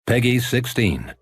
Peggy 16.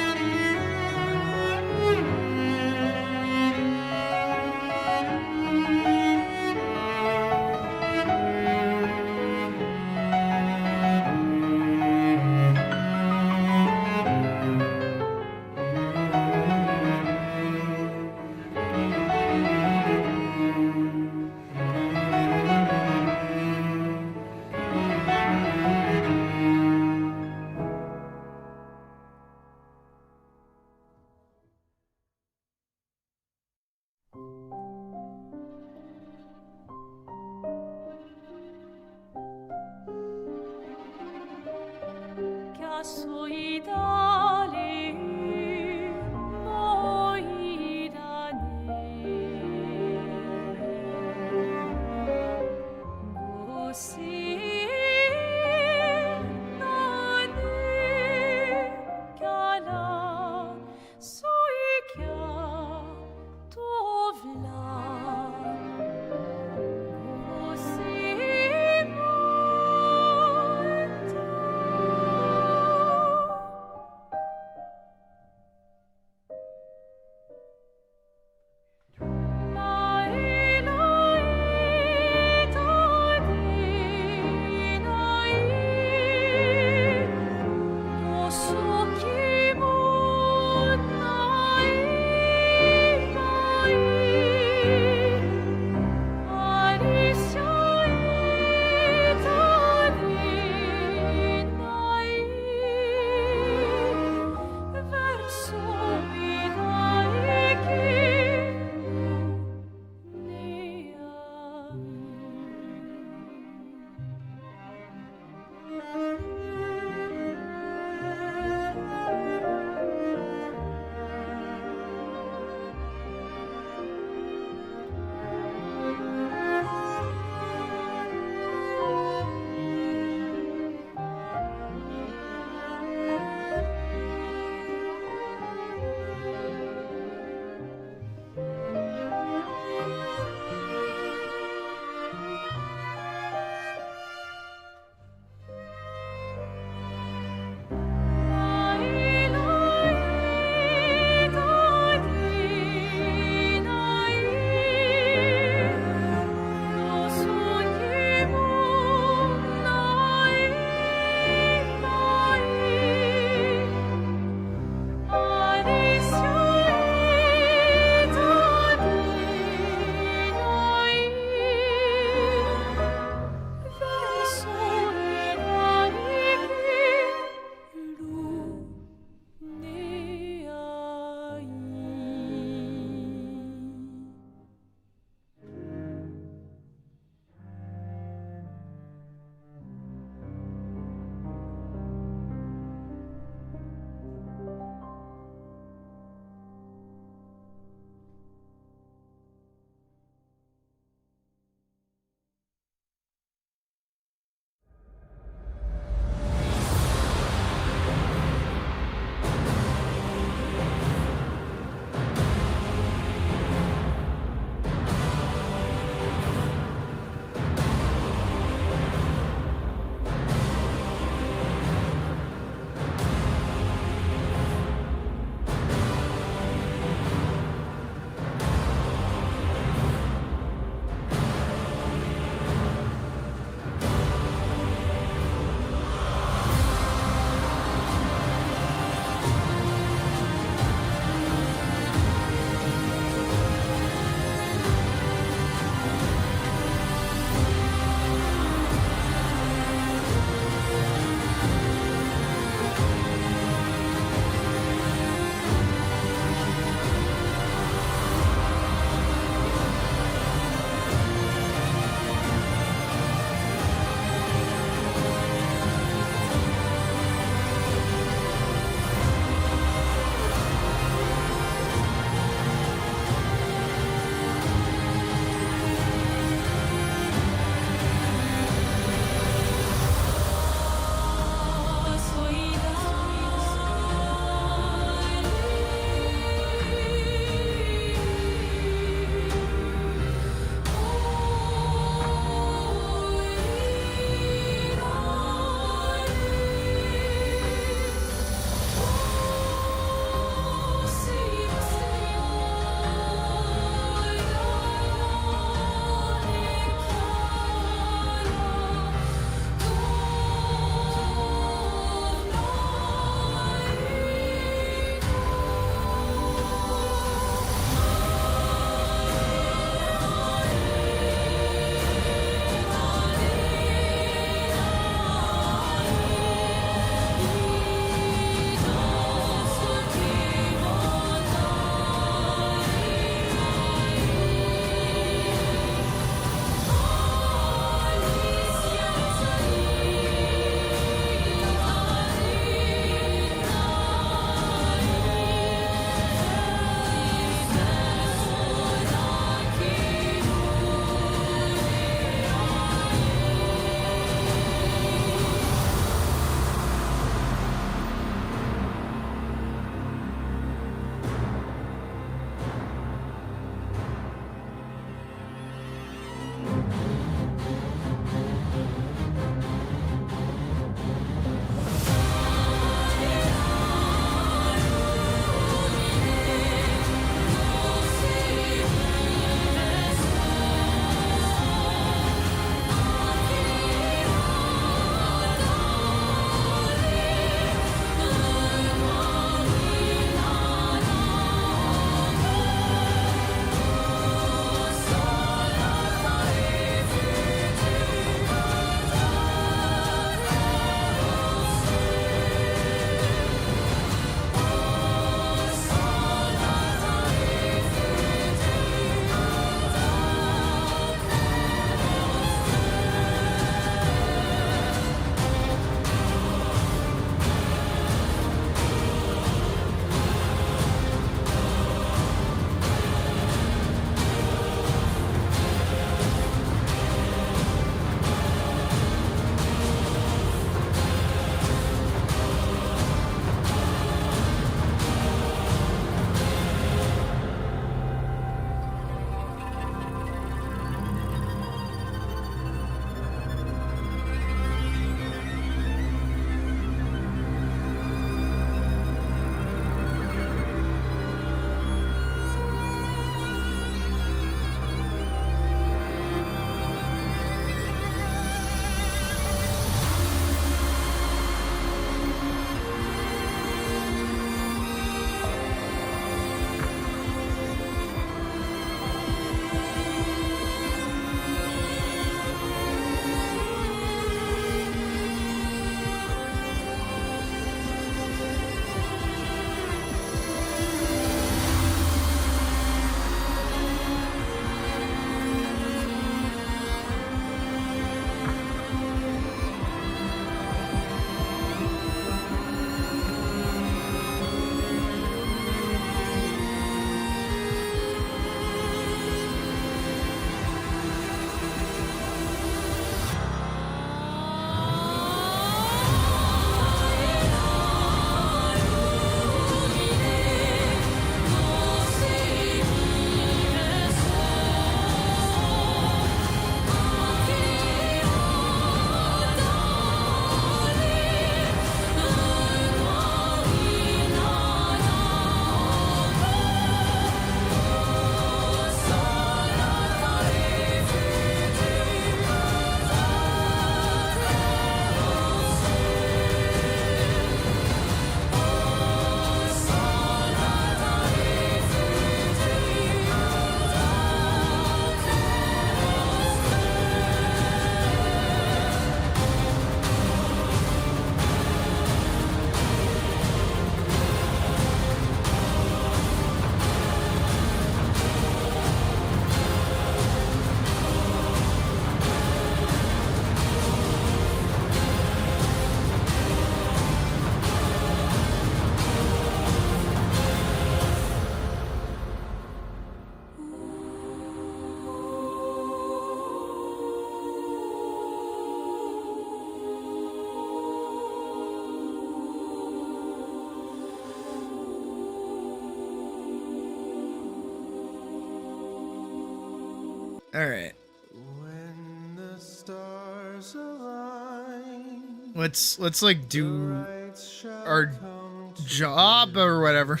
All right. When the stars align, Let's like do lights shall our come to job or whatever.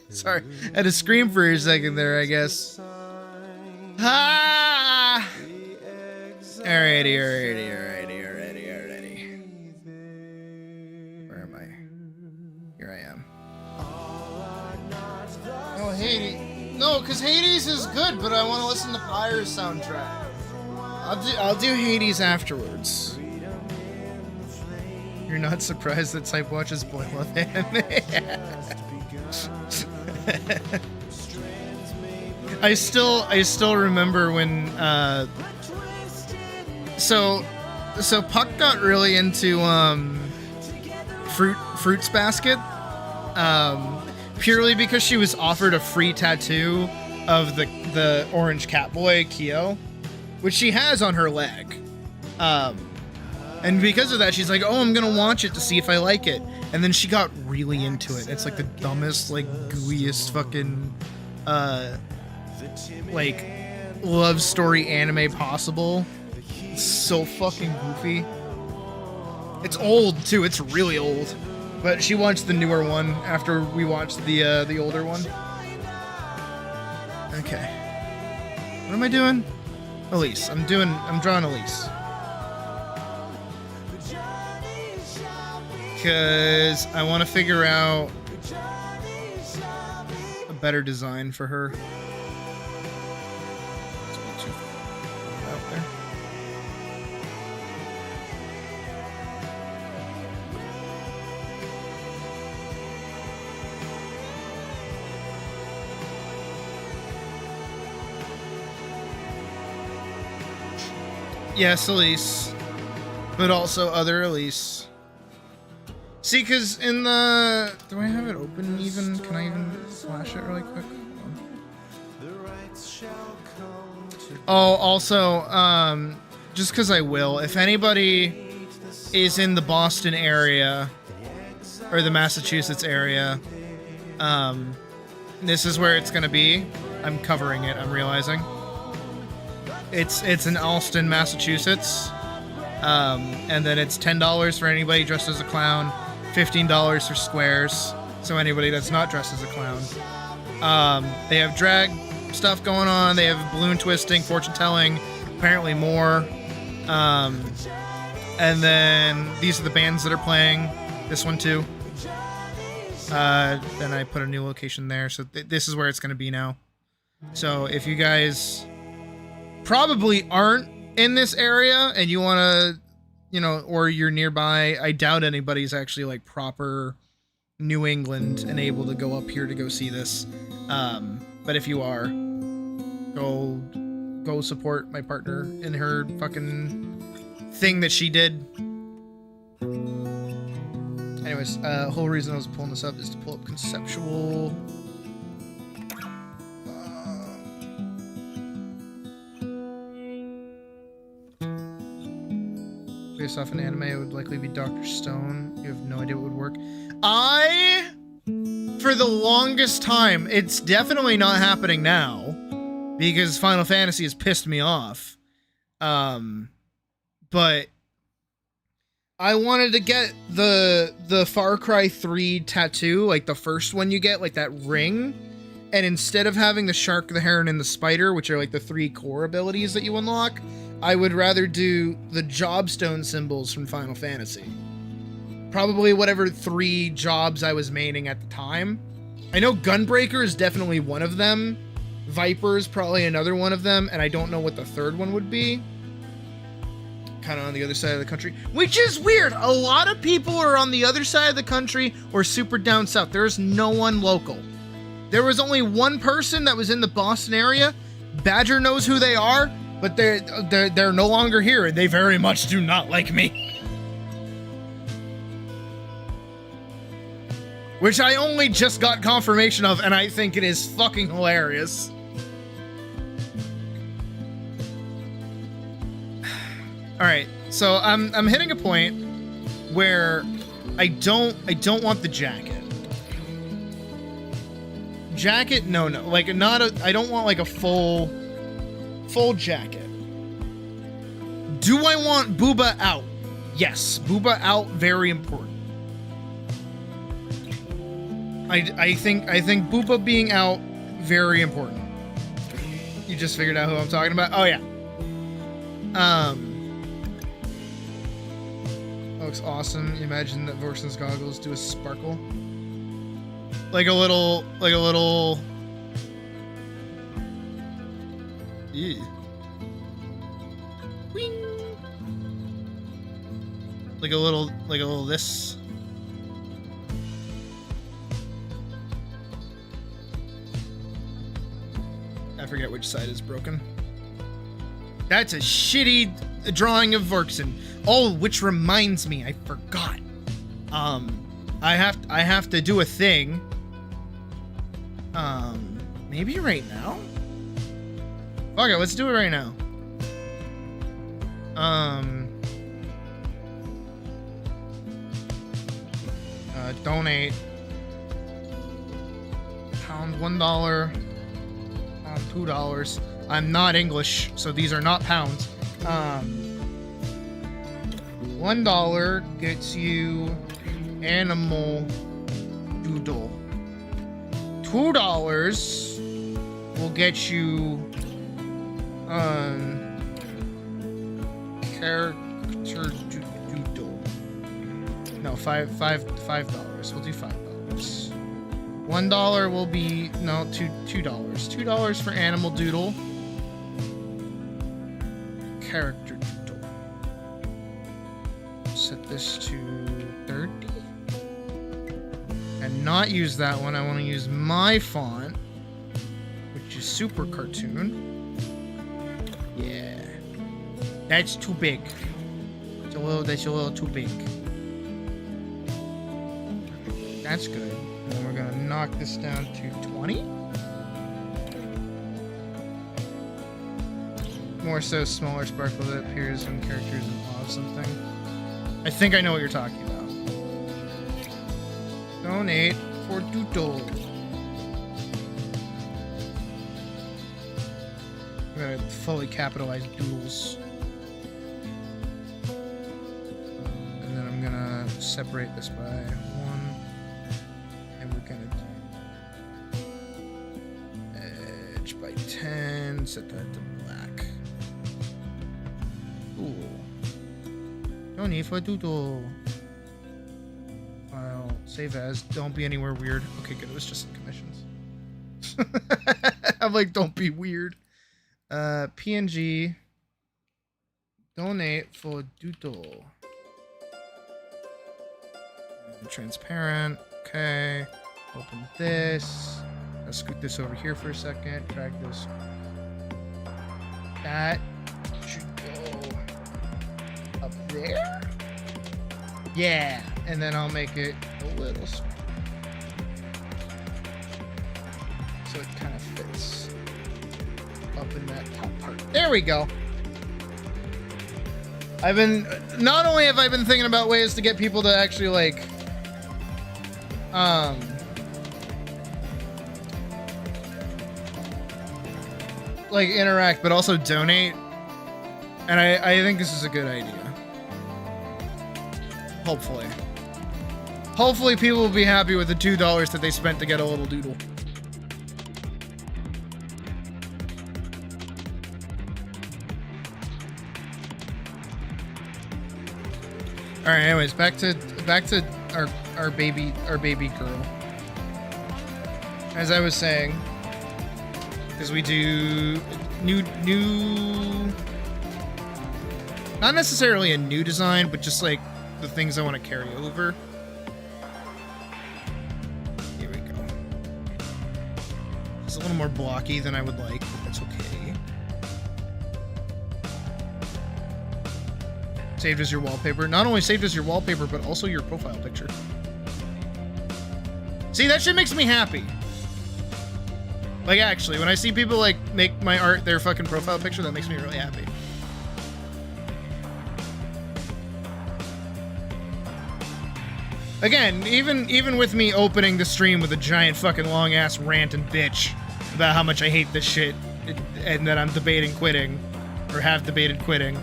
Sorry, I had to scream for a second there, I guess. sign. Ah! The eggs Alrighty. Where am I? Here I am. Oh, Hades. No, because Hades is good, but I want to listen to Pyre's soundtrack. I'll do Hades afterwards. You're not surprised that Type watches Boy Love anime? I still remember when so Puck got really into Fruits Basket purely because she was offered a free tattoo of the orange Catboy Kyo, which she has on her leg. And because of that, she's like, oh, I'm gonna watch it to see if I like it. And then she got really into it. It's like the dumbest, like, gooeyest fucking, like, love story anime possible. It's so fucking goofy. It's old, too. It's really old. But she watched the newer one after we watched the older one. Okay. What am I doing? Alyce. I'm drawing Alyce. Because I want to figure out a better design for her. It's too out there. Yes, Alyce. But also other Alyce. See, because in the... Do I have it open even? Can I even flash it really quick? Oh, also, just because I will, if anybody is in the Boston area, or the Massachusetts area, this is where it's going to be. I'm covering it, I'm realizing. It's in Allston, Massachusetts. And then it's $10 for anybody dressed as a clown. $15 for squares, so anybody that's not dressed as a clown. They have drag stuff going on. They have balloon twisting, fortune telling, apparently more. And then these are the bands that are playing. This one too. Then I put a new location there, so this is where it's going to be now. So if you guys probably aren't in this area and you want to, you know, or you're nearby, I doubt anybody's actually like proper New England and able to go up here to go see this. But if you are, go support my partner in her fucking thing that she did. Anyways, whole reason I was pulling this up is to pull up conceptual. Based off an anime, it would likely be Dr. Stone. You have no idea what would work. For the longest time, it's definitely not happening now, because Final Fantasy has pissed me off. But I wanted to get the Far Cry 3 tattoo, like the first one you get, like that ring. And instead of having the shark, the heron, and the spider, which are like the 3 core abilities that you unlock, I would rather do the Jobstone symbols from Final Fantasy. Probably whatever 3 jobs I was maining at the time. I know Gunbreaker is definitely one of them. Viper is probably another one of them, and I don't know what the third one would be. Kind of on the other side of the country, which is weird. A lot of people are on the other side of the country or super down south. There's no one local. There was only one person that was in the Boston area. Badger knows who they are, but they're no longer here, and they very much do not like me. Which I only just got confirmation of, and I think it is fucking hilarious. All right, so I'm hitting a point where I don't want the jacket. Jacket, no, like not a. I don't want like a full Full jacket. Do I want Booba out? Yes, Booba out, very important. I think Booba being out, very important. You just figured out who I'm talking about? Oh yeah. Looks awesome. Imagine that Vorson's goggles do a sparkle. Like a little ew. Wing. Like a little this. I forget which side is broken. That's a shitty drawing of Vorkson. Oh, which reminds me, I forgot. I have to do a thing. Maybe right now? Fuck it, let's do it right now. Donate. Pound $1. Pound $2. I'm not English, so these are not pounds. $1 gets you animal doodle. $2 will get you character doodle. No, $5. We'll do $5. $1 will be $2. $2 for animal doodle. Character doodle. Set this to 30. And not use that one. I want to use my font, which is super cartoon. Yeah. That's too big. That's a little too big. That's good. And then we're gonna knock this down to 20. More so smaller sparkle that appears when characters in awe of something. I think I know what you're talking about. Donate for doodle. I'm gonna fully capitalize doodles. And then I'm gonna separate this by 1. And we're gonna do edge by 10. Set that to black. Cool. No need for doodle. File. Save as. Don't be anywhere weird. Okay, good. It was just some commissions. I'm like, don't be weird. PNG. Donate for doodle. Transparent. Okay. Open this. Let's scoot this over here for a second. Drag this. That should go up there. Yeah. And then I'll make it a little small. So it kind of fits up in that top part. There we go. Not only have I been thinking about ways to get people to actually like interact, but also donate. And I think this is a good idea. Hopefully. Hopefully people will be happy with the $2 that they spent to get a little doodle. All right, anyways, back to our baby girl. As I was saying, because we do new, not necessarily a new design, but just like the things I want to carry over. Here we go. It's a little more blocky than I would like, but that's okay. Saved as your wallpaper. Not only saved as your wallpaper, but also your profile picture. See, that shit makes me happy. Like, actually, when I see people, like, make my art their fucking profile picture, that makes me really happy. Again, even with me opening the stream with a giant fucking long-ass rant and bitch about how much I hate this shit, and that I'm debating quitting, or have debated quitting.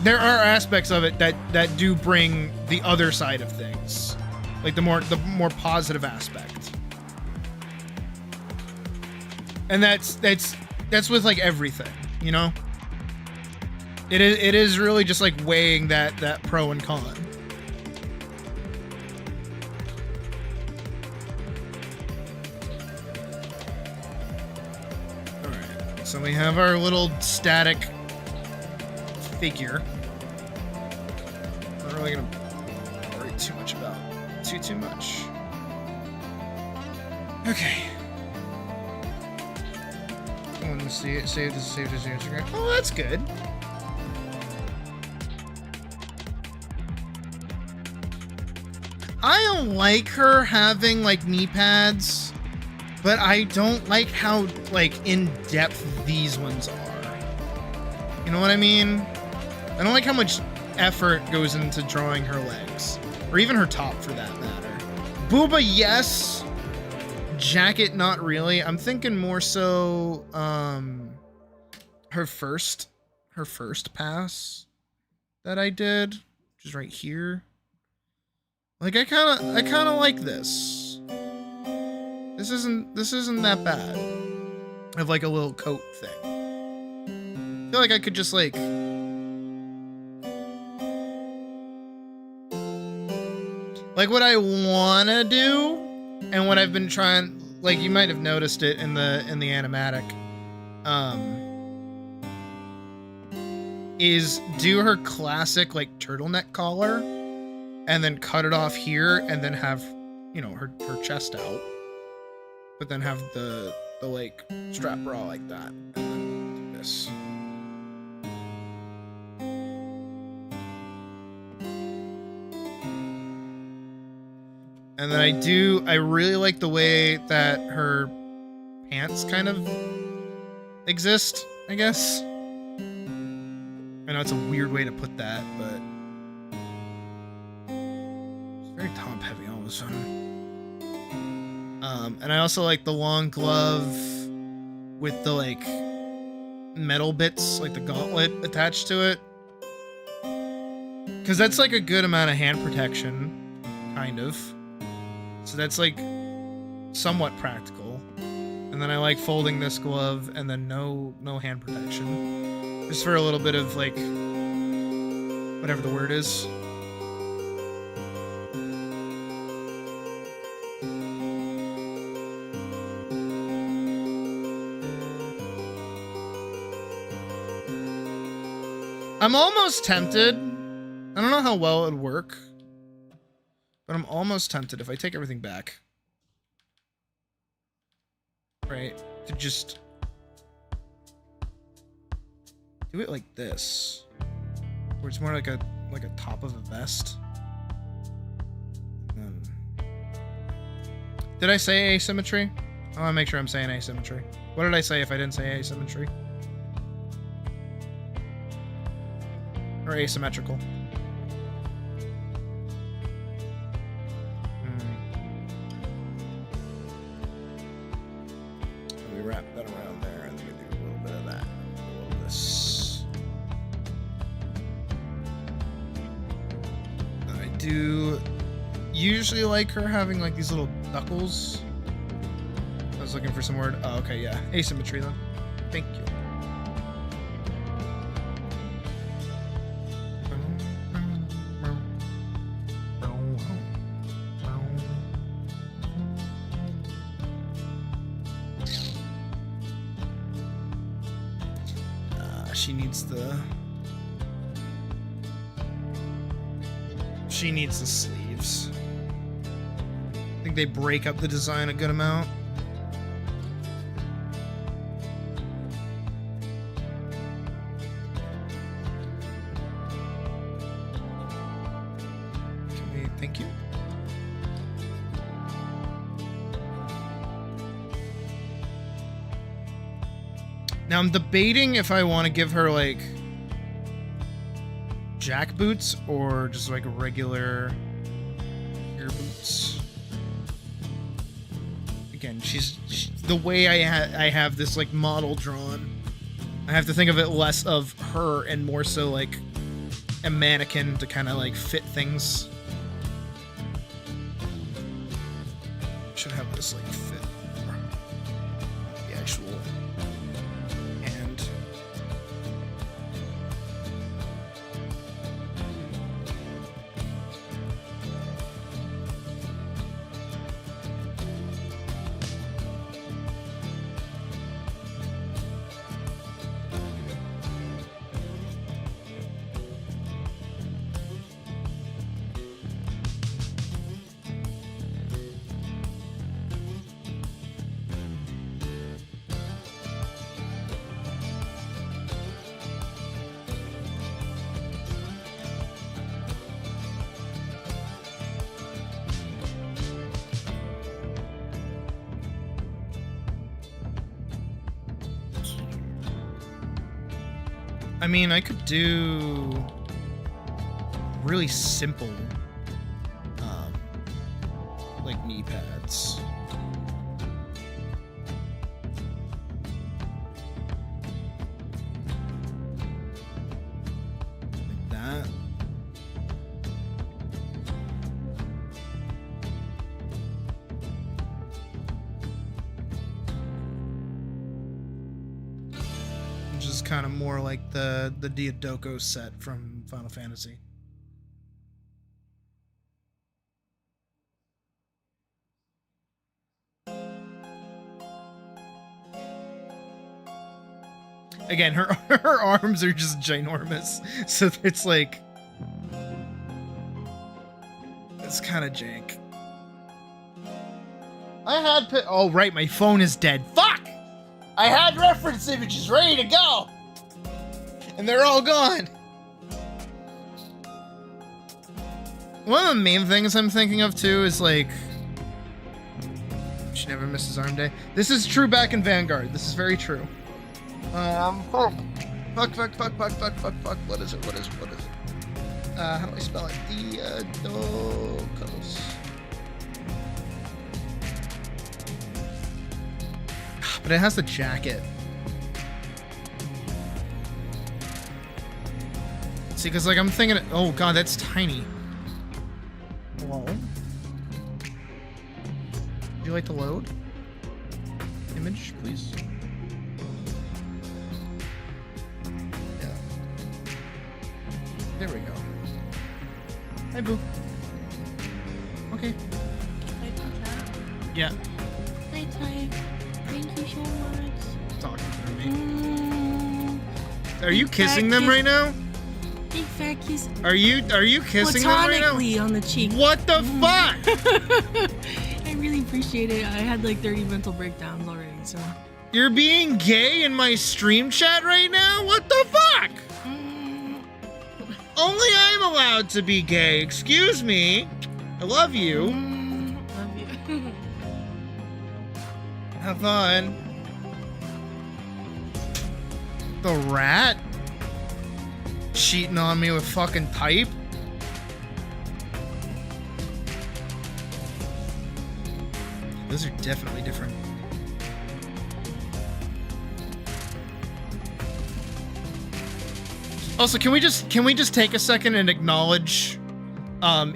There are aspects of it that do bring the other side of things, like the more positive aspect. And that's with like everything, you know. It is really just like weighing that pro and con. All right, so we have our little static figure. Not really gonna worry too much about too much. Okay. I want to see it. Save this Instagram. Oh, that's good. I like her having like knee pads, but I don't like how like in depth these ones are. You know what I mean? I don't like how much effort goes into drawing her legs, or even her top for that matter. Booba, yes. Jacket, not really. I'm thinking more so her first pass that I did, which is right here. Like I kind of like this. This isn't that bad. I have like a little coat thing. I feel like I could just like what I want to do, and what I've been trying, like you might have noticed it in the animatic, is do her classic like turtleneck collar, and then cut it off here, and then have, you know, her chest out, but then have the like strap bra like that, and then do this. And then I really like the way that her pants kind of exist, I guess. I know it's a weird way to put that, but it's very top heavy all of a sudden. And I also like the long glove with the like metal bits, like the gauntlet attached to it. Because that's like a good amount of hand protection, kind of. So that's like somewhat practical. And then I like folding this glove and then no hand protection. Just for a little bit of like, whatever the word is. I'm almost tempted. I don't know how well it would work, but I'm almost tempted, if I take everything back, right, to just do it like this, where it's more like a top of a vest. And then, did I say asymmetry? I want to make sure I'm saying asymmetry. What did I say if I didn't say asymmetry? Or asymmetrical? Wrap that around there, and then we do a little bit of that, a little of this. I do usually like her having like these little knuckles. I was looking for some word. Oh, okay, yeah, asymmetry then. Thank you. She needs the sleeves. I think they break up the design a good amount. Thank you. Now I'm debating if I want to give her like jack boots or just like regular ear boots. again, the way I have this like model drawn. I have to think of it less of her and more so like a mannequin to kind of like fit things. Should have this like fit the actual hand. I mean, I could do really simple, like knee pads. Like that. Which is kind of more like the Diodoko set from Final Fantasy. Again, her arms are just ginormous, so it's like it's kind of jank. I had oh right, my phone is dead. Fuck! I had reference images ready to go, and they're all gone. One of the main things I'm thinking of too is like she never misses arm day. This is true back in Vanguard. This is very true. Fuck. What is it? How do I spell it? Diodokos. But it has the jacket. See, because like I'm thinking, oh god, that's tiny. Hello? Would you like to load? Image, please. Yeah. There we go. Hi, boo. Okay. Yeah. Nighttime. Thank you so much. Talking through me. Are you kissing them right now? Big fat kiss. Are you kissing them right now? Platonically on the cheek. What the fuck? I really appreciate it. I had like 30 mental breakdowns already, so. You're being gay in my stream chat right now? What the fuck? Only I'm allowed to be gay. Excuse me. I love you. Love you. Have fun. The rat? Cheating on me with fucking pipe? Those are definitely different. Also, can we just take a second and acknowledge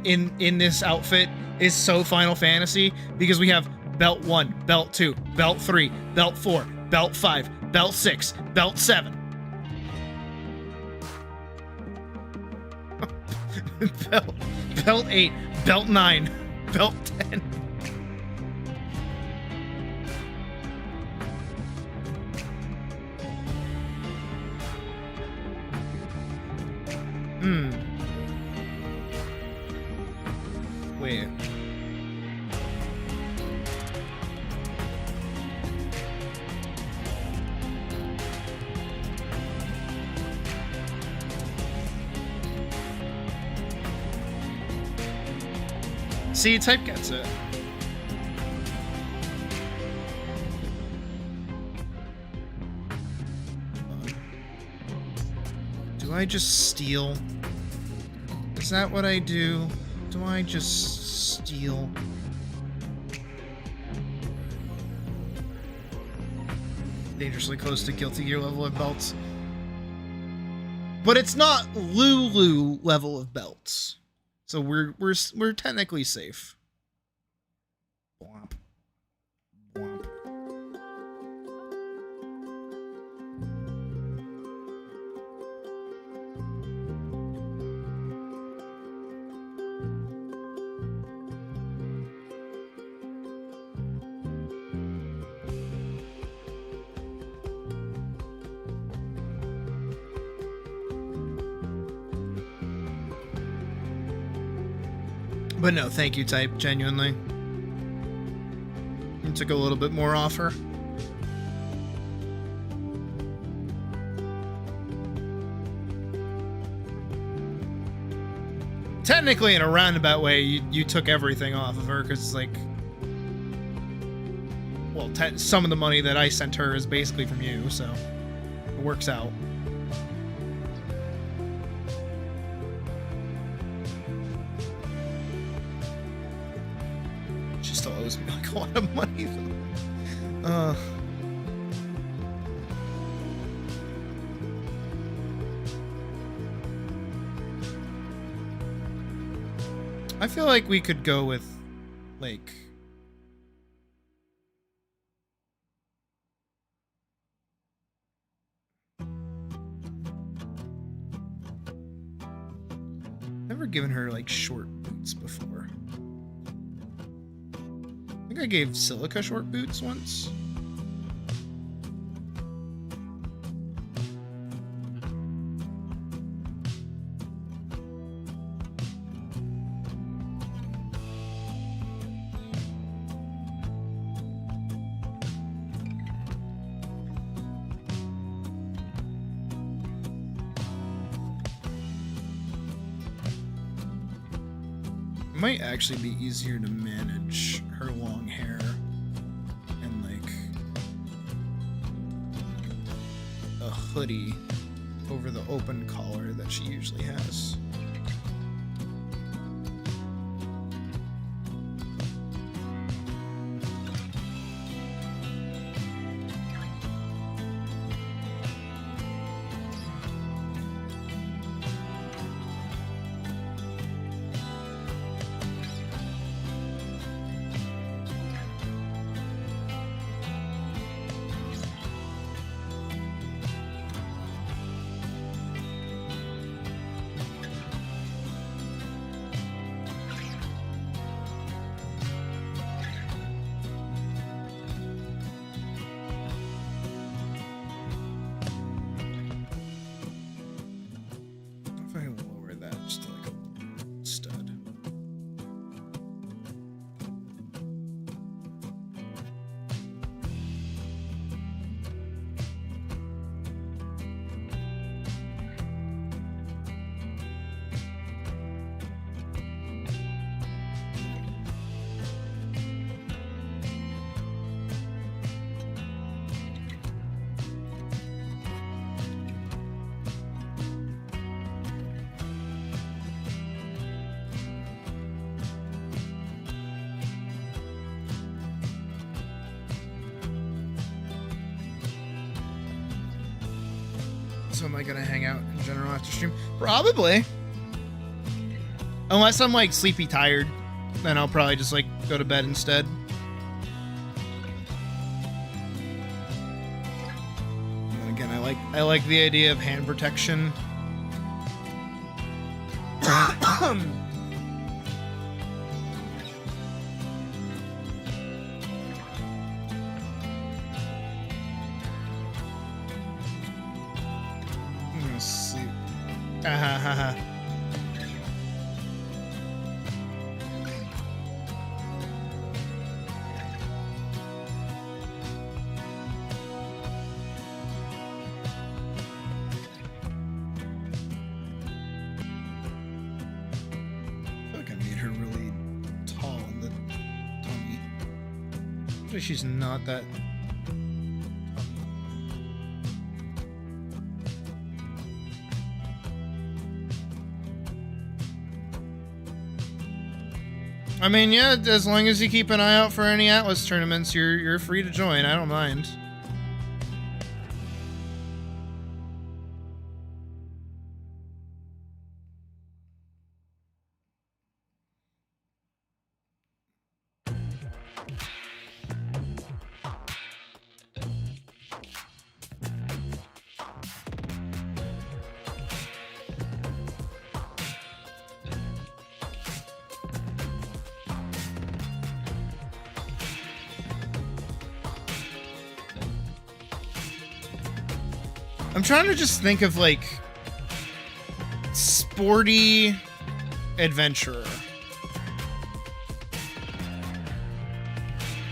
in this outfit is so Final Fantasy, because we have belt 1, belt 2, belt 3, belt 4, belt 5, belt 6, belt 7. belt 8, belt 9, belt 10. Wait. See, type gets it. Do I just steal? Is that what I do? Do I just steal? dangerously close to Guilty Gear level of belts. But it's not Lulu level of belts. So we're technically safe. Blomp. Blomp. But no, thank you, type, genuinely. You took a little bit more off her. Technically, in a roundabout way, you took everything off of her, because, like... Well, some of the money that I sent her is basically from you, so... It works out. Still owes me like a lot of money though. I feel like we could go with like never given her like short boots before. I think I gave Silica short boots once. It might actually be easier to manage her long hair and like a hoodie over the open collar that she usually has. So am I gonna hang out in general after stream? Probably. Unless I'm like sleepy tired, then I'll probably just like go to bed instead. And again, I like the idea of hand protection. She's not that. I mean, yeah, as long as you keep an eye out for any Atlas tournaments, you're free to join. I don't mind. I'm trying to just think of like sporty adventurer.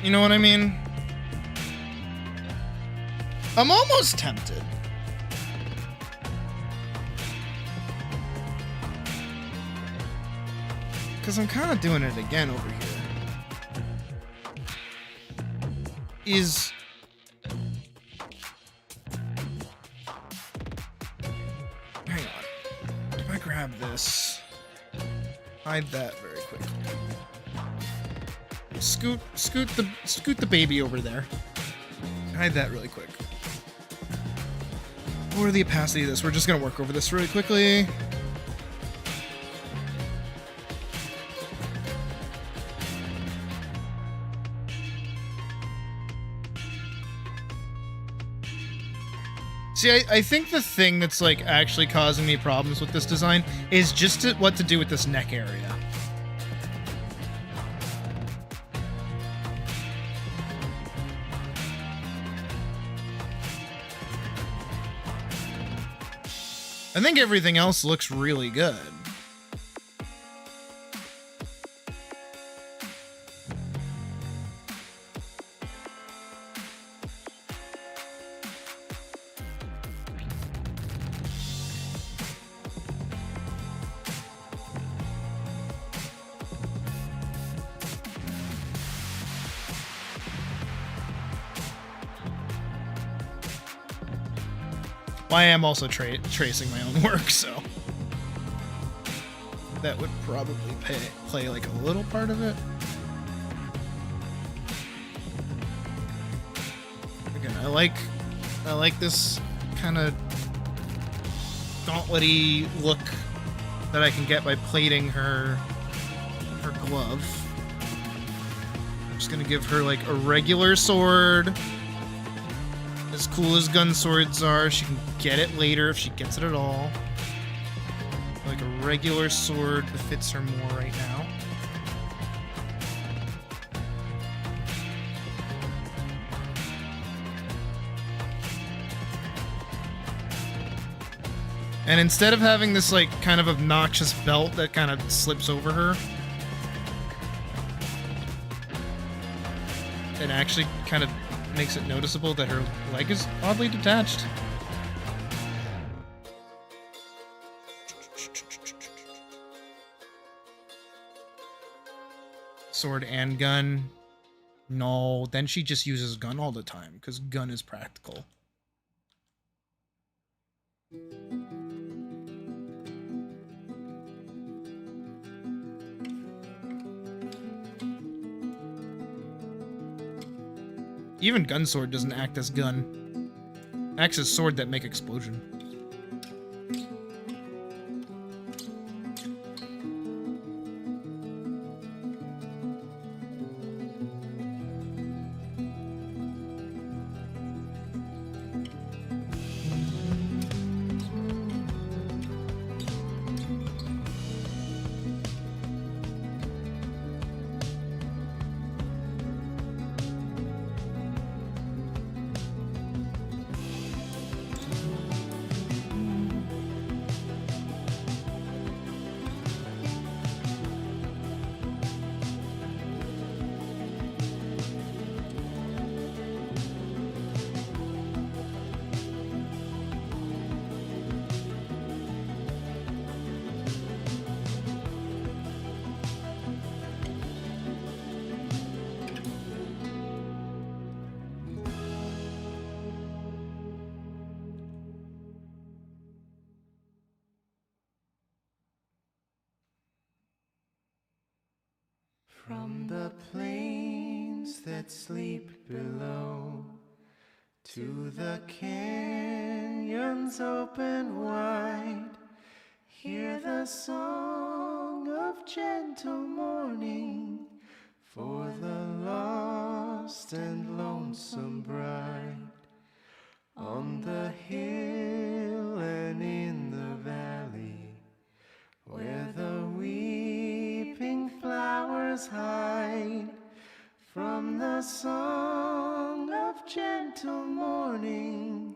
You know what I mean? I'm almost tempted. Because I'm kind of doing it again over here. Hang on. If I grab this, hide that very quickly. Scoot the baby over there. Hide that really quick. What are the opacity of this? We're just gonna work over this really quickly. See, I think the thing that's like actually causing me problems with this design is just what to do with this neck area. I think everything else looks really good. Well, I am also tracing my own work, so that would probably play like a little part of it. Again, I like this kind of gauntlet-y look that I can get by plating her glove. I'm just gonna give her like a regular sword. As cool as gun swords are, she can get it later if she gets it at all. Like a regular sword that fits her more right now. And instead of having this like kind of obnoxious belt that kind of slips over her, it actually kind of makes it noticeable that her leg is oddly detached. Sword and gun. No, then she just uses gun all the time because gun is practical. Even gun sword doesn't act as gun. Acts as sword that make explosion. From the plains that sleep below to the canyons open wide, hear the song of gentle morning for the lost and lonesome bride. On the hill and in the valley, where the weeping flowers hide from the song of gentle morning,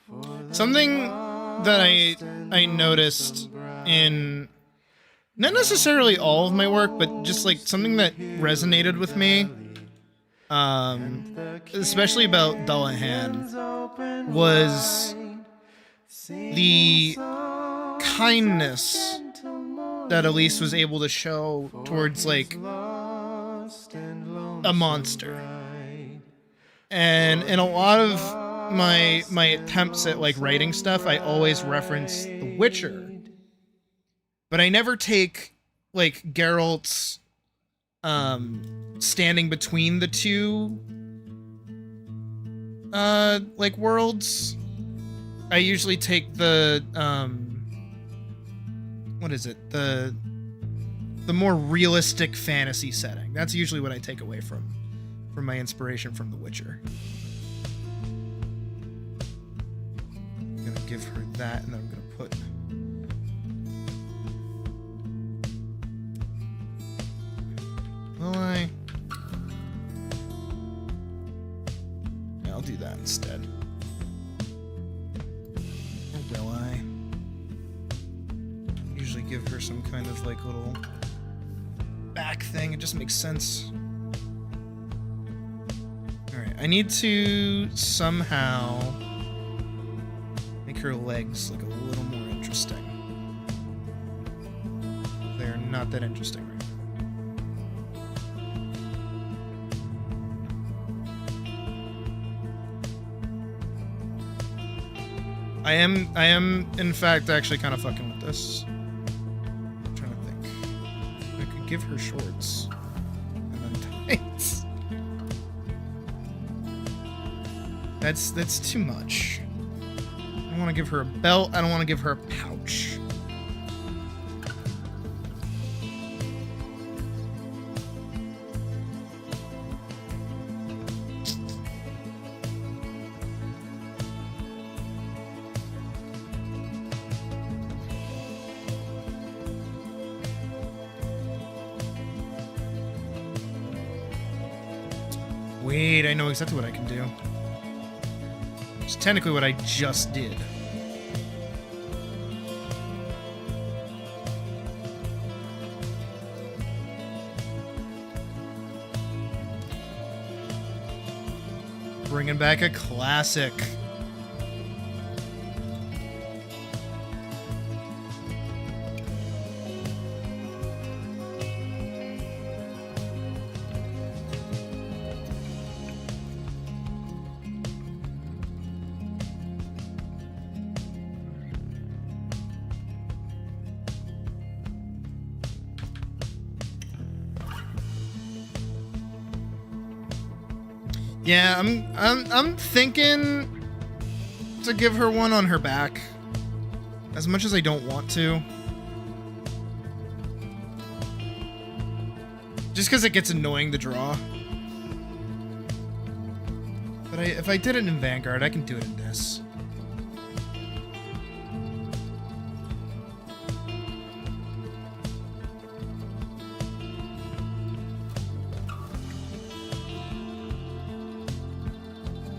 for Something that I noticed in not necessarily all of my work, but just like something that resonated with me, especially about Dullahan, was the kindness that Alyce was able to show towards like a monster. And in a lot of my attempts at like writing stuff, I always reference The Witcher, but I never take like Geralt's standing between the two like worlds. I usually take the what is it, the more realistic fantasy setting. That's usually what I take away from my inspiration from The Witcher. I'm gonna give her that, and then I'm gonna put yeah, I'll do that instead. Or will I? Usually give her some kind of like little back thing. It just makes sense. Alright, I need to somehow make her legs look a little more interesting. They're not that interesting right now. I am in fact actually kind of fucking with this. I'm trying to think. I could give her shorts and then tights. That's too much. I don't want to give her a belt. I don't want to give her a pouch. Wait, I know exactly what I can do. It's technically what I just did. Bringing back a classic. Yeah, I'm thinking to give her one on her back, as much as I don't want to. Just because it gets annoying to draw. But if I did it in Vanguard, I can do it in this.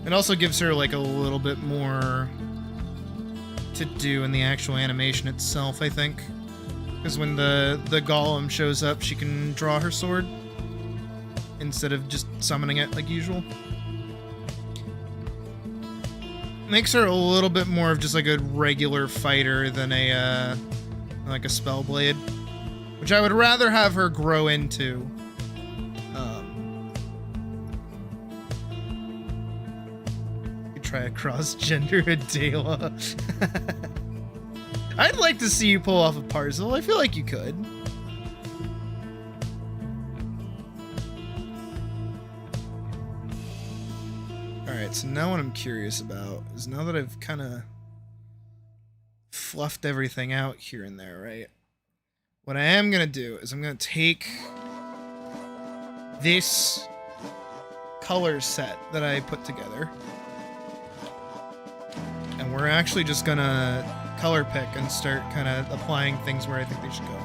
It also gives her like a little bit more to do in the actual animation itself, I think. Because when the Golem shows up, she can draw her sword instead of just summoning it like usual. Makes her a little bit more of just like a regular fighter than a like a Spellblade, which I would rather have her grow into. Try a cross-gender Adela. I'd like to see you pull off a Parcel. I feel like you could. Alright, so now what I'm curious about is, now that I've kind of fluffed everything out here and there, right? What I am going to do is I'm going to take this color set that I put together, and we're actually just gonna color pick and start kind of applying things where I think they should go.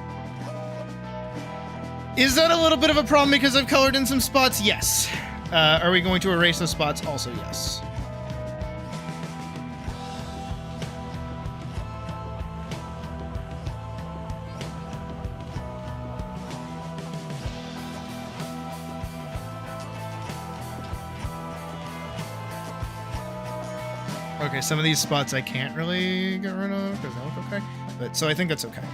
Is that a little bit of a problem because I've colored in some spots? Yes. Are we going to erase those spots? Also, yes. Okay, some of these spots I can't really get rid of because they look okay. But so I think that's okay.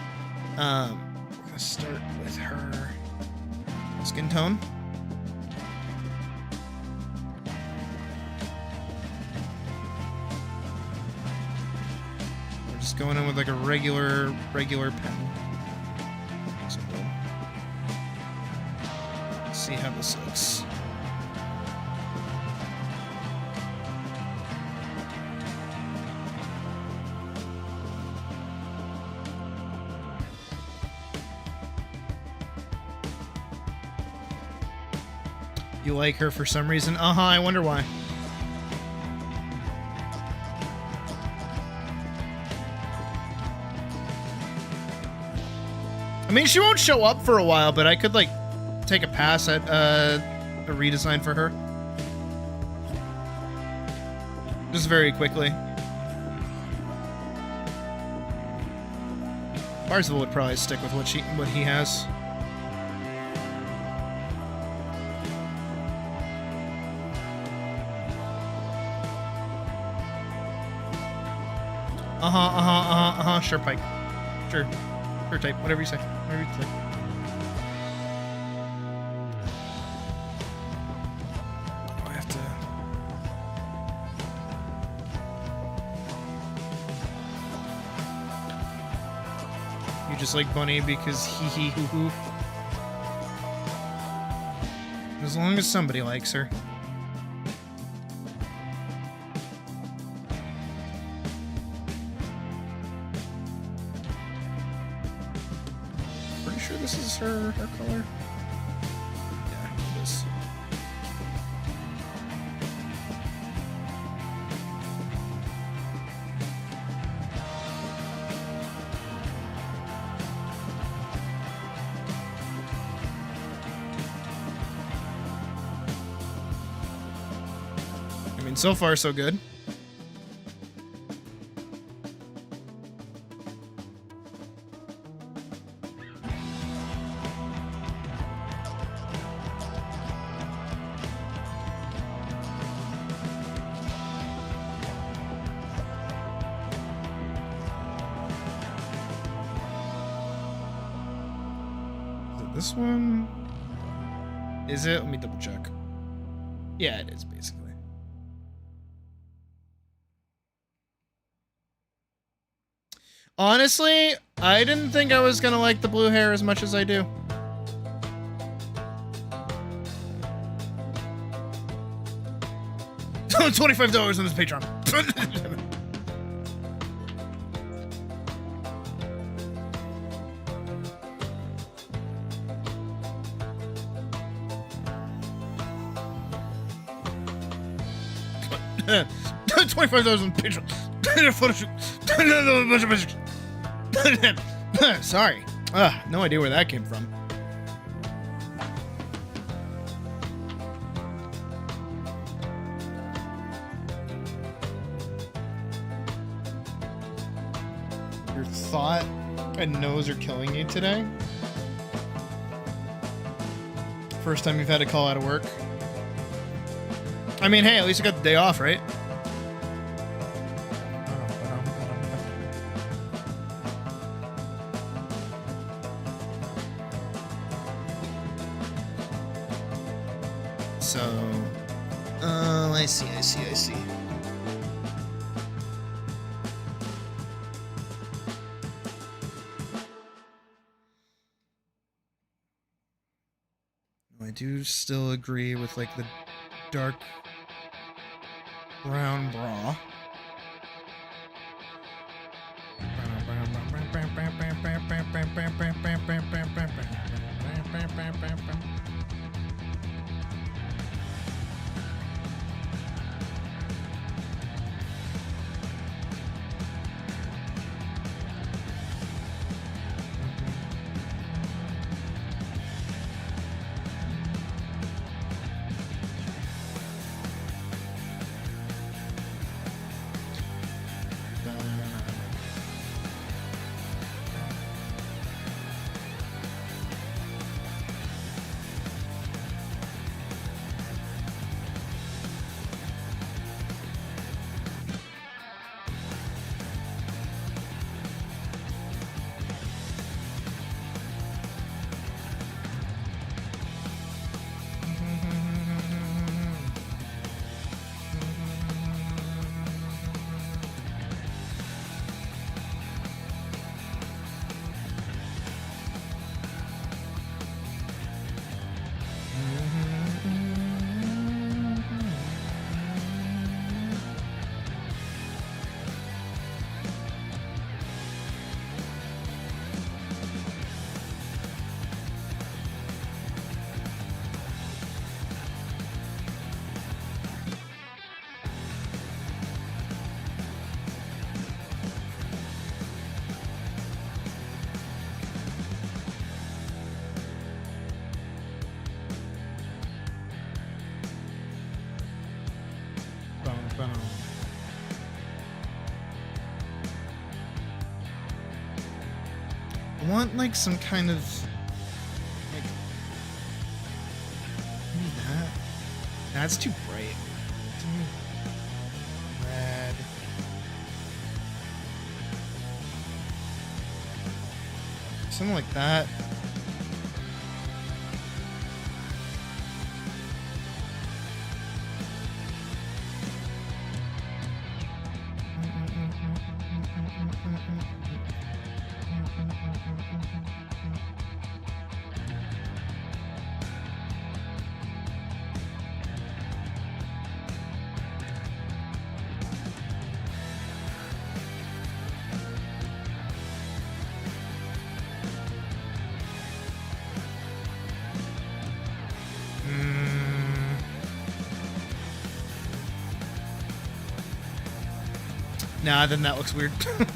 We're gonna start with her skin tone. We're just going in with like a regular pen. So let's see how this looks. You like her for some reason? Uh-huh, I wonder why. I mean, she won't show up for a while, but I could, like, take a pass at a redesign for her. Just very quickly. Parzival would probably stick with what he has. Sure, Pike. Sure. Sure, type. Whatever you say. Whatever you say. Oh, I have to... You just like Bunny because hee hoo hoo. As long as somebody likes her. This is her color. Yeah, it is. I mean, so far so good. This one? Is it? Let me double check. Yeah, it is, basically. Honestly, I didn't think I was gonna like the blue hair as much as I do. $25 on this Patreon. $25 on Patreon. Photo shoot. Sorry. No idea where that came from. Your thought and nose are killing you today? First time you've had to call out of work? I mean, hey, at least you got the day off, right? So, I see. I do still agree with, like, the dark brown bra. want like some kind of like maybe that. That's too bright. Red. Something like that. Nah, then that looks weird. Oh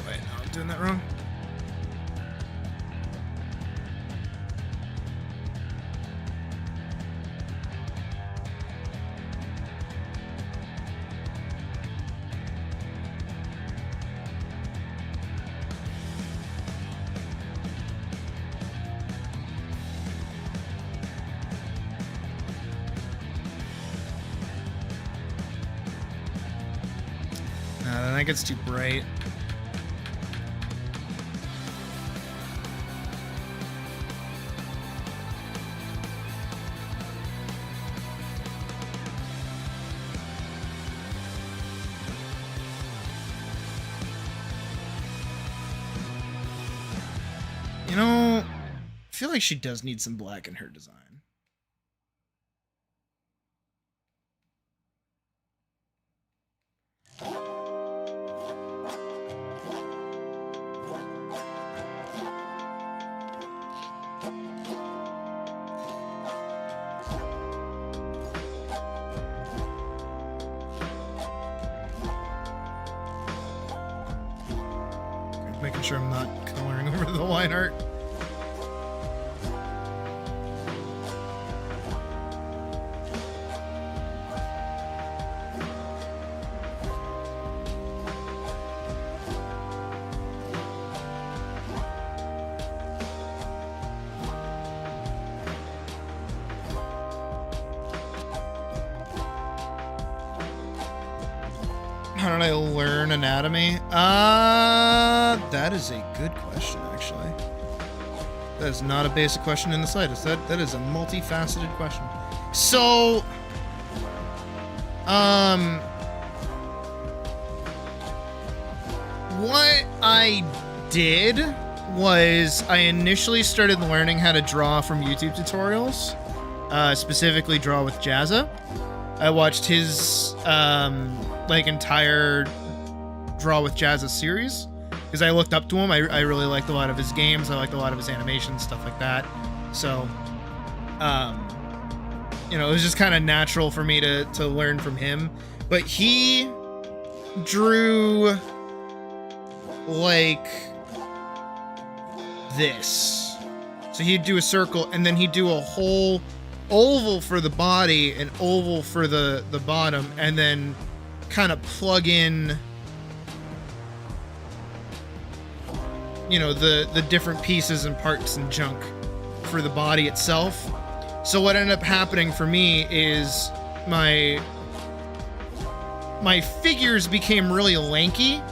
wait, no, I'm doing that wrong. Then that gets too bright. You know, I feel like she does need some black in her design. Making sure I'm not coloring over the line art. How did I learn anatomy? That is a good question, actually. That is not a basic question in the slightest. That is a multifaceted question. So, what I did was I initially started learning how to draw from YouTube tutorials, specifically draw with Jazza. I watched his, like, entire Draw with Jazza series because I looked up to him. I really liked a lot of his games. I liked a lot of his animations, stuff like that. So, you know, it was just kind of natural for me to learn from him. But he drew like this. So he'd do a circle and then he'd do a whole oval for the body, an oval for the bottom, and then kind of plug in, you know, the different pieces and parts and junk for the body itself. So what ended up happening for me is my figures became really lanky,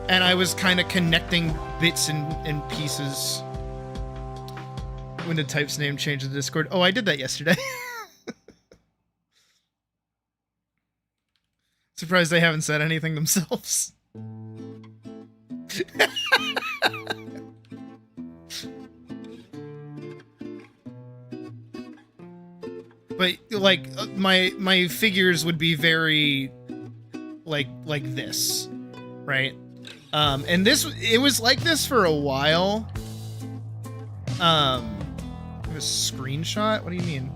and I was kind of connecting bits and pieces. When did Type's name change in the Discord? Oh, I did that yesterday. Surprised they haven't said anything themselves. But like my figures would be very like this, right? And it was like this for a while. A screenshot? What do you mean?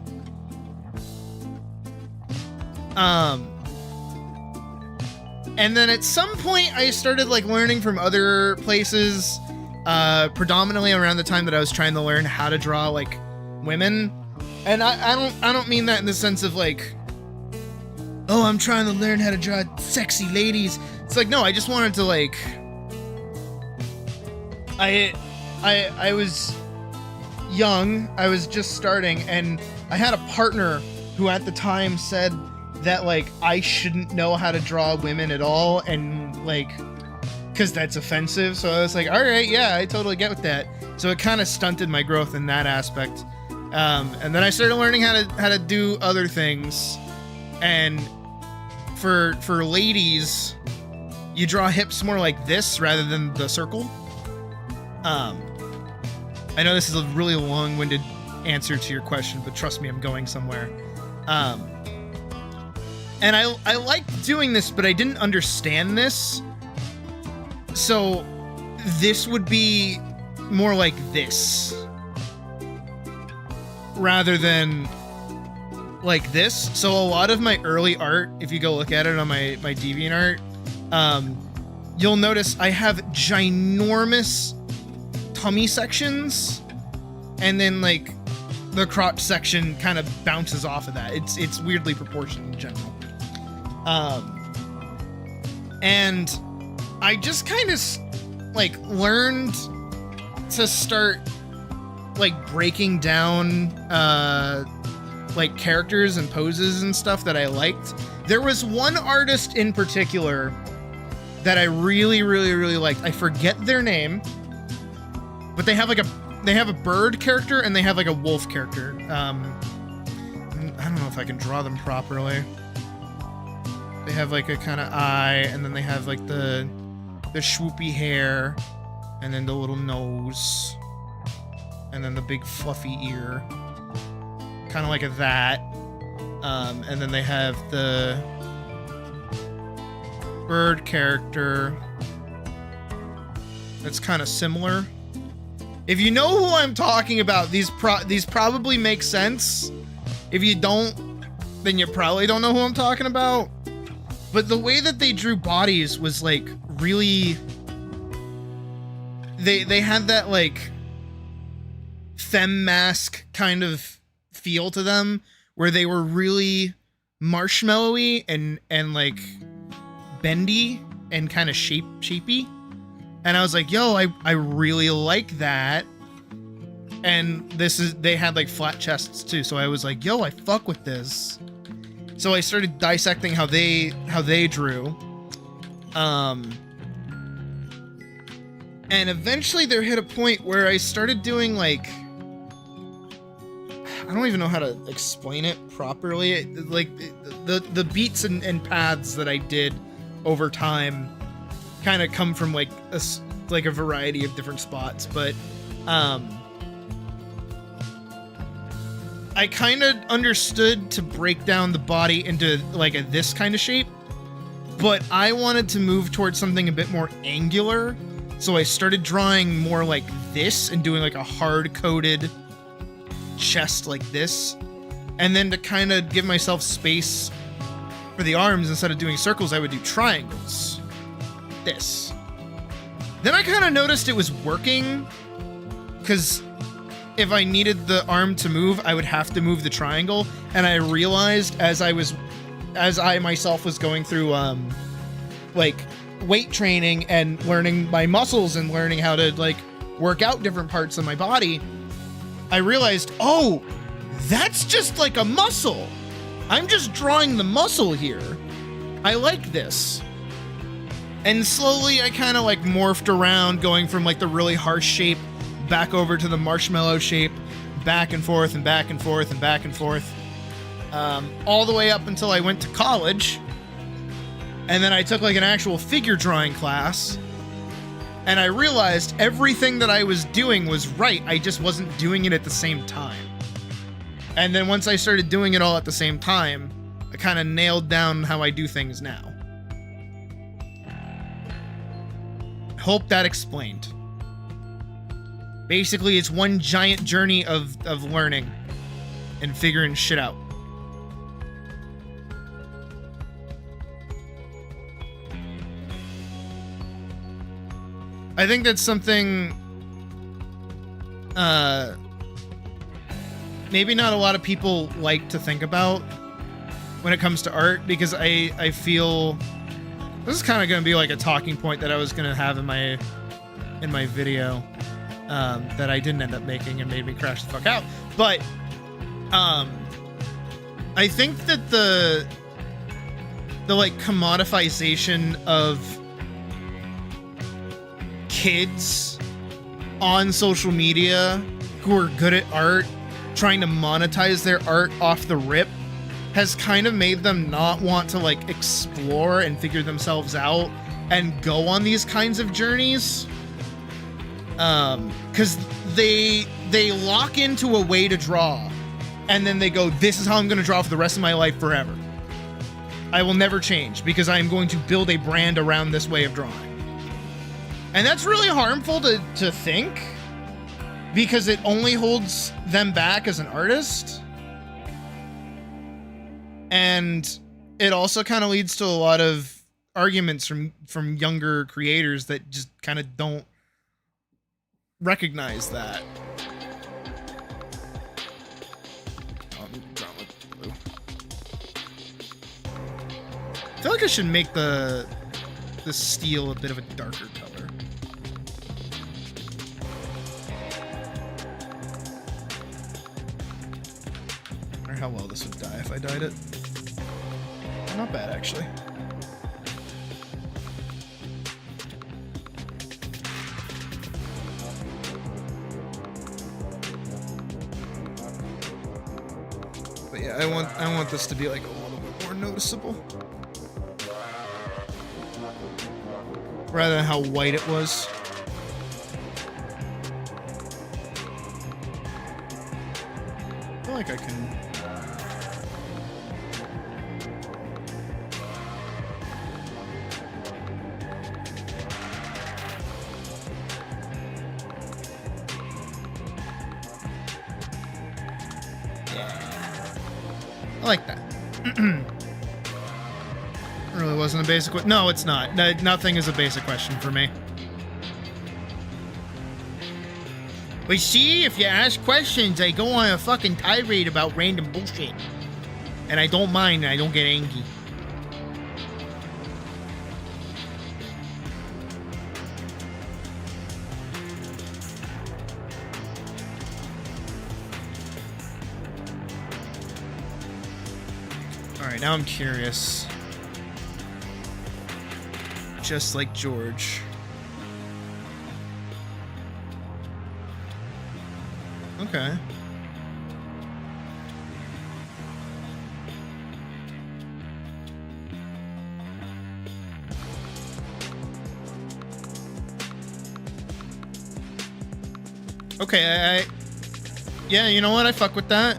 And then at some point I started like learning from other places, predominantly around the time that I was trying to learn how to draw like women. And I don't mean that in the sense of like, oh, I'm trying to learn how to draw sexy ladies. It's like, no, I just wanted to like, I was young, I was just starting, and I had a partner who at the time said that like I shouldn't know how to draw women at all, and like, because that's offensive. So I was like, all right, yeah, I totally get with that. So it kind of stunted my growth in that aspect. And then I started learning how to do other things. And for ladies, you draw hips more like this rather than the circle. I know this is a really long-winded answer to your question, but trust me, I'm going somewhere. And I liked doing this, but I didn't understand this. So this would be more like this rather than like this. So a lot of my early art, if you go look at it on my DeviantArt, you'll notice I have ginormous tummy sections, and then like the crotch section kind of bounces off of that. It's weirdly proportioned in general. And I just kind of like learned to start like breaking down like characters and poses and stuff that I liked. There was one artist in particular that I really liked. I forget their name, but they have a bird character and they have like a wolf character. I don't know if I can draw them properly. They have like a kind of eye, and then they have like the swoopy hair, and then the little nose, and then the big fluffy ear, kind of like that. And then they have the bird character that's kind of similar. If you know who I'm talking about, these probably make sense. If you don't, then you probably don't know who I'm talking about. But the way that they drew bodies was like really, they had that like femme mask kind of feel to them, where they were really marshmallowy and like bendy and kind of shapey. And I was like, yo, I really like that. And they had like flat chests too. So I was like, yo, I fuck with this. So I started dissecting how they drew. And eventually there hit a point where I started doing like, I don't even know how to explain it properly. Like the beats and paths that I did over time kind of come from like a variety of different spots, but I kind of understood to break down the body into like this kind of shape, but I wanted to move towards something a bit more angular, so I started drawing more like this and doing like a hard-coded chest like this, and then to kind of give myself space for the arms, instead of doing circles, I would do triangles. This. Then I kind of noticed it was working, because if I needed the arm to move, I would have to move the triangle, and I realized as I myself was going through like weight training and learning my muscles and learning how to like work out different parts of my body, I realized, oh, that's just like a muscle. I'm just drawing the muscle here. I like this. And slowly I kind of like morphed around, going from like the really harsh shape back over to the marshmallow shape, back and forth and back and forth and back and forth, all the way up until I went to college. And then I took like an actual figure drawing class, and I realized everything that I was doing was right. I just wasn't doing it at the same time. And then once I started doing it all at the same time, I kind of nailed down how I do things now. Hope that explained. Basically, it's one giant journey of learning and figuring shit out. I think that's something maybe not a lot of people like to think about when it comes to art, because I feel this is kind of going to be like a talking point that I was going to have in my video that I didn't end up making and made me crash the fuck out. But I think that the like commodifization of kids on social media who are good at art trying to monetize their art off the rip has kind of made them not want to like explore and figure themselves out and go on these kinds of journeys, because they lock into a way to draw and then they go, this is how I'm going to draw for the rest of my life forever. I will never change because I am going to build a brand around this way of drawing. And that's really harmful to think, because it only holds them back as an artist. And it also kind of leads to a lot of arguments from younger creators that just kind of don't recognize that. I'm drawing with blue. I feel like I should make the steel a bit of a darker color. I wonder how well this would dye if I dyed it. Not bad, actually. But yeah, I want this to be like a little bit more noticeable, rather than how white it was. I feel like I can. I like that. Really wasn't a basic question. No, it's not. Nothing is a basic question for me. But see, if you ask questions, I go on a fucking tirade about random bullshit. And I don't mind, and I don't get angry. Alright, now I'm curious. Just like George. Okay. Okay, yeah, you know what? I fuck with that.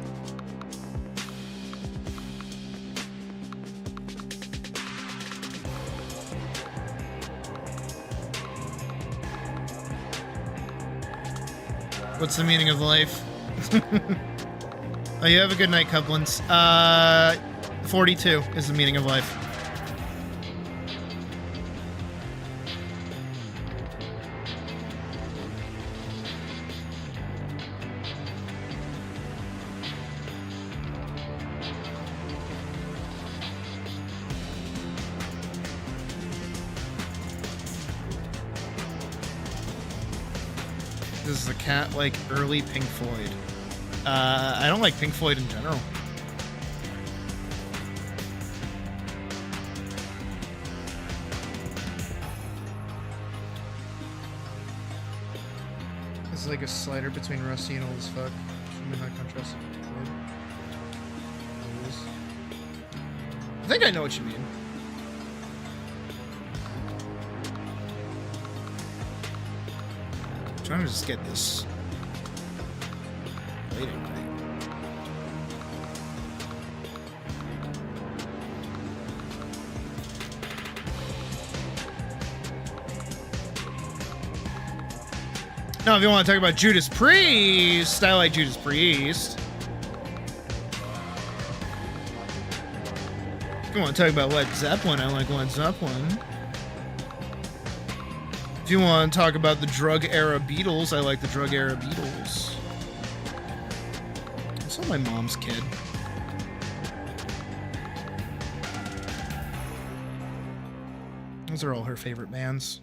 What's the meaning of life? Oh, you have a good night, Couplins. 42 is the meaning of life. This is a cat like early Pink Floyd. I don't like Pink Floyd in general. This is like a slider between Rusty and old as fuck. High contrast. I think I know what you mean. I'm trying to just get this waiting right. Now, if you want to talk about Judas Priest, I like Judas Priest. If you want to talk about Led Zeppelin, I like Led Zeppelin. If you want to talk about the drug era Beatles, I like the drug era Beatles. Also my mom's kid. Those are all her favorite bands.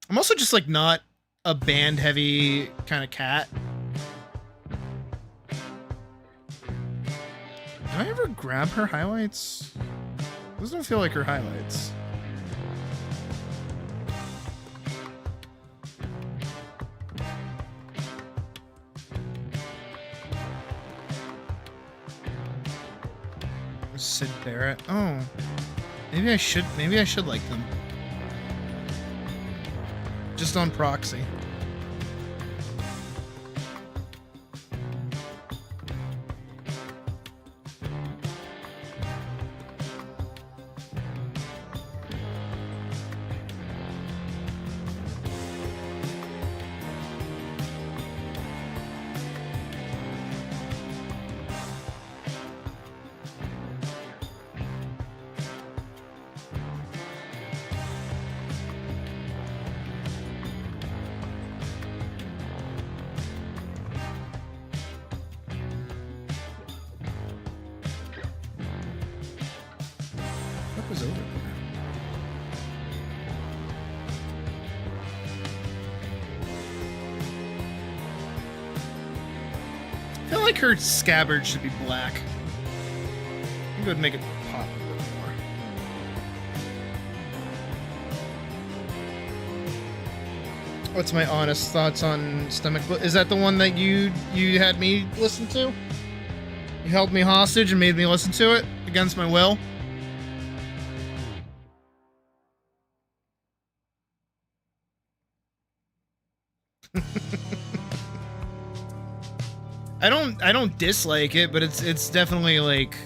I'm also just like not a band heavy kind of cat. Did I ever grab her highlights? Those don't feel like her highlights. Sid Barrett. Oh. Maybe I should like them. Just on proxy. Was over there. I feel like her scabbard should be black. I think it would make it pop a bit more. What's my honest thoughts on Stomach? Is that the one that you had me listen to? You held me hostage and made me listen to it against my will? I don't dislike it, but it's definitely like,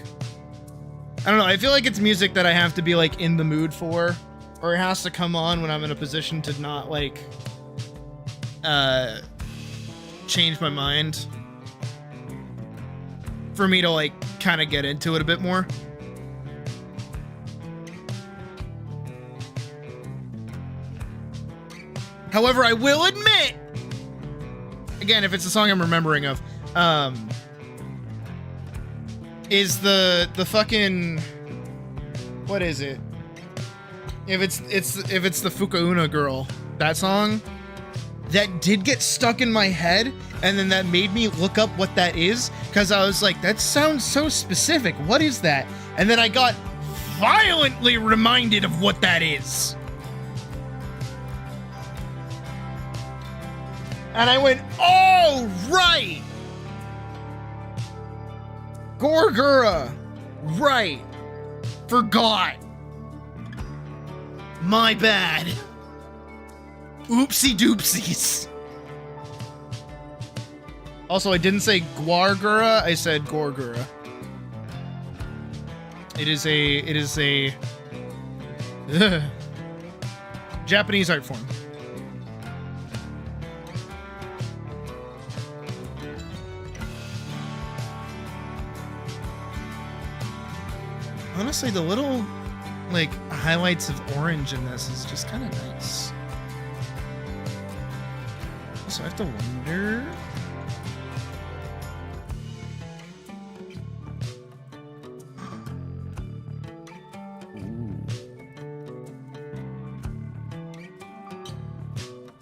I don't know, I feel like it's music that I have to be like in the mood for, or it has to come on when I'm in a position to not like change my mind for me to like kind of get into it a bit more. However, I will admit, again, if it's a song I'm remembering of, is the fucking, what is it? If it's the Fukauna girl, that song, that did get stuck in my head, and then that made me look up what that is, because I was like, that sounds so specific. What is that? And then I got violently reminded of what that is. And I went, oh, right! Gorgura! Right. Forgot. My bad. Oopsie doopsies. Also, I didn't say Guargura, I said Gorgura. It is a Japanese art form. Honestly, the little, like, highlights of orange in this is just kind of nice. So I have to wonder...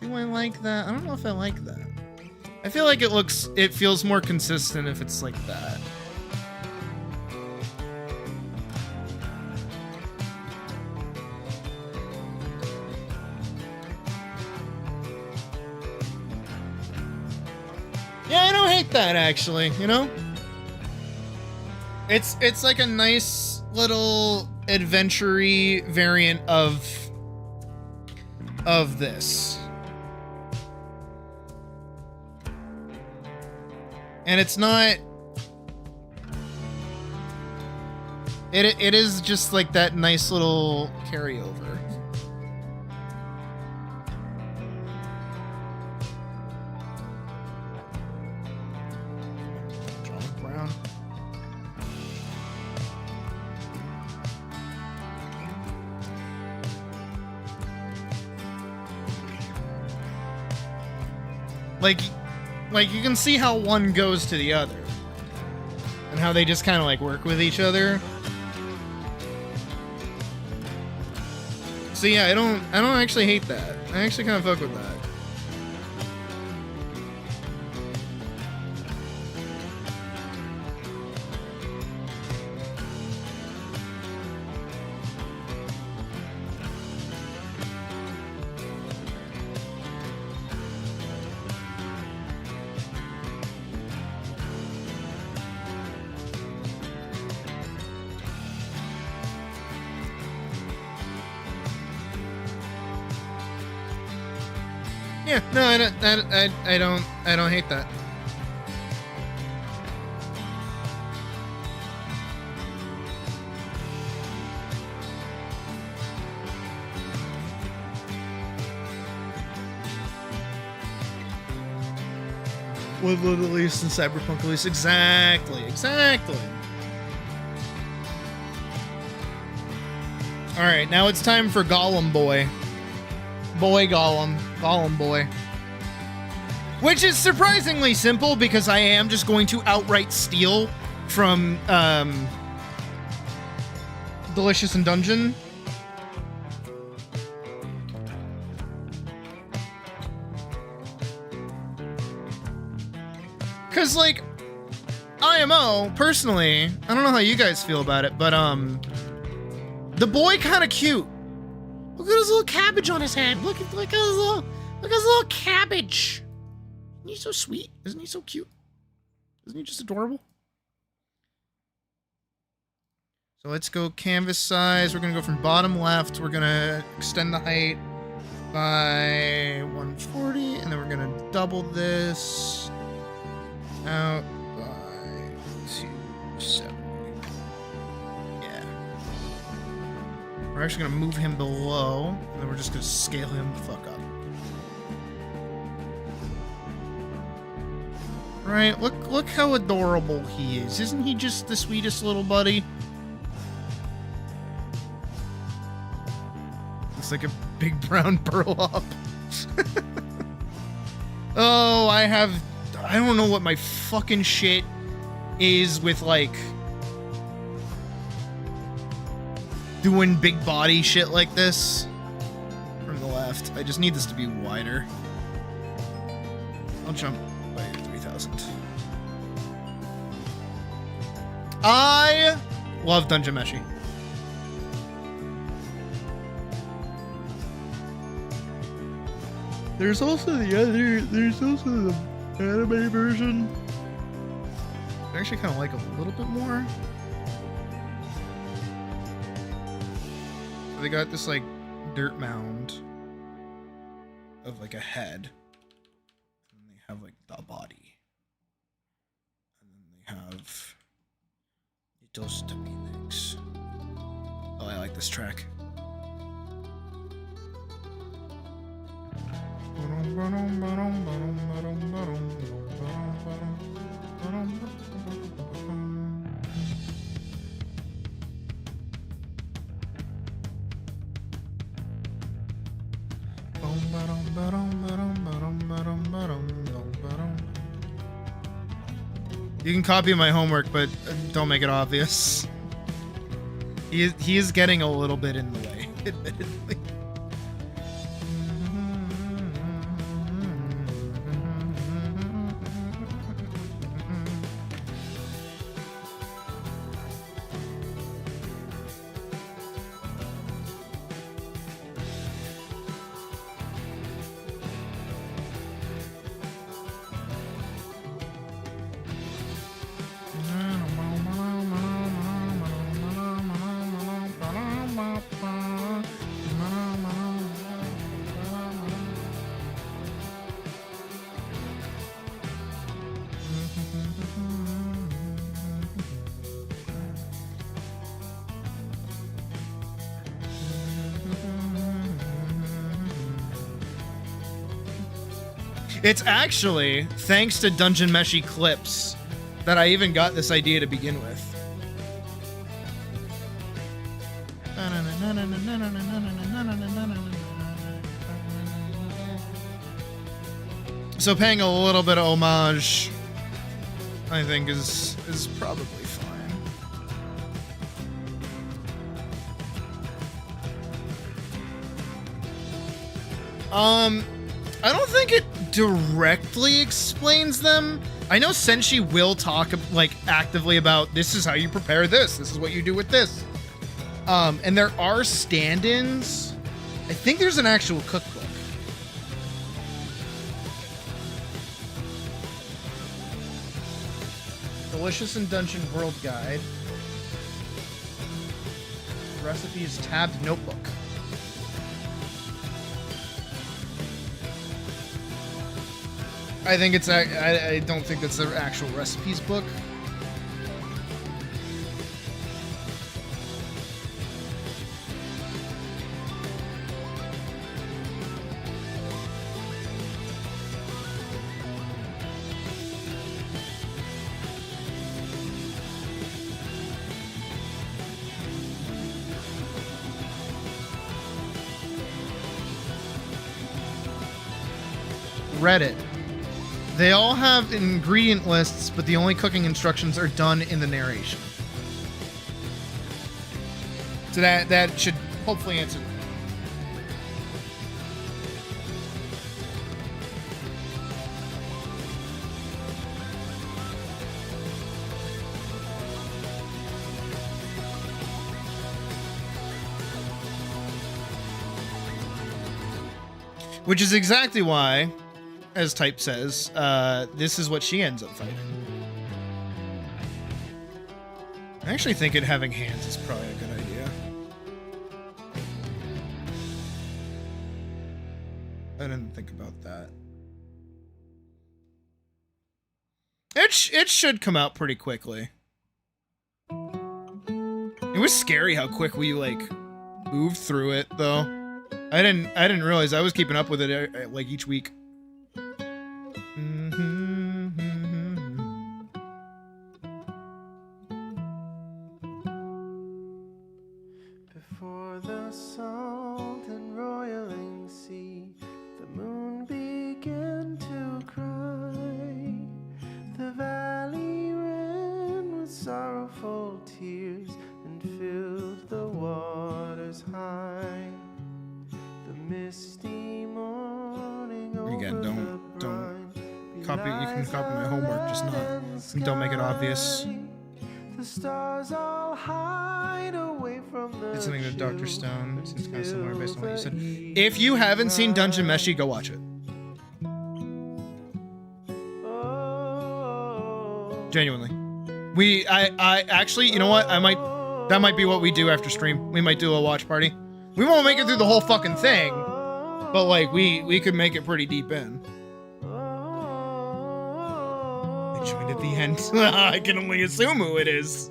Do I like that? I don't know if I like that. I feel like it feels more consistent if it's like that. Yeah, I don't hate that actually, you know? It's like a nice little adventure-y variant of this. And it's not... It is just like that nice little carryover. Brown. Like you can see how one goes to the other. And how they just kind of like work with each other. So yeah, I don't actually hate that. I actually kind of fuck with that. Yeah, no, I don't hate that. Woodland Alyce and Cyberpunk Alyce. Exactly. Alright, now it's time for Golem Boy. Boy Golem. Golem Boy. Which is surprisingly simple because I am just going to outright steal from Delicious and Dungeon. Cause like IMO, personally, I don't know how you guys feel about it, but the boy kinda cute. Look at his little cabbage on his head. Look at his little cabbage. Isn't he so sweet? Isn't he so cute? Isn't he just adorable? So let's go canvas size. We're gonna go from bottom left. We're gonna extend the height by 140, and then we're gonna double this out by 270. Yeah. We're actually gonna move him below, and then we're just gonna scale him the fuck up. Right, look how adorable he is. Isn't he just the sweetest little buddy? Looks like a big brown burlap. Oh, I don't know what my fucking shit is with, like, doing big body shit like this from the left. I just need this to be wider. I'll jump by 3,000. I love Dungeon Meshi. There's also the anime version. I actually kind of like a little bit more. So they got this like dirt mound of like a head, and they have like the body, and then they have little stubby legs. Oh, I like this track. You can copy my homework, but don't make it obvious. He is getting a little bit in the way, admittedly. It's actually thanks to Dungeon Meshi clips that I even got this idea to begin with. So paying a little bit of homage, I think, is probably fine. I don't think it directly explains them. I know Senshi will talk like actively about this is how you prepare this. This is what you do with this. And there are stand-ins. I think there's an actual cookbook. Delicious in Dungeon World Guide. Recipes tabbed notebook. I think it's I don't think that's the actual recipes book. Reddit. They all have ingredient lists, but the only cooking instructions are done in the narration. So that should hopefully answer that. Which is exactly why, as Type says, this is what she ends up fighting. I actually think it having hands is probably a good idea. I didn't think about that. It should come out pretty quickly. It was scary how quick we like moved through it, though. I didn't realize I was keeping up with it like each week. Before the salt and roiling sea, the moon began to cry. The valley ran with sorrowful tears and filled the waters high. The misty morning Again, over don't the copy. You can copy my homework, just not. Don't make it obvious. The stars all hide away from the It's something to Dr. Stone. It seems kind of similar based on what you said. If you haven't seen Dungeon Meshi, go watch it. Genuinely. I actually, you know what? That might be what we do after stream. We might do a watch party. We won't make it through the whole fucking thing, but like we could make it pretty deep in. They joined at the end. I can only assume who it is.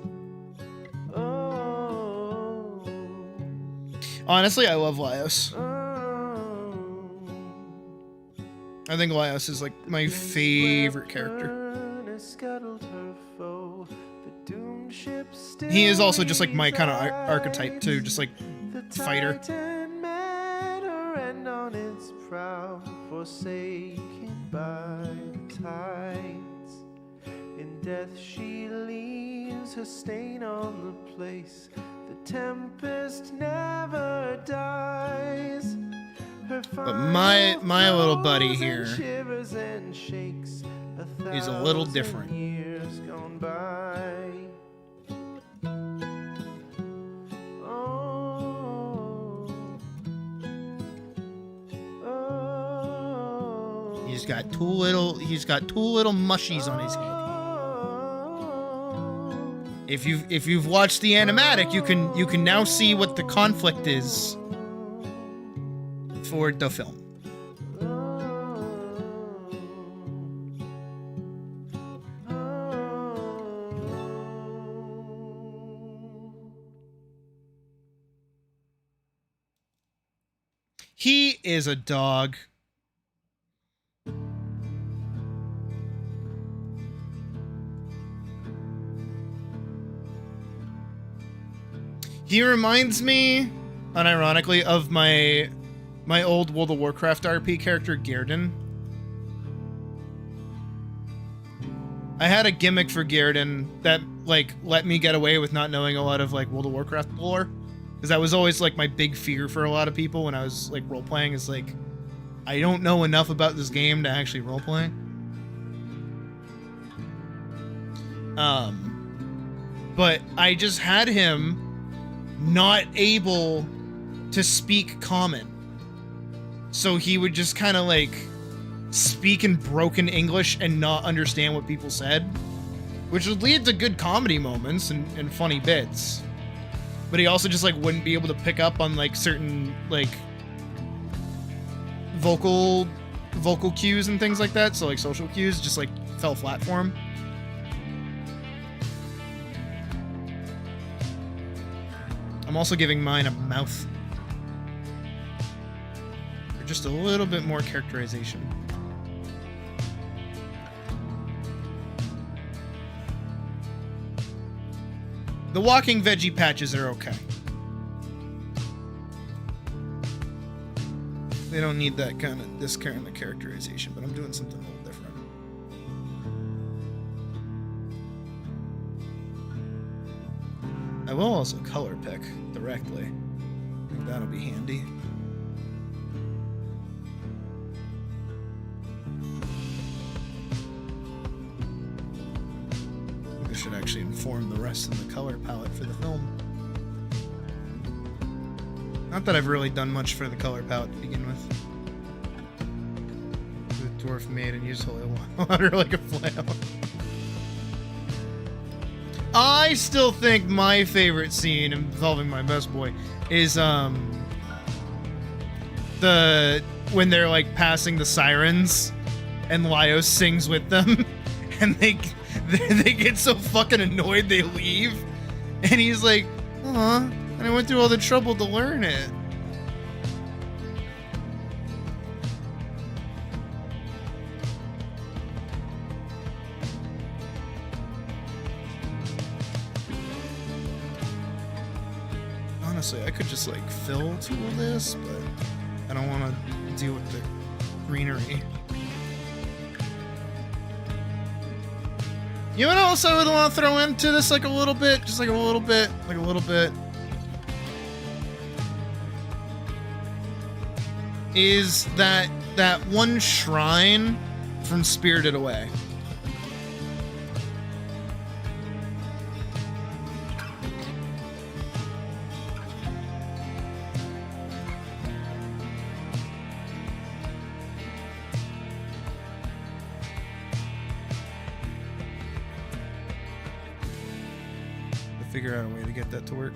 Honestly, I love Laios. I think Laios is like my favorite character. He is also just like my kind of archetype too, just like fighter. Forsaken by the tides. In death she leaves her stain on the place. The tempest never dies. But my little buddy here is a little different. Years gone by. He's got two little mushies on his head. If you've watched the animatic, you can now see what the conflict is for the film. He is a dog. He reminds me, unironically, of my old World of Warcraft RP character, Gearden. I had a gimmick for Garrison that like let me get away with not knowing a lot of like World of Warcraft lore, because that was always like my big fear for a lot of people when I was like role playing. Is like I don't know enough about this game to actually role play. But I just had him not able to speak common, so he would just kind of like speak in broken English and not understand what people said, which would lead to good comedy moments and funny bits. But he also just like wouldn't be able to pick up on like certain like vocal cues and things like that. So like social cues just like fell flat for him. I'm also giving mine a mouth for just a little bit more characterization. The walking veggie patches are okay. They don't need this kind of characterization, but I'm doing something a little different. I will also color pick directly. I think that'll be handy. This should actually inform the rest of the color palette for the film. Not that I've really done much for the color palette to begin with. The dwarf made and used holy water like a flail. I still think my favorite scene involving my best boy is when they're like passing the sirens and Laios sings with them and they get so fucking annoyed they leave, and he's like, "Aw, and I went through all the trouble to learn it." Honestly, I could just like fill tool this, but I don't want to deal with the greenery. You know what else I would want to throw into this, like a little bit, just like a little bit, is that one shrine from Spirited Away. Figure out a way to get that to work.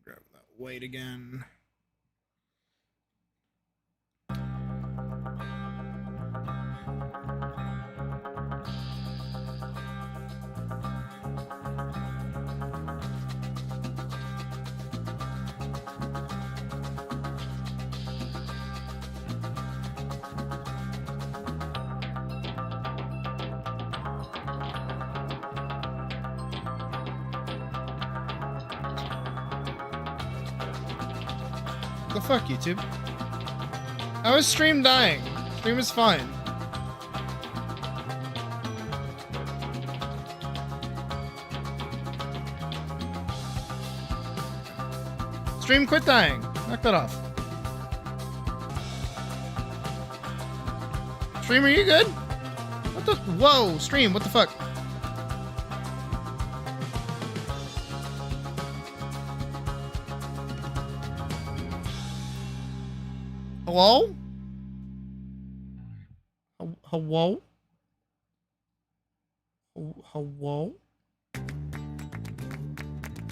Grab that white again. The fuck, YouTube? How is stream dying? Stream is fine. Stream quit dying. Knock that off. Stream, are you good? What the? Whoa, stream, what the fuck? Hello? Hello? Hello?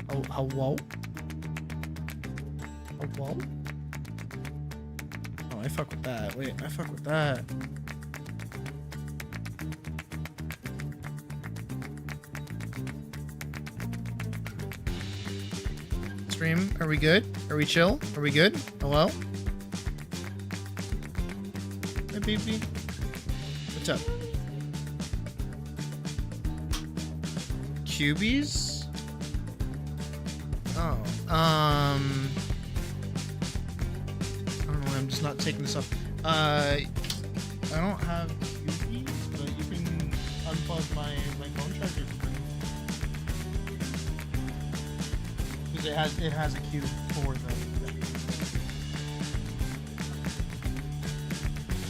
Oh, hello? Hello? Oh, I fuck with that. Wait, I fuck with that. stream. Are we good? Are we chill? Are we good? Hello? Hey, baby. What's up? Cubies? Oh, I don't know why I'm just not taking this up. I don't have cubies, but you can unplug my phone charger for me. Because it has a cube for the...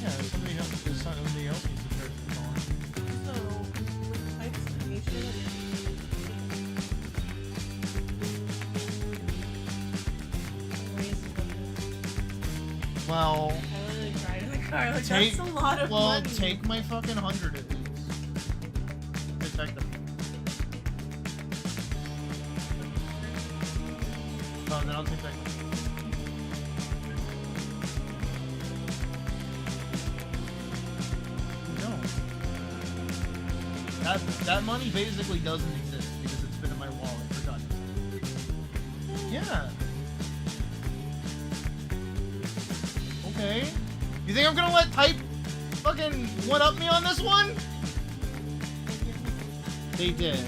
Yeah, somebody else needs to charge the phone. So, which types of nature? Well, I literally cried in the car. Like, take, that's a lot of money. take my fucking 100 at least. Effective. Oh, then I'll take that. No. That money basically doesn't exist because it's been in my wallet for done. Yeah. Okay. You think I'm gonna let Type fucking one-up me on this one? They did.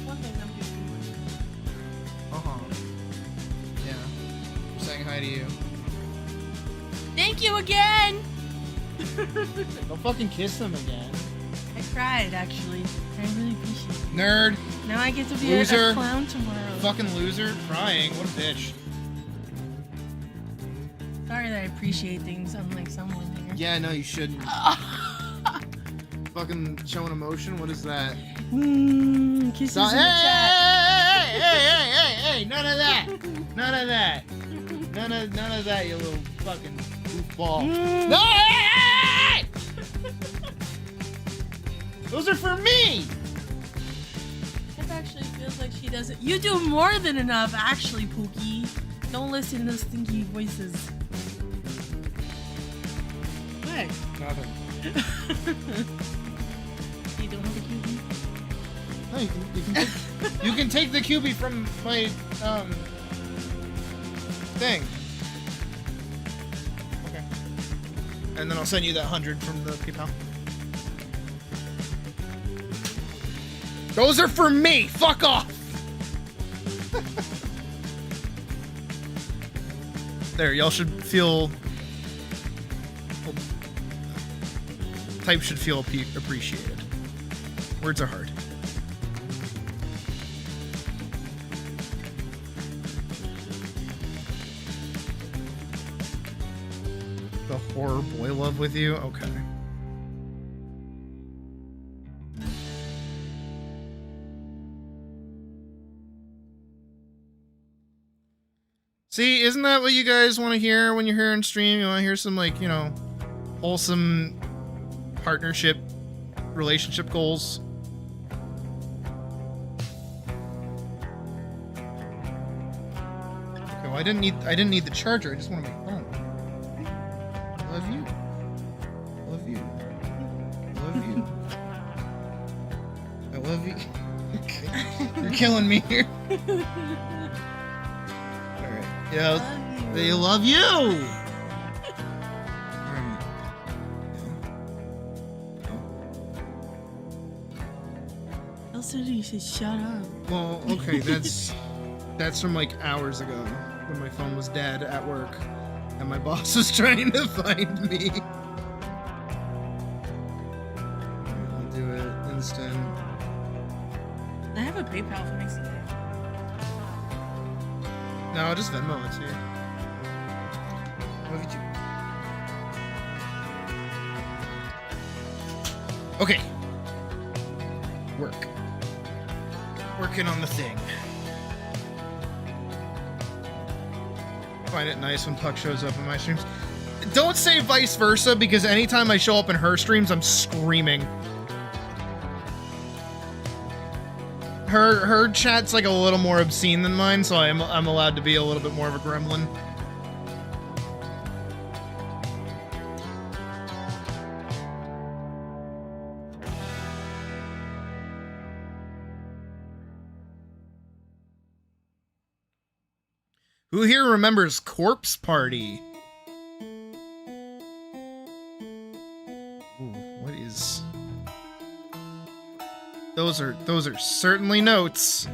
One thing I'm doing. Uh-huh. Yeah. I'm saying hi to you. Thank you again! Don't fucking kiss them again. I cried, actually. I really appreciate it. Nerd. Now I get to be Loser. a clown tomorrow. Fucking loser. Crying. What a bitch. Sorry that I appreciate things unlike someone here. Yeah, no, you shouldn't. Fucking showing emotion. What is that? Kisses Stop. in the chat. Hey! None of that. None of that. None of that, you little fucking goofball. No! Hey! Those are for me. It actually feels like she doesn't. You do more than enough, actually, Pookie. Don't listen to those stinky voices. What? Nothing. You don't have a cutie? No, you can take the QB from my thing. Okay. And then I'll send you that 100 from the PayPal. Those are for me. Fuck off. There, y'all should feel. Type should feel appreciated. Words are hard. The horror boy love with you? Okay. See, isn't that what you guys want to hear when you're here on stream? You want to hear some, like, you know, wholesome partnership, relationship goals? Okay, well, I didn't need the charger. I just want my phone. I love you. I love you. I love you. I love you. You're killing me here. Alright. Yeah, they love you! Alright. Elsa, you should shut up. Well, okay, that's from like hours ago when my phone was dead at work and my boss was trying to find me. I'll do it instant. I have a PayPal for next day. No, I'll just Venmo it to you. Love you too. Okay. Work. Working on the thing. Find it nice when Puck shows up in my streams. Don't say vice versa, because anytime I show up in her streams, I'm screaming. Her chat's like a little more obscene than mine, so I'm allowed to be a little bit more of a gremlin. Who here remembers Corpse Party? Ooh, what is... Those are certainly notes.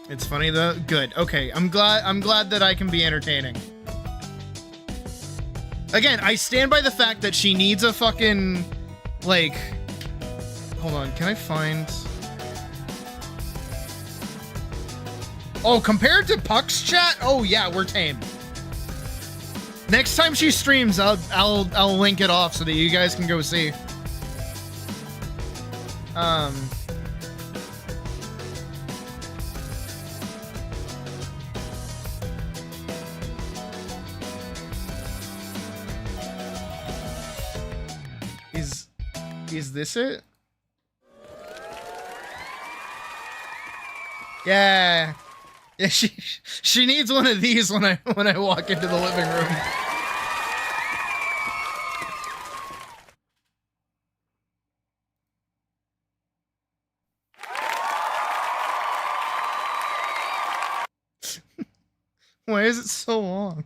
It's funny though. Good. Okay, I'm glad that I can be entertaining. Again, I stand by the fact that she needs a fucking like hold on, can I find Oh, compared to Puck's chat? Oh yeah, we're tame. Next time she streams, I'll link it off so that you guys can go see. Is this it? Yeah. Yeah, she needs one of these when I walk into the living room. Why is it so long?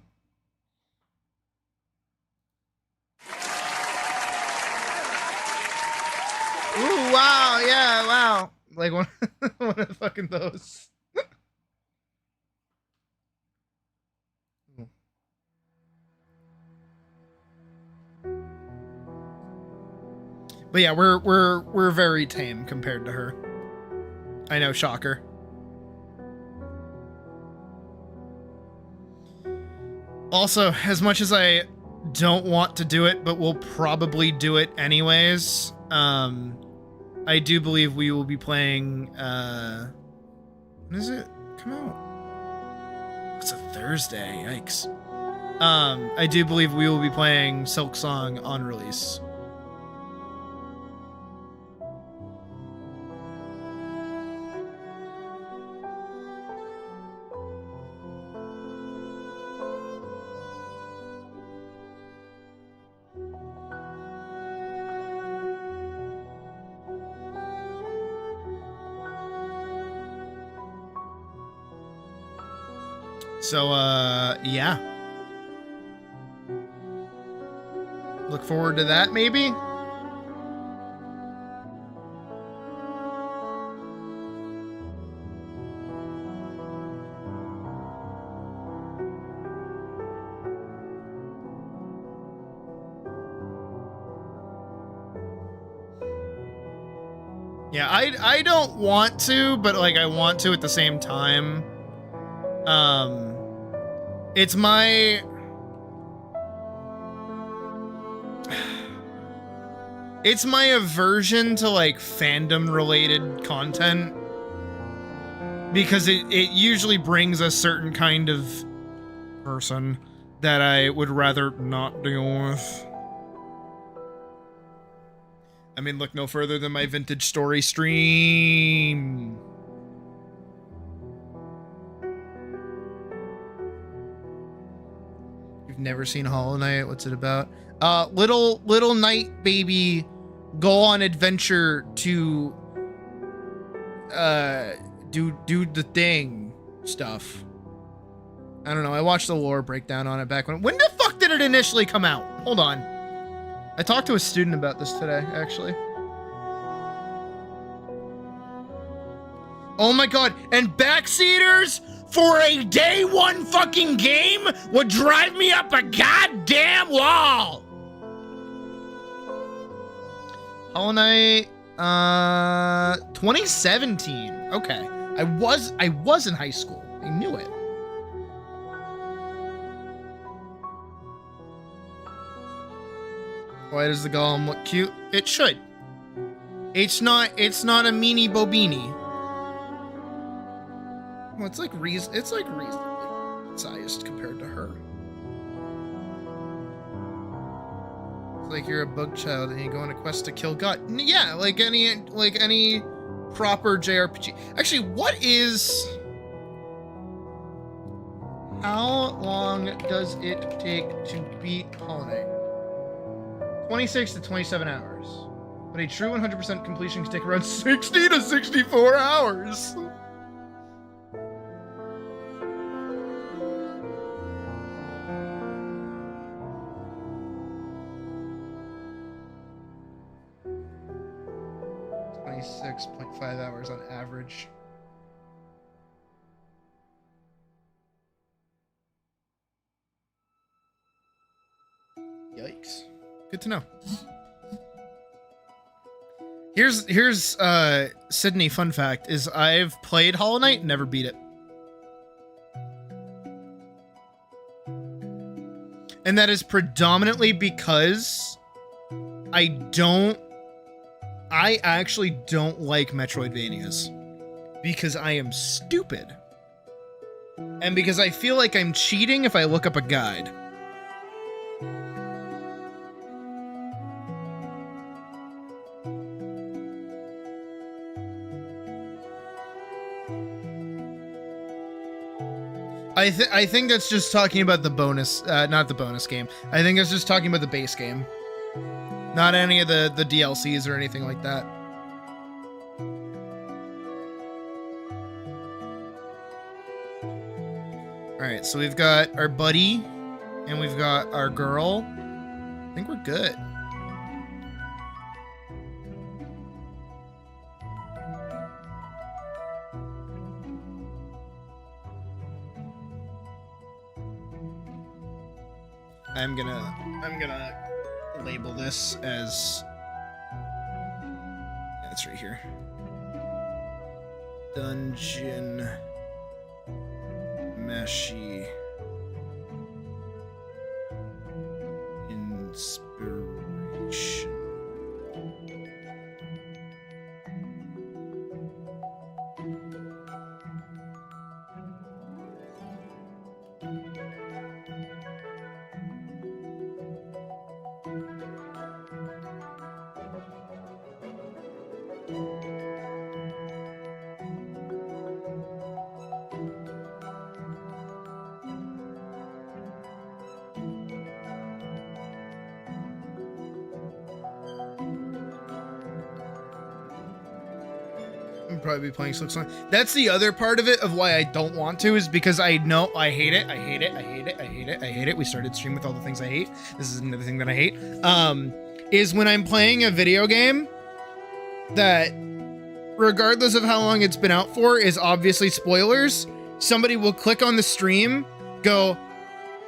Ooh, wow, yeah, wow. Like one of fucking those. But yeah, we're very tame compared to her. I know, shocker. Also, as much as I don't want to do it, but we'll probably do it anyways, I do believe we will be playing, when is it come out? It's a Thursday, yikes. I do believe we will be playing Silk Song on release. So, yeah. Look forward to that, maybe? Yeah, I don't want to, but, like, I want to at the same time. It's my... It's my aversion to, like, fandom-related content. Because it usually brings a certain kind of person that I would rather not deal with. I mean, look no further than my vintage story stream. Never seen Hollow Knight. What's it about? Little knight baby go on adventure to do the thing stuff. I don't know. I watched the lore breakdown on it back when the fuck did it initially come out? Hold on. I talked to a student about this today, actually. Oh my god, and backseaters for a day one fucking game would drive me up a goddamn wall. Hollow Knight, 2017. Okay, I was in high school. I knew it. Why does the golem look cute? It should. It's not a meanie bobini. Well, it's like reasonably sized compared to her. It's like you're a bug child and you go on a quest to kill God. Yeah, like any proper JRPG. Actually, what is... How long does it take to beat Hollow Knight? 26 to 27 hours. but a true 100% completion can take around 60 to 64 hours. .5 hours on average. Yikes. Good to know. Here's Sydney fun fact is I've played Hollow Knight, never beat it. And that is predominantly because I actually don't like Metroidvanias because I am stupid. And because I feel like I'm cheating if I look up a guide. I think that's just talking about the bonus, not the bonus game. I think it's just talking about the base game. Not any of the DLCs or anything like that. Alright, so we've got our buddy, and we've got our girl. I think we're good. I'm gonna label this as, yeah, it's right here. Dungeon Meshi Inspiration. Probably be playing Slick Song. That's the other part of it of why I don't want to, is because I know I hate it. I hate it. I hate it. I hate it. I hate it. We started stream with all the things I hate. This is another thing that I hate. Is when I'm playing a video game that, regardless of how long it's been out for, is obviously spoilers. Somebody will click on the stream, go,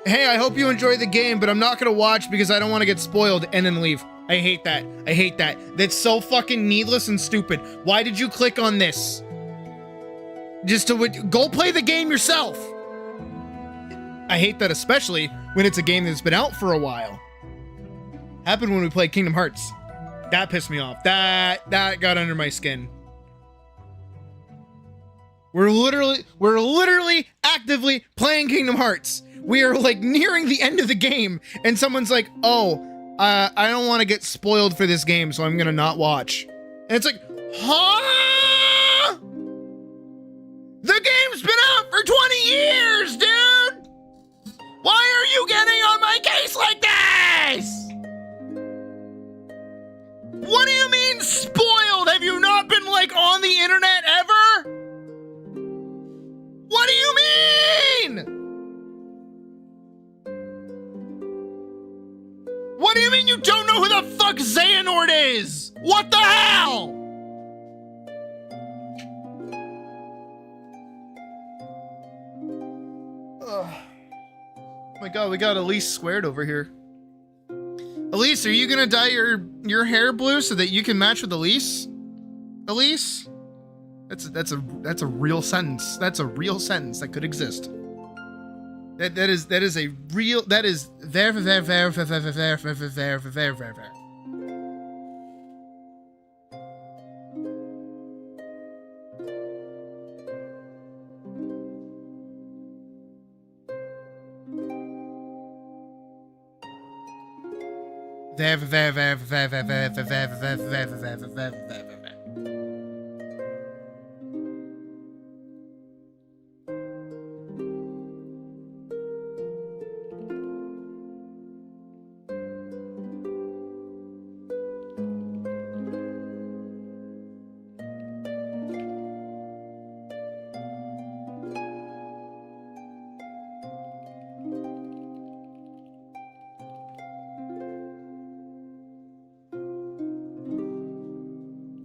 "Hey, I hope you enjoy the game, but I'm not gonna watch because I don't want to get spoiled," and then leave. I hate that. I hate that. That's so fucking needless and stupid. Why did you click on this? Just to go play the game yourself. I hate that, especially when it's a game that's been out for a while. Happened when we played Kingdom Hearts. That pissed me off. That got under my skin. We're literally actively playing Kingdom Hearts. We are like nearing the end of the game, and someone's like, "Oh, I don't want to get spoiled for this game, so I'm gonna not watch." And it's like, huh? The game's been out for 20 years, dude! Why are you getting on my case like this? What do you mean spoiled? Have you not been like on the internet ever? What do you mean? What do you mean you don't know who the fuck Xehanort is? What the hell? Oh my god, we got Alyce squared over here. Alyce, are you gonna dye your hair blue so that you can match with Alyce? Alyce? That's a real sentence. That's a real sentence that could exist. That is a real, that is very.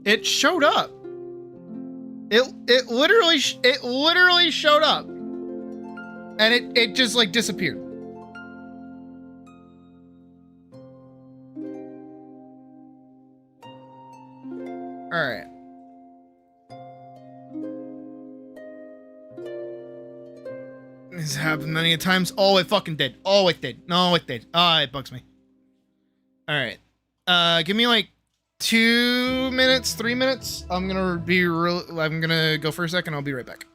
It showed up. It literally showed up. And it just like disappeared. Alright. This happened many times. Oh, it fucking did. Oh, it did. No, it did. Ah, it bugs me. Alright. Give me like 2 minutes, 3 minutes. I'm gonna go for a second. I'll be right back.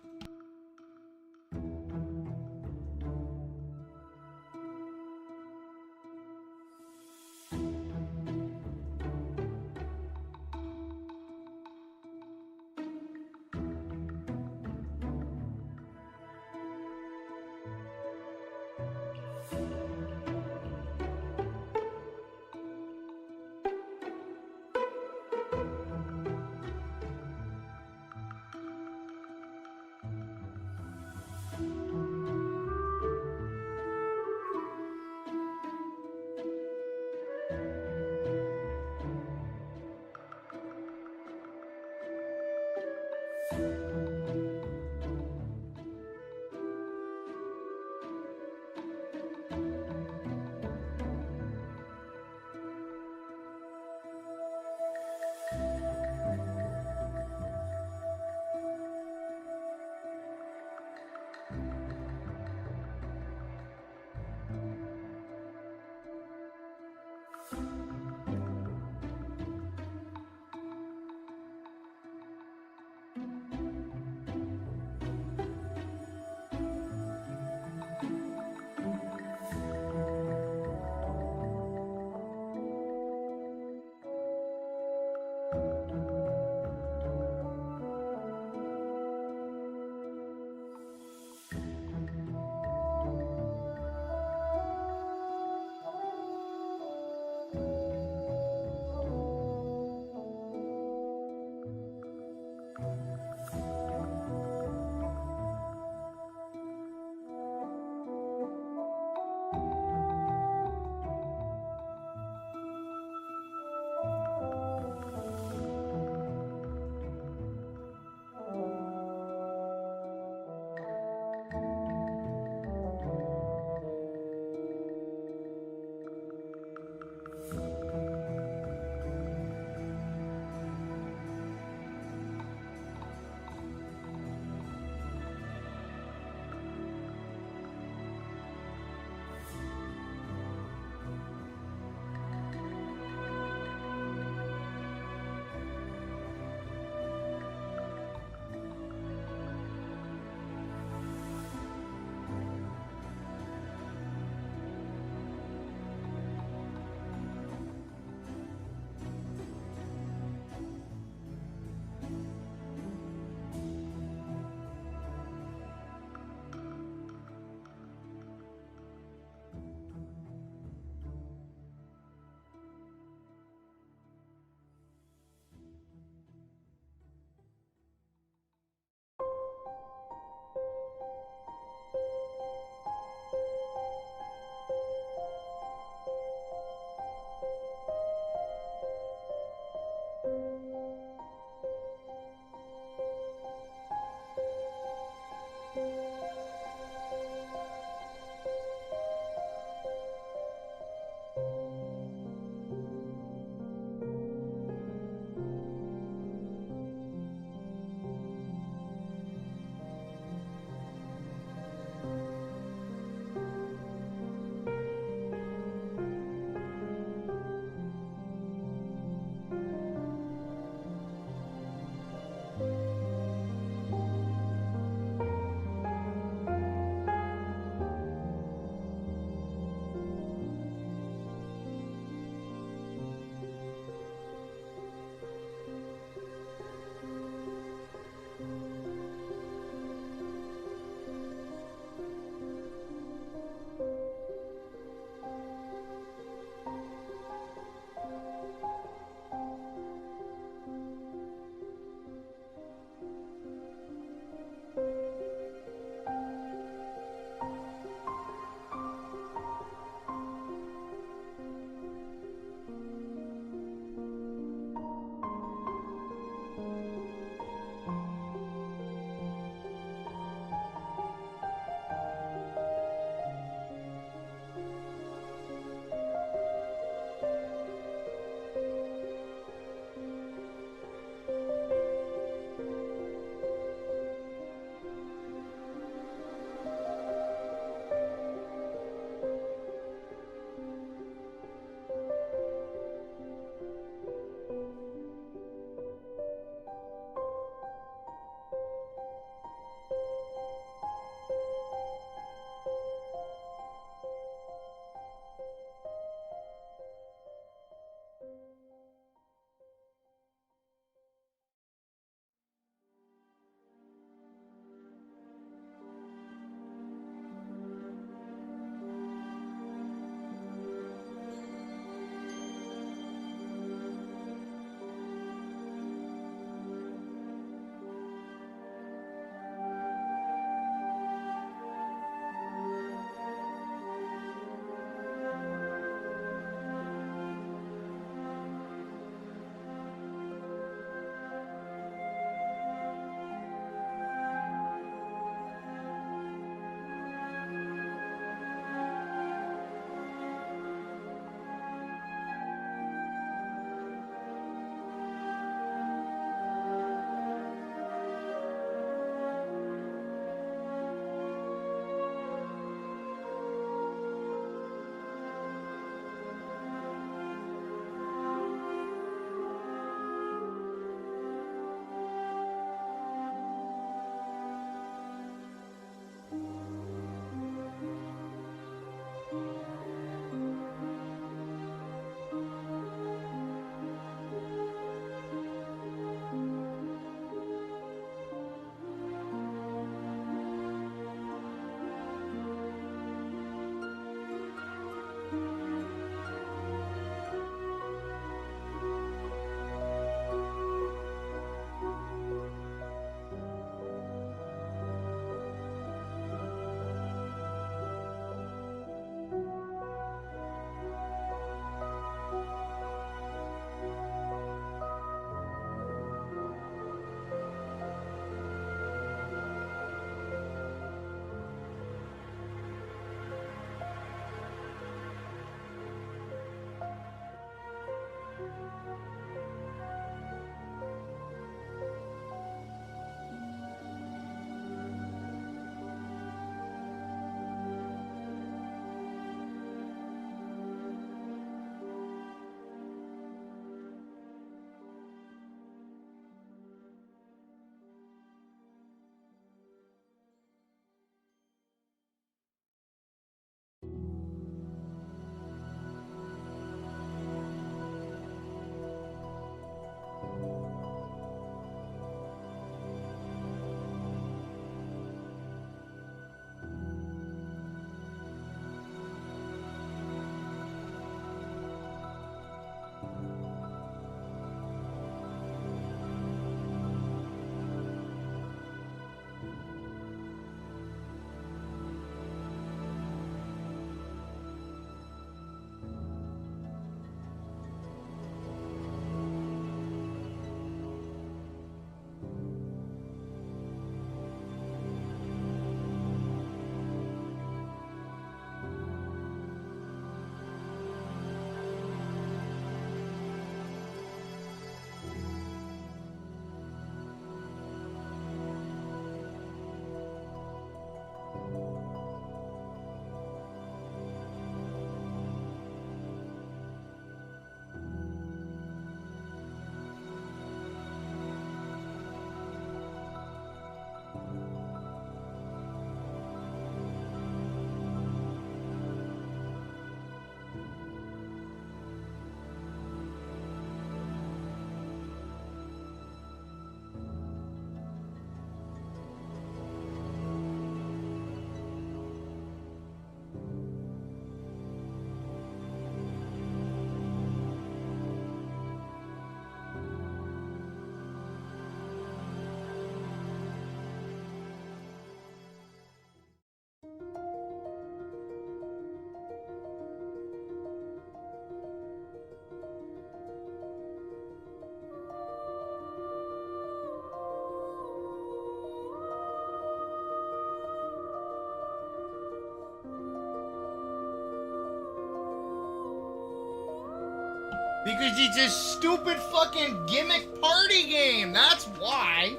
Because it's a stupid fucking gimmick party game. That's why.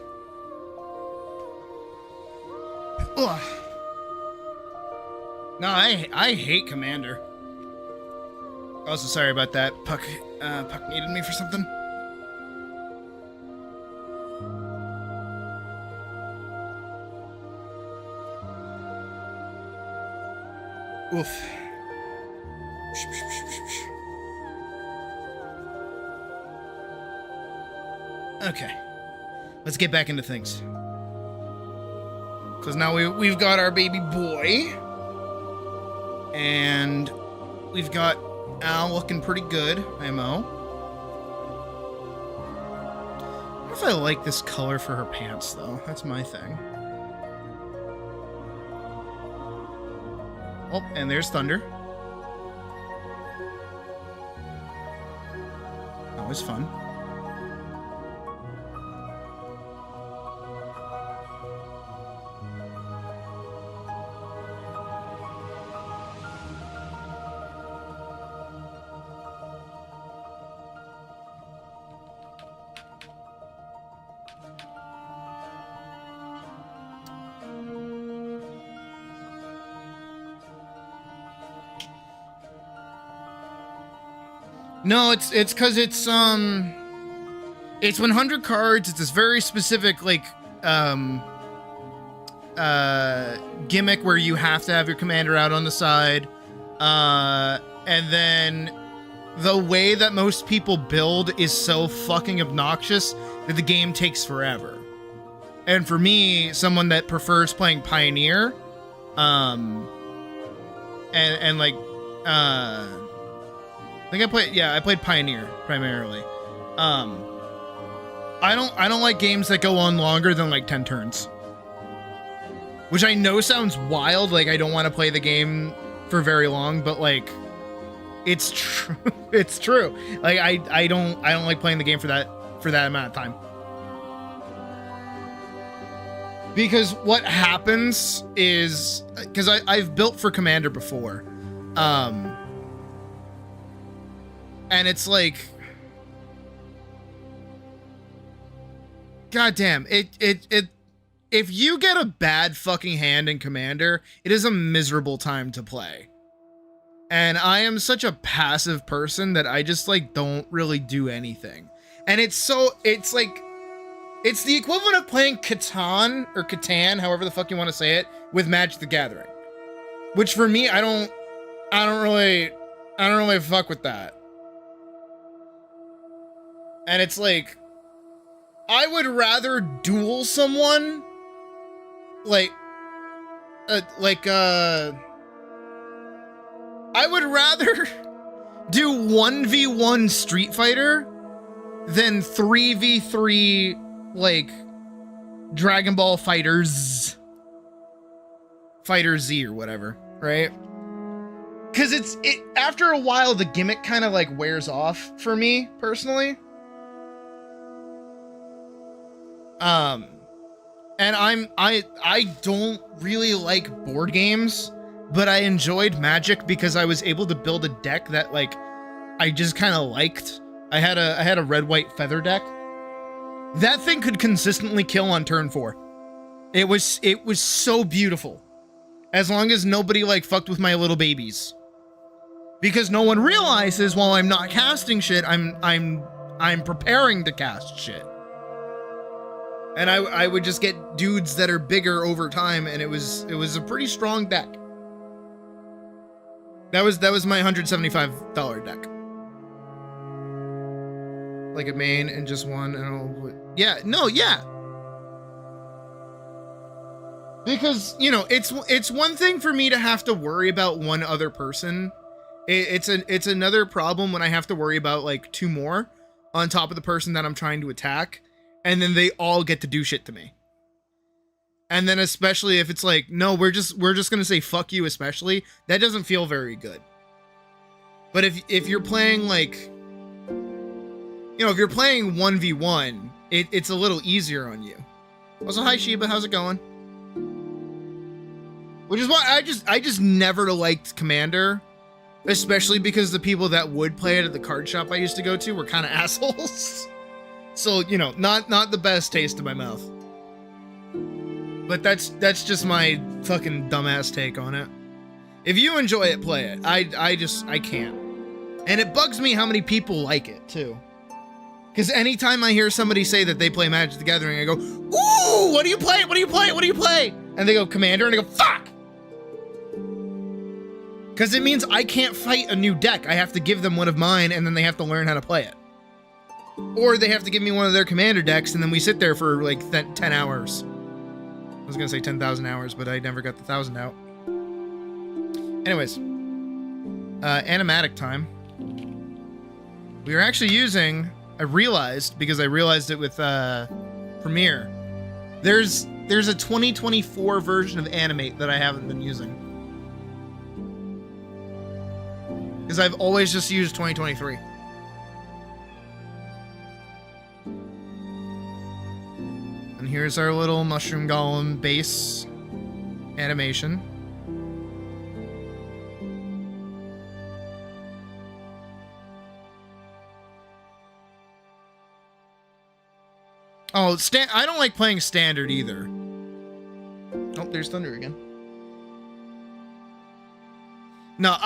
Ugh. No, I hate Commander. Also, sorry about that. Puck needed me for something. Oof. Okay. Let's get back into things. Because now we've got our baby boy. And we've got Al looking pretty good, IMO. I don't know if I like this color for her pants, though. That's my thing. Oh, and there's Thunder. Always fun. No, it's because it's 100 cards. It's this very specific like gimmick where you have to have your commander out on the side, and then the way that most people build is so fucking obnoxious that the game takes forever. And for me, someone that prefers playing Pioneer, and like I think I played Pioneer primarily. I don't like games that go on longer than like 10 turns. Which I know sounds wild, like I don't want to play the game for very long, but like it's true. It's true. Like I don't like playing the game for that amount of time. Because what happens is, because I've built for Commander before, and it's like, goddamn, if you get a bad fucking hand in Commander, it is a miserable time to play. And I am such a passive person that I just like don't really do anything. And it's like, it's the equivalent of playing Catan or Catan, however the fuck you want to say it, with Magic the Gathering. Which for me, I don't really fuck with that. And it's like, I would rather duel someone I would rather do 1v1 Street Fighter than 3v3 like Dragon Ball Fighter Z or whatever, right? Because it after a while the gimmick kind of like wears off for me personally. And I don't really like board games, but I enjoyed Magic because I was able to build a deck that like I just kind of liked. I had a red-white feather deck. That thing could consistently kill on turn 4. It was so beautiful. As long as nobody like fucked with my little babies. Because no one realizes while I'm not casting shit, I'm preparing to cast shit. And I would just get dudes that are bigger over time, and it was a pretty strong deck. That was my $175 deck. Like a main and just one and all. Yeah, no, yeah. Because, you know, it's one thing for me to have to worry about one other person. It's another problem when I have to worry about like 2 more on top of the person that I'm trying to attack, and then they all get to do shit to me. And then especially if it's like, no, we're just gonna say fuck you, especially, that doesn't feel very good. But if you're playing like, you know, if you're playing 1v1, it's a little easier on you. Also, hi Sheba, how's it going? Which is why I just never liked Commander. Especially because the people that would play it at the card shop I used to go to were kind of assholes. So, you know, not the best taste in my mouth. But that's just my fucking dumbass take on it. If you enjoy it, play it. I can't. And it bugs me how many people like it, too. Because anytime I hear somebody say that they play Magic the Gathering, I go, ooh, what do you play? What do you play? What do you play? And they go, Commander, and I go, fuck! Because it means I can't fight a new deck. I have to give them one of mine, and then they have to learn how to play it. Or they have to give me one of their Commander decks, and then we sit there for like 10 hours. I was going to say 10,000 hours, but I never got the 1,000 out. Anyways. Animatic time. We are actually using... I realized, because I realized it with Premiere, there's a 2024 version of Animate that I haven't been using. Because I've always just used 2023. And here's our little Mushroom Golem base animation. Oh, I don't like playing standard either. Oh, there's Thunder again. No,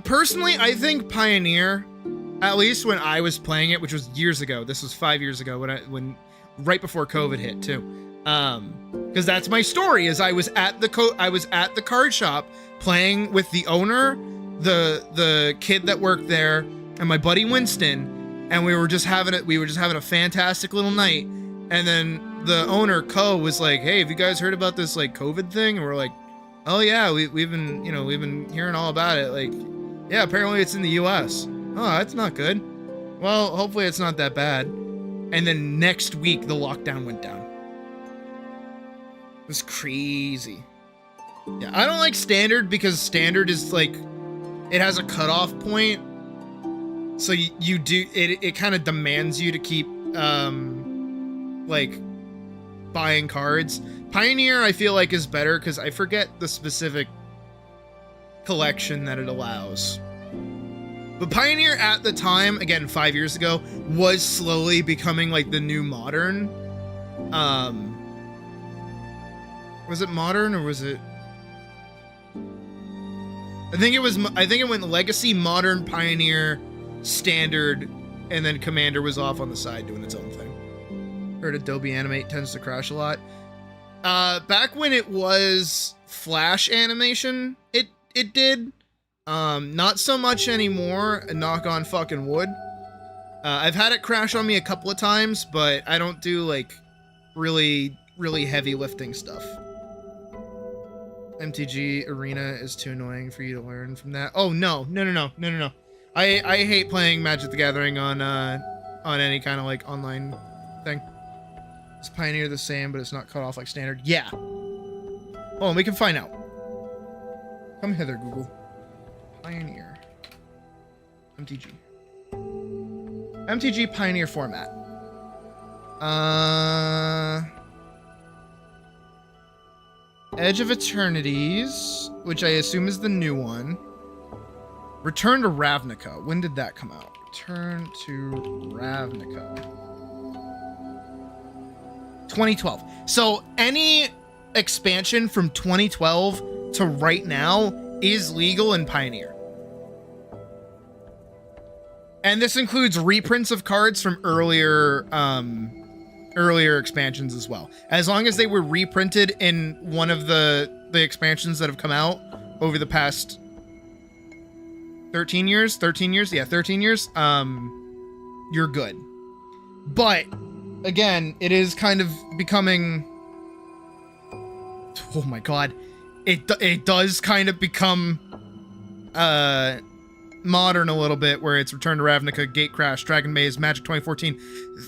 personally, I think Pioneer, at least when I was playing it, which was years ago. This was 5 years ago when right before COVID hit too. Because that's my story. Is I was at the card shop playing with the owner, the kid that worked there, and my buddy Winston, and we were just having a fantastic little night. And then the owner, Co, was like, hey, have you guys heard about this, like, COVID thing? And we're like, oh, yeah, we've been hearing all about it. Like, yeah, apparently it's in the U.S. Oh, that's not good. Well, hopefully it's not that bad. And then next week, the lockdown went down. It was crazy. Yeah, I don't like standard because standard is, like, it has a cutoff point. So you do, it kind of demands you to keep, like buying cards. Pioneer I feel like is better because I forget the specific collection that it allows. But Pioneer at the time, again 5 years ago, was slowly becoming like the new Modern. Was it Modern or was it? I think it went Legacy, Modern, Pioneer, Standard, and then Commander was off on the side doing its own thing. Heard Adobe Animate tends to crash a lot. Back when it was Flash animation, it did. Not so much anymore, knock on fucking wood. I've had it crash on me a couple of times, but I don't do like really, really heavy lifting stuff. MTG Arena is too annoying for you to learn from that. Oh no. I hate playing Magic the Gathering on any kind of like online thing. Is Pioneer the same, but it's not cut off like standard? Yeah. Oh, we can find out. Come hither, Google. Pioneer. MTG. MTG Pioneer format. Edge of Eternities, which I assume is the new one. Return to Ravnica. When did that come out? Return to Ravnica. 2012. So any expansion from 2012 to right now is legal in Pioneer. And this includes reprints of cards from earlier expansions as well. As long as they were reprinted in one of the expansions that have come out over the past 13 years, you're good. But again, it is kind of becoming, oh my god, it does kind of become modern a little bit, where it's Return to Ravnica, Gatecrash, Dragon Maze, Magic 2014,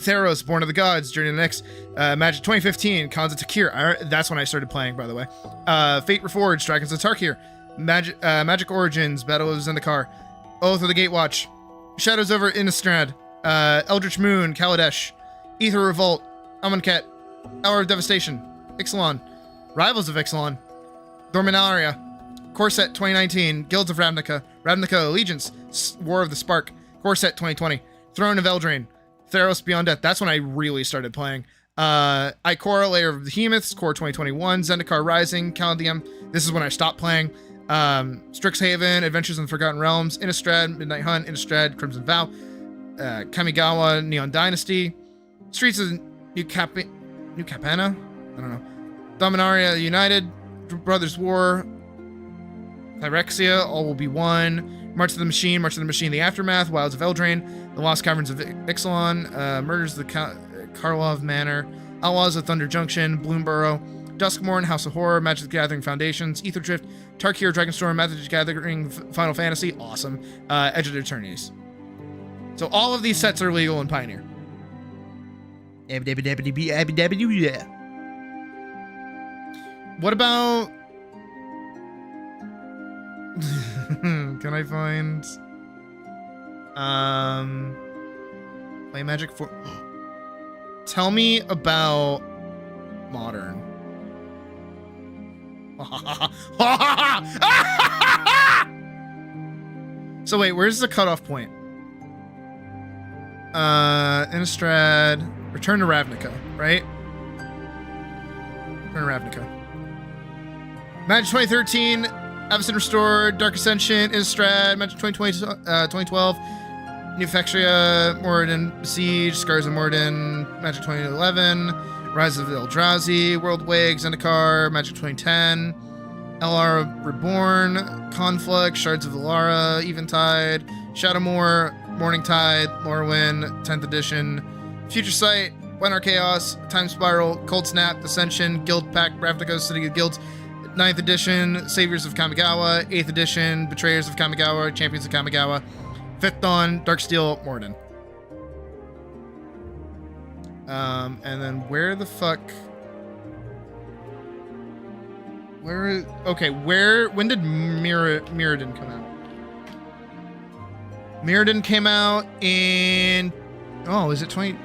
Theros, Born of the Gods, Journey to the Next, Magic 2015, Khans of Takir. That's when I started playing, by the way. Fate Reforged, Dragons of Tarkir, Magic Origins, Battle of Zendikar, Oath of the Gatewatch, Shadows over Innistrad, Eldritch Moon, Kaladesh, Aether Revolt, Amonkhet, Hour of Devastation, Ixalan, Rivals of Ixalan, Dorminaria, Corset 2019, Guilds of Ravnica, Ravnica Allegiance, War of the Spark, Core Set 2020, Throne of Eldraine, Theros Beyond Death. That's when I really started playing. Ikora, Lair of the Behemoths, Core 2021, Zendikar Rising, Caladium. This is when I stopped playing. Strixhaven, Adventures in the Forgotten Realms, Innistrad, Midnight Hunt, Innistrad, Crimson Vow, Kamigawa, Neon Dynasty, Streets of New Capena, I don't know, Dominaria United, Brothers War, Phyrexia, All Will Be One, March of the Machine, The Aftermath, Wilds of Eldraine, The Lost Caverns of Ixalan, Murders of the Karlov Manor, Outlaws of Thunder Junction, Bloomburrow, Duskmourn, House of Horror, Magic the Gathering Foundations, Ether Drift, Tarkir, Dragonstorm, Magic the Gathering, Final Fantasy, awesome, Edge of the Eternities. So all of these sets are legal in Pioneer. What about... Can I find... Play Magic for... Tell me about Modern. So wait, where's the cutoff point? Innistrad, Return to Ravnica, right? Return to Ravnica. Magic 2013, Avacyn Restored, Dark Ascension, Innistrad, Magic 2012, New Phexria, Moradin Besiege, Scars of Moradin, Magic 2011, Rise of Eldrazi, World Wig, Zendikar, Magic 2010, LR Reborn, Conflict, Shards of Alara, Eventide, Shadowmoor, Morningtide, Morrowind, 10th Edition, Future Sight, Wenar Chaos, Time Spiral, Cold Snap, Ascension, Guild Pack, Ravnica, City of Guilds, 9th Edition, Saviors of Kamigawa, 8th Edition, Betrayers of Kamigawa, Champions of Kamigawa, 5th Dawn, Darksteel, Moradin. And then where the fuck... when did Mirrodin come out? Mirrodin came out in... Oh, is it 20...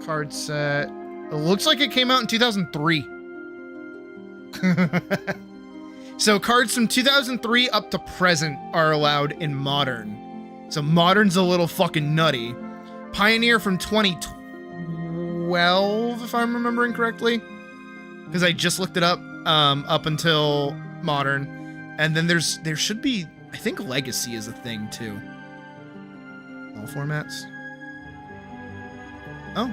Card set. It looks like it came out in 2003. So cards from 2003 up to present are allowed in Modern. So Modern's a little fucking nutty. Pioneer from 2012, if I'm remembering correctly. Because I just looked it up until Modern. And then there should be, I think Legacy is a thing too. All formats. Oh.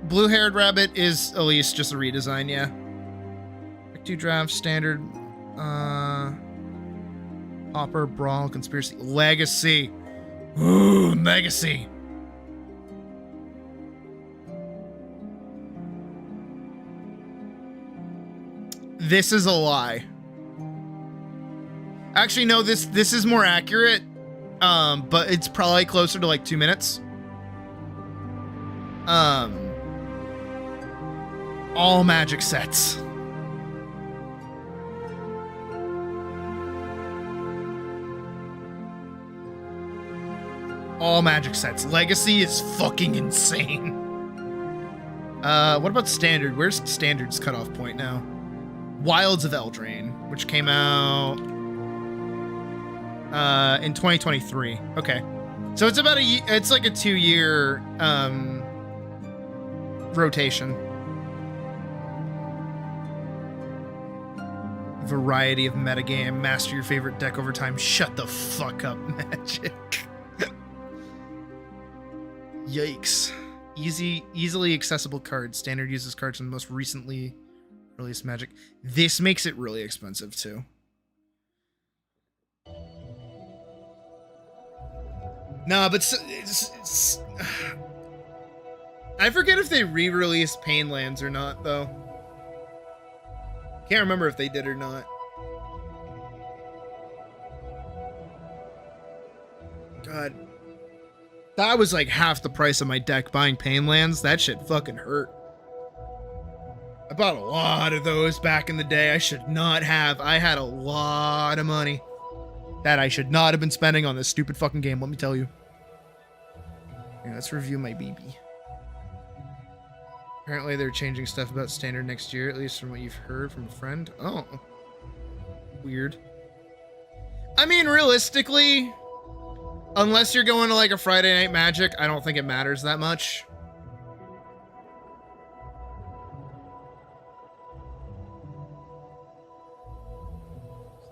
Blue-haired rabbit is Alyce, just a redesign, yeah. Deck 2 draft, standard, Hopper, Brawl, Conspiracy, Legacy. Ooh, Legacy. This is a lie. Actually, no, this is more accurate, but it's probably closer to like 2 minutes. All Magic sets. All Magic sets. Legacy is fucking insane. What about Standard? Where's Standard's cutoff point now? Wilds of Eldraine, which came out in 2023. Okay. So it's about it's like a 2-year rotation. Variety of metagame. Master your favorite deck over time. Shut the fuck up, Magic. Yikes. Easily accessible cards. Standard uses cards from the most recently released Magic. This makes it really expensive too. Nah, but I forget if they re-released Painlands or not, though. Can't remember if they did or not. God. That was like half the price of my deck buying Painlands. That shit fucking hurt. I bought a lot of those back in the day. I should not have. I had a lot of money that I should not have been spending on this stupid fucking game, let me tell you. Yeah, let's review my BB. Apparently they're changing stuff about standard next year, at least from what you've heard from a friend. Oh. Weird. I mean, realistically, unless you're going to like a Friday Night Magic, I don't think it matters that much.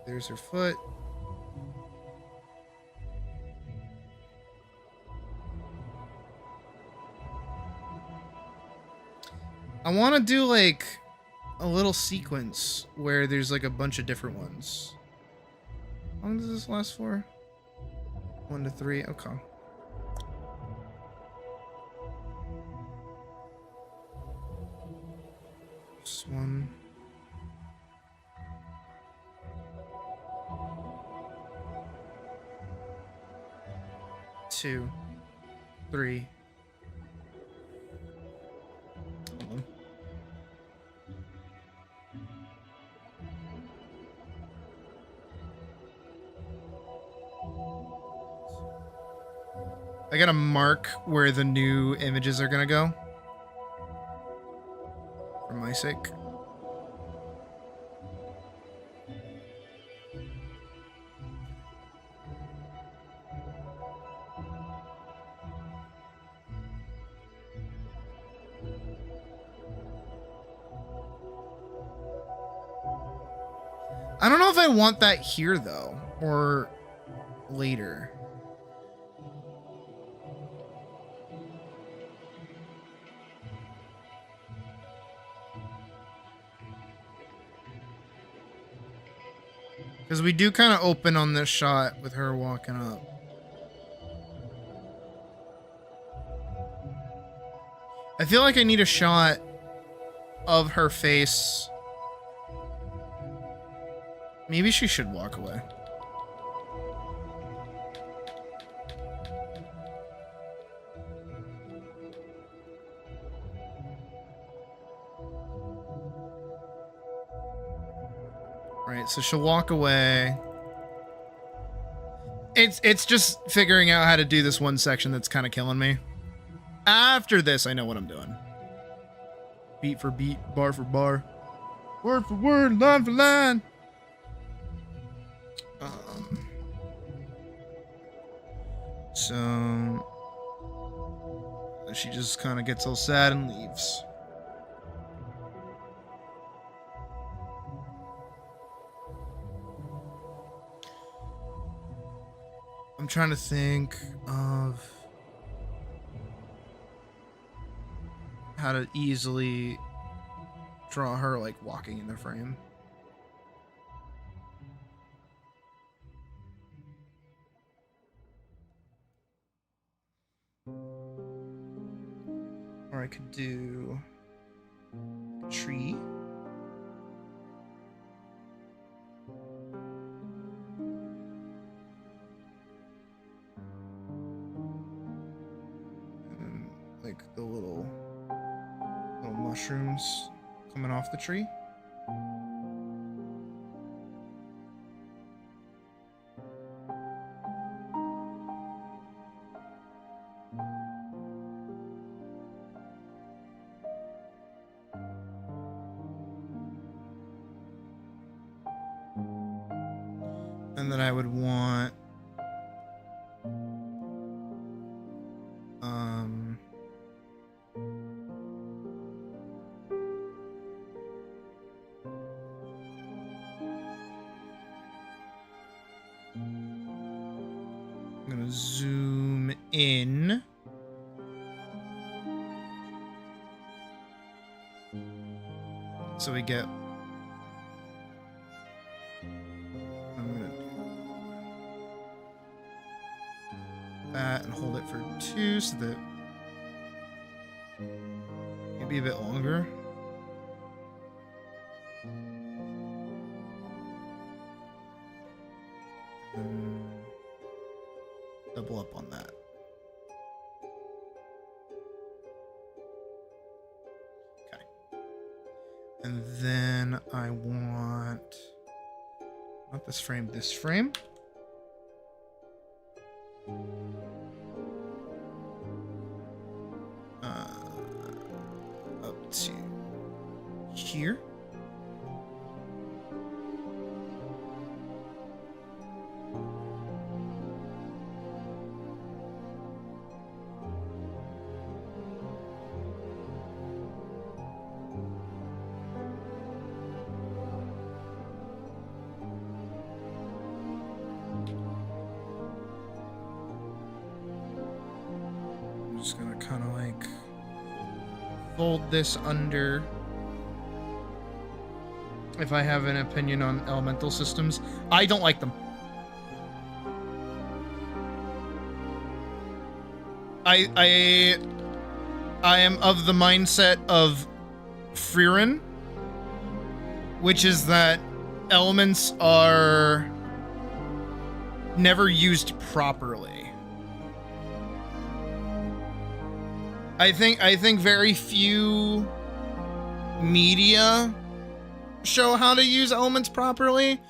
There's her foot. I want to do like a little sequence where there's like a bunch of different ones. How long does this last for? 1 to 3. Okay. This one. Two. 3. Hold on. I gotta mark where the new images are gonna go. For my sake. I don't know if I want that here though, or later. Because we do kind of open on this shot with her walking up. I feel like I need a shot of her face. Maybe she should walk away. Right, so she'll walk away. It's just figuring out how to do this one section that's kind of killing me. After this, I know what I'm doing. Beat for beat, bar for bar, word for word, line for line. So she just kind of gets all sad and leaves. I'm trying to think of how to easily draw her like walking in the frame. Or I could do a tree. And then like the little mushrooms coming off the tree. And then I would want I'm gonna zoom in. So we get that and hold it for 2 so that maybe a bit longer. And double up on that. Okay. And then I want not this frame, this frame. Up to here. I'm just gonna kind of like fold this under. If I have an opinion on elemental systems, I don't like them. I am of the mindset of Frieren, which is that elements are never used properly. I think very few media show how to use elements properly,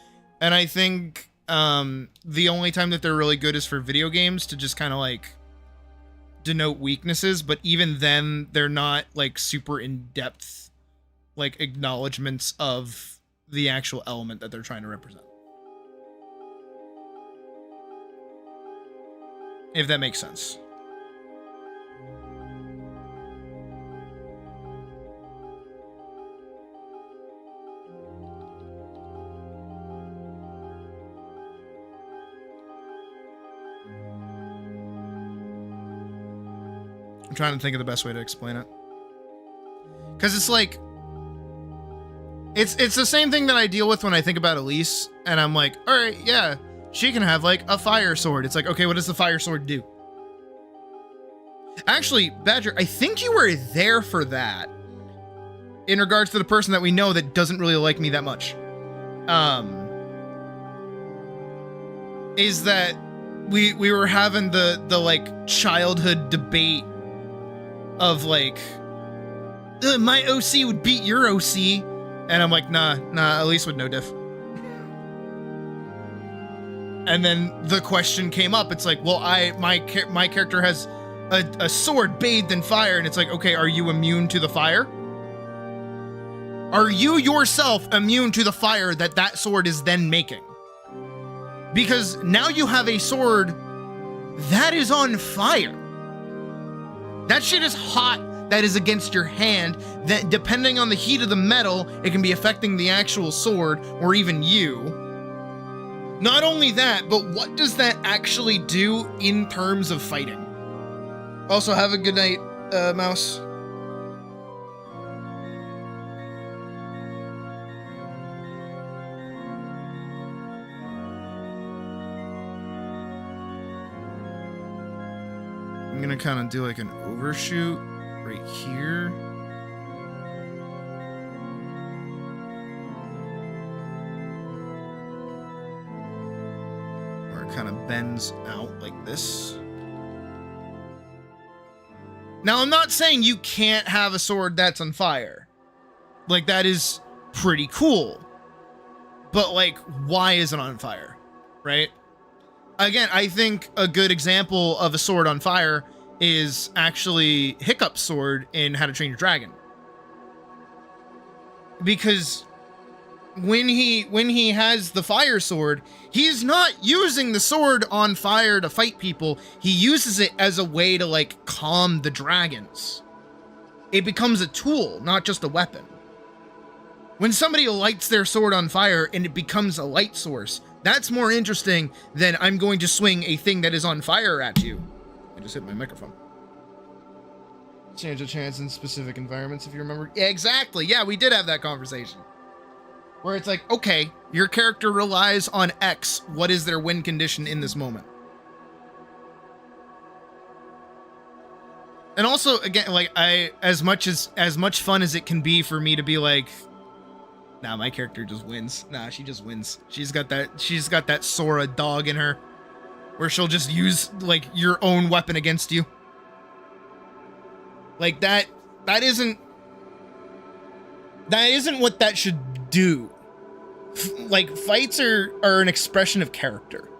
and I think the only time that they're really good is for video games to just kind of like denote weaknesses, but even then they're not like super in-depth like acknowledgments of the actual element that they're trying to represent, if that makes sense. I'm trying to think of the best way to explain it, because it's like it's the same thing that I deal with when I think about Alyce, and I'm like, all right, yeah, she can have like a fire sword. It's like, okay, what does the fire sword do? Actually, Badger, I think you were there for that in regards to the person that we know that doesn't really like me that much. Is that we were having the like childhood debate of like, my OC would beat your OC, and I'm like, nah, Alyce would know diff. And then the question came up. It's like, well, my character has a sword bathed in fire, and it's like, okay, are you immune to the fire? Are you yourself immune to the fire that sword is then making? Because now you have a sword that is on fire. That shit is hot, that is against your hand, that depending on the heat of the metal, it can be affecting the actual sword, or even you. Not only that, but what does that actually do in terms of fighting? Also, have a good night, Mouse. I'm gonna kind of do like an overshoot right here. Where it kind of bends out like this. Now, I'm not saying you can't have a sword that's on fire. Like, that is pretty cool. But, like, why is it on fire? Right? Again, I think a good example of a sword on fire is actually Hiccup's sword in How to Train Your Dragon. Because when he has the fire sword, he's not using the sword on fire to fight people. He uses it as a way to like calm the dragons. It becomes a tool, not just a weapon. When somebody lights their sword on fire and it becomes a light source, that's more interesting than I'm going to swing a thing that is on fire at you. I just hit my microphone. Change the chance in specific environments, if you remember. Yeah, exactly. Yeah, we did have that conversation. Where it's like, okay, your character relies on X. What is their win condition in this moment? And also, again, like, as much fun as it can be for me to be like, nah, my character just wins. Nah, she just wins. She's got that Sora dog in her, where she'll just use like your own weapon against you. Like that isn't what that should do. Like, fights are an expression of character,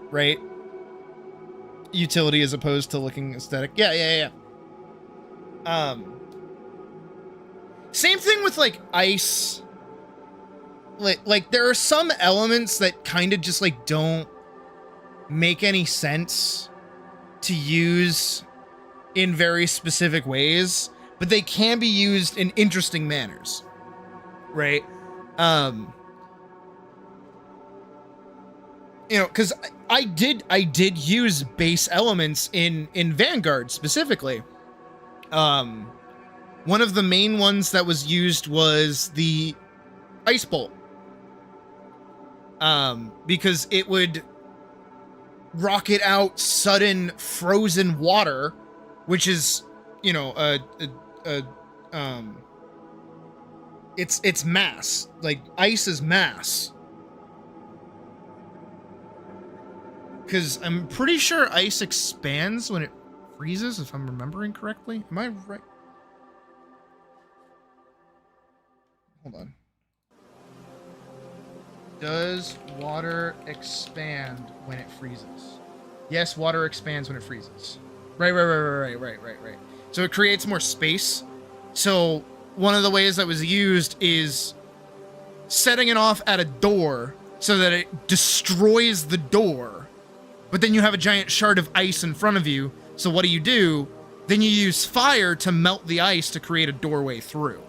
right? Utility as opposed to looking aesthetic. Yeah. Same thing with like ice. Like there are some elements that kind of just like don't make any sense to use in very specific ways, but they can be used in interesting manners, right? You know, because I did use base elements in Vanguard specifically. One of the main ones that was used was the ice bolt, because it would rocket out sudden frozen water, which is, you know, it's mass. Like ice is mass. Because I'm pretty sure ice expands when it freezes, if I'm remembering correctly. Am I right? Hold on. Does water expand when it freezes? Yes, water expands when it freezes. Right. So it creates more space. So one of the ways that was used is setting it off at a door so that it destroys the door. But then you have a giant shard of ice in front of you. So what do? Then you use fire to melt the ice to create a doorway through.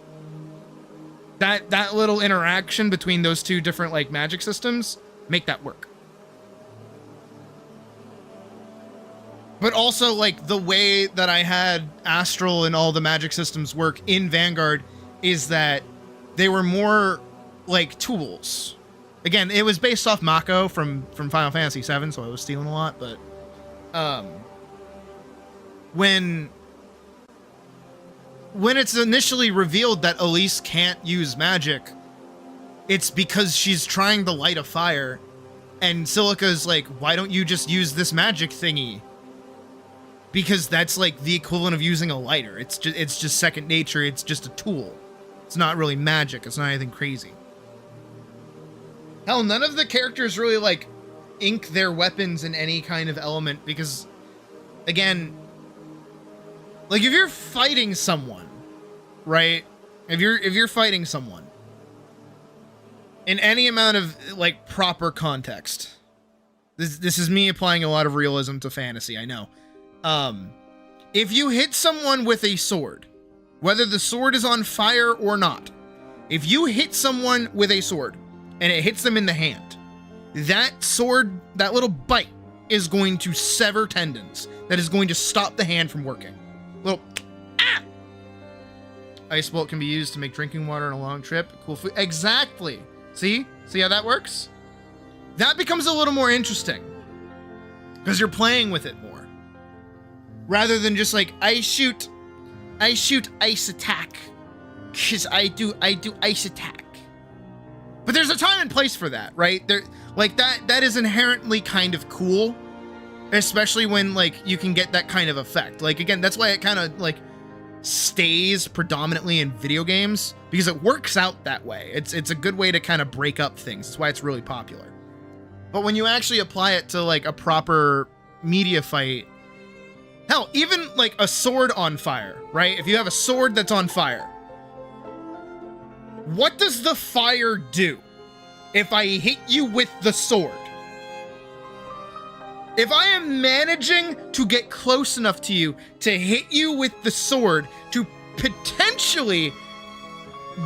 That little interaction between those two different like magic systems make that work. But also like the way that I had Astral and all the magic systems work in Vanguard is that they were more like tools. Again, it was based off Mako from Final Fantasy VII, so I was stealing a lot, but when it's initially revealed that Alyce can't use magic, it's because she's trying to light a fire, and Silica's like, why don't you just use this magic thingy? Because that's like the equivalent of using a lighter. It's just second nature, it's just a tool. It's not really magic, it's not anything crazy. Hell, none of the characters really, like, ink their weapons in any kind of element because, again, like, if you're fighting someone, right? If you're fighting someone in any amount of, like, proper context, this is me applying a lot of realism to fantasy, I know. If you hit someone with a sword, whether the sword is on fire or not, if you hit someone with a sword, and it hits them in the hand, that sword, that little bite, is going to sever tendons. That is going to stop the hand from working. Little, ah! Ice bolt can be used to make drinking water on a long trip. Cool food. Exactly. See how that works? That becomes a little more interesting. Because you're playing with it more. Rather than just like, I shoot ice attack. Because I do ice attack. But there's a time and place for that, right? There, like that is inherently kind of cool, especially when like you can get that kind of effect. Like again, that's why it kind of like stays predominantly in video games because it works out that way. It's a good way to kind of break up things. That's why it's really popular. But when you actually apply it to like a proper media fight, hell, even like a sword on fire, right? If you have a sword that's on fire, what does the fire do if I hit you with the sword? If I am managing to get close enough to you to hit you with the sword to potentially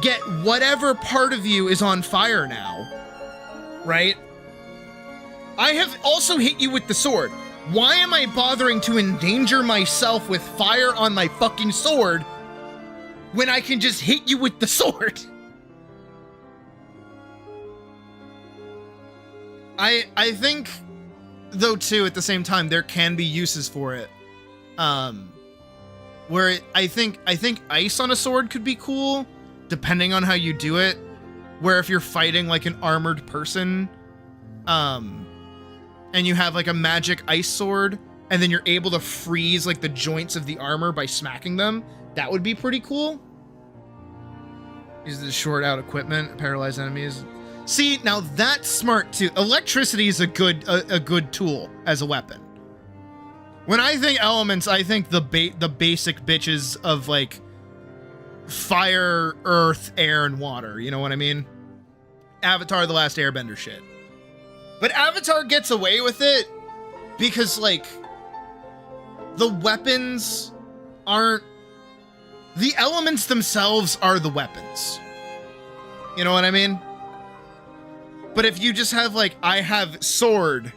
get whatever part of you is on fire now, right? I have also hit you with the sword. Why am I bothering to endanger myself with fire on my fucking sword when I can just hit you with the sword? I think, though, too, at the same time, there can be uses for it. Where I think ice on a sword could be cool, depending on how you do it. Where if you're fighting like an armored person, and you have like a magic ice sword, and then you're able to freeze like the joints of the armor by smacking them, that would be pretty cool. Use the short out equipment, paralyze enemies. See, now that's smart too. Electricity is a good tool as a weapon. When I think elements, I think the basic bitches of like fire, earth, air, and water. You know what I mean? Avatar: The Last Airbender shit. But Avatar gets away with it because like the weapons aren't, the elements themselves are the weapons. You know what I mean? But if you just have like, I have sword,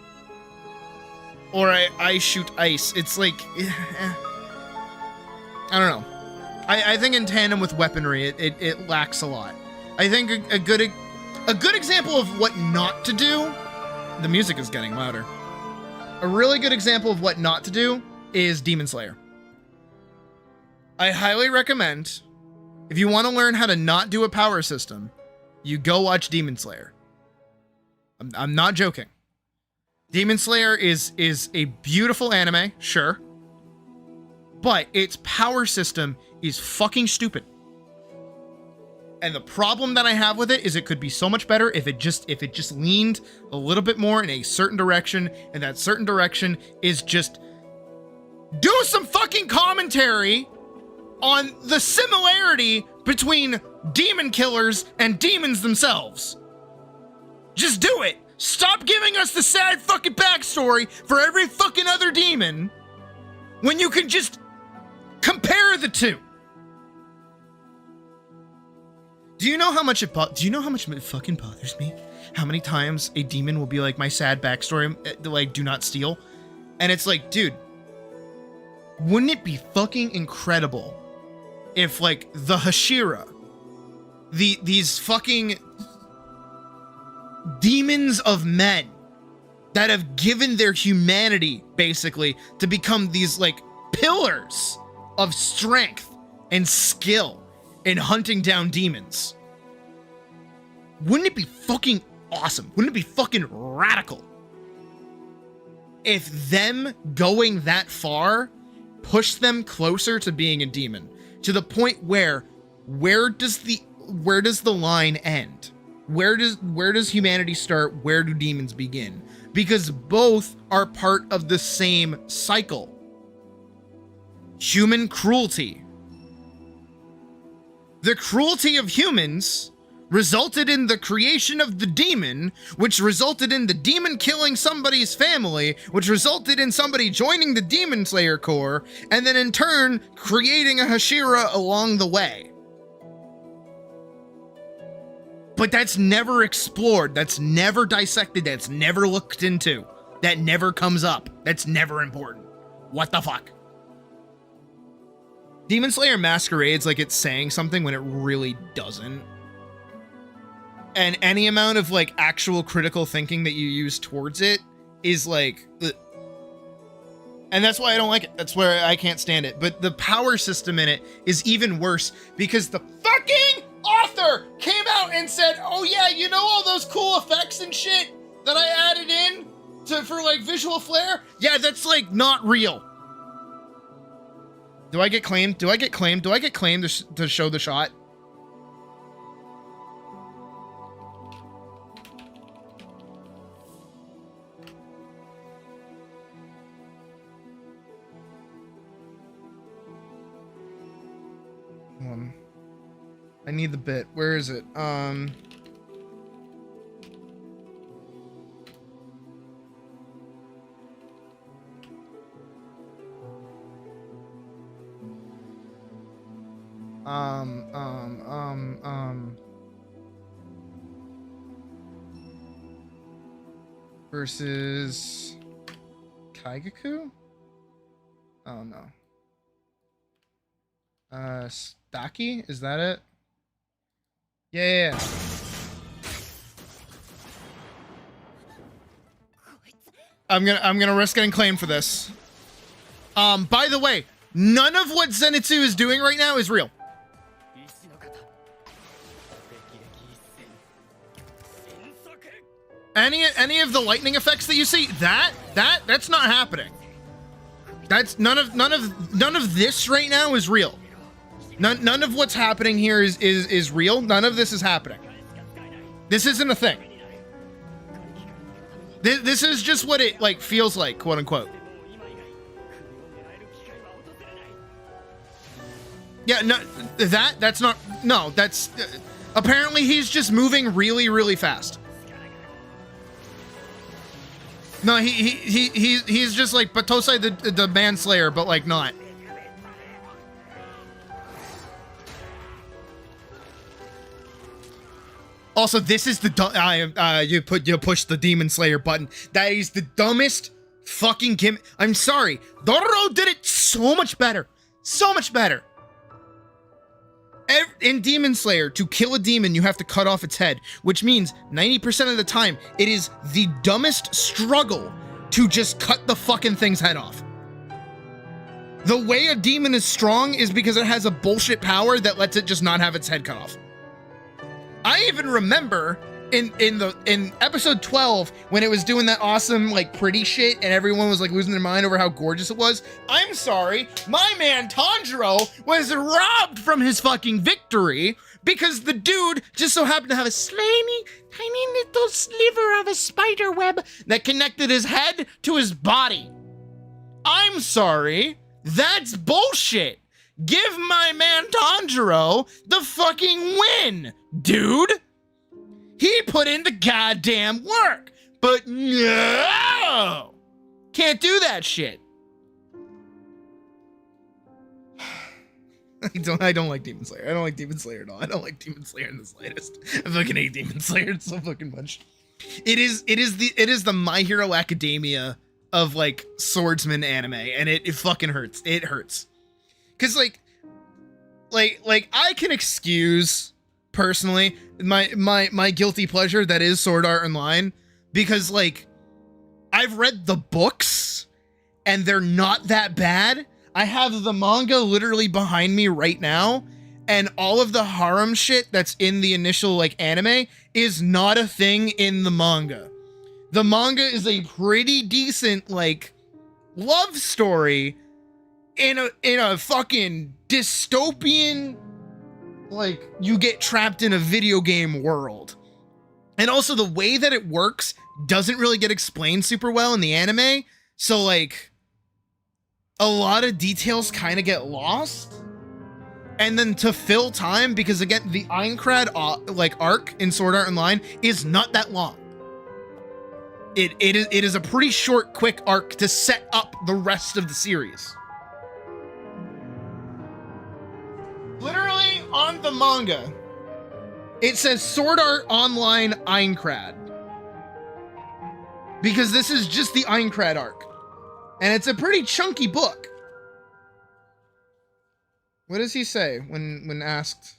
or I shoot ice, it's like, I don't know. I think in tandem with weaponry, it lacks a lot. I think a good example of what not to do, the music is getting louder. A really good example of what not to do is Demon Slayer. I highly recommend, if you want to learn how to not do a power system, you go watch Demon Slayer. I'm not joking. Demon Slayer is a beautiful anime, sure, but its power system is fucking stupid. And the problem that I have with it is it could be so much better if it just leaned a little bit more in a certain direction, and that certain direction is just do some fucking commentary on the similarity between demon killers and demons themselves. Just do it. Stop giving us the sad fucking backstory for every fucking other demon when you can just compare the two. Do you know how much it fucking bothers me? How many times a demon will be like, my sad backstory, like, do not steal? And it's like, dude, wouldn't it be fucking incredible if like the Hashira, these fucking demons of men that have given their humanity basically to become these like pillars of strength and skill in hunting down demons. Wouldn't it be fucking awesome? Wouldn't it be fucking radical if them going that far pushed them closer to being a demon, to the point where does the line end? Where does humanity start? Where do demons begin? Because both are part of the same cycle. Human cruelty. The cruelty of humans resulted in the creation of the demon, which resulted in the demon killing somebody's family, which resulted in somebody joining the Demon Slayer Corps, and then in turn creating a Hashira along the way. But that's never explored, that's never dissected, that's never looked into, that never comes up, that's never important. What the fuck? Demon Slayer masquerades like it's saying something when it really doesn't. And any amount of like actual critical thinking that you use towards it is like, ugh. And that's why I don't like it. That's where I can't stand it. But the power system in it is even worse because the fucking author came out and said, oh yeah, you know all those cool effects and shit that I added in for like visual flair? Yeah, that's like not real. Do I get claimed? Do I get claimed? Do I get claimed to show the shot? I need the bit. Where is it? Versus Kaigaku? Oh no. Staki? Is that it? Yeah. I'm gonna risk getting claimed for this. By the way, none of what Zenitsu is doing right now is real. Any of the lightning effects that you see, that's not happening. That's none of this right now is real. None of what's happening here is real. None of this is happening. This isn't a thing. This is just what it like feels like, quote unquote. Yeah, no, that's not, no, that's, apparently he's just moving really, really fast. No, he's just like Batosai the Manslayer, but like not. Also, this is the you push the Demon Slayer button. That is the dumbest fucking gimmick. I'm sorry, Dororo did it so much better, so much better. In Demon Slayer, to kill a demon, you have to cut off its head, which means 90% of the time, it is the dumbest struggle to just cut the fucking thing's head off. The way a demon is strong is because it has a bullshit power that lets it just not have its head cut off. I even remember in episode 12 when it was doing that awesome like pretty shit and everyone was like losing their mind over how gorgeous it was. I'm sorry, my man Tanjiro was robbed from his fucking victory because the dude just so happened to have a slimy tiny little sliver of a spider web that connected his head to his body. I'm sorry, that's bullshit. Give my man Tanjiro the fucking win, dude. He put in the goddamn work, but no! Can't do that shit. I don't like Demon Slayer. I don't like Demon Slayer at all. I don't like Demon Slayer in the slightest. I fucking hate Demon Slayer so fucking much. It is the My Hero Academia of like swordsman anime, and it fucking hurts. It hurts. Cause like I can excuse personally my guilty pleasure that is Sword Art Online, because like I've read the books and they're not that bad. I have the manga literally behind me right now, and all of the harem shit that's in the initial like anime is not a thing in the manga. The manga is a pretty decent like love story in a fucking dystopian, like, you get trapped in a video game world. And also the way that it works doesn't really get explained super well in the anime. So like a lot of details kind of get lost. And then to fill time, because again, the Aincrad like arc in Sword Art Online is not that long. It is a pretty short, quick arc to set up the rest of the series. Literally on the manga, it says Sword Art Online Aincrad, because this is just the Aincrad arc, and it's a pretty chunky book. What does he say when asked?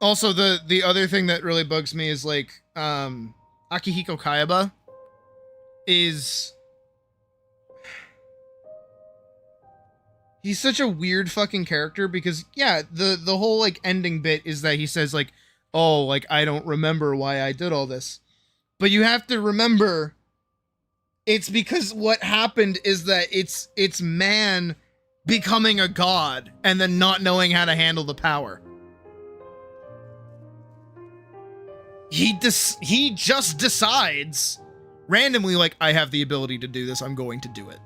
Also, the other thing that really bugs me is like Akihiko Kayaba is, he's such a weird fucking character, because yeah, the whole like ending bit is that he says like, oh, like I don't remember why I did all this. But you have to remember, it's because what happened is that it's man becoming a god and then not knowing how to handle the power. He just decides randomly, like, I have the ability to do this, I'm going to do it.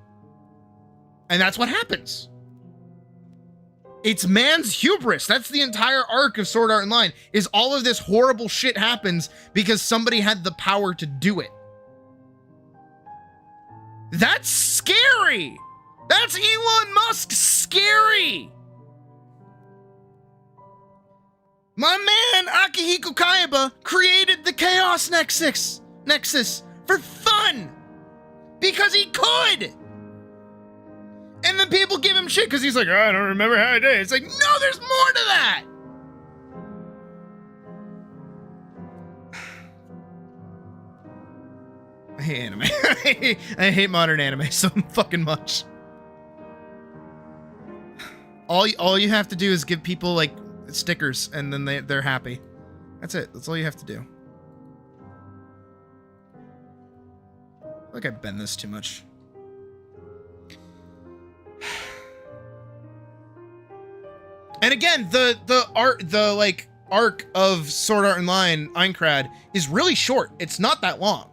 And that's what happens. It's man's hubris. That's the entire arc of Sword Art Online, is all of this horrible shit happens because somebody had the power to do it. That's scary. That's Elon Musk scary. My man Akihiko Kayaba created the Chaos Nexus for fun, because he could. And then people give him shit because he's like, oh, I don't remember how I did it. It's like, no, there's more to that. I hate anime. I hate modern anime so fucking much. All you have to do is give people like stickers and then they're happy. That's it. That's all you have to do. like I bend this too much. And again, the arc of Sword Art Online Aincrad is really short. It's not that long.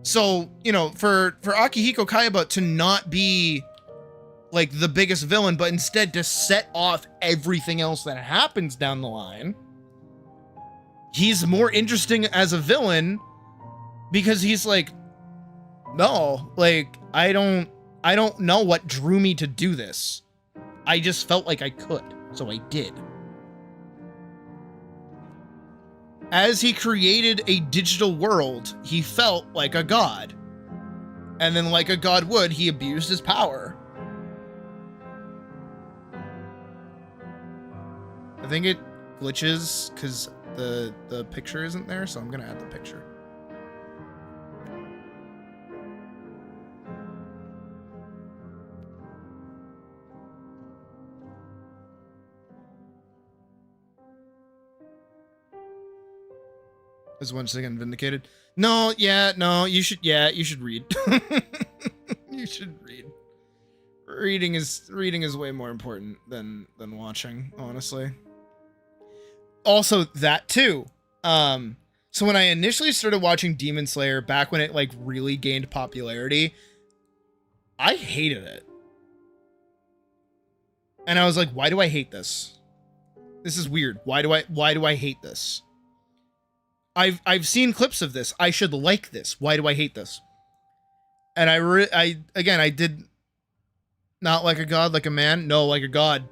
So, you know, for Akihiko Kayaba to not be like the biggest villain, but instead to set off everything else that happens down the line, he's more interesting as a villain because he's like, no, like, I don't know what drew me to do this. I just felt like I could, so I did. As he created a digital world, he felt like a god. And then, like a god would, he abused his power. I think it glitches because the picture isn't there, so I'm gonna add the picture. Is once again vindicated. No, you should read. You should read. Reading is way more important than watching, honestly. Also, that too. So when I initially started watching Demon Slayer back when it like really gained popularity, I hated it. And I was like, why do I hate this? This is weird. Why do I hate this? I've seen clips of this. I should like this. Why do I hate this? And I did not like a god, like a man. No, like a god.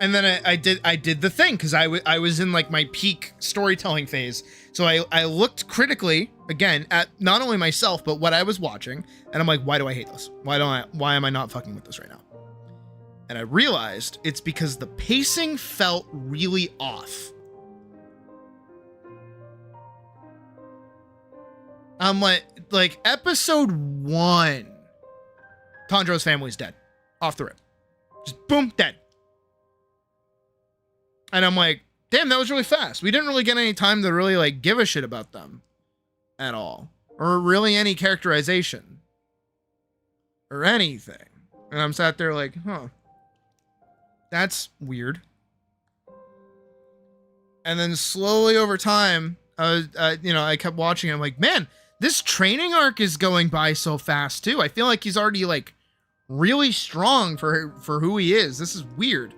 And then I did the thing because I was in like my peak storytelling phase. So I looked critically again at not only myself but what I was watching, and I'm like, why do I hate this? Why am I not fucking with this right now? And I realized it's because the pacing felt really off. I'm like episode 1, Tanjiro's family's dead. Off the rip. Just boom, dead. And I'm like, damn, that was really fast. We didn't really get any time to really like give a shit about them at all. Or really any characterization. Or anything. And I'm sat there like, huh. That's weird. And then slowly over time, I kept watching and I'm like, man, this training arc is going by so fast too. I feel like he's already like really strong for who he is. This is weird.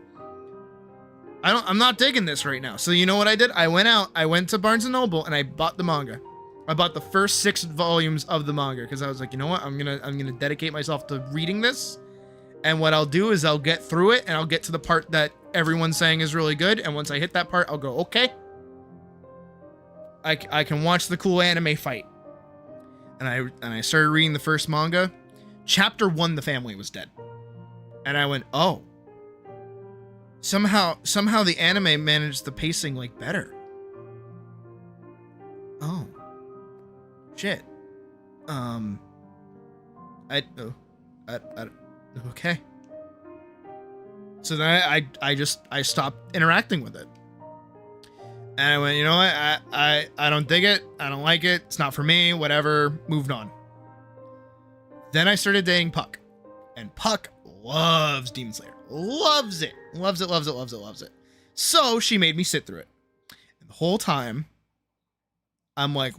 I'm not digging this right now. So you know what I did? I went to Barnes & Noble and I bought the manga. I bought the first 6 volumes of the manga because I was like, you know what? I'm gonna dedicate myself to reading this. And what I'll do is I'll get through it and I'll get to the part that everyone's saying is really good. And once I hit that part, I'll go, okay. I can watch the cool anime fight. And I started reading the first manga. Chapter 1, the family was dead. And I went, oh. Somehow the anime managed the pacing like better. Oh. Shit. Okay. So then I stopped interacting with it. And I went, you know what? I don't dig it. I don't like it. It's not for me. Whatever. Moved on. Then I started dating Puck. And Puck loves Demon Slayer. Loves it. Loves it, loves it, loves it, loves it. So she made me sit through it. And the whole time, I'm like,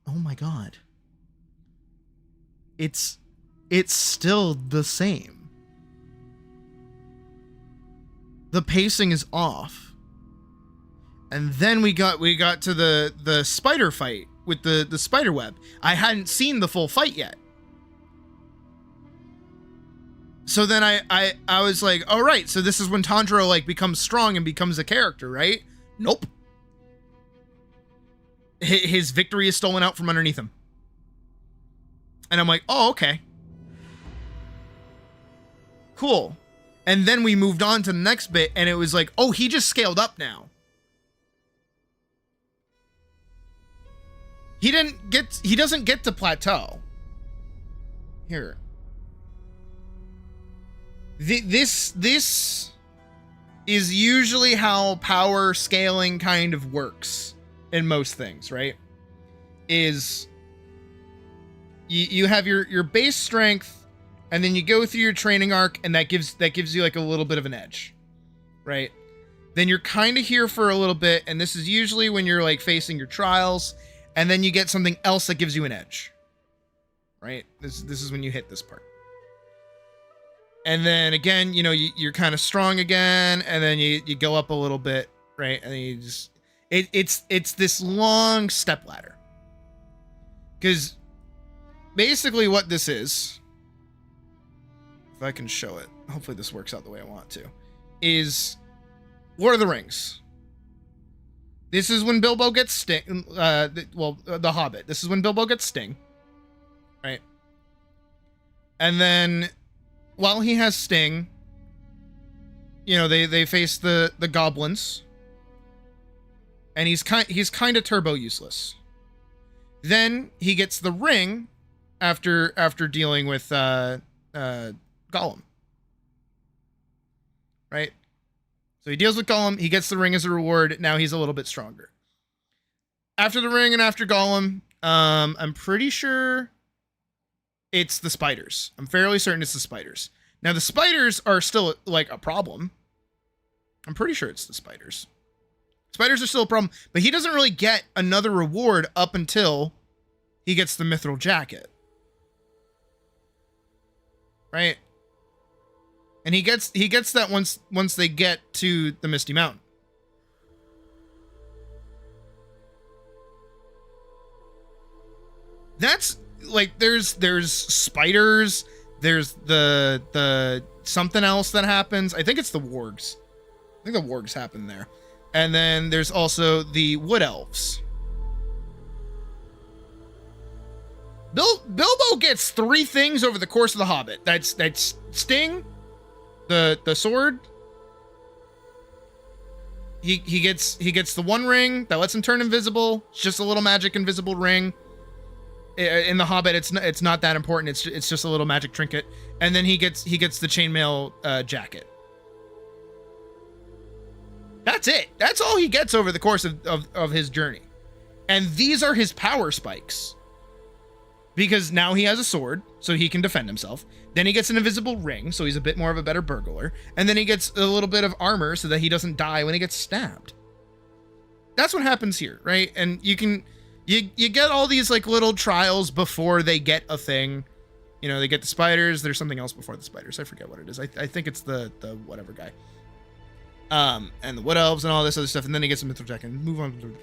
oh my god. It's still the same. The pacing is off. And then we got to the spider fight with the spider web. I hadn't seen the full fight yet. So then I was like, all right, so this is when Tanjiro like becomes strong and becomes a character, right? Nope. His victory is stolen out from underneath him. And I'm like, oh, okay. Cool. And then we moved on to the next bit and it was like, oh, he just scaled up now. He doesn't get to plateau. Here. This is usually how power scaling kind of works in most things, right? Is you have your base strength, and then you go through your training arc, and that gives you like a little bit of an edge, right? Then you're kind of here for a little bit, and this is usually when you're like facing your trials, and then you get something else that gives you an edge, right? This is when you hit this part. And then again, you know, you're kind of strong again, and then you go up a little bit, right? And then you just it's this long step ladder. Because basically what this is, if I can show it, hopefully this works out the way I want to, is Lord of the Rings. This is when Bilbo gets Sting, the Hobbit. This is when Bilbo gets Sting, right? And then while he has Sting, you know, they face the goblins, and he's kind of turbo useless. Then he gets the ring after dealing with Golem, right? So he deals with Golem, he gets the ring as a reward. Now he's a little bit stronger. After the ring and after Golem, I'm pretty sure it's the spiders. I'm fairly certain it's the spiders. Now the spiders are still like a problem. I'm pretty sure it's the spiders. Spiders are still a problem, but he doesn't really get another reward up until he gets the mithril jacket. Right? And he gets that once they get to the Misty Mountain. That's like there's spiders, there's the something else that happens. I think it's the wargs. I think the wargs happen there. And then there's also the wood elves. Bilbo gets 3 things over the course of The Hobbit. That's Sting, the sword. He gets the one ring that lets him turn invisible. It's just a little magic invisible ring. In The Hobbit, it's not that important. It's just a little magic trinket. And then he gets the chainmail jacket. That's it. That's all he gets over the course of his journey. And these are his power spikes. Because now he has a sword, so he can defend himself. Then he gets an invisible ring, so he's a bit more of a better burglar. And then he gets a little bit of armor so that he doesn't die when he gets stabbed. That's what happens here, right? And you get all these like little trials before they get a thing. You know, they get the spiders. There's something else before the spiders. I forget what it is. I think it's the whatever guy. And the wood elves and all this other stuff. And then he gets a mithril jacket and move on.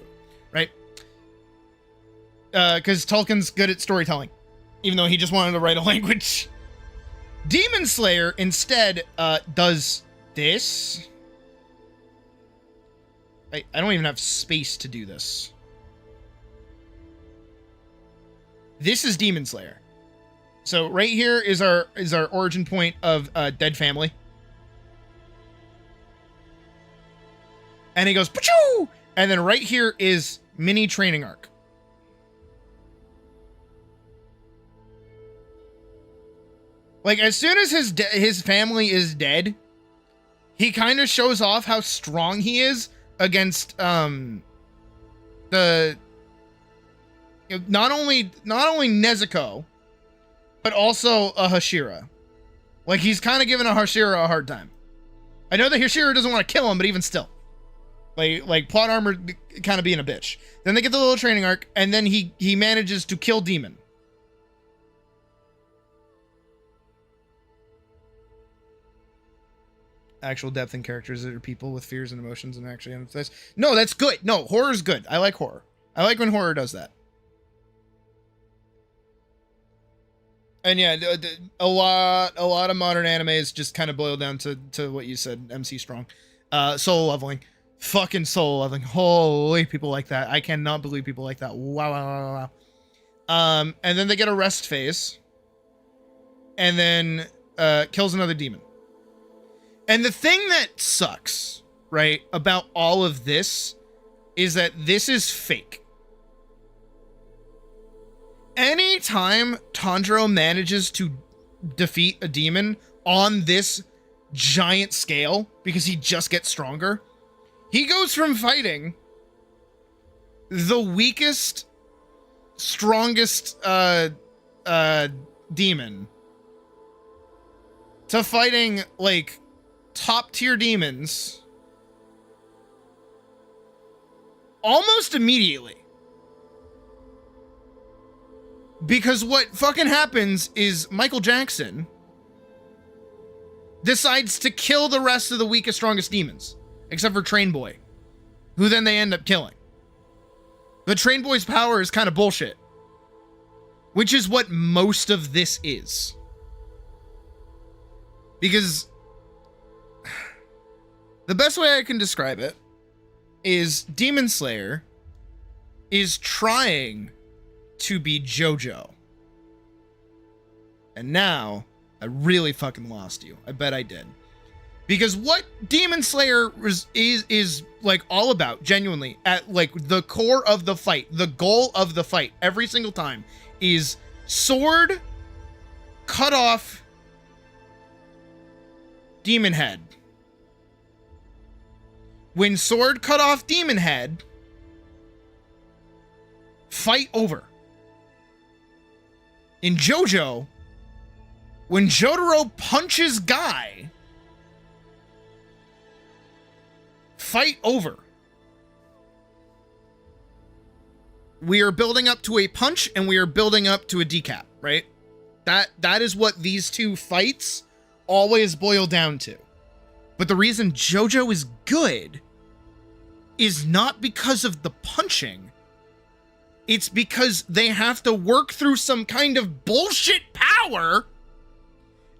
Right? Because Tolkien's good at storytelling, even though he just wanted to write a language. Demon Slayer instead does this. I don't even have space to do this. This is Demon Slayer. So right here is our origin point of Dead Family. And he goes, Pachoo! And then right here is mini training arc. Like, as soon as his family is dead, he kind of shows off how strong he is against not only Nezuko, but also a Hashira. Like, he's kind of giving a Hashira a hard time. I know that Hashira doesn't want to kill him, but even still. Like plot armor kind of being a bitch. Then they get the little training arc, and then he manages to kill Demon. Actual depth in characters that are people with fears and emotions and actually empathize. No, that's good. No, horror's good. I like horror. I like when horror does that. And yeah, a lot of modern animes just kind of boil down to what you said, MC Strong. Soul leveling. Fucking soul leveling. Holy, people like that. I cannot believe people like that. Wow. And then they get a rest phase. And then kills another demon. And the thing that sucks, right, about all of this is that this is fake. Anytime Tanjiro manages to defeat a demon on this giant scale because he just gets stronger. He goes from fighting the weakest, strongest demon to fighting like top tier demons almost immediately. Because what fucking happens is Michael Jackson decides to kill the rest of the weakest, strongest demons, except for Train Boy, who then they end up killing. But Train Boy's power is kind of bullshit, which is what most of this is. Because the best way I can describe it is Demon Slayer is trying to be JoJo. And now I really fucking lost you. I bet I did. Because what Demon Slayer is like all about, genuinely, at like the core of the fight, the goal of the fight, every single time, is sword, cut off, demon head. When sword cut off demon head, fight over. In JoJo, when Jotaro punches Guy, fight over. We are building up to a punch and we are building up to a decap, right? That is what these two fights always boil down to. But the reason JoJo is good is not because of the punching. It's because they have to work through some kind of bullshit power,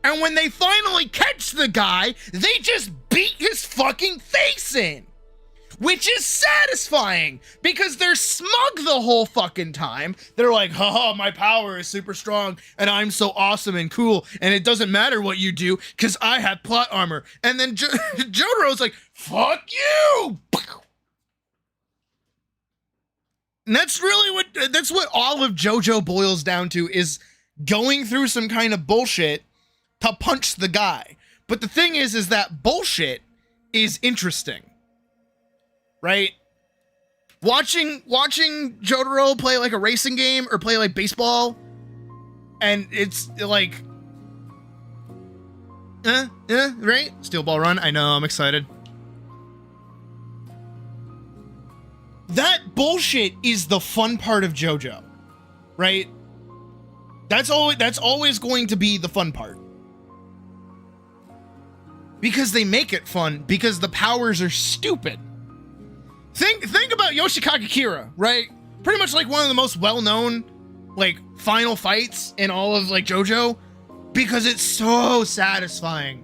and when they finally catch the guy, they just beat his fucking face in. Which is satisfying, because they're smug the whole fucking time. They're like, haha, my power is super strong, and I'm so awesome and cool, and it doesn't matter what you do, because I have plot armor. And then Jotaro's like, fuck you! And that's really that's what all of JoJo boils down to, is going through some kind of bullshit to punch the guy. But the thing is that bullshit is interesting. Right? Watching Jotaro play like a racing game or play like baseball, and it's like, right? Steel ball run. I know, I'm excited. That bullshit is the fun part of JoJo, right? That's always going to be the fun part. Because they make it fun, because the powers are stupid. Think about Yoshikage Kira, right? Pretty much like one of the most well-known, like, final fights in all of, like, JoJo, because it's so satisfying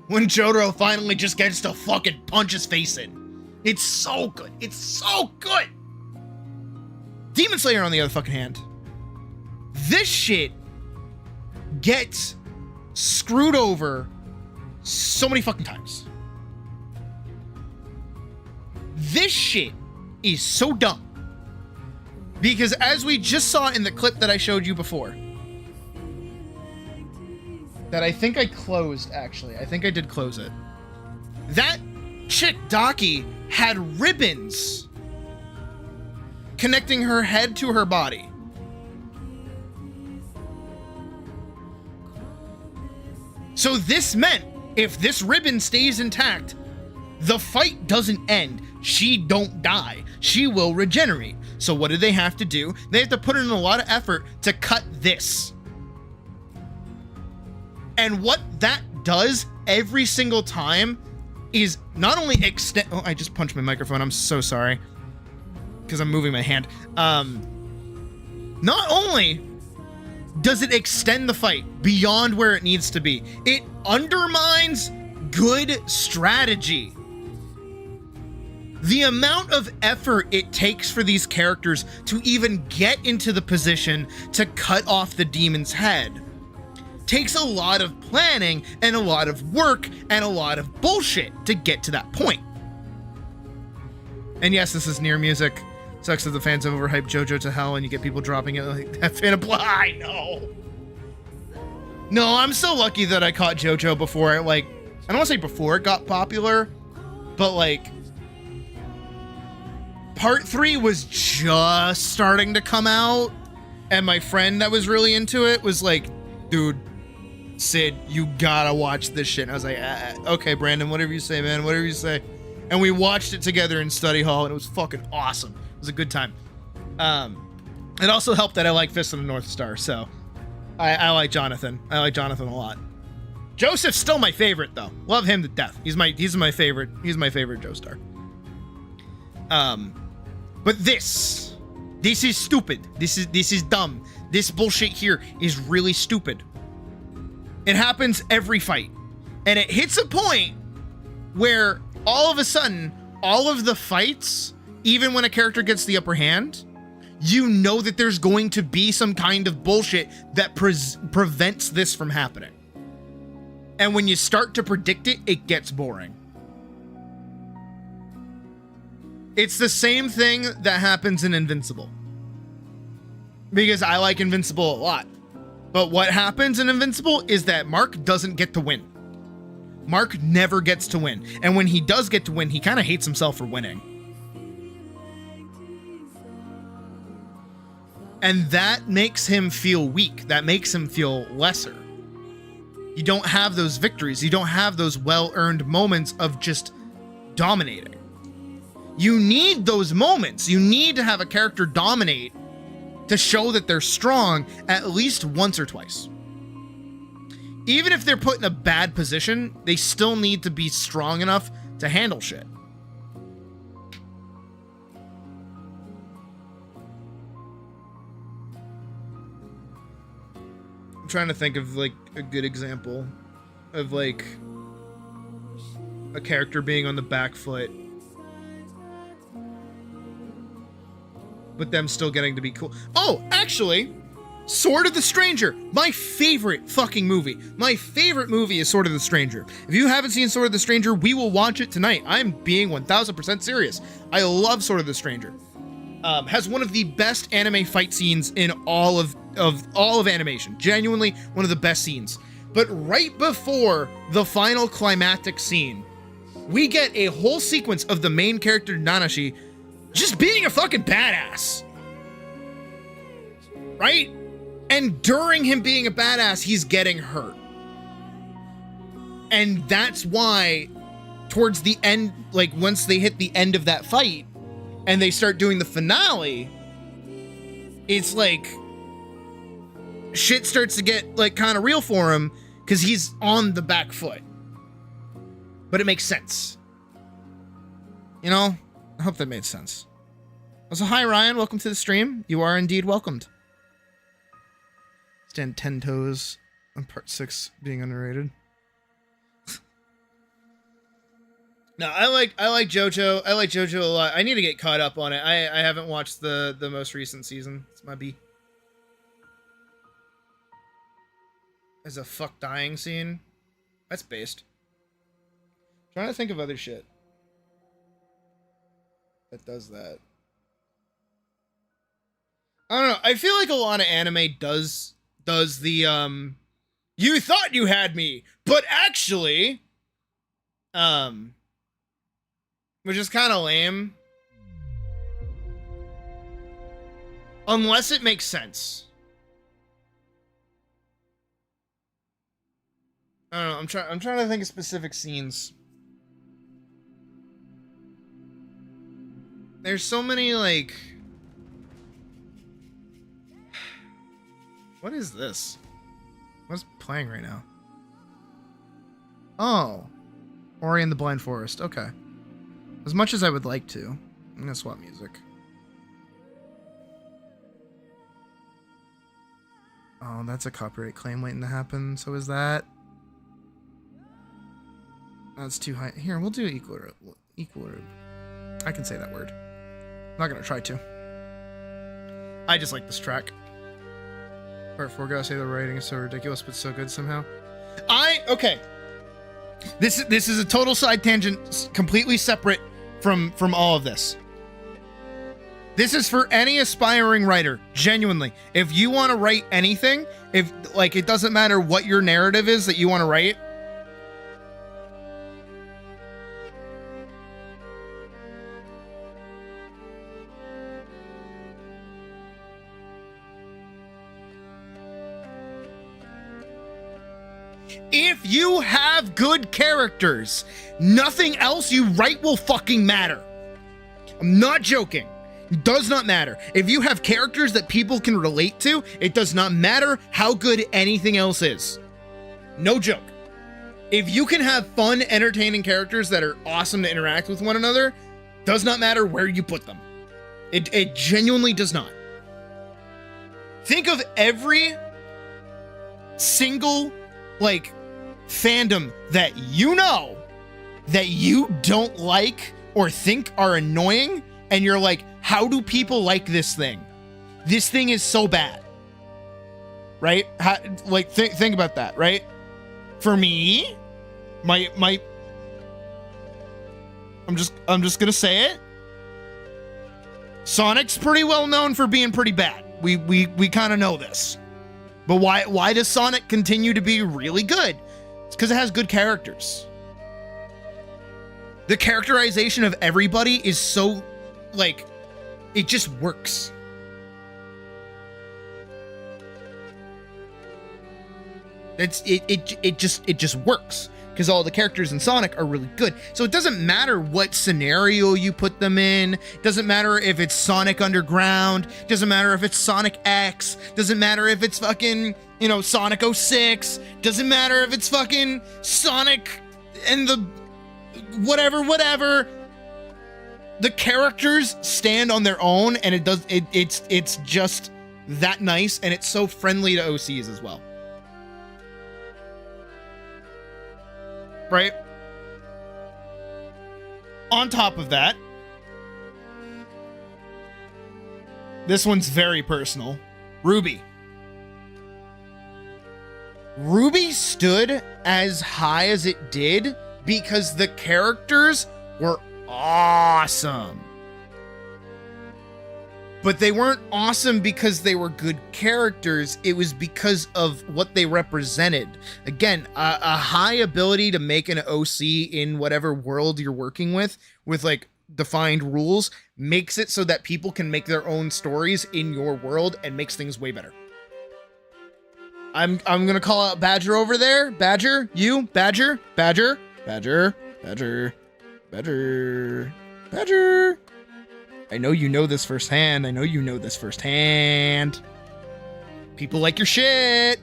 when Jotaro finally just gets to fucking punch his face in. It's so good. It's so good. Demon Slayer, on the other fucking hand, this shit gets screwed over so many fucking times. This shit is so dumb. Because as we just saw in the clip that I showed you before, that I think I closed, actually. I think I did close it. That chick, Daki, had ribbons connecting her head to her body. So this meant, if this ribbon stays intact, the fight doesn't end. She don't die. She will regenerate. So what do they have to do? They have to put in a lot of effort to cut this. And what that does every single time is not only extend... Oh, I just punched my microphone. I'm so sorry. Because I'm moving my hand. Not only does it extend the fight beyond where it needs to be, it undermines good strategy. The amount of effort it takes for these characters to even get into the position to cut off the demon's head takes a lot of planning and a lot of work and a lot of bullshit to get to that point. And yes, this is near music. Sucks that the fans have overhyped JoJo to hell and you get people dropping it like that fan of I know. No, I'm so lucky that I caught JoJo before like I don't want to say before it got popular, but like part 3 was just starting to come out, and my friend that was really into it was like, dude, Sid, you gotta watch this shit. And I was like, okay, Brandon, whatever you say, man, whatever you say. And we watched it together in study hall, and it was fucking awesome. It was a good time. It also helped that I like Fist of the North Star, so I like Jonathan. I like Jonathan a lot. Joseph's still my favorite, though. Love him to death. He's my favorite. He's my favorite Joestar. But this is stupid. This is dumb. This bullshit here is really stupid. It happens every fight, and it hits a point where all of a sudden, all of the fights, even when a character gets the upper hand, you know that there's going to be some kind of bullshit that prevents this from happening. And when you start to predict it, it gets boring. It's the same thing that happens in Invincible. Because I like Invincible a lot. But what happens in Invincible is that Mark doesn't get to win. Mark never gets to win. And when he does get to win, he kind of hates himself for winning. And that makes him feel weak. That makes him feel lesser. You don't have those victories. You don't have those well-earned moments of just dominating. You need those moments. You need to have a character dominate to show that they're strong at least once or twice. Even if they're put in a bad position, they still need to be strong enough to handle shit. I'm trying to think of like a good example of like a character being on the back foot, but them still getting to be cool. Oh, actually, Sword of the Stranger, my favorite fucking movie. My favorite movie is Sword of the Stranger. If you haven't seen Sword of the Stranger, we will watch it tonight. I'm being 1000% serious. I love Sword of the Stranger. Has one of the best anime fight scenes in all of animation. Genuinely one of the best scenes. But right before the final climactic scene, we get a whole sequence of the main character Nanashi just being a fucking badass. Right? And during him being a badass, he's getting hurt. And that's why towards the end, like once they hit the end of that fight and they start doing the finale, it's like shit starts to get like kind of real for him because he's on the back foot. But it makes sense. You know? I hope that made sense. Also, hi Ryan, welcome to the stream. You are indeed welcomed. Stand 10 toes on part 6 being underrated. No, I like JoJo. I like JoJo a lot. I need to get caught up on it. I haven't watched the most recent season. It's my B. There's a fuck dying scene. That's based. Trying to think of other shit that does that. I don't know. I feel like a lot of anime does the you thought you had me, but actually which is kind of lame. Unless it makes sense. I don't know. I'm trying to think of specific scenes. There's so many like. What is this? What's playing right now? Oh, Ori and the Blind Forest. Okay. As much as I would like to, I'm gonna swap music. Oh, that's a copyright claim waiting to happen. So is that? That's too high. Here, we'll do equal. I can say that word. I'm not gonna try to. I just like this track. Part 4, gotta say the writing is so ridiculous, but so good somehow. Okay. This is a total side tangent, completely separate from all of this. This is for any aspiring writer, genuinely. If you want to write anything, if like it doesn't matter what your narrative is that you want to write, If you have good characters, nothing else you write will fucking matter. I'm not joking. It does not matter. If you have characters that people can relate to, it does not matter how good anything else is. No joke. If you can have fun, entertaining characters that are awesome to interact with one another, does not matter where you put them. It genuinely does not. Think of every single, like, fandom that you know that you don't like or think are annoying, and you're like, how do people like this thing? This thing is so bad. Right? Think about that, right? For me, I'm just gonna say it. Sonic's pretty well known for being pretty bad. We kind of know this. But why does Sonic continue to be really good? It's because it has good characters. The characterization of everybody is so, like, it just works. It just works because all the characters in Sonic are really good. So it doesn't matter what scenario you put them in. It doesn't matter if it's Sonic Underground. It doesn't matter if it's Sonic X. It doesn't matter if it's fucking, Sonic 06. It doesn't matter if it's fucking Sonic and the whatever. The characters stand on their own, and it's just that nice, and it's so friendly to OCs as well. Right? On top of that, this one's very personal. Ruby. Ruby stood as high as it did because the characters were awesome. But they weren't awesome because they were good characters. It was because of what they represented. Again, a high ability to make an OC in whatever world you're working with like defined rules, makes it so that people can make their own stories in your world and makes things way better. I'm gonna call out Badger over there. Badger, you, Badger. I know you know this firsthand. People like your shit.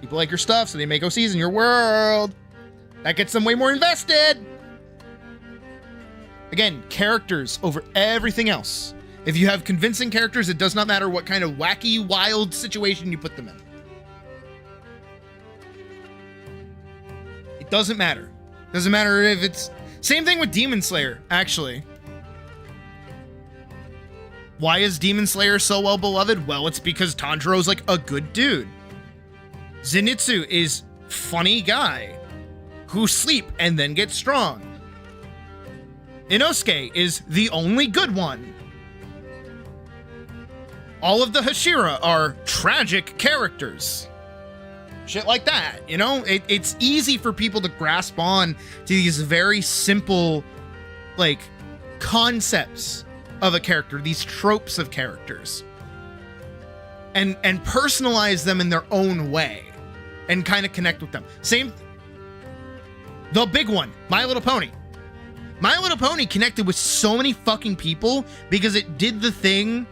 People like your stuff, so they make OCs in your world. That gets them way more invested. Again, characters over everything else. If you have convincing characters, it does not matter what kind of wacky, wild situation you put them in. It doesn't matter. Doesn't matter if it's... Same thing with Demon Slayer, actually. Why is Demon Slayer so well beloved? Well, it's because Tanjiro's like a good dude. Zenitsu is funny guy who sleep and then get strong. Inosuke is the only good one. All of the Hashira are tragic characters. Shit like that, it's easy for people to grasp on to these very simple, like, concepts of a character, these tropes of characters, and personalize them in their own way and kind of connect with them. The big one, My Little Pony. My Little Pony connected with so many fucking people because it did the thing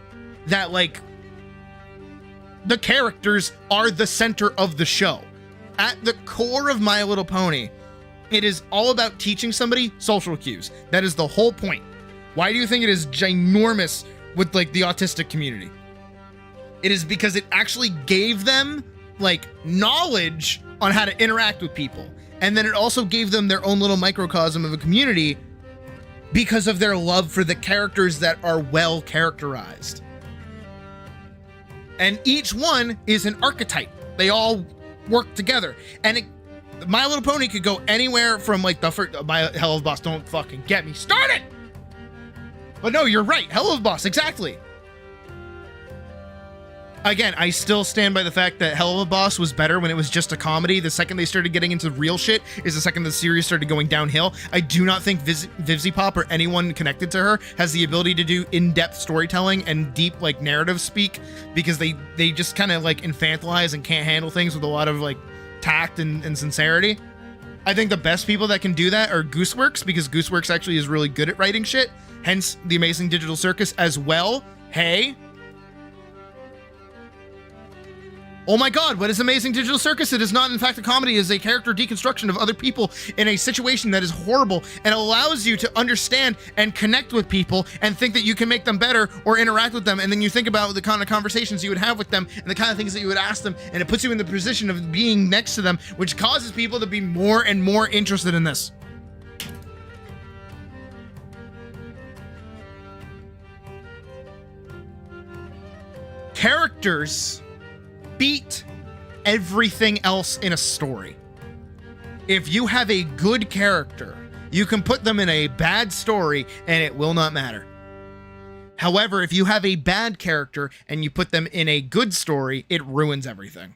that, like, the characters are the center of the show. At the core of My Little Pony, it is all about teaching somebody social cues. That is the whole point. Why do you think it is ginormous with, like, the autistic community? It is because it actually gave them, like, knowledge on how to interact with people. And then it also gave them their own little microcosm of a community because of their love for the characters that are well characterized. And each one is an archetype. They all work together. And My Little Pony could go anywhere from, like, the first... Hell of Boss, don't fucking get me started! But no, you're right. Hell of Boss, exactly. Again, I still stand by the fact that Hell of a Boss was better when it was just a comedy. The second they started getting into real shit is the second the series started going downhill. I do not think Vivziepop or anyone connected to her has the ability to do in-depth storytelling and deep, like, narrative speak, because they just kind of, like, infantilize and can't handle things with a lot of, like, tact and sincerity. I think the best people that can do that are Gooseworks, because Gooseworks actually is really good at writing shit. Hence, the Amazing Digital Circus as well. Hey. Oh my god, what is Amazing Digital Circus? It is not, in fact, a comedy. It is a character deconstruction of other people in a situation that is horrible and allows you to understand and connect with people and think that you can make them better or interact with them. And then you think about the kind of conversations you would have with them and the kind of things that you would ask them. And it puts you in the position of being next to them, which causes people to be more and more interested in this. Characters beat everything else in a story. If you have a good character, you can put them in a bad story and it will not matter. However, if you have a bad character and you put them in a good story, it ruins everything.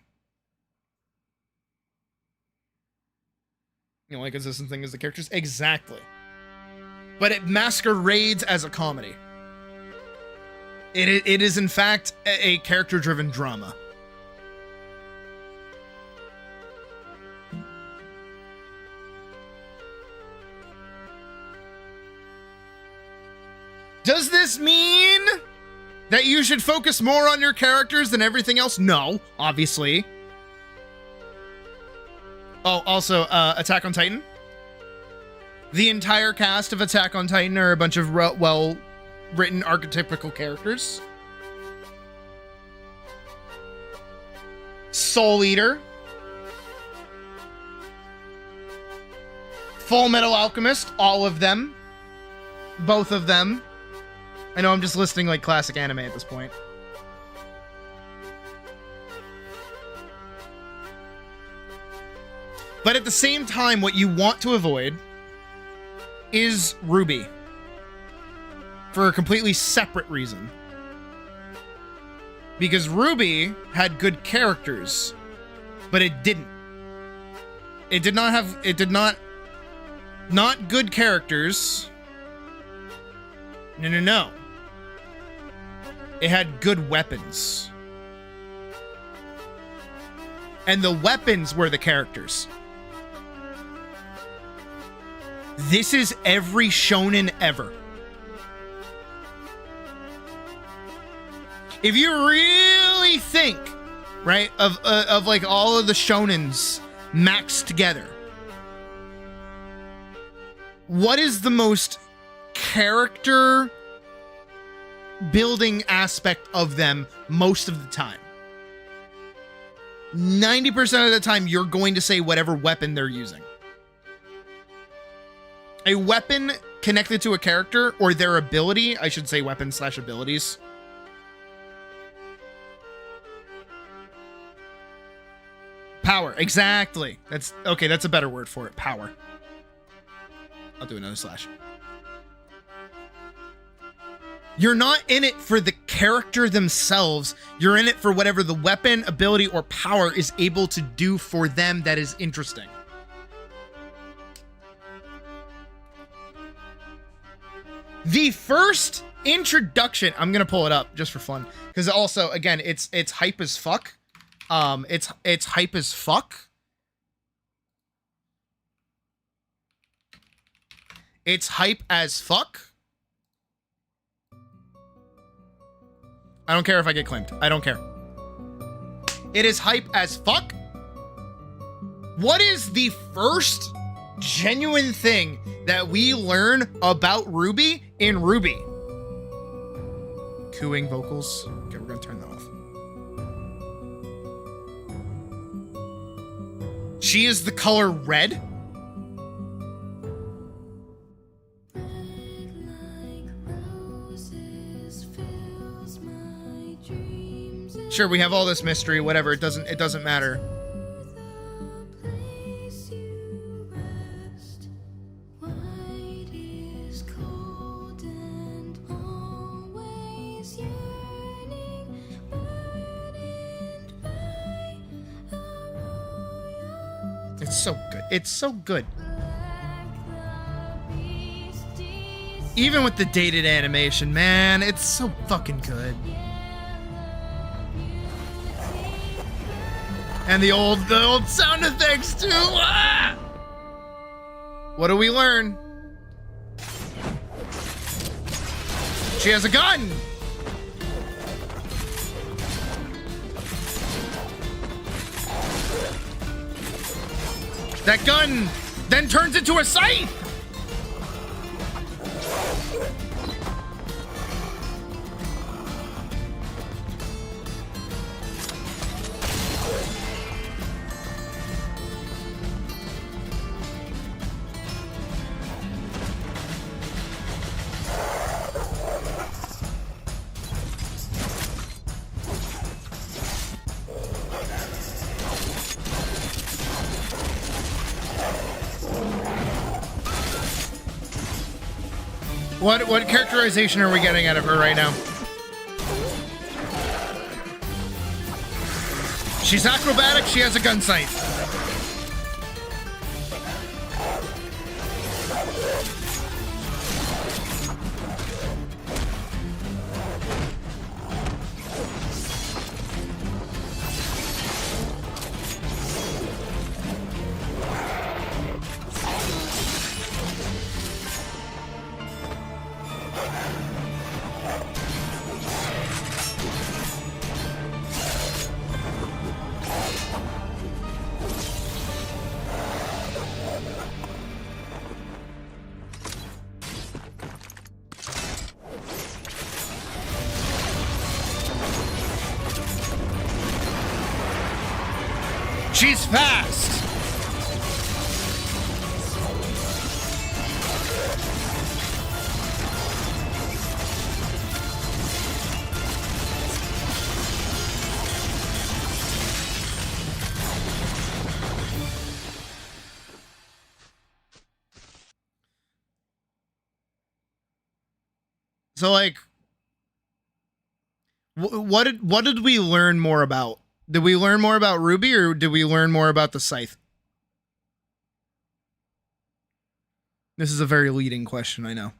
You know, like consistent thing as the characters? Exactly. But it masquerades as a comedy. It is in fact a character-driven drama. Does this mean that you should focus more on your characters than everything else? No, obviously. Oh, also, Attack on Titan. The entire cast of Attack on Titan are a bunch of well-written archetypical characters. Soul Eater. Full Metal Alchemist, all of them. Both of them. I know I'm just listing like classic anime at this point. But at the same time, what you want to avoid is RWBY. For a completely separate reason. Because RWBY had good characters, but it didn't. It did not good characters. No. It had good weapons. And the weapons were the characters. This is every shonen ever. If you really think, right, of like all of the shonens maxed together, what is the most character building aspect of them most of the time? 90% of the time, you're going to say whatever weapon they're using. A weapon connected to a character or their ability, I should say weapon/abilities. Power, exactly. That's okay, that's a better word for it. Power. I'll do another slash. You're not in it for the character themselves. You're in it for whatever the weapon, ability, or power is able to do for them that is interesting. The first introduction, I'm gonna pull it up just for fun, because also, again, it's hype as fuck. It's hype as fuck. It's hype as fuck. I don't care if I get claimed. I don't care. It is hype as fuck. What is the first genuine thing that we learn about RWBY in RWBY? Cooing vocals. Okay, we're gonna turn that off. She is the color red. Sure, we have all this mystery, whatever, it doesn't matter. It's so good. It's so good. Even with the dated animation, man, it's so fucking good. And the old sound effects too. Ah! What do we learn? She has a gun. That gun then turns into a scythe. What characterization are we getting out of her right now? She's acrobatic, she has a gun sight. She's fast! So, like, what did we learn more about? Did we learn more about Ruby, or did we learn more about the scythe? This is a very leading question, I know.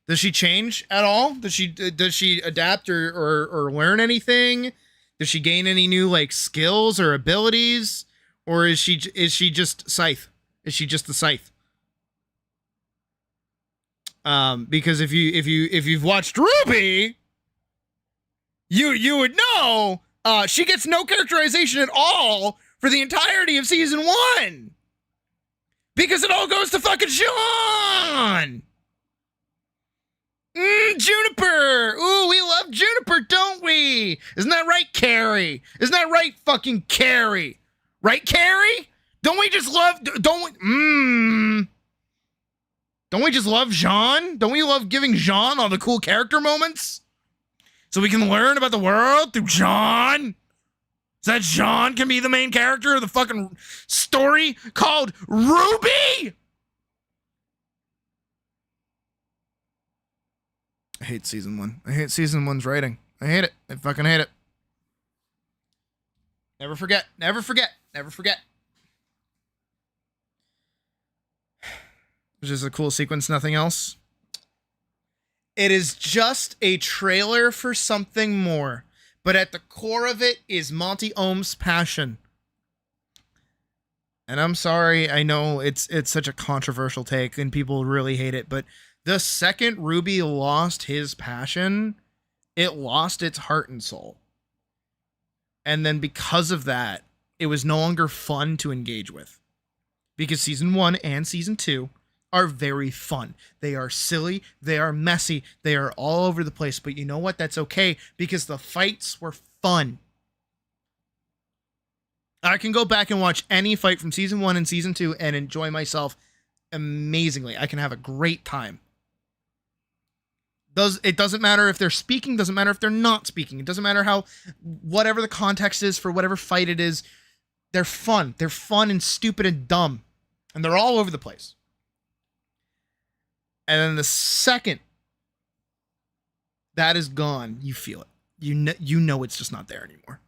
Does she change at all? Does she adapt or learn anything? Does she gain any new like skills or abilities, or is she just scythe? Is she just the scythe? Because if you've watched Ruby, you would know she gets no characterization at all for the entirety of season 1, because it all goes to fucking Sean. Juniper. Ooh, we love Juniper, don't we? Isn't that right, Carrie? Isn't that right, fucking Carrie? Right, Carrie? Don't we just love? Don't we just love Jean? Don't we love giving Jean all the cool character moments? So we can learn about the world through Jean? So that Jean can be the main character of the fucking story called Ruby? I hate season 1. I hate season 1's writing. I hate it. I fucking hate it. Never forget. Never forget. Never forget. Which is a cool sequence, nothing else. It is just a trailer for something more, but at the core of it is Monty Ohm's passion. And I'm sorry, I know it's such a controversial take and people really hate it, but the second Ruby lost his passion, it lost its heart and soul. And then because of that, it was no longer fun to engage with. Because season 1 and season 2 are very fun. They are silly. They are messy. They are all over the place. But you know what? That's okay, because the fights were fun. I can go back and watch any fight from season 1 and season 2 and enjoy myself amazingly. I can have a great time. It doesn't matter if they're speaking, doesn't matter if they're not speaking. It doesn't matter how, whatever the context is for whatever fight it is, they're fun. They're fun and stupid and dumb. And they're all over the place. And then the second that is gone, you feel it. You know it's just not there anymore.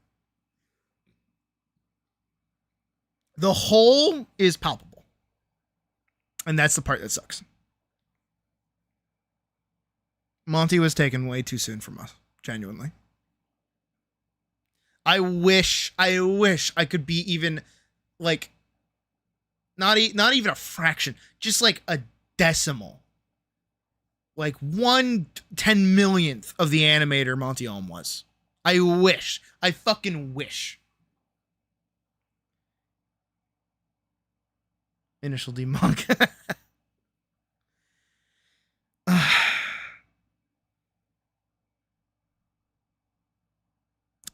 The hole is palpable. And that's the part that sucks. Monty was taken way too soon from us, genuinely. I wish I could be even like not even a fraction, just like a decimal. Like 1/10,000,000th of the animator Monty Ohm was. I wish. I fucking wish. Initial D monk.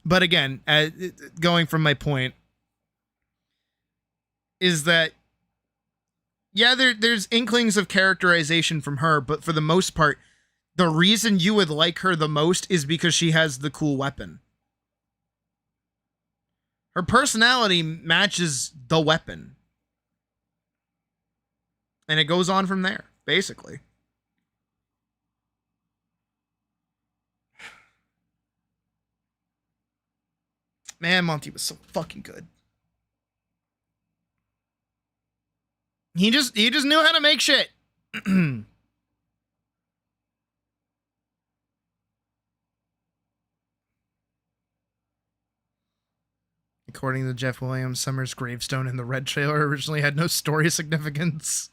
But again, going from my point is that yeah, there's inklings of characterization from her, but for the most part, the reason you would like her the most is because she has the cool weapon. Her personality matches the weapon. And it goes on from there, basically. Man, Monty was so fucking good. He just knew how to make shit. According to Jeff Williams, Summer's gravestone in the Red trailer originally had no story significance.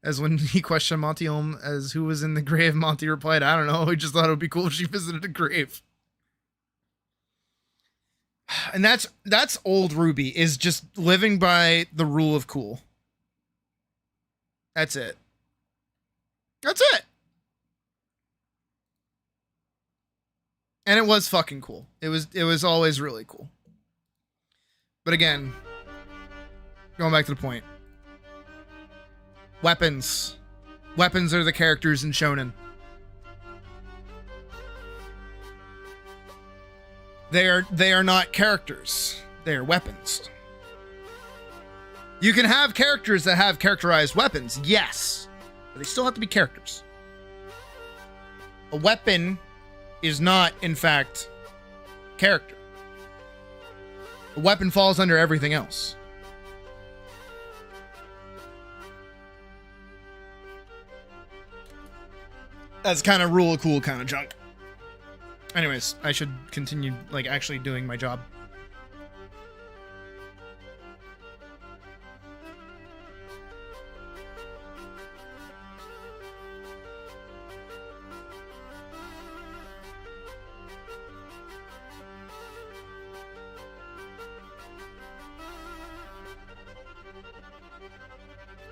As when he questioned Monty Ohm as who was in the grave, Monty replied, I don't know, he just thought it would be cool if she visited a grave. And that's old Ruby, is just living by the rule of cool. That's it. That's it. And it was fucking cool. It was always really cool. But again, going back to the point. Weapons. Weapons are the characters in shonen. They are not characters. They are weapons. You can have characters that have characterized weapons, yes, but they still have to be characters. A weapon is not, in fact, character. A weapon falls under everything else. That's kind of rule of cool kind of junk. Anyways, I should continue, like, actually doing my job.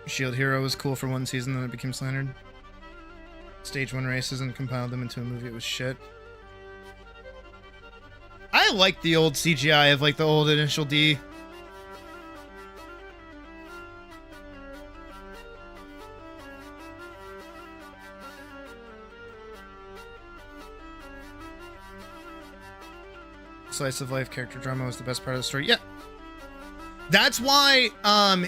Shield Hero was cool for one season, then it became slandered. Stage 1 races and compiled them into a movie. It was shit. I like the old CGI of like the old Initial D. Slice of life character drama was the best part of the story. Yeah. That's why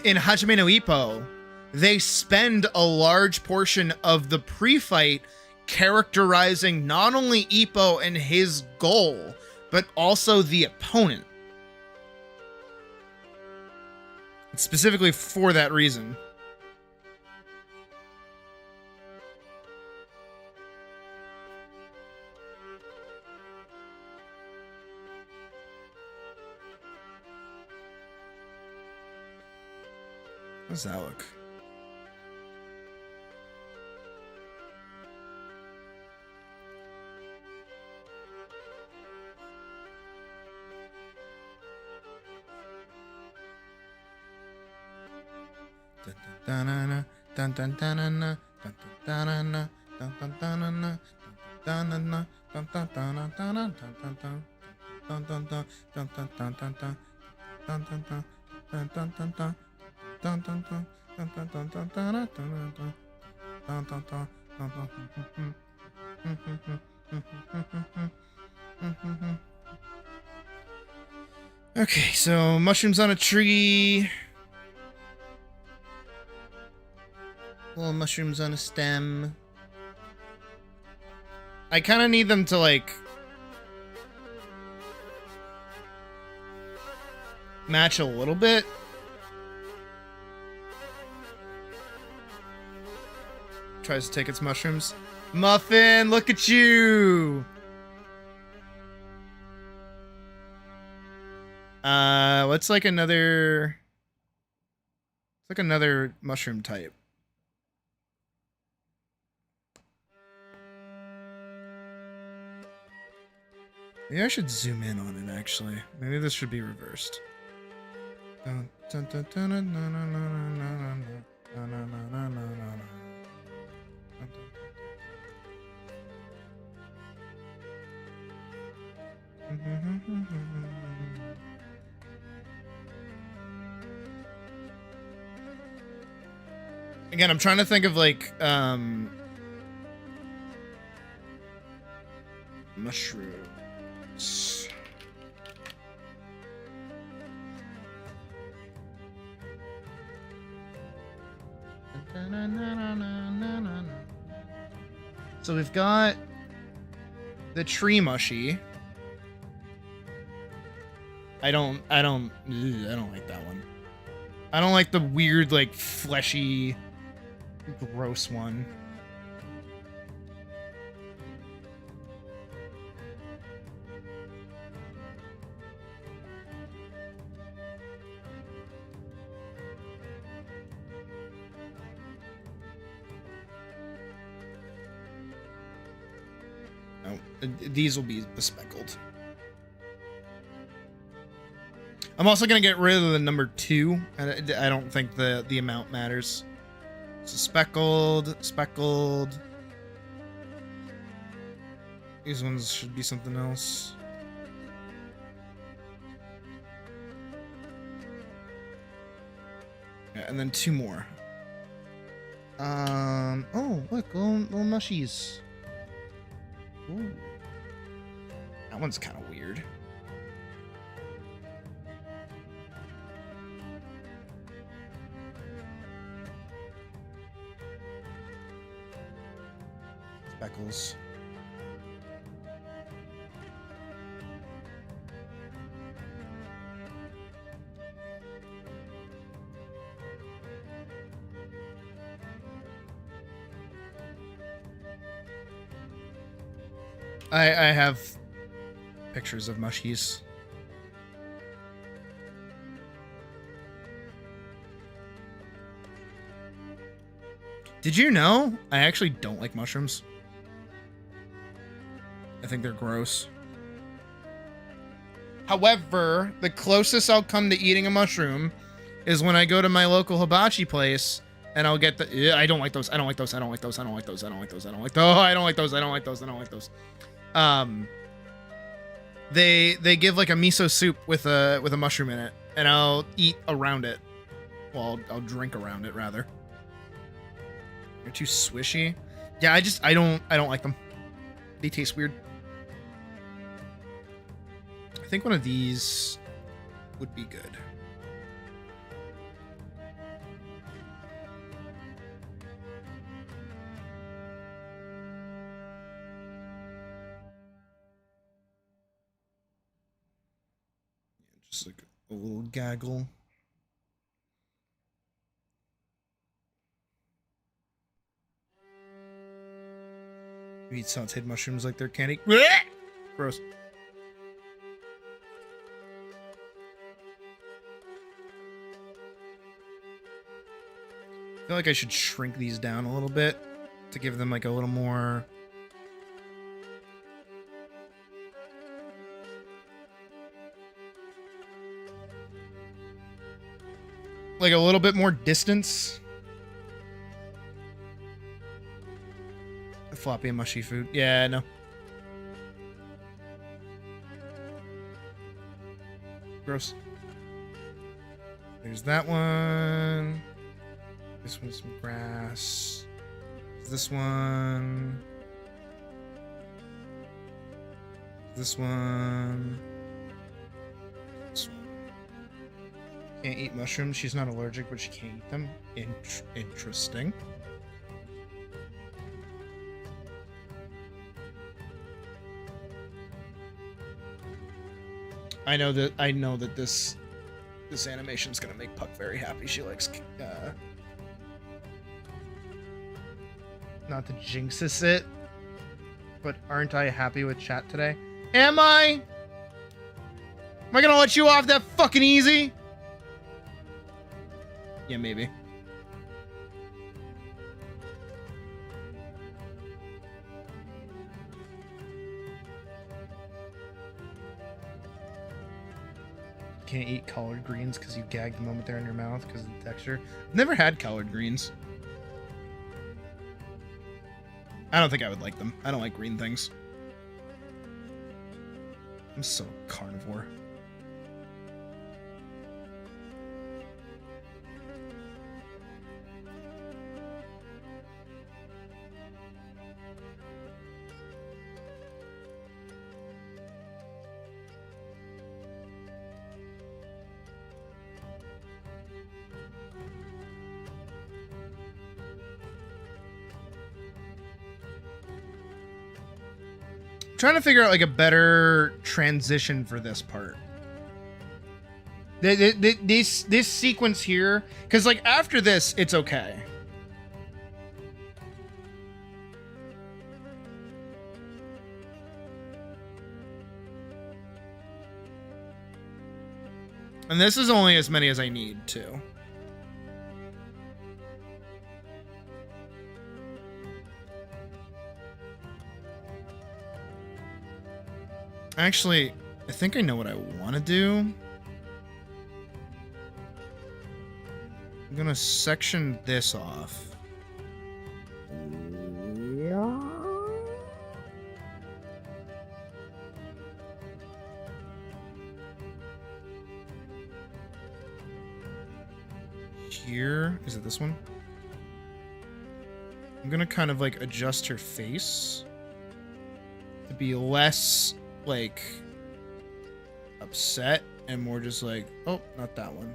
in Hajime no Ippo, they spend a large portion of the pre-fight characterizing not only Ippo and his goal, but also the opponent. Specifically for that reason. How does that look? Okay, so mushrooms on a tree. Little mushrooms on a stem. I kind of need them to like match a little bit. Tries to take its mushrooms. Muffin, look at you! What's like another? It's like another mushroom type. Maybe I should zoom in on it, actually. Maybe this should be reversed. Again, I'm trying to think of like mushrooms. So we've got the tree mushy. I don't like that one. I don't like the weird, like, fleshy, gross one. Oh, these will be the speckled. I'm also gonna get rid of the number 2. I don't think the amount matters. So speckled. These ones should be something else. Yeah, and then 2 more. Oh, look, little mushies. Ooh. That one's kind of weird. Speckles. I have pictures of mushies. Did you know I actually don't like mushrooms? I think they're gross. However, the closest I'll come to eating a mushroom is when I go to my local hibachi place and I'll get the... I don't like those. I don't like those. I don't like those. I don't like those. I don't like those. I don't like those. I don't like those. I don't like those. I don't like those. They give like a miso soup with a mushroom in it, and I'll eat around it. Well, I'll drink around it rather. They're too swishy. Yeah, I don't like them. They taste weird. I think one of these would be good. Just like a little gaggle. You eat sauteed mushrooms like they're candy. Gross. I feel like I should shrink these down a little bit to give them like a little more... like a little bit more distance. The floppy and mushy food. Yeah, I know. Gross. There's that one. This one's some grass. This one. This one. This one. Can't eat mushrooms. She's not allergic, but she can't eat them. Interesting. I know that this animation's gonna make Puck very happy. She likes not to jinx it, but aren't I happy with chat today? Am I? Am I gonna let you off that fucking easy? Yeah, maybe. Can't eat collard greens because you gag the moment they're in your mouth because of the texture. I've never had collard greens. I don't think I would like them. I don't like green things. I'm so carnivore. Trying to figure out like a better transition for this part. This sequence here, because like after this, it's okay. And this is only as many as I need too. Actually, I think I know what I want to do. I'm gonna section this off. Here, is it this one? I'm gonna kind of like adjust her face to be less like upset and more just like, oh, not that one.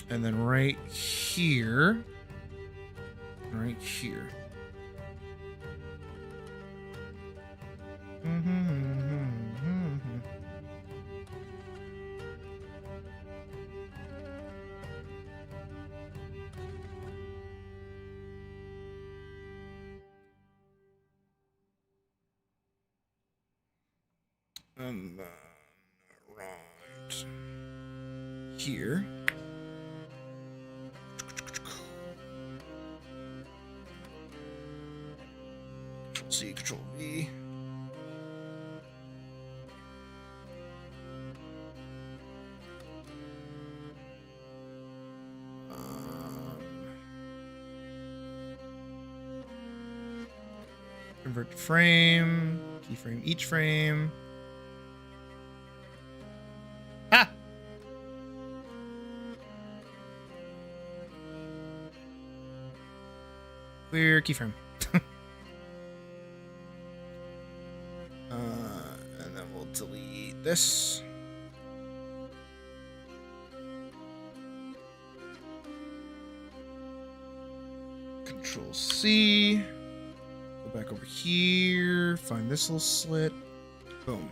And then right here, right here. And then right here. Control C, Control V. Convert to frame, keyframe each frame. Ah! Clear keyframe. And then we'll delete this. Control C. Go back over here. Find this little slit. Boom.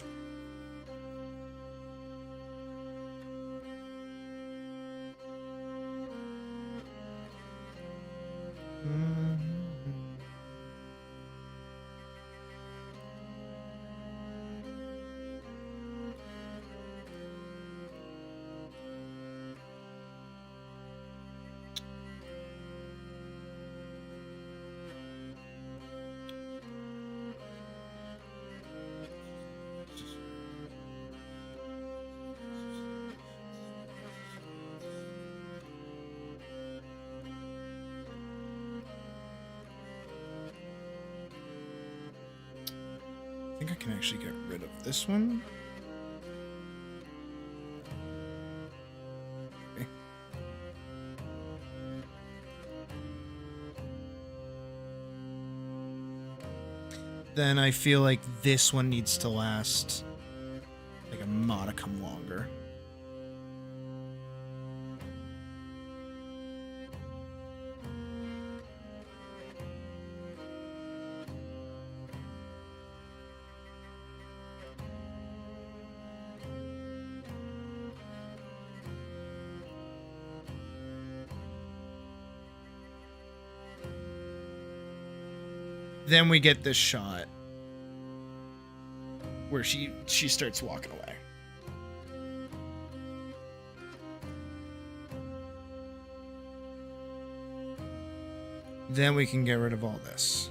I think I can actually get rid of this one. Okay. Then I feel like this one needs to last like a modicum longer. Then we get this shot where she starts walking away. Then we can get rid of all this.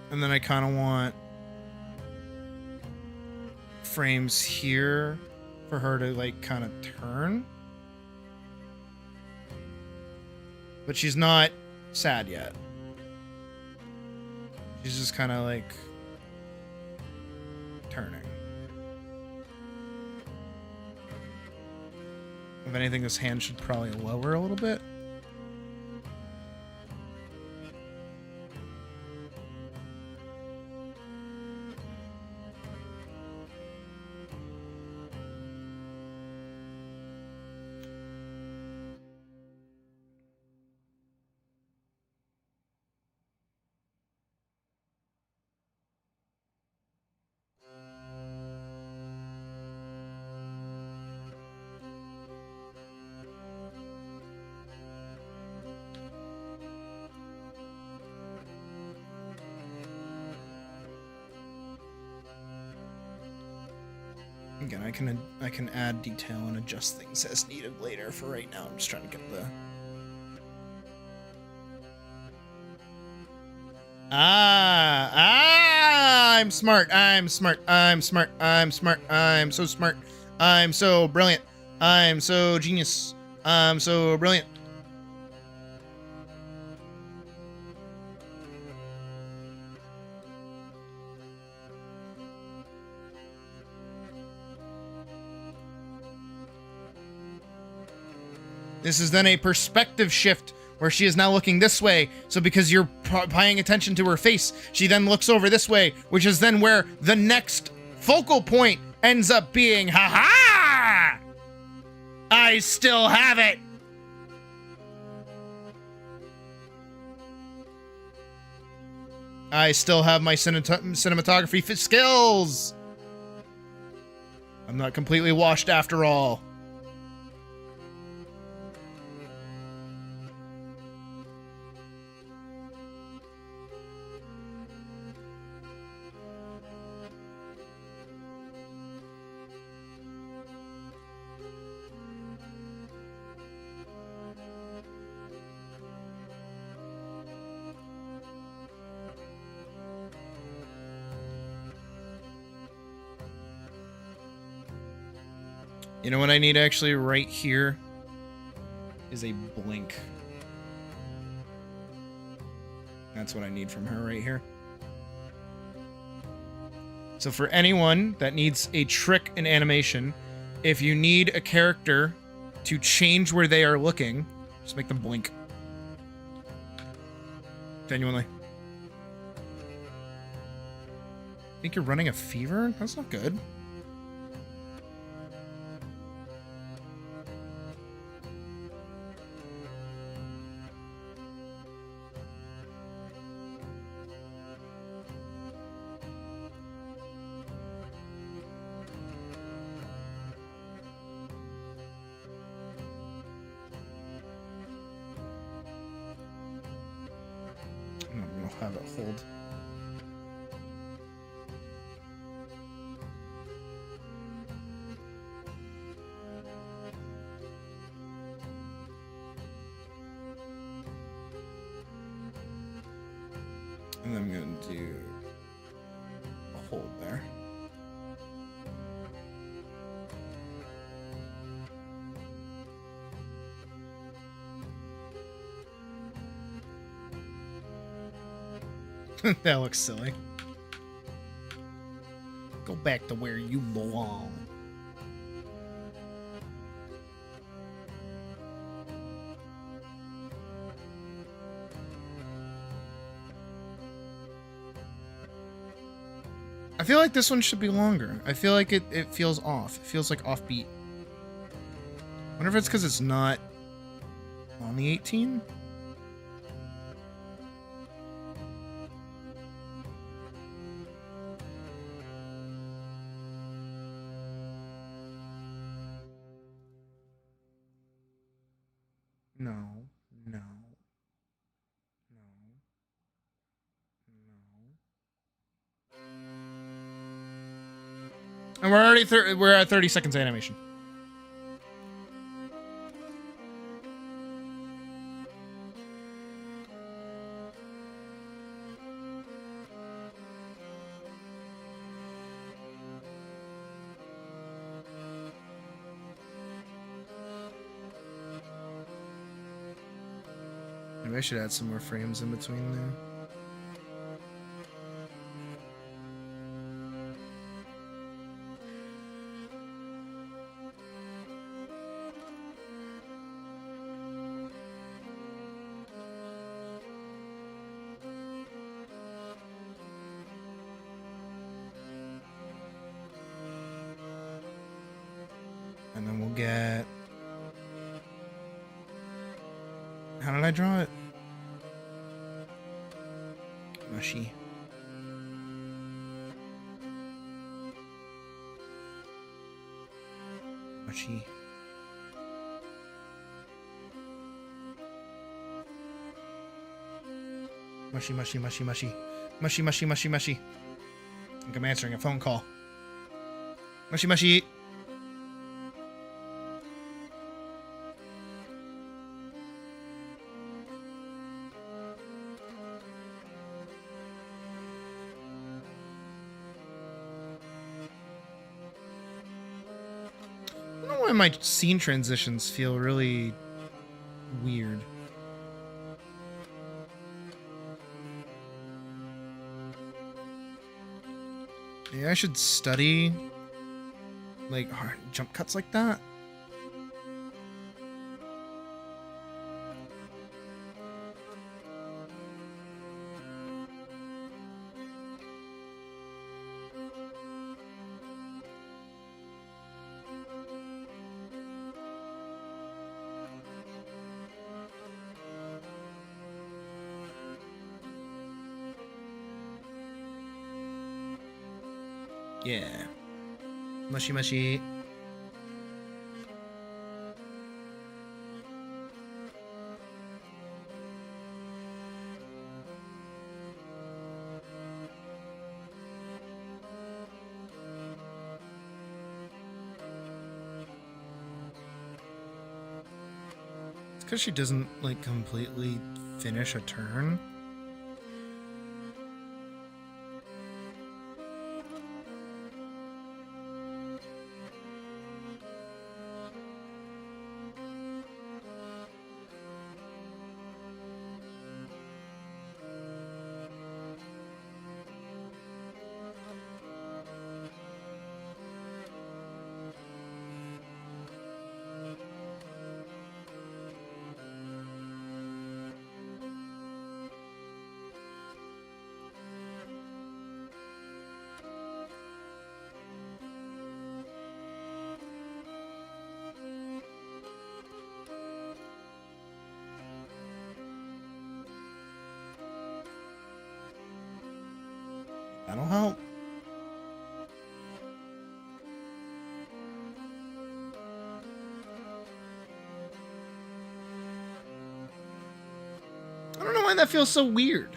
And then I kind of want frames here for her to like kind of turn. But she's not sad yet. She's just kind of like turning. If anything, this hand should probably lower a little bit. Again, I can add detail and adjust things as needed later. For right now, I'm just trying to get the... I'm smart. I'm smart. I'm smart. I'm smart. I'm so smart. I'm so brilliant. I'm so genius. I'm so brilliant. This is then a perspective shift where she is now looking this way. So because you're paying attention to her face, she then looks over this way, which is then where the next focal point ends up being. Ha-ha! I still have it. I still have my cinematography skills. I'm not completely washed after all. You know what I need actually right here is a blink. That's what I need from her right here. So for anyone that needs a trick in animation, if you need a character to change where they are looking, just make them blink. Genuinely. Think you're running a fever? That's not good. Have it hold. And then I'm going to do a hold there. That looks silly. Go back to where you belong. I feel like this one should be longer. I feel like it feels off. It feels like offbeat. I wonder if it's because it's not on the 18? No. No. No. And we're at 30 seconds of animation. Maybe I should add some more frames in between there. And then we'll get... How did I draw it? Mushy. Mushy. Mushy, mushy, mushy, mushy. Mushy, mushy, mushy, mushy. I think I'm answering a phone call. Mushy, mushy. I don't know why my scene transitions feel really weird. Maybe I should study like hard jump cuts like that. Yeah. Mushy mushy. It's because she doesn't like completely finish a turn. That'll help. I don't know why that feels so weird.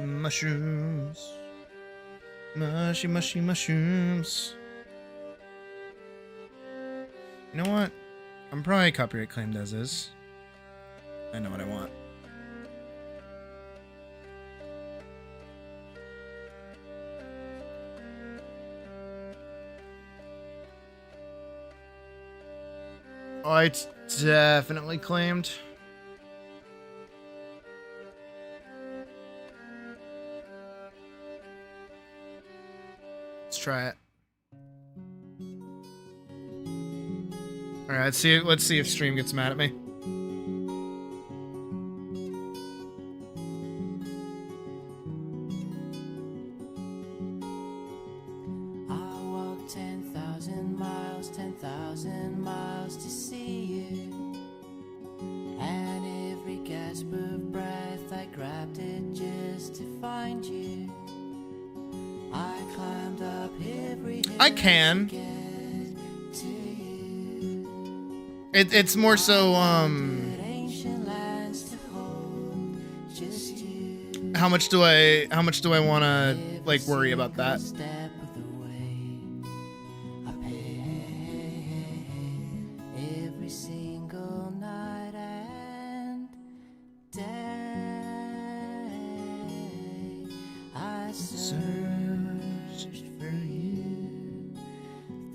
Mushrooms. Mushy, mushy mushrooms. You know what? I'm probably copyright claimed as is. I know what I want. Oh, it's definitely claimed. Let's try it. All right, let's see if stream gets mad at me. I walked 10,000 miles to see you. And every gasp of breath, I grabbed it just to find you. I climbed up every hill I can. to get to you. It's more so Ancient lands to hold, just you. how much do I want to like worry about that? Step of the way, I pay every single night and day. I searched for you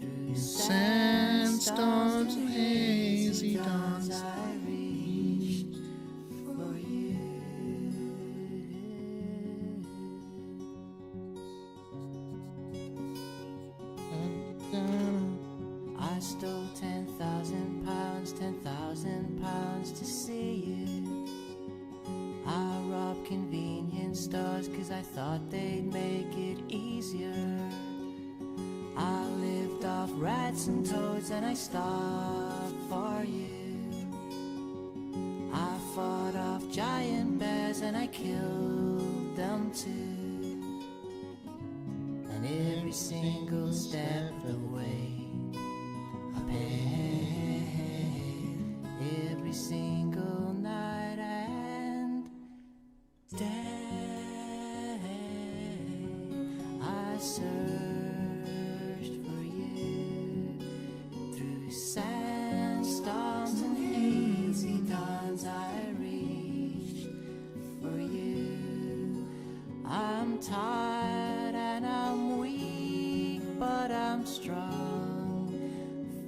through Sandstorms and hazy dawns. I reached for you. I stole 10,000 pounds to see you. I robbed convenience stores 'cause I thought they'd make it easier. I lived off rats and toads and I starved for you. I fought off giant bears and I killed them too. And every single step of the way, I paid every single night and day. I searched for you through sandstorms and hazy dawns. I reached for you. I'm tired and I'm weak, but I'm strong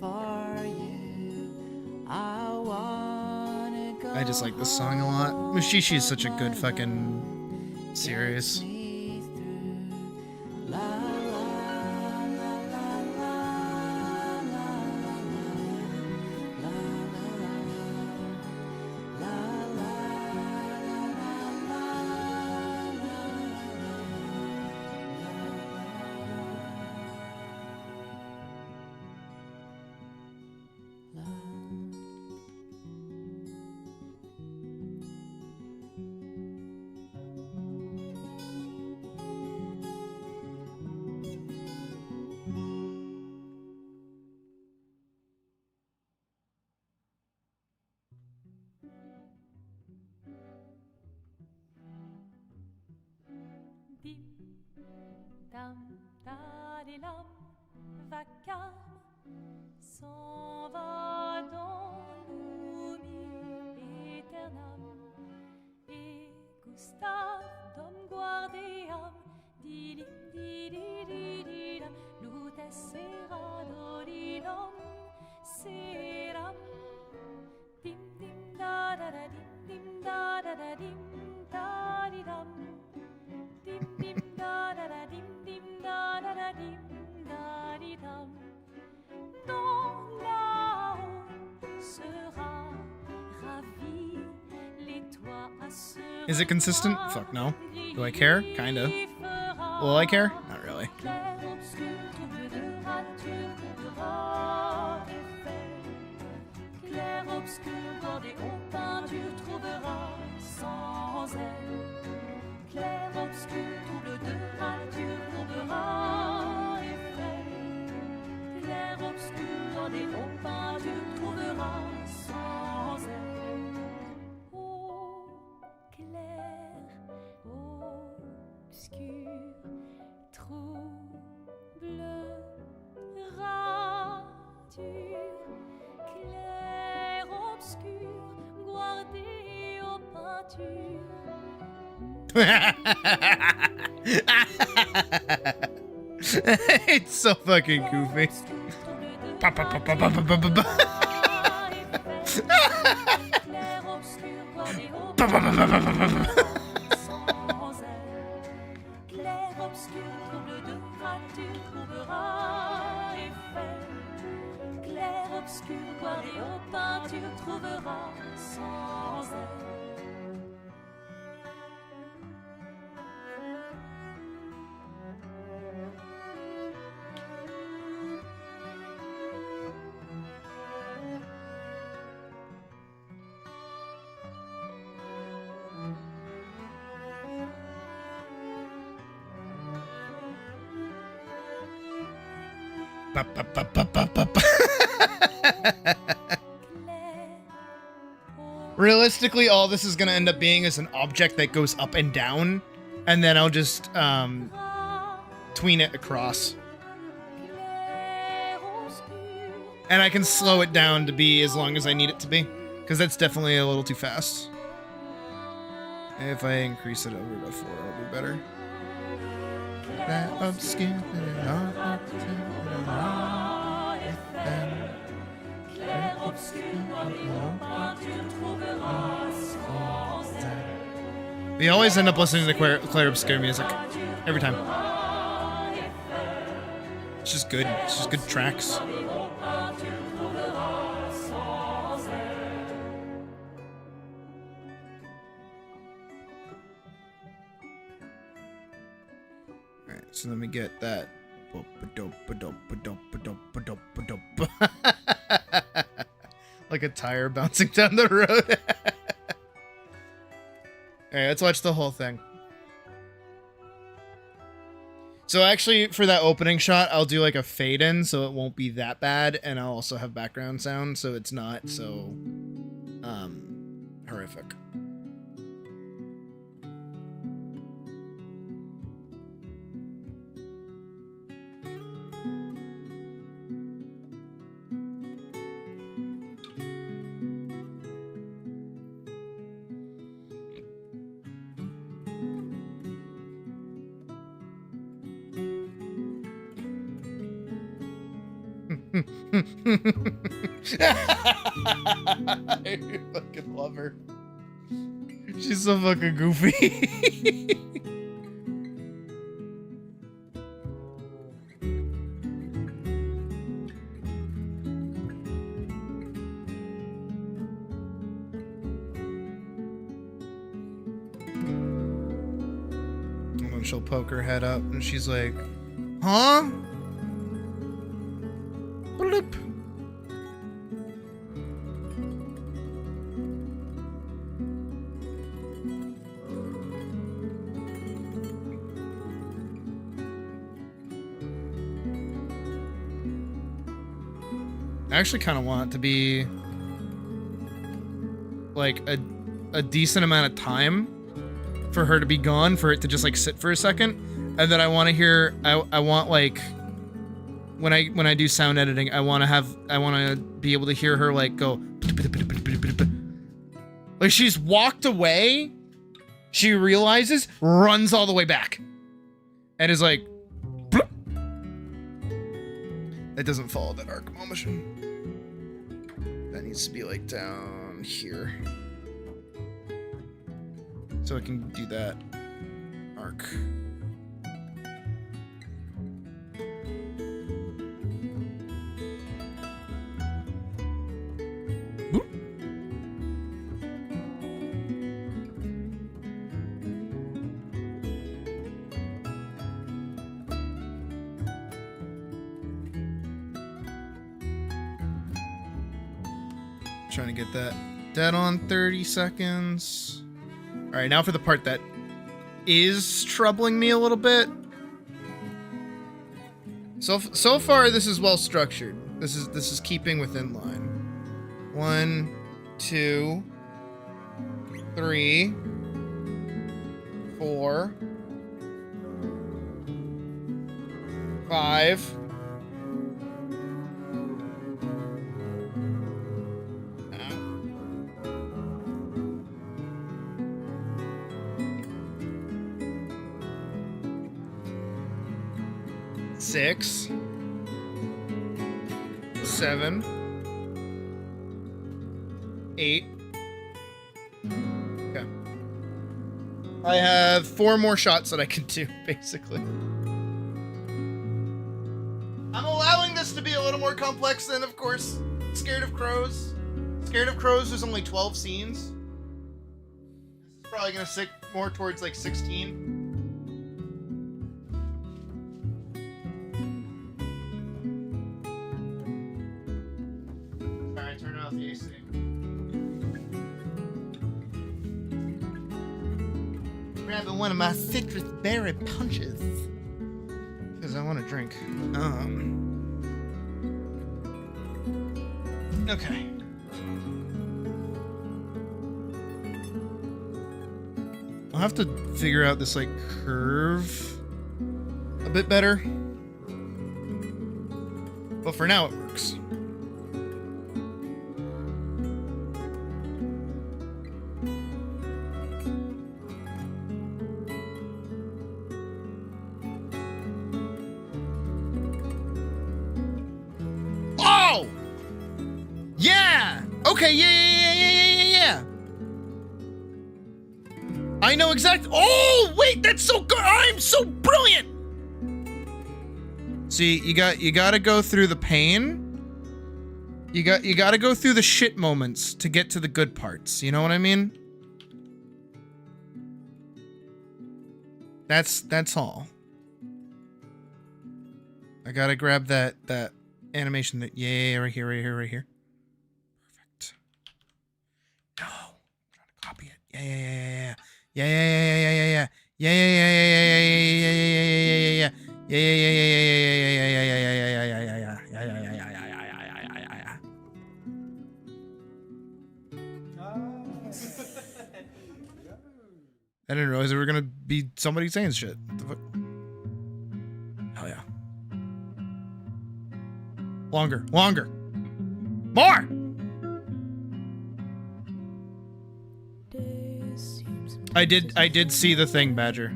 for you. I wanna go. I just like this song a lot. Mushishi is such a good fucking series. me through. La la la la la la la la la Dim, dam, dadilam, vacarme s'en va dans l'oubli éternel. Et Gustave, dom guardiam, dilim, didididilam, lutes seradorilam, seram. Dim, dim, da, da, da, dim, da, da, da, dim, da, di, dam. Dim dim da da da dim da da da dim da di dam. Dans là-haut sera ravi les toits à se Is it consistent? Fuck no. Do I care? Kinda. Will I care? Not really. Clair, obscur, trouble de rature, trouvera effet. Clair, obscur, bordé aux peintures, trouvera sans elle. Clair, obscur, trouble de rature, trouvera effet. Clair, obscur, bordé aux peintures, trouvera sans elle. Oh, clair, oh, obscur, trouble, rature, clair, obscur, guardé aux peintures. It's so fucking goofy. Pa, pa, pa, pa, pa, pa, pa, pa, pa. Pa, pa, pa, pa, pa, pa, pa, pa. Clair, obscur, trouble de rature, trouvera effet. Clair, obscur, guardé aux peintures, trouvera sans elle. Pa, pa, pa, pa, pa, pa, pa. Realistically, all this is gonna end up being is an object that goes up and down, and then I'll just tween it across. And I can slow it down to be as long as I need it to be, because that's definitely a little too fast. If I increase it over to 4, it'll be better. That obscure. We always end up listening to Claire Obscure music. Every time. It's just good. It's just good tracks. Alright, so let me get that. Like a tire bouncing down the road. Alright, let's watch the whole thing. So actually, for that opening shot, I'll do like a fade in so it won't be that bad, and I'll also have background sound so it's not so horrific. I fucking love her. She's so fucking goofy. And then she'll poke her head up and she's like, huh? Bloop. I actually kind of want it to be like a decent amount of time for her to be gone, for it to just like sit for a second, and then I want to hear. I want like when I do sound editing, I want to be able to hear her like go like she's walked away, she realizes, runs all the way back, and is like. That doesn't follow that arc motion. That needs to be like down here. So I can do that arc. Boop. Trying to get that dead on 30 seconds. All right, now for the part that is troubling me a little bit. So far, this is well structured. This is keeping within line. 1, 2, 3, 4, 5. Six, 7, 8. Okay. I have 4 more shots that I can do, basically. I'm allowing this to be a little more complex than, of course, Scared of Crows. Scared of Crows was only 12 scenes. This is probably gonna stick more towards like 16. Alright, turn off the AC. Grabbing one of my citrus berry punches. Because I want to drink. Okay. I'll have to figure out this, like, curve a bit better. But for now, it works. Oh! Yeah! Okay, yeah. I know exactly. Oh, wait, that's so good. I'm so brilliant. See, you got to go through the pain. You got to go through the shit moments to get to the good parts. You know what I mean? That's all. I got to grab that animation that right here. Perfect. No. I'm trying to copy it. Yeah. I didn't realize there were gonna be somebody saying shit. What the fuck? Hell yeah. Longer. More! I did see the thing, Badger.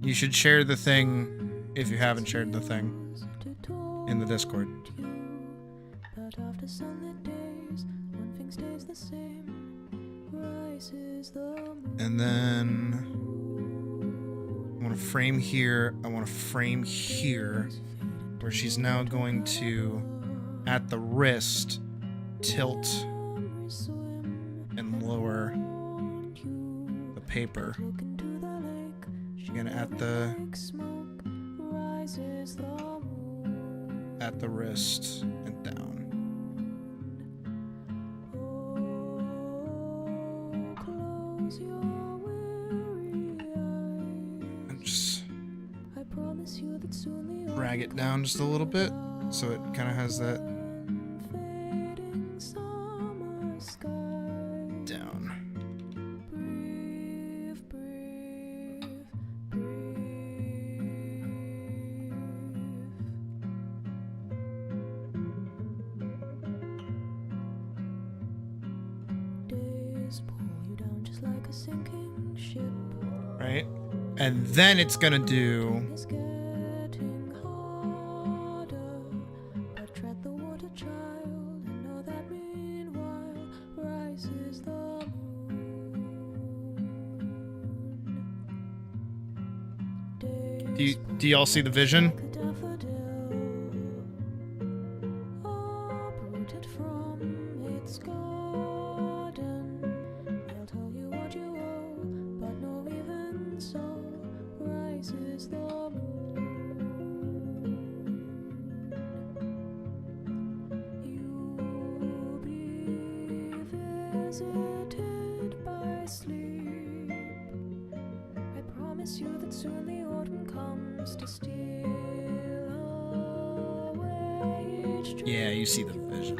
You should share the thing if you haven't shared the thing in the Discord. But after sunlit days, one thing stays the same. Rises the moon. And then I want to frame here. I want to frame here, where she's now going to, at the wrist, tilt and lower the paper. Again, at the wrist and down. And just drag it down just a little bit, so it kind of has that down. Right? And then it's gonna do Do y'all see the vision? Yeah, you see the vision.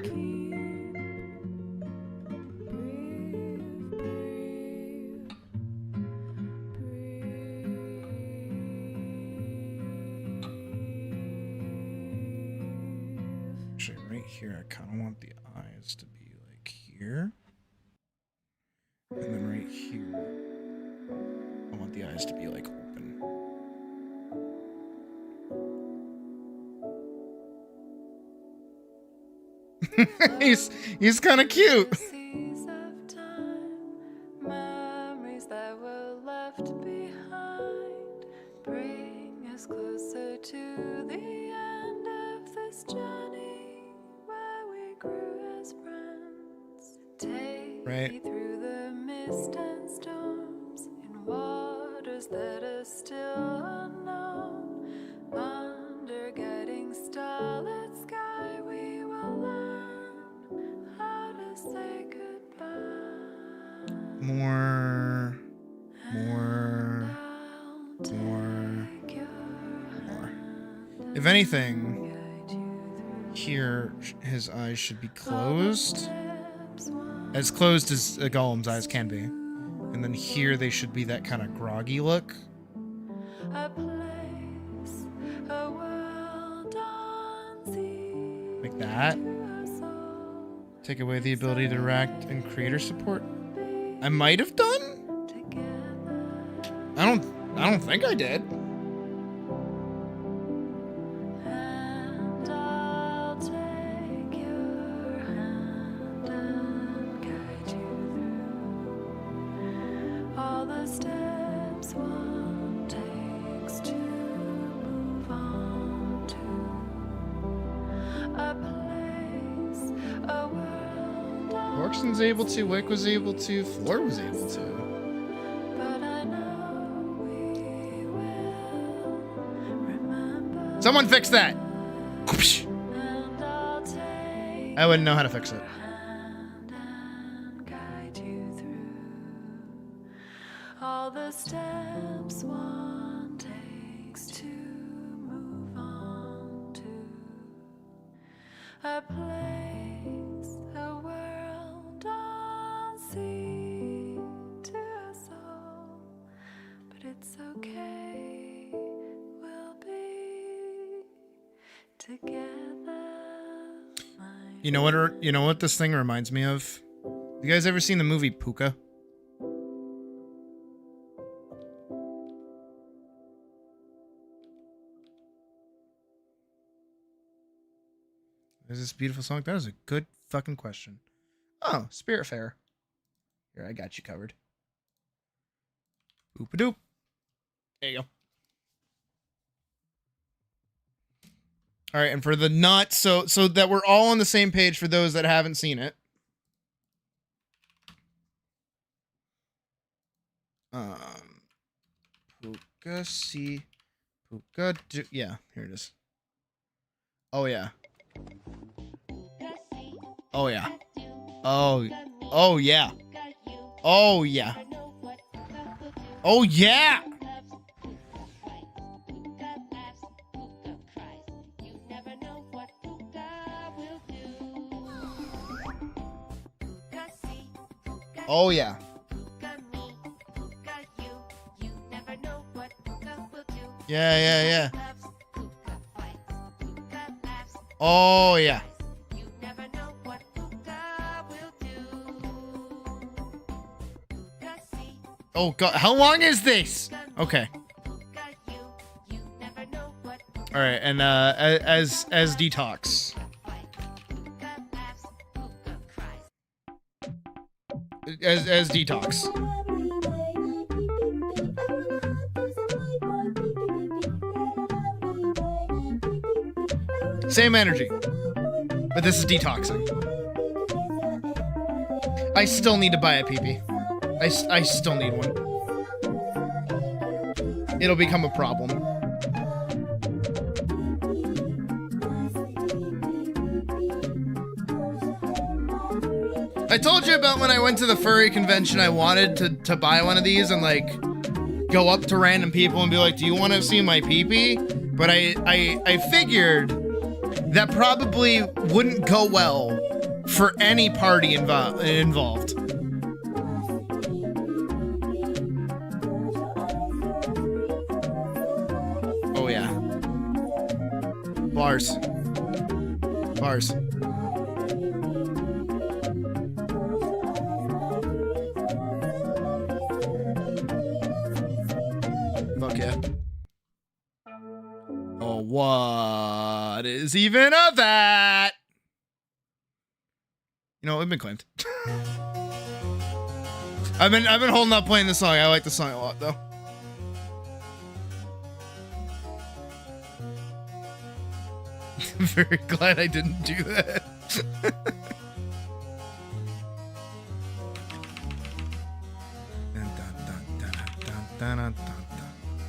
right here, I kind of want the eyes to be like here. And then right here, I want the eyes to be like open. he's kind of cute. Seas of time, memories that were left behind, bring us closer to the end of this journey where we grew as friends. Take me through the mist and storms in waters that are still unknown. Under guiding starlit sky, we will learn how to say goodbye. More. If anything, here his eyes should be closed. As closed as a golem's eyes can be. And then here they should be that kind of groggy look. A place, a world unseen. Like that. Take away the ability to interact and creator support. I might have done? I don't think I did. And I'll take your hand and guide you through all the steps one takes to move on to a place, a world. Orkson's able to, Wick was able to, Floor was able to. But I know we will remember. Someone fix that! And I'll take I wouldn't know how to fix it. your hand and guide you through all the steps one takes to move on to a place, a world unseen to us all. But it's okay, we'll be together. You know what this thing reminds me of? You guys ever seen the movie Puka? Is this beautiful song? That is a good fucking question. Oh, Spirit Fair. Here, I got you covered. Boop-a-doop. There you go. All right, and for the not so that we're all on the same page for those that haven't seen it. Puka see Puka do, yeah, here it is. Oh yeah. Oh yeah. Oh yeah. Oh yeah. Oh yeah. Oh yeah. Yeah. Oh yeah. Oh god, how long is this? Okay. All right, and as detox. As detox. Same energy, but this is detoxing. I still need to buy a PP. I still need one. It'll become a problem. I told you about when I went to the furry convention. I wanted to buy one of these and like go up to random people and be like, "Do you want to see my PP?" But I figured that probably wouldn't go well for any party involved. Oh yeah. Bars. Oh, what is even of that? You know, it's been claimed. I've been holding up playing this song. I like the song a lot though. I'm very glad I didn't do that.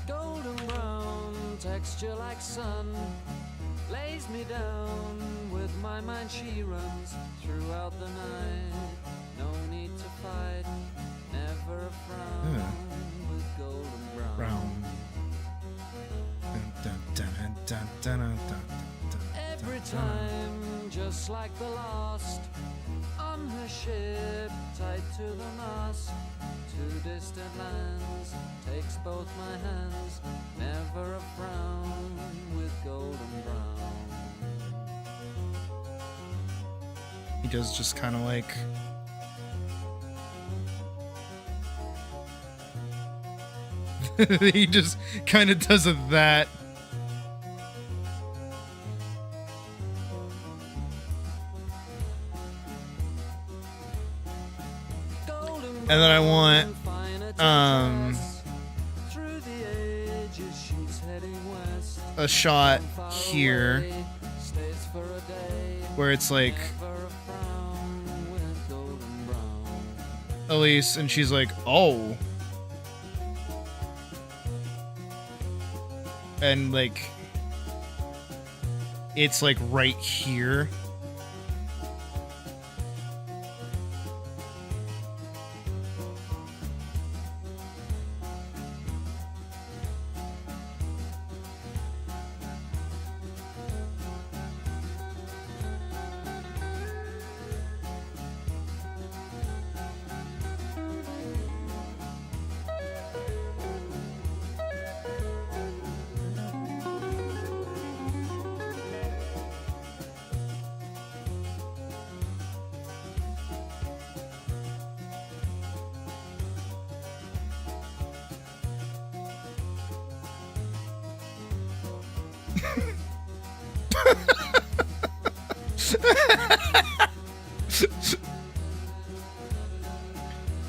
Golden brown texture like sun lays me down. With my mind she runs throughout the night. No need to fight, never a frown. With golden brown. Every time, just like the last, on her ship, tied to the mast, to distant lands, takes both my hands, never a frown, with golden brown. He does just kind of like... he just kind of does that. And then I want a shot here where it's like Alyce and she's like, oh, and like it's like right here.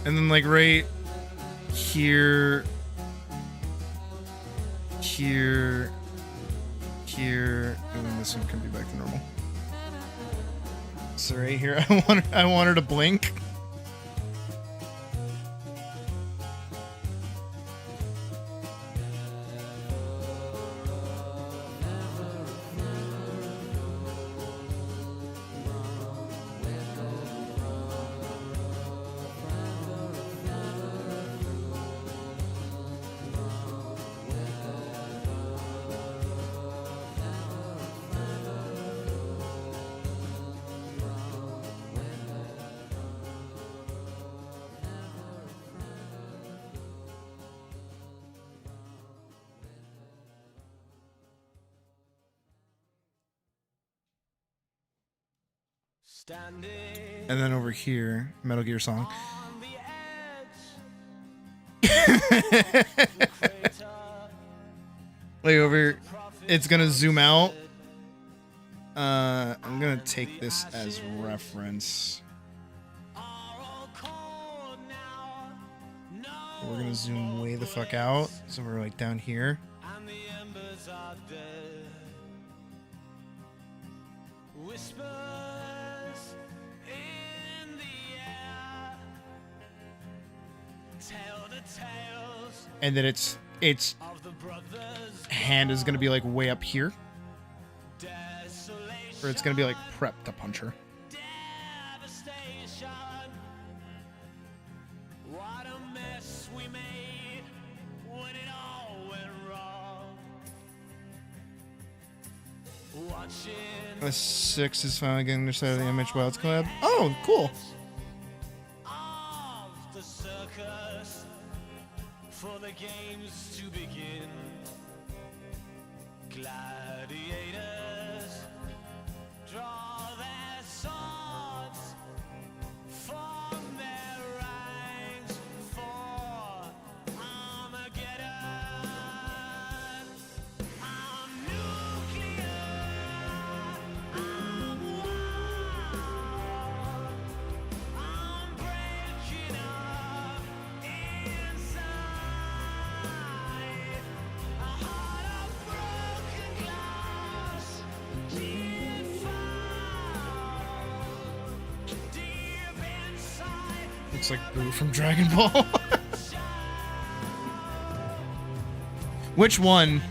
And then like right here, here, and then this one can be back to normal. So right here, I want her to blink. And then over here, Metal Gear song. Like over here, it's gonna zoom out. I'm gonna take this as reference. We're gonna zoom way the fuck out, so we're like down here. And then its hand is gonna be like way up here, or it's gonna be like prepped to punch her. The 6 is finally getting their side of the Image Wilds collab. Oh, cool. For the games to begin, gladiators draw their swords from their ranks for Armageddon. I'm new. Looks like Boo from Dragon Ball. Which one?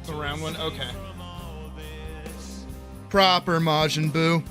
The round one? Okay. Proper Majin Buu.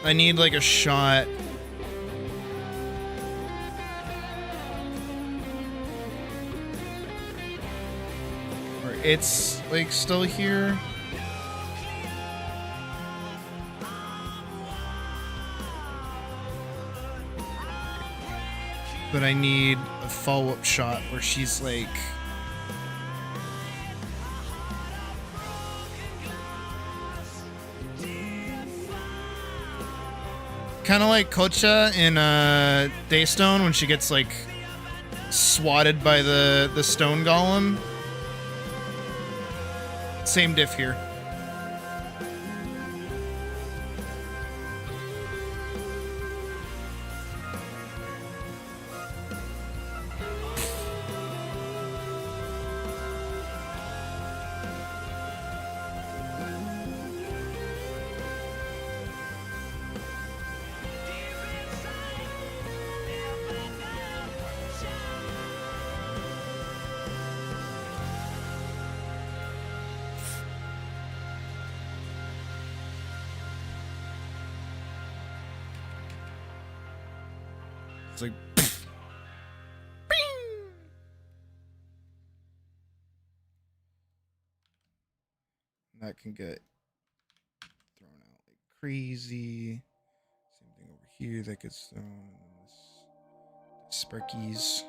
I need like a shot. Where it's like still here. But I need a follow-up shot where she's like kind of like Kocha in Daystone when she gets like swatted by the stone golem. Same diff here. It's like bing! That can get thrown out like crazy. Same thing over here that gets thrown. This Sparkies.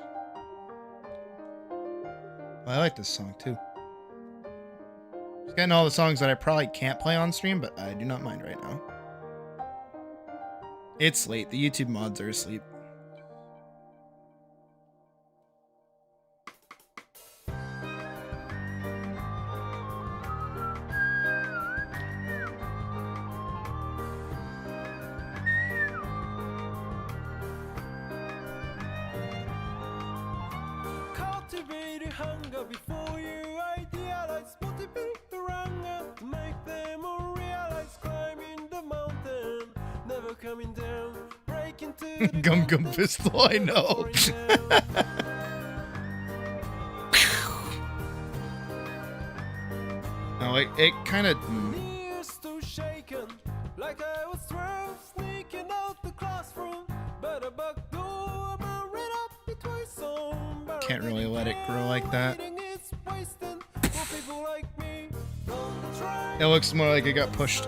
Well, I like this song too. Just getting all the songs that I probably can't play on stream, but I do not mind right now. It's late. The YouTube mods are asleep. Cultivate a hunger before you idealize, motivate the hunger, make them all realize, climbing the mountain, never coming down, break into the Gum Gum Pistol, I know. No, it kind of. Knees too shaken, like I was 12, sneaking out the classroom, but a back door, I'm right up between some. Can't really let it grow like that. It looks more like it got pushed.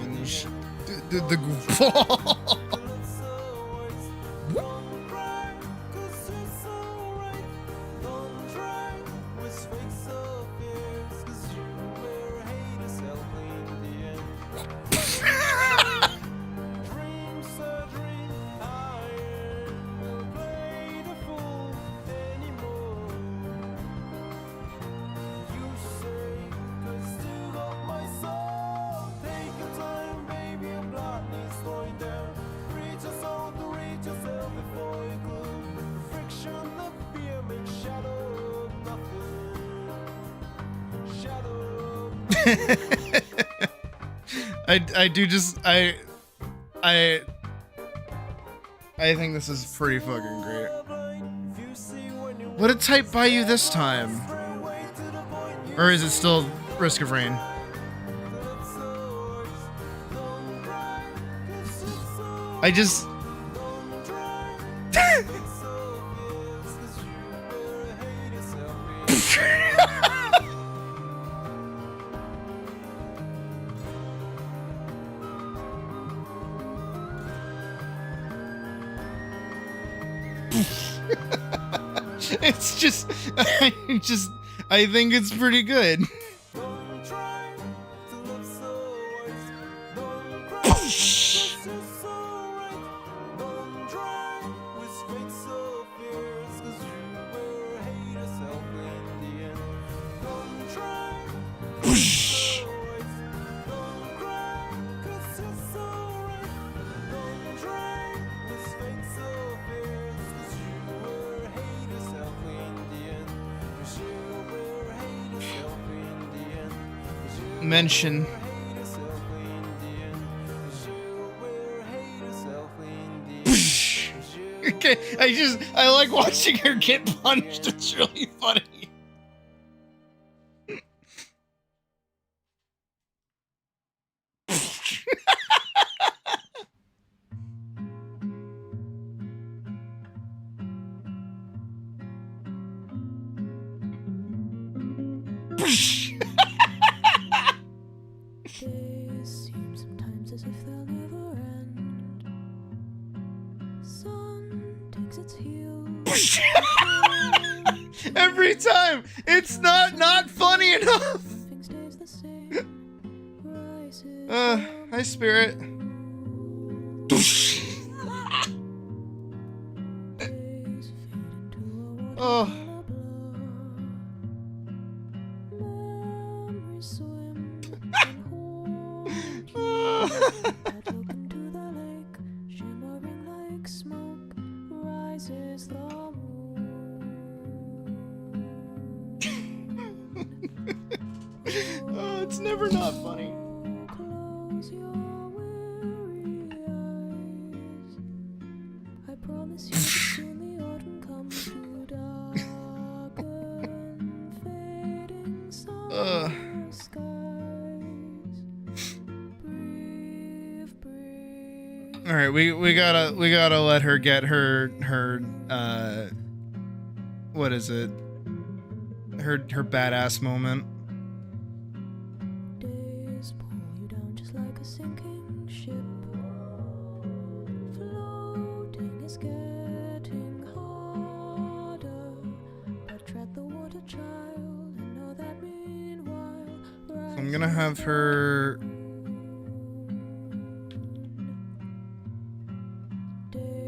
And the goofball. I do just I think this is pretty fucking great. What did type buy you this time? Or is it still Risk of Rain? I just it's just I think it's pretty good. Mention. Okay, I like watching her get punched. It's really funny. Days seem sometimes as if they'll never end. Sun takes its heels. Every time, it's not funny enough. Nothing stays the same. Rises Hi, Spirit. days fade into a Oh. memories swim and hold you. That look into the lake, shimmering like smoke, rises the moon. Oh, it's never not funny. Close your weary eyes. I promise you that soon the autumn comes to darken fading summer skies. Breathe, breathe. All right, we gotta let her get her what is it? Her badass moment. Days pull you down just like a sinking ship. Floating is getting harder, but tread the water, child, and know that meanwhile. So I'm gonna have her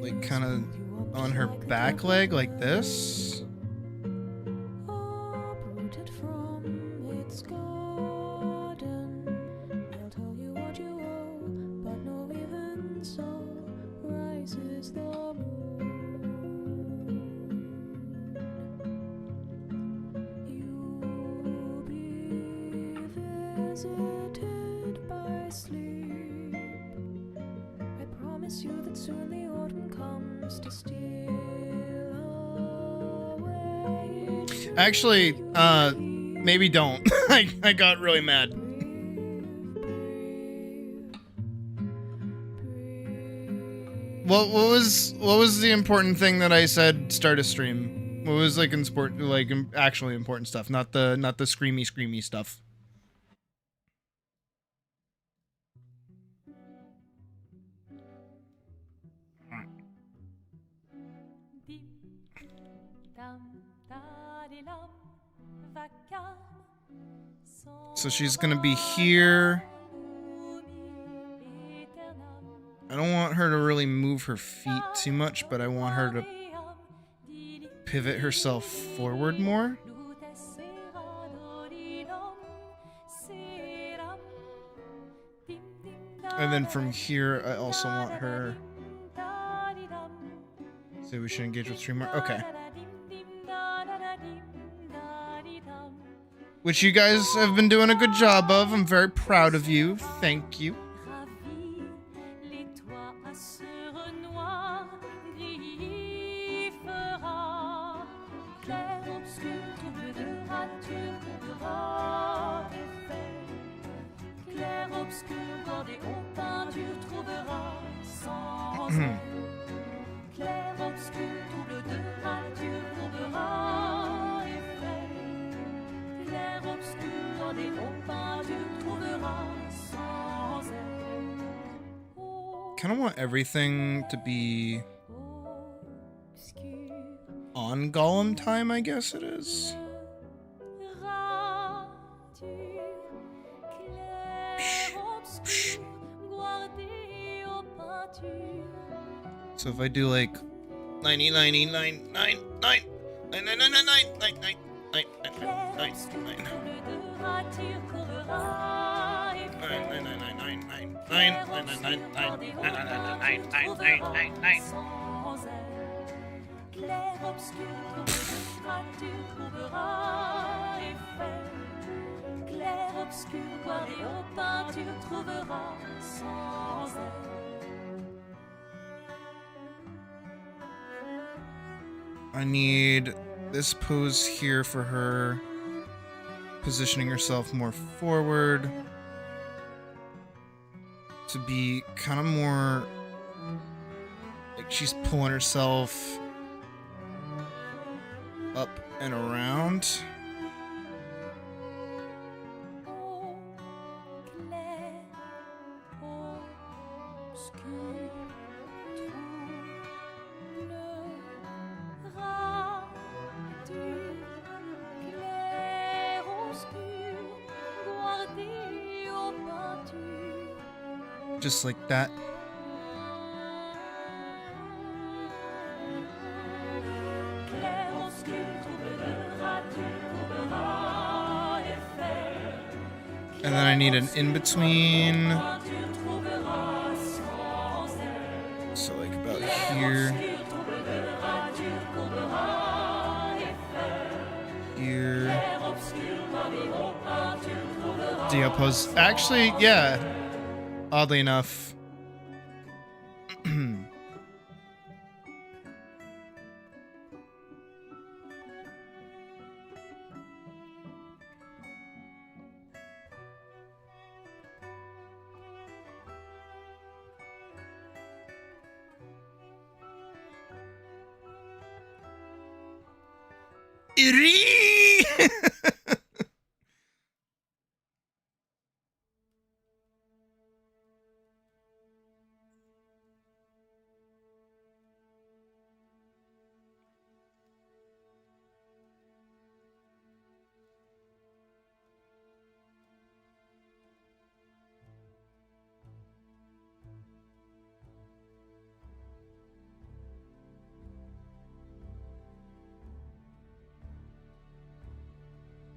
like kind of on her back leg like this. Uprooted from its garden, they'll tell you what you owe, but no, even so, rises the moon. You'll be visited by sleep. I promise you that soon the autumn comes to steal away. Actually, maybe don't. I got really mad. What was the important thing that I said start a stream? What was like actually important stuff, not the screamy stuff. So she's gonna be here. I don't want her to really move her feet too much, but I want her to pivot herself forward more. And then from here, I also want her. So we should engage with stream more. Okay. which you guys have been doing a good job of. I'm very proud of you. Thank you. Ravi, les toits à ce noir, gris fera, clair, obscur, trouble de rature, trouvera effet, clair, obscur, bordé aux peintures, trouvera sans aide, clair, obscur, trouble de rature, trouvera effet, clair, obscur, bordé aux peintures, trouvera sans aide. Kind of want everything to be Obscur, on Golem time, I guess it is. rature, clair, obscur, guardé aux peintures. So if I do like 90, 90, 9, 9, 9, 9, 9, 9, 9, 9, 9, 9, 9, 9, 9, 9. De rature courra effet, clair, obscur, trouble de rature, trouvera effet, clair, obscur, guardé aux peintures, trouvera sans aide. I need this pose here for her, positioning herself more forward to be kind of more like she's pulling herself up and around. Au clair, obscur, trouble, rature, clair, obscur, guardé aux peintures. Just like that. Clair, obscur, trouble de rature, trouvera effet. And then I need an in-between. Peinture trouvera sans aide. So like about here, Trouble de rature, trouvera effet. here. Clair, obscur, guardé aux peintures, trouvera. Do you pose? Actually, yeah. Oddly enough.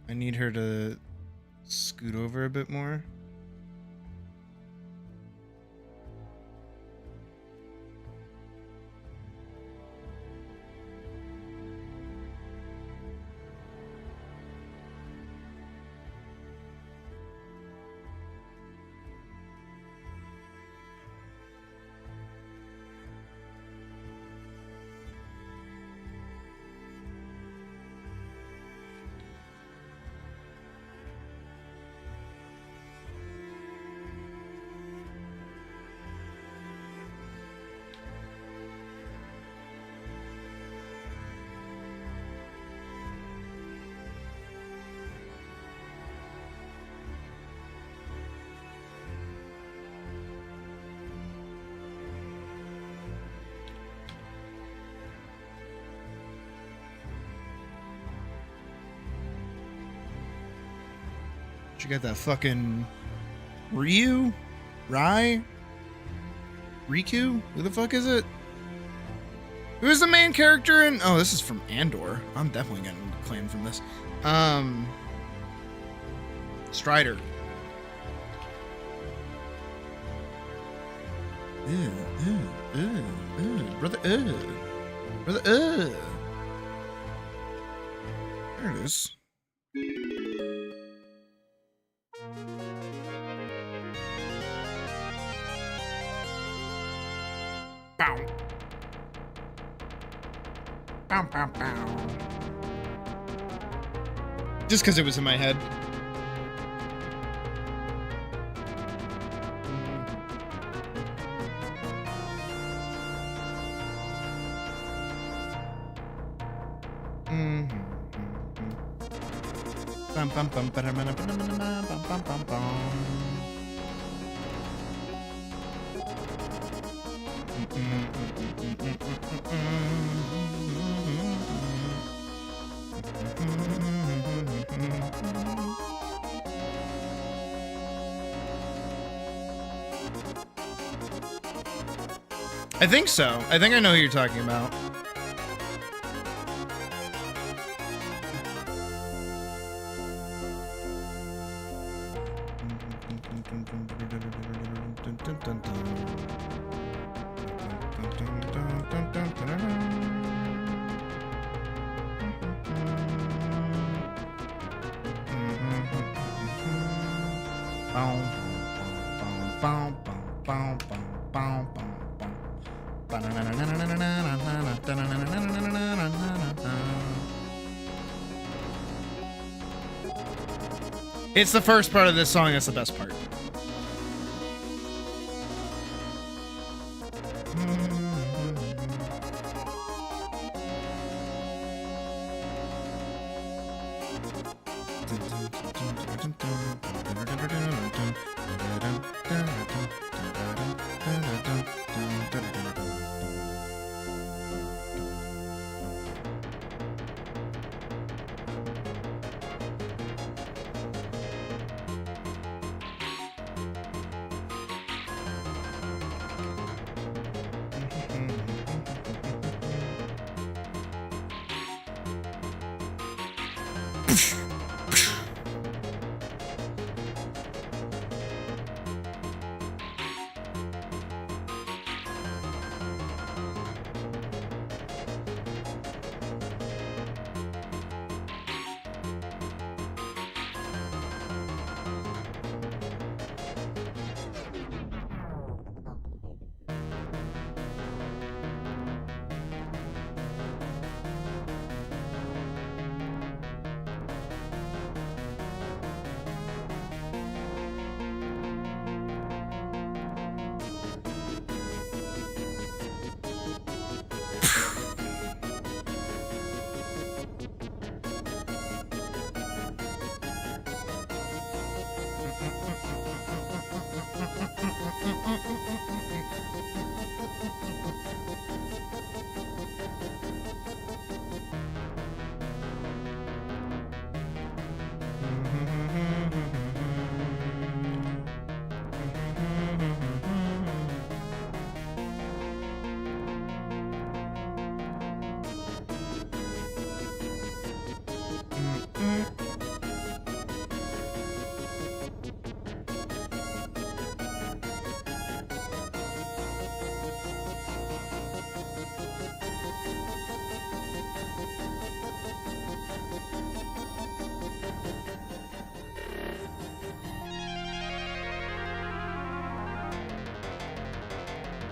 I need her to scoot over a bit more. You got that fucking Ryu? Rai? Riku? Who the fuck is it? Who's the main character in... Oh, this is from Andor. I'm definitely getting claimed from this. Strider. Brother, Brother, There it is. bow. Bow, bow, bow. Just because it was in my head. Bum, bum, bum, ba-da, ba-da, ba-da, ba-da, bum, bum, bum, bum. I think so. I think I know who you're talking about. It's the first part of this song that's the best part.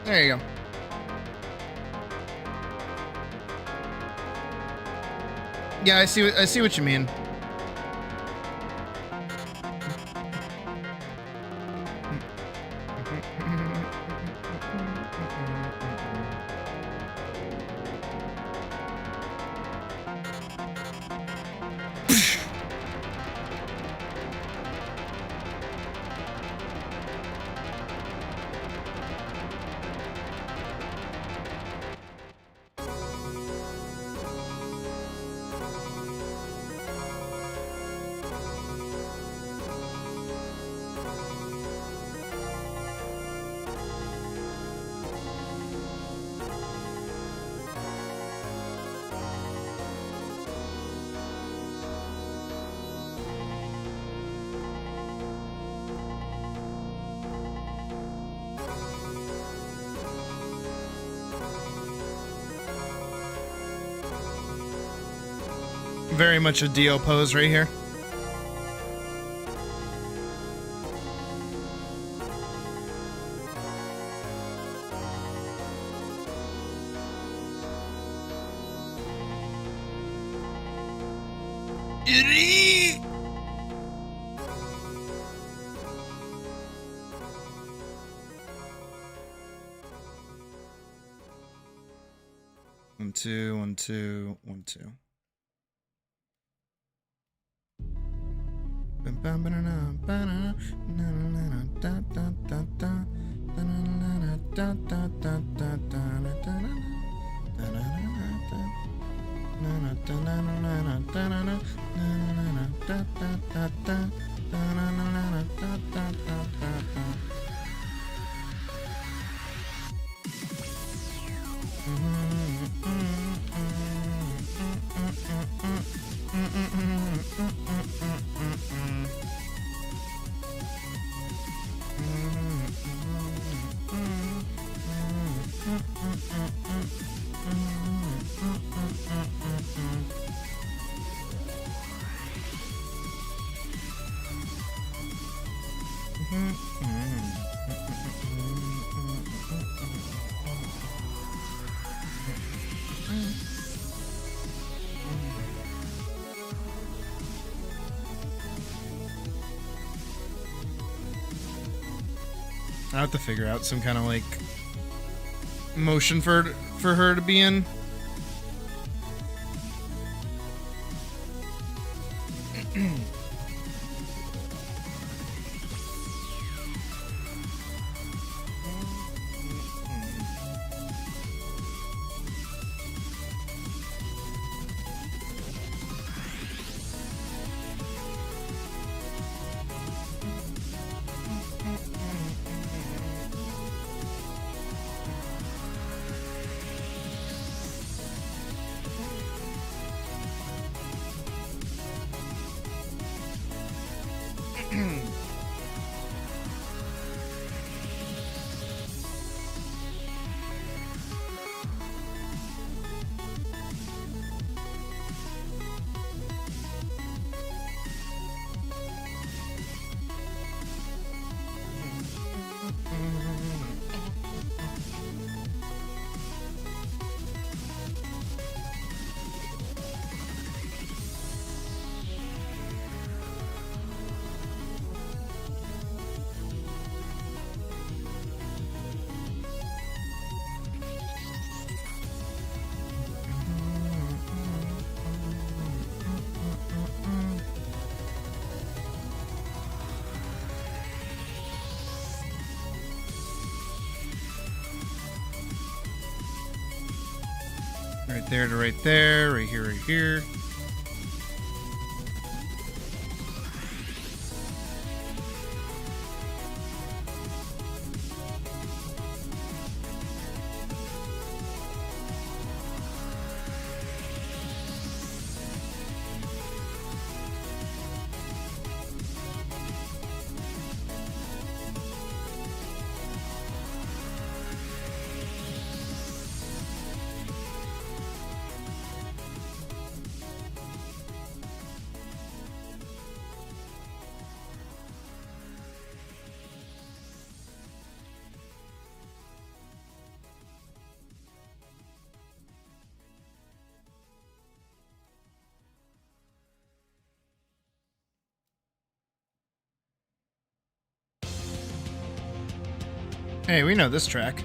There you go. Yeah, I see what you mean. Very much a Dio pose right here. Kitty! One, two, one, two, one, two. I have to figure out some kind of like motion for her to be in. Right there to right there, right here, right here. Hey, we know this track.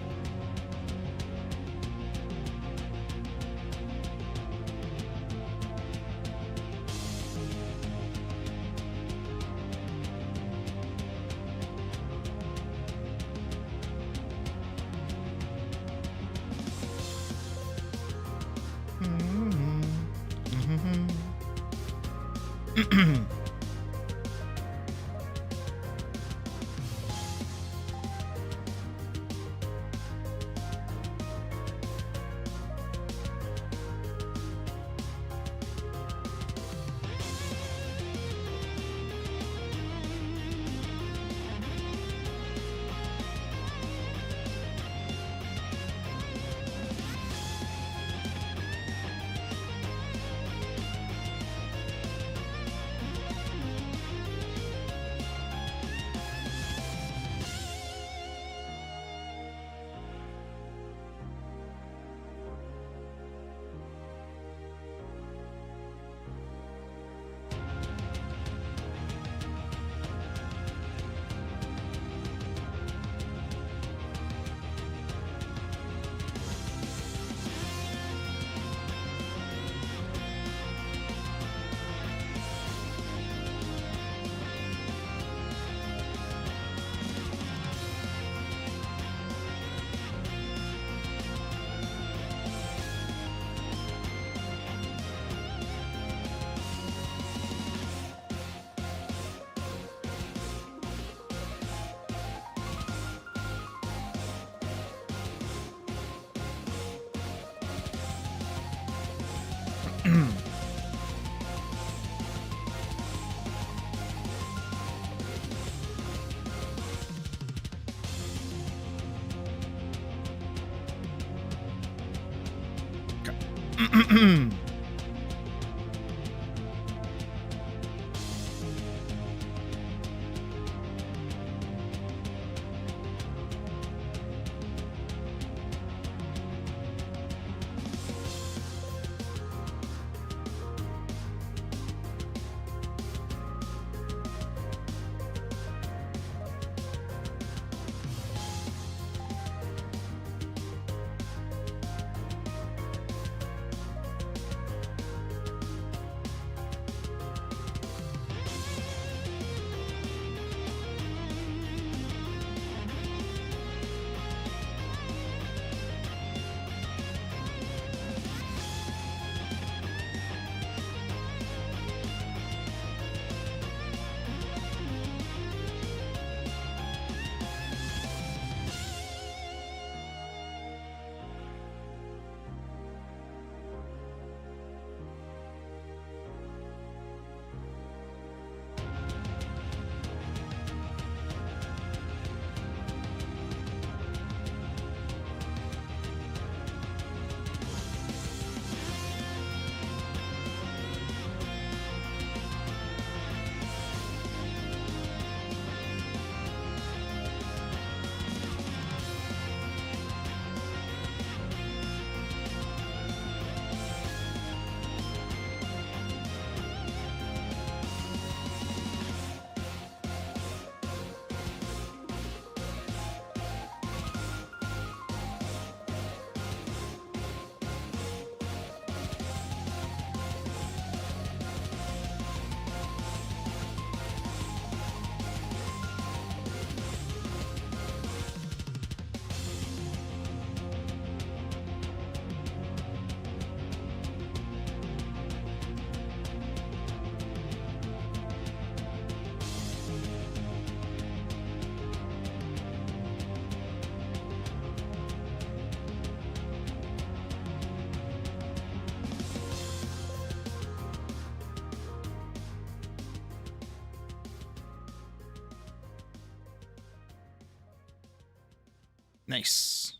Nice.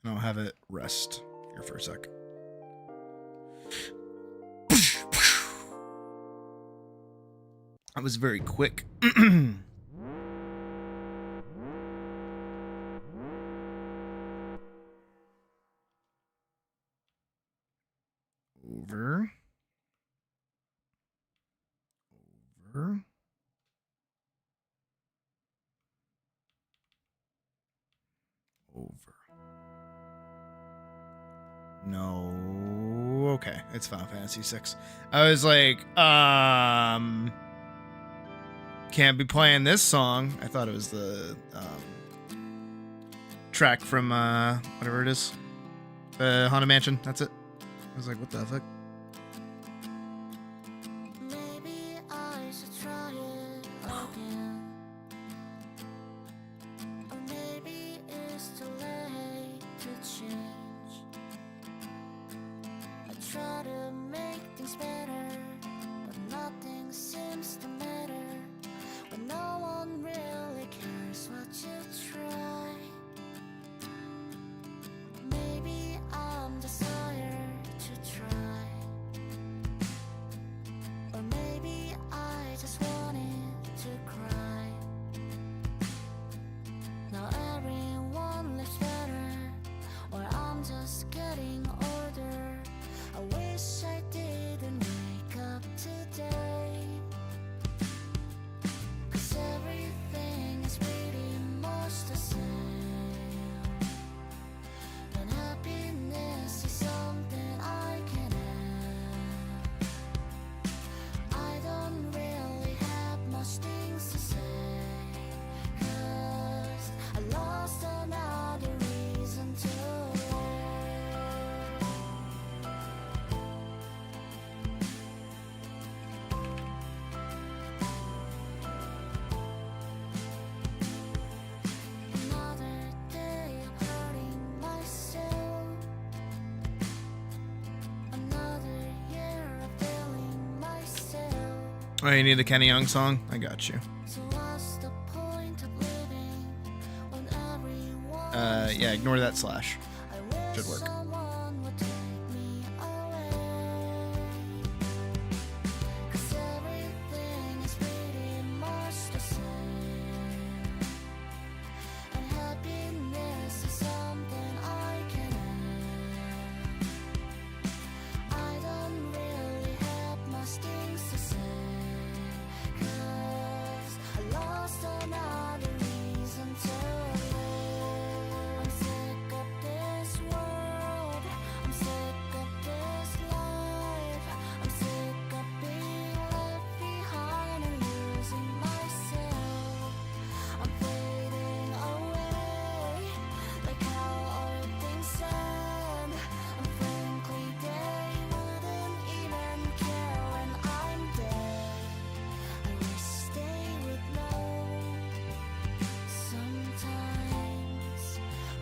And I'll have it rest here for a sec. That was very quick. Over. Over. Over. No. Okay, it's Final Fantasy VI. I was like, can't be playing this song. I thought it was the track from whatever it is, the Haunted Mansion. That's it. I was like, what the fuck? Maybe I should try it again. Or maybe it's too late to change. I try to make things better, but nothing seems to matter when no one really cares what you try. Maybe I'm just tired to try. Or maybe I just wanted to cry. Now everyone lives better, or I'm just getting older. I wish I didn't know. Oh, you need the Kenny Young song? I got you. So what's the point of living when everyone Yeah, ignore that slash. I wish Should work. someone would take me away. 'Cause everything is pretty much the same. And happiness is something I can have. I don't really have much things to say. 'Cause I lost another reason to live. I'm sick of this world. I'm sick of this life. I'm sick of being left behind and losing myself. I'm fading away, like how all things end. And frankly, they wouldn't even care when I'm dead. I wish they would know. Sometimes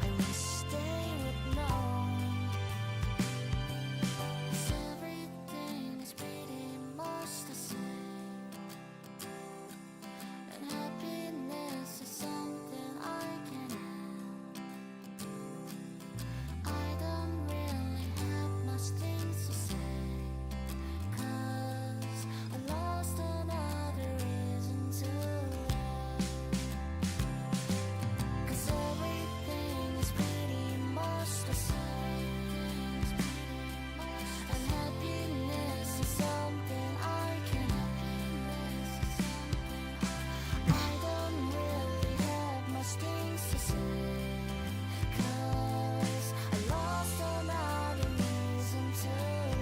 I wish they would know. 'Cause everything is pretty much the same. And happiness is something I can have. I don't really have much things to say. 'Cause I lost another reason to live. 'Cause everything is pretty much the same. And happiness is something I can have. I don't really have much things to say. 'Cause I lost another reason to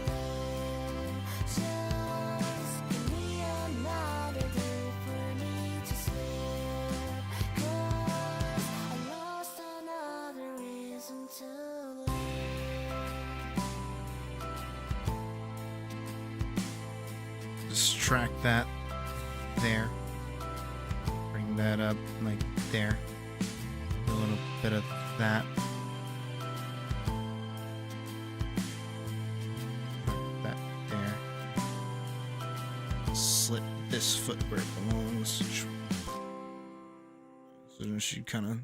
live. Just give me another day for me to sleep. 'Cause I lost another reason to Just track that there. Bring that up like there. A little bit of that. That there. Slip this foot where it belongs. So then she kind of.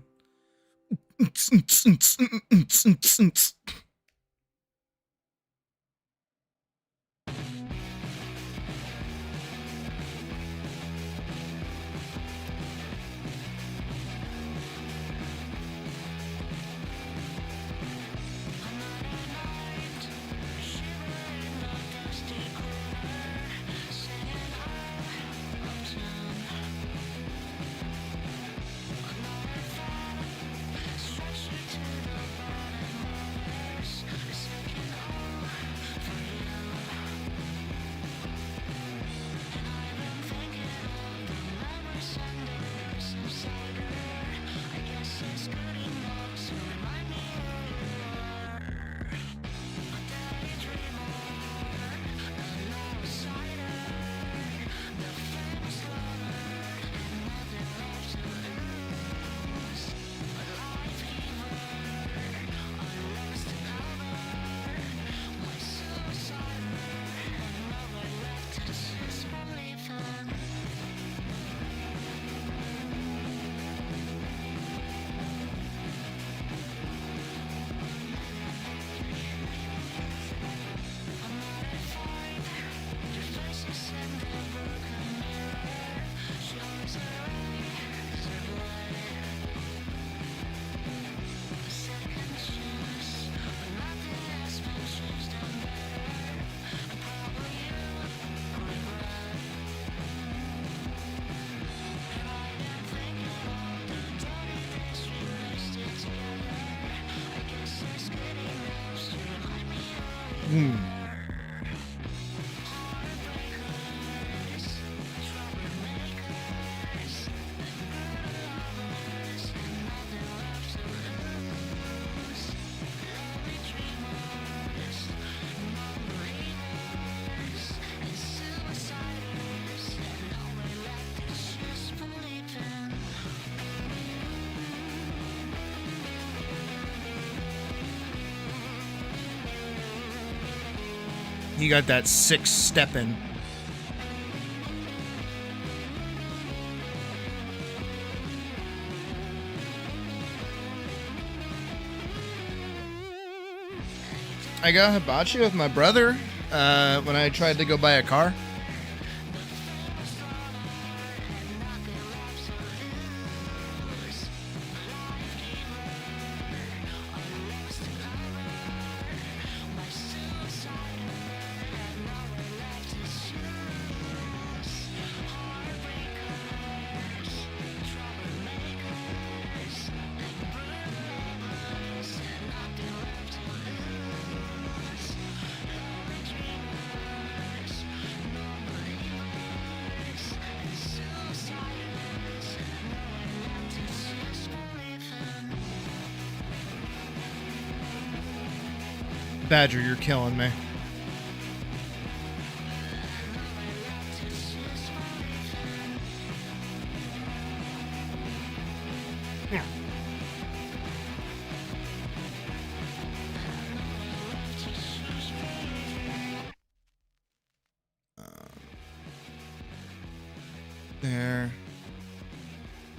He got that 6 stepping. I got hibachi with my brother when I tried to go buy a car. Badger, you're killing me. There.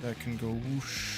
That can go whoosh.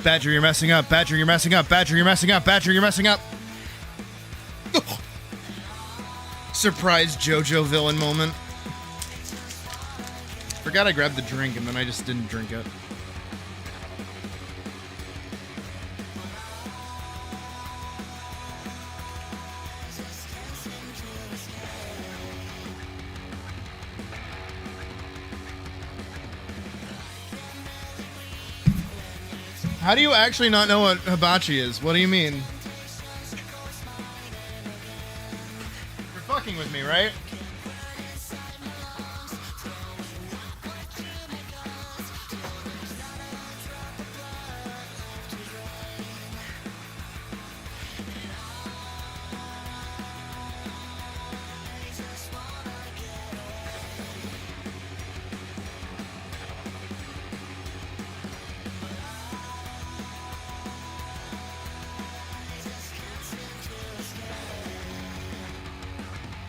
Badger, you're messing up. Badger, you're messing up. Badger, you're messing up. Badger, you're messing up. Ugh. Surprise JoJo villain moment. Forgot I grabbed the drink and then I just didn't drink it. How do you actually not know what hibachi is? What do you mean? You're fucking with me, right?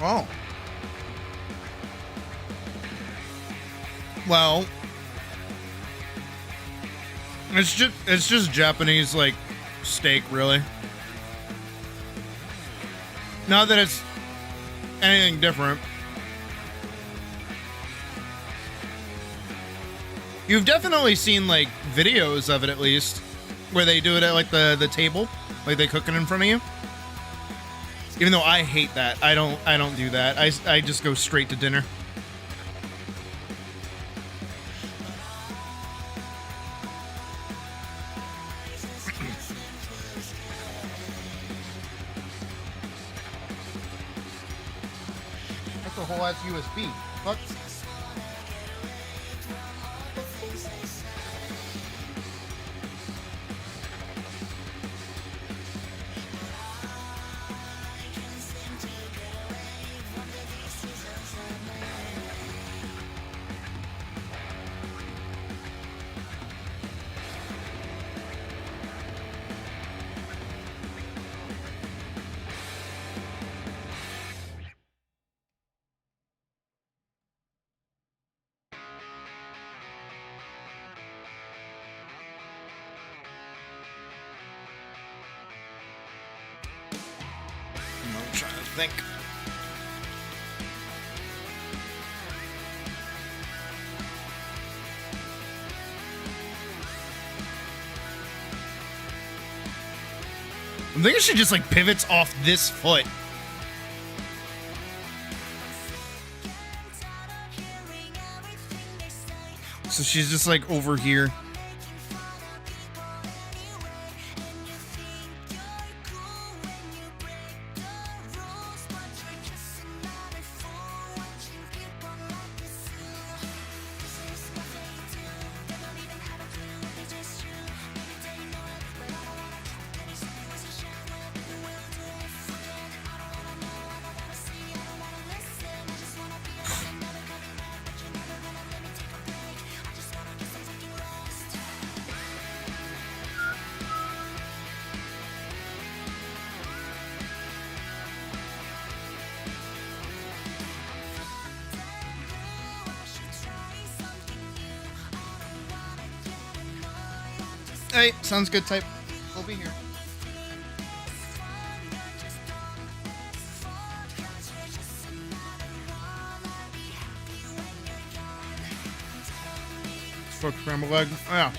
Oh. Well, it's just Japanese like steak, really. Not that it's anything different. You've definitely seen like videos of it at least, where they do it at like the table, like they cook it in front of you. Even though I hate that, I don't do that. I just go straight to dinner. That's a whole ass USB. Fuck. I'm trying to think. I'm thinking she just like pivots off this foot. So she's just like over here. Hey, sounds good, type. We'll be here. Fuck scrambled egg. Oh, yeah.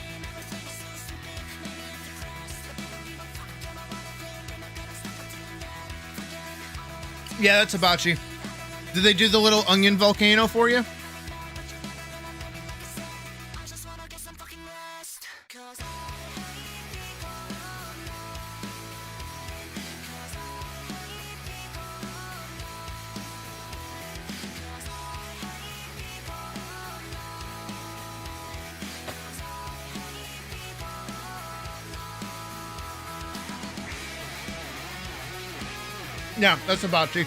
Yeah, that's hibachi. Did they do the little onion volcano for you? Yeah, that's hibachi.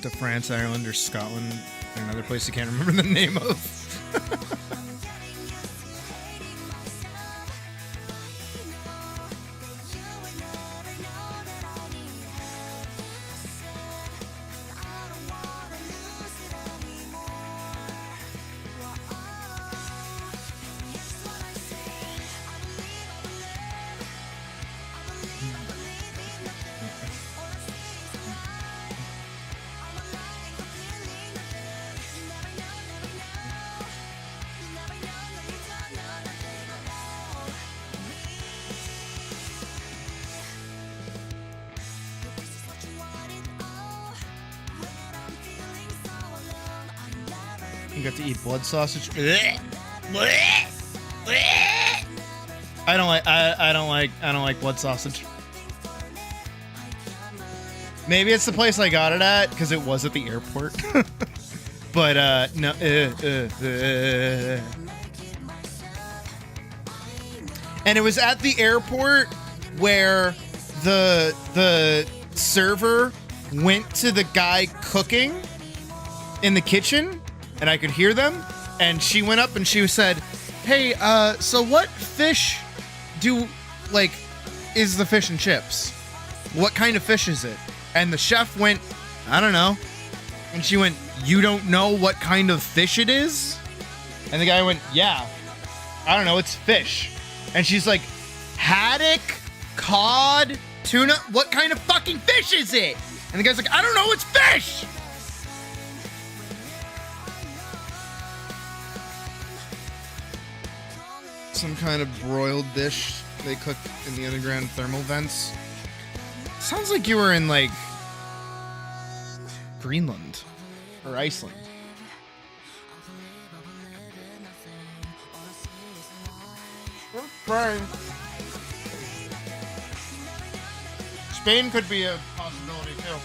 To France, Ireland, or Scotland, or another place I can't remember the name of. You got to eat blood sausage. I don't like blood sausage. Maybe it's the place I got it at because it was at the airport. But no. And it was at the airport where the server went to the guy cooking in the kitchen, and I could hear them, and she went up and she said, "Hey, so what fish is the fish and chips? What kind of fish is it?" And the chef went, "I don't know." And she went, "You don't know what kind of fish it is?" And the guy went, "Yeah, I don't know, it's fish." And she's like, "Haddock, cod, tuna, what kind of fucking fish is it?" And the guy's like, "I don't know, it's fish!" Some kind of broiled dish they cook in the underground thermal vents. Sounds like you were in, like, Greenland or Iceland. Trying. Spain could be a possibility too.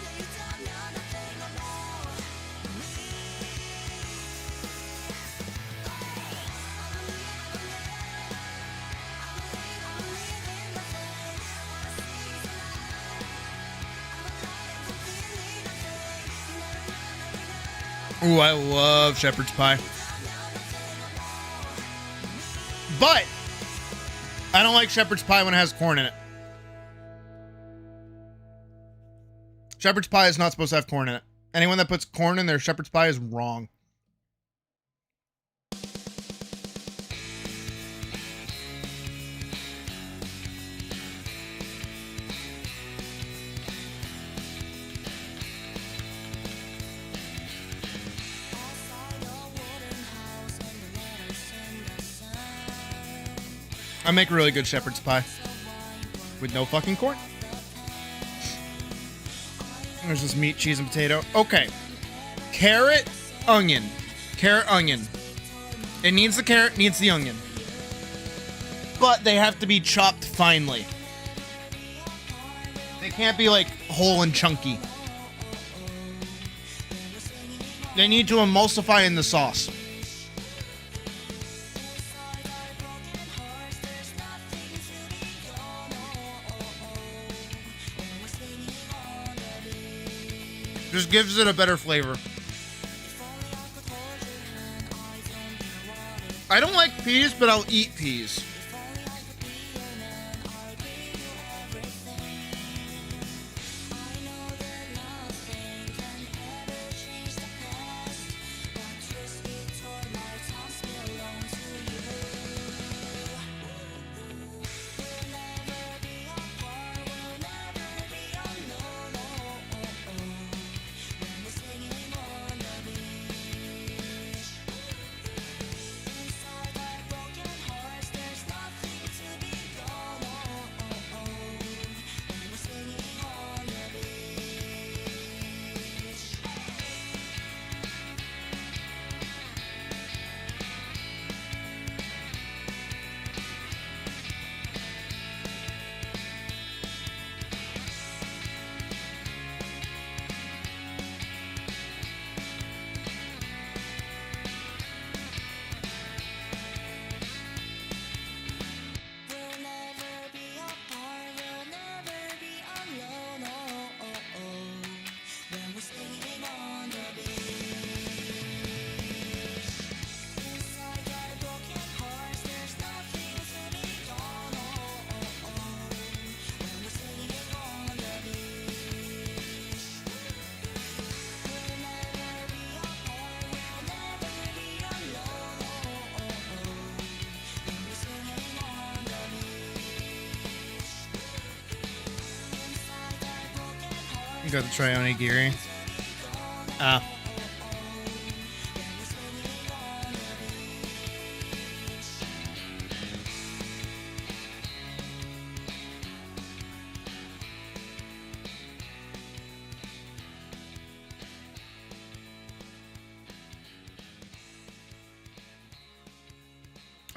Ooh, I love shepherd's pie. But I don't like shepherd's pie when it has corn in it. Shepherd's pie is not supposed to have corn in it. Anyone that puts corn in their shepherd's pie is wrong. I make really good shepherd's pie with no fucking corn. There's this meat, cheese, and potato. Okay. Carrot, onion. Carrot, onion. It needs the carrot, needs the onion. But they have to be chopped finely. They can't be like whole and chunky. They need to emulsify in the sauce. Just gives it a better flavor. I don't like peas, but I'll eat peas. You got the try onigiri. Ah.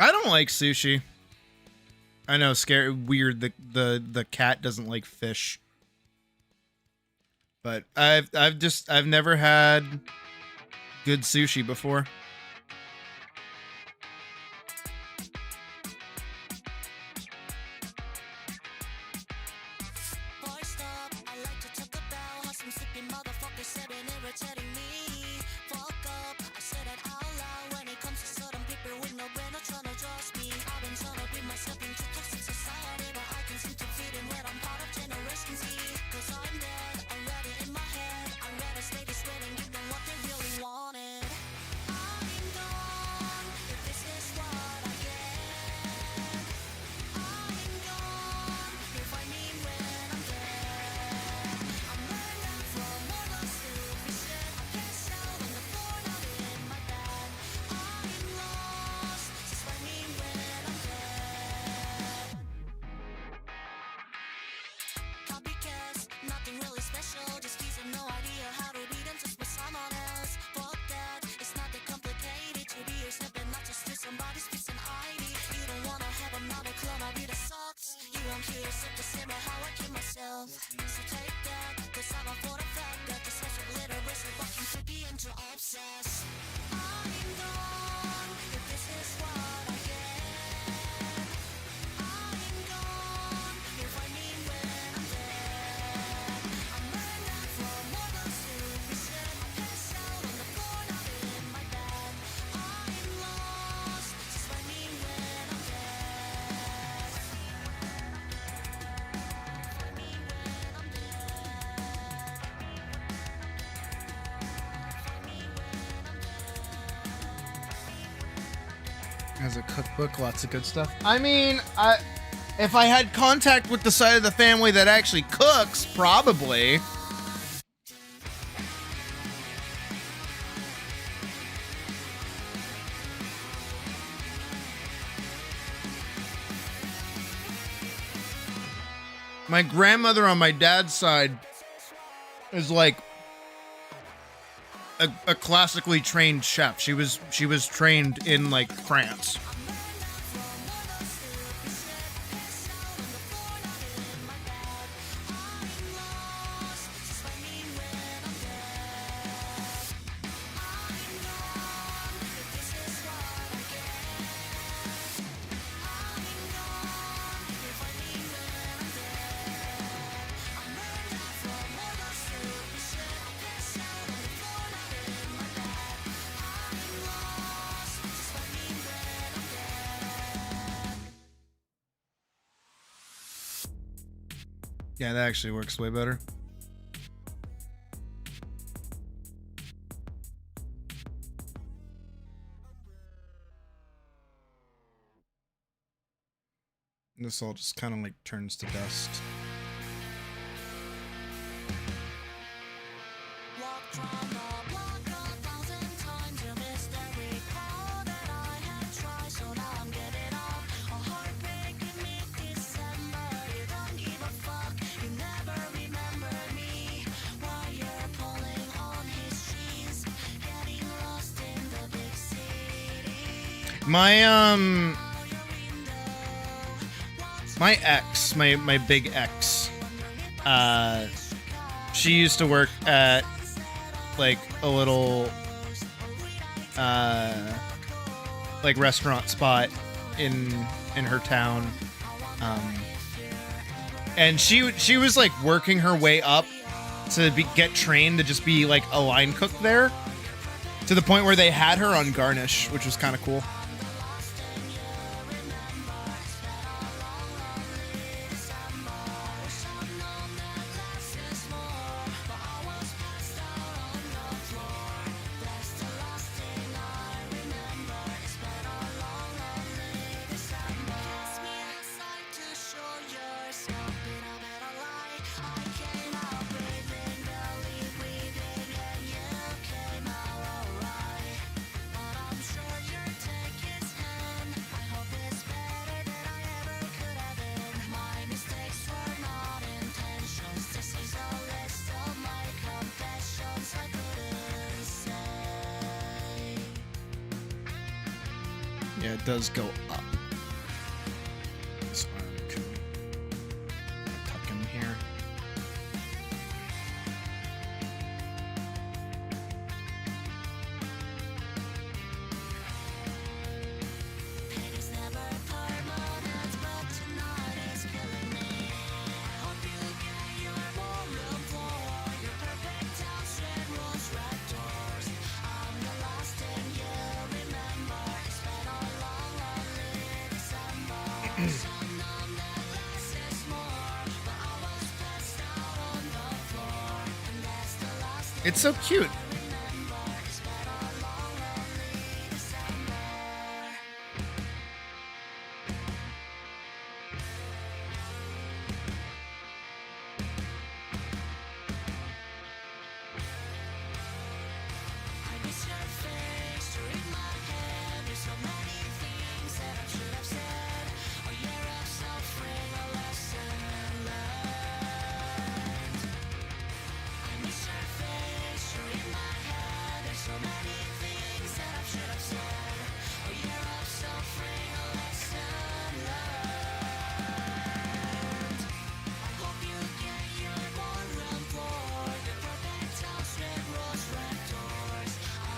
I don't like sushi. I know, scary, weird. The cat doesn't like fish. But I've never had good sushi before. Has a cookbook, lots of good stuff. I mean, if I had contact with the side of the family that actually cooks, probably. My grandmother on my dad's side is like a classically trained chef. She was trained in like France. Yeah, that actually works way better. This all just kind of like turns to dust. My ex, my big ex, she used to work at like a little like restaurant spot in her town, and she was like working her way up to get trained to just be like a line cook there, to the point where they had her on garnish, which was kind of cool. Yeah, it does go up. This arm can tuck in here. It's so cute.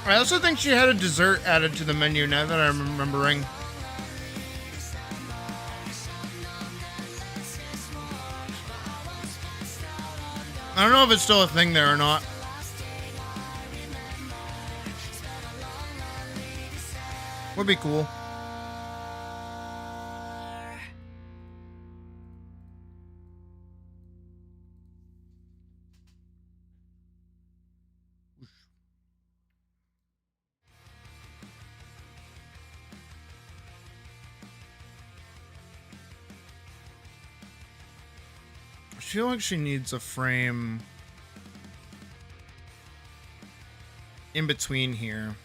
I also think she had a dessert added to the menu, now that I'm remembering. I don't know if it's still a thing there or not. Would be cool. feel like she needs a frame in between here.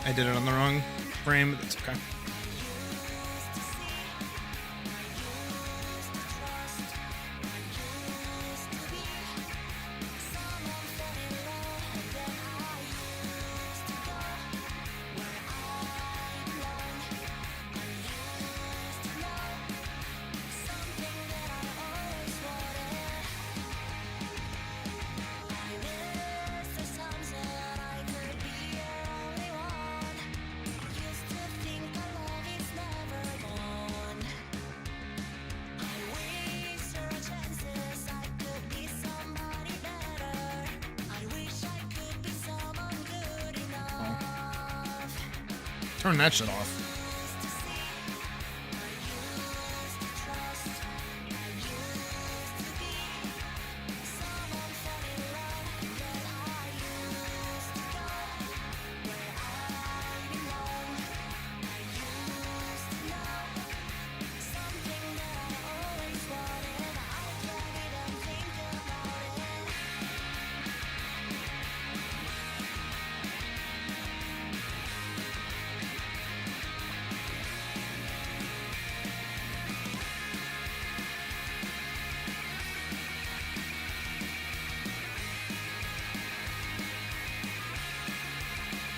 I did it on the wrong frame, but that's okay. Turn that shit off.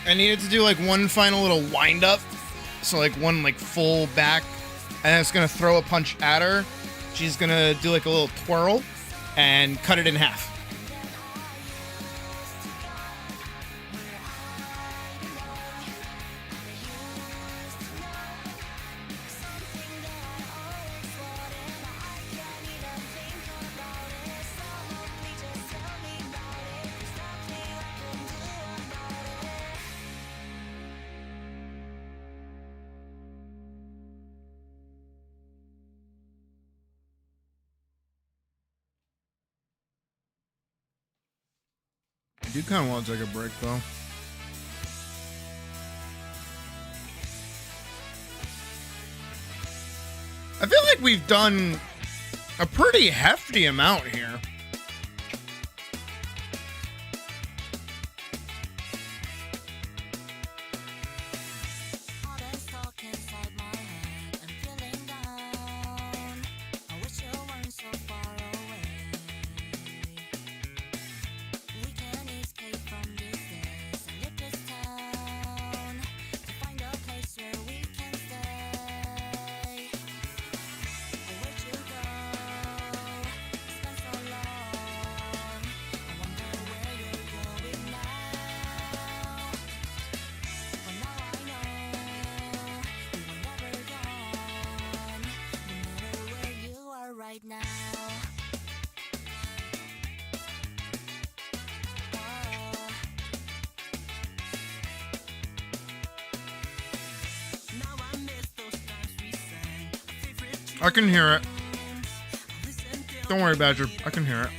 I needed to do like one final little wind up. So like one like full back, and it's gonna throw a punch at her. She's gonna do like a little twirl and cut it in half. I do kind of want to take a break, though. I feel like we've done a pretty hefty amount here. I can hear it. Don't worry, Badger. I can hear it.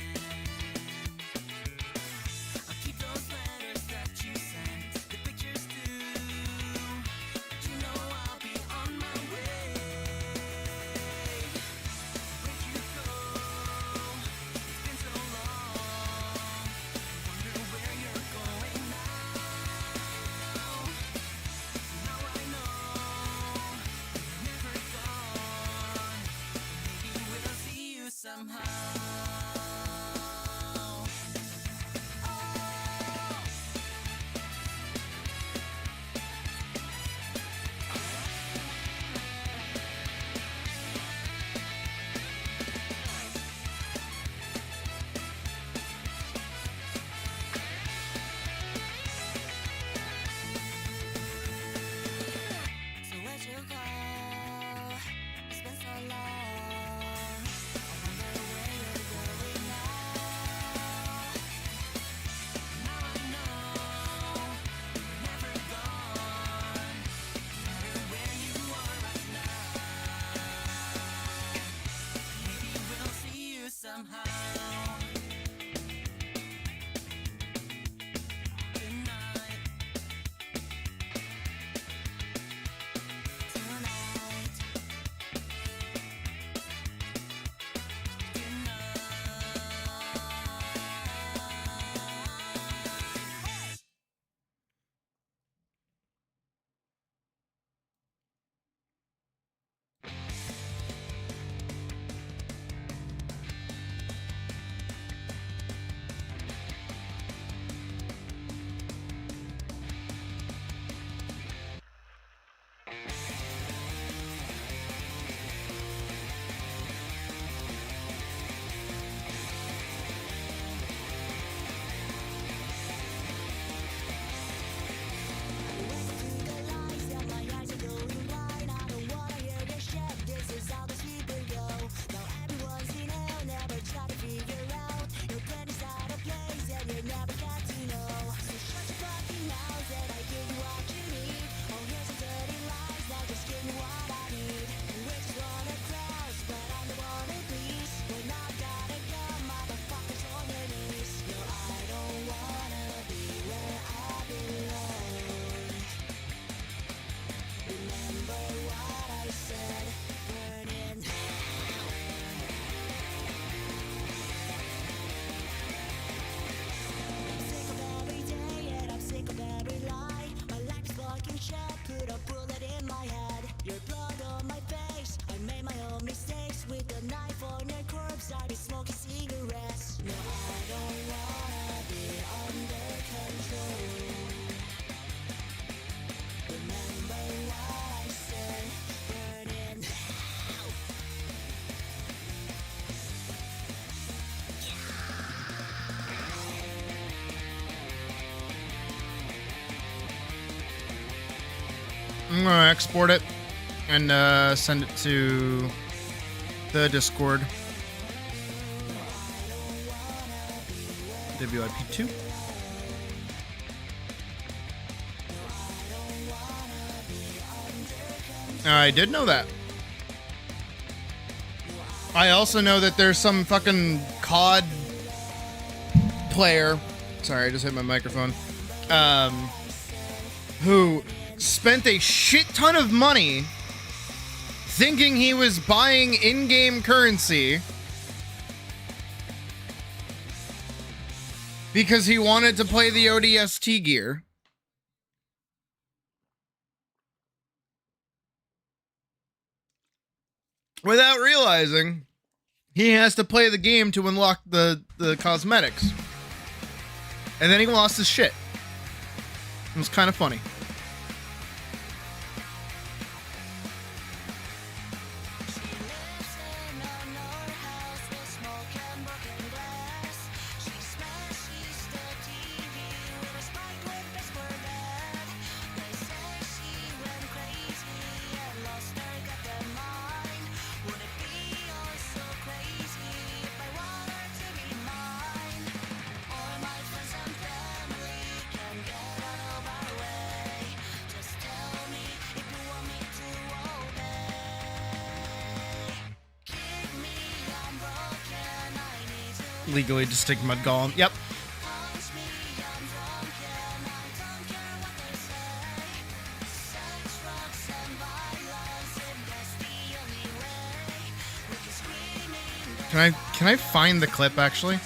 Somehow I'm gonna export it and send it to the Discord. WIP2. I did know that. I also know that there's some fucking COD player. Sorry, I just hit my microphone. Who spent a shit ton of money thinking he was buying in-game currency because he wanted to play the ODST gear. Without realizing he has to play the game to unlock the cosmetics. And then he lost his shit. It was kind of funny. Legally distinct mud golem. Yep. Can I find the clip actually?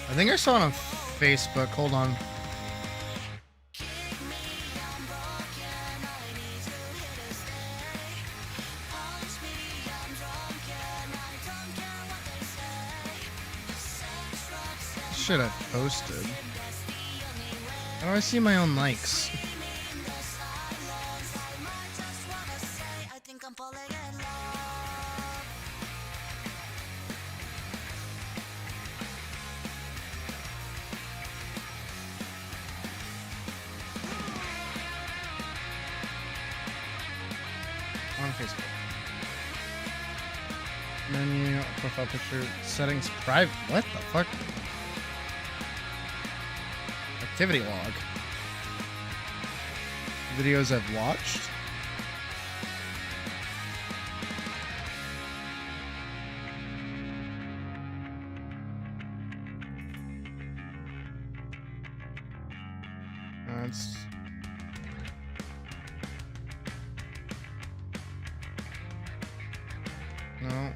I think I saw it on Facebook. Hold on. Shit, I posted. How do I see my own likes? On Facebook. Menu, profile picture, settings, private. What the fuck? Activity log. Videos I've watched. That's... No.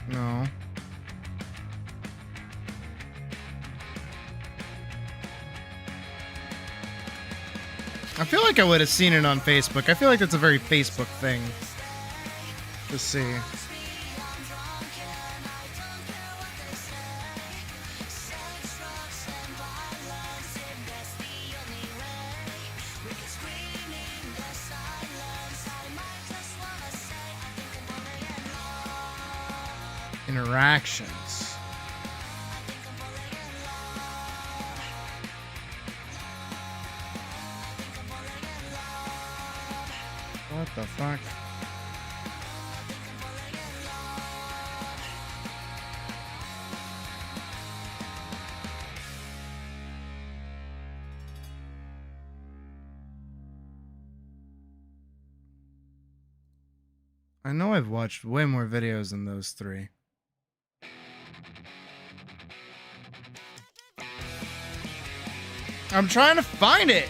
No. I feel like I would have seen it on Facebook. I feel like that's a very Facebook thing to see. Interactions. What the fuck? I know I've watched way more videos than those three. I'm trying to find it.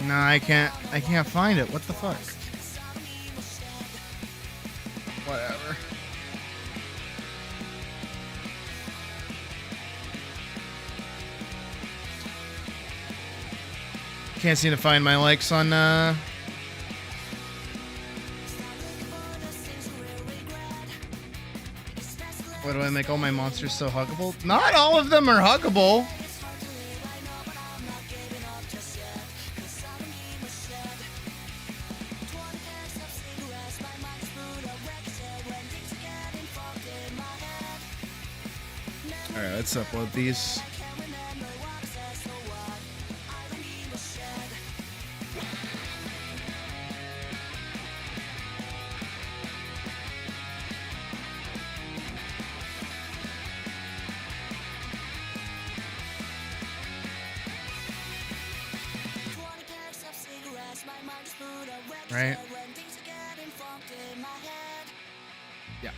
No, I can't find it. What the fuck? Whatever. Can't seem to find my likes on What do I make all my monsters so huggable? Not all of them are huggable. Alright, let's upload these. Right? Yeah.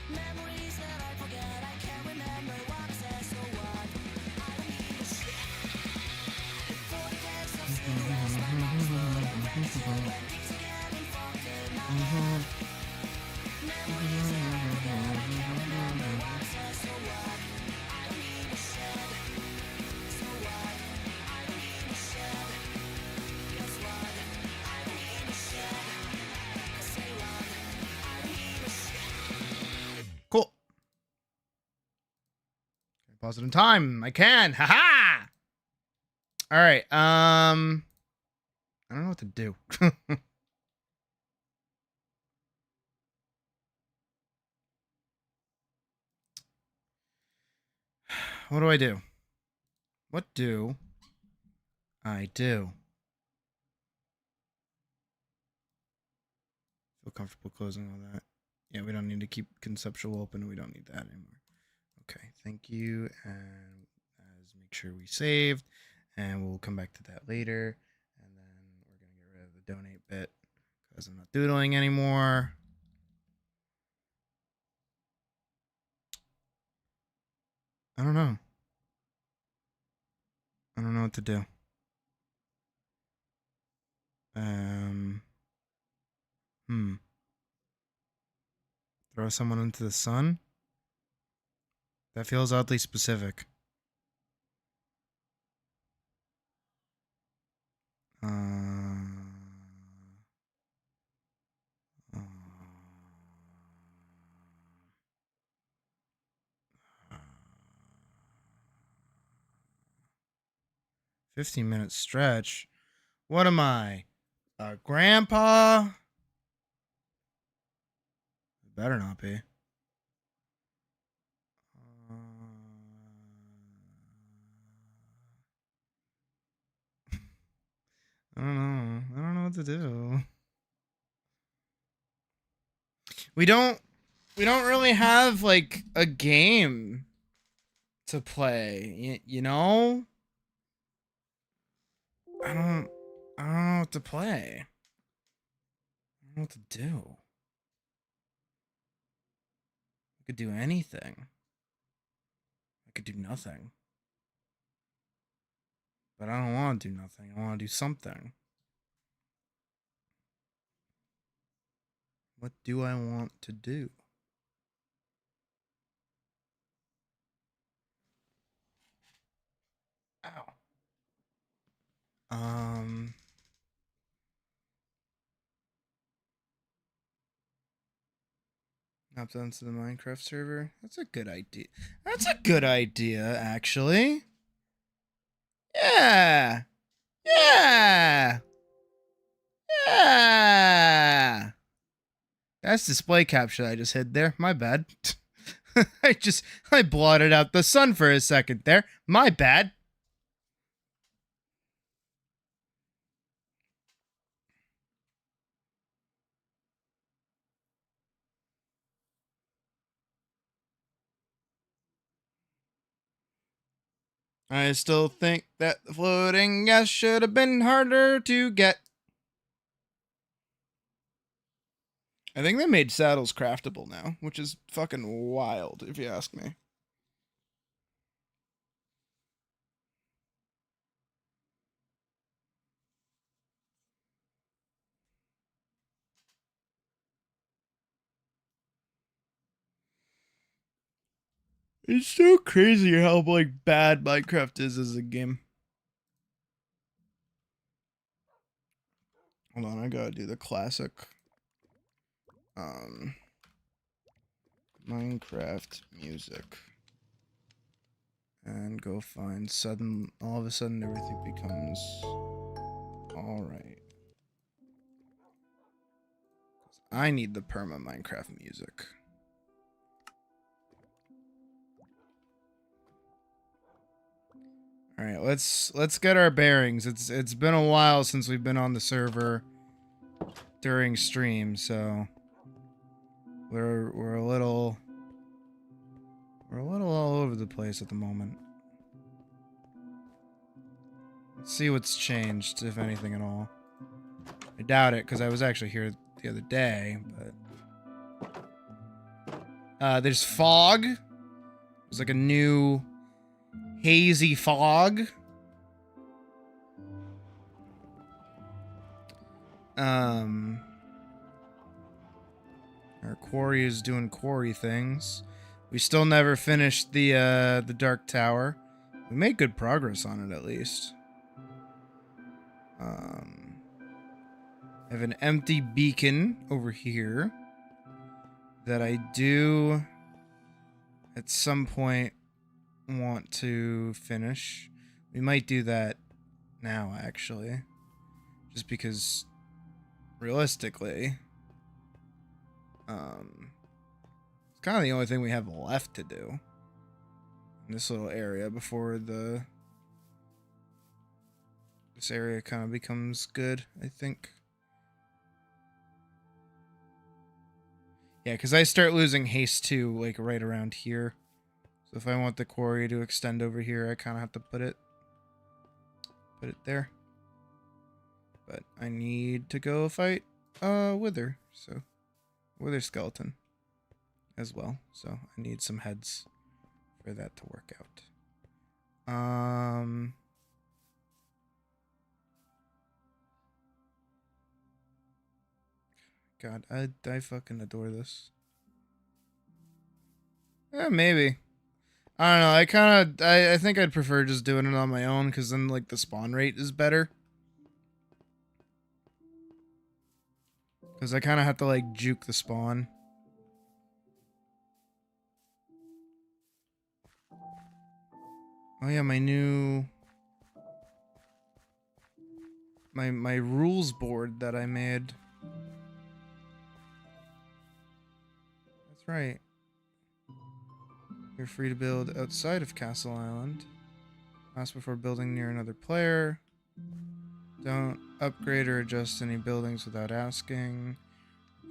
Cool. Pause it in time. I can. Haha. All right. I don't know what to do. What do I do? What do I do? Feel comfortable closing all that. Yeah, we don't need to keep conceptual open. We don't need that anymore. Okay, thank you. And as make sure we saved. And we'll come back to that later. And then we're going to get rid of the donate bit because I'm not doodling anymore. I don't know. I don't know what to do. Throw someone into the sun? That feels oddly specific. 15-minute stretch. What am I? A grandpa? Better not be. I don't know. I don't know what to do. We don't really have like a game to play, you know? I don't know what to play. I don't know what to do. I could do anything. I could do nothing. But I don't want to do nothing. I want to do something. What do I want to do? Ow. Hop onto the Minecraft server. That's a good idea. That's a good idea, actually. Yeah. Yeah. Yeah. That's display capture I just hid there. My bad. I blotted out the sun for a second there. My bad. I still think that the floating gas should have been harder to get. I think they made saddles craftable now, which is fucking wild, if you ask me. It's so crazy how like bad Minecraft is as a game. Hold on, I gotta do the classic. Minecraft music. And go find all of a sudden everything becomes alright. I need the perma Minecraft music. All right, let's get our bearings. It's been a while since we've been on the server during stream, so we're a little all over the place at the moment. Let's see what's changed, if anything at all. I doubt it, because I was actually here the other day, but there's fog. There's like a new hazy fog. Our quarry is doing quarry things. We still never finished the Dark Tower. We made good progress on it, at least. I have an empty beacon over here that I do at some point want to finish. We might do that now, actually, just because realistically it's kind of the only thing we have left to do in this little area before this area kind of becomes good, I think. Yeah, because I start losing haste too, like right around here. So if I want the quarry to extend over here, I kind of have to put it there. But I need to go fight Wither, so Wither skeleton as well. So I need some heads for that to work out. God, I fucking adore this. Yeah, maybe. I don't know. I think I'd prefer just doing it on my own, because then like the spawn rate is better. Because I kind of have to like juke the spawn. Oh yeah, my new my rules board that I made. That's right. You're free to build outside of Castle Island. Ask before building near another player. Don't upgrade or adjust any buildings without asking.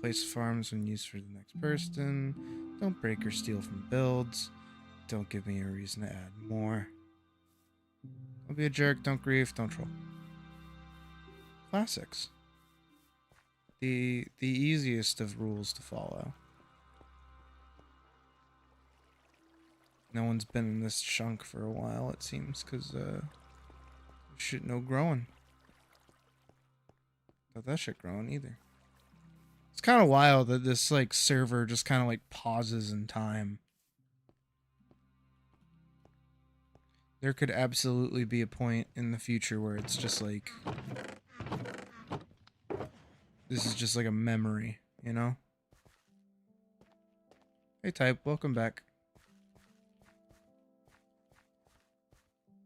Place farms when used for the next person. Don't break or steal from builds. Don't give me a reason to add more. Don't be a jerk, don't grief, don't troll. Classics. The easiest of rules to follow. No one's been in this chunk for a while, it seems, because shit no growing. Not that shit growing either. It's kind of wild that this like server just kind of like pauses in time. There could absolutely be a point in the future where it's just like this is just like a memory, you know? Hey Type, welcome back.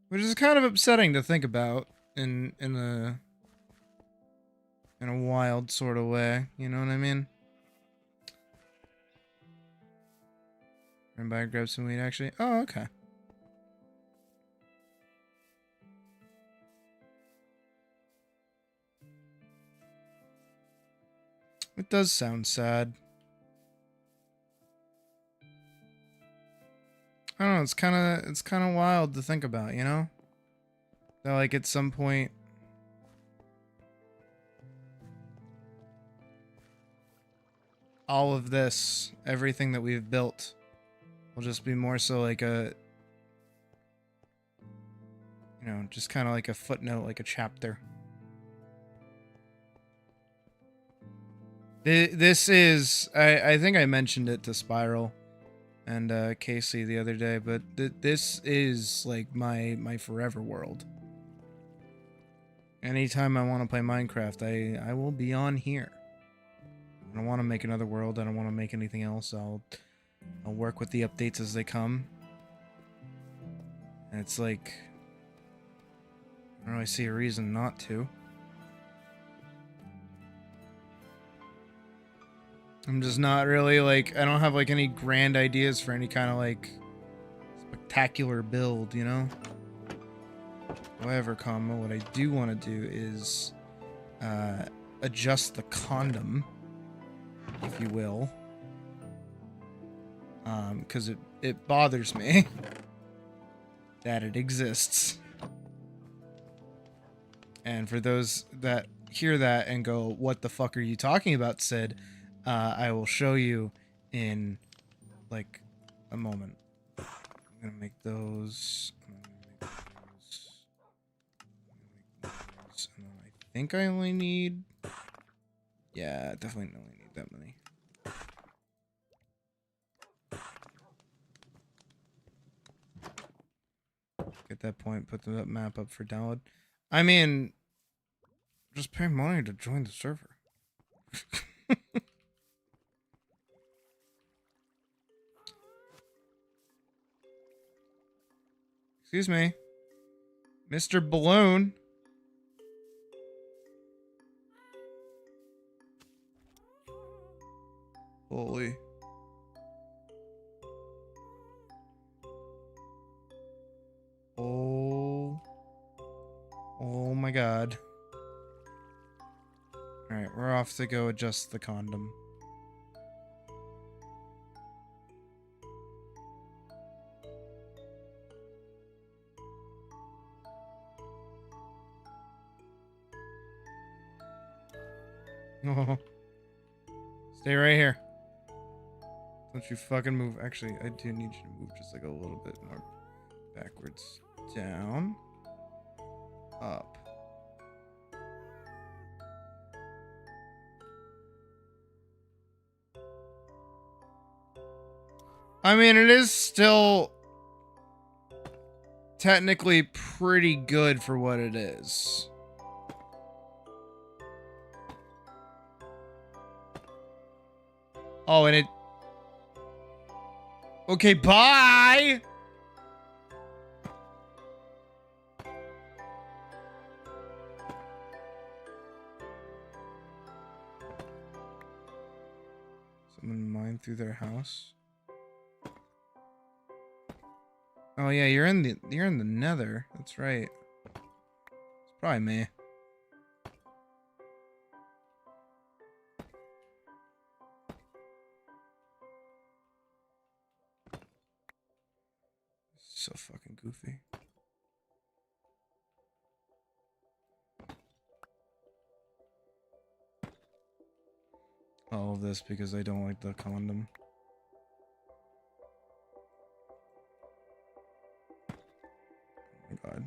Which is kind of upsetting to think about in a wild sort of way, you know what I mean? Run by and grab some weed actually. Oh, okay. It does sound sad. I don't know, it's kind of wild to think about, you know? That like at some point all of this, everything that we've built will just be more so like a, you know, just kind of like a footnote, like a chapter. This is, I think I mentioned it to Spiral, and Casey the other day, but this is like my forever world. Anytime I want to play Minecraft, I will be on here. I don't want to make another world. I don't want to make anything else. I'll work with the updates as they come. And it's like, I don't really see a reason not to. I'm just not really like, I don't have like any grand ideas for any kind of like spectacular build, you know? However, what I do want to do is adjust the condom, if you will. Because it bothers me that it exists. And for those that hear that and go, what the fuck are you talking about, Sid? I will show you in like a moment. I'm gonna make those. And then I think I only need. Yeah, definitely only need that many. At that point, put the map up for download. I mean, just pay money to join the server. Excuse me, Mr. Balloon. Holy. Oh my god. Alright, we're off to go adjust the condom. Oh. Stay right here. Don't you fucking move. Actually, I do need you to move just like a little bit more backwards. Down. Up. I mean, it is still technically pretty good for what it is. Oh, and it... Okay, bye! Someone mined through their house. Oh yeah, you're in the nether. That's right. It's probably me. So fucking goofy. All of this because I don't like the condom. Oh my god.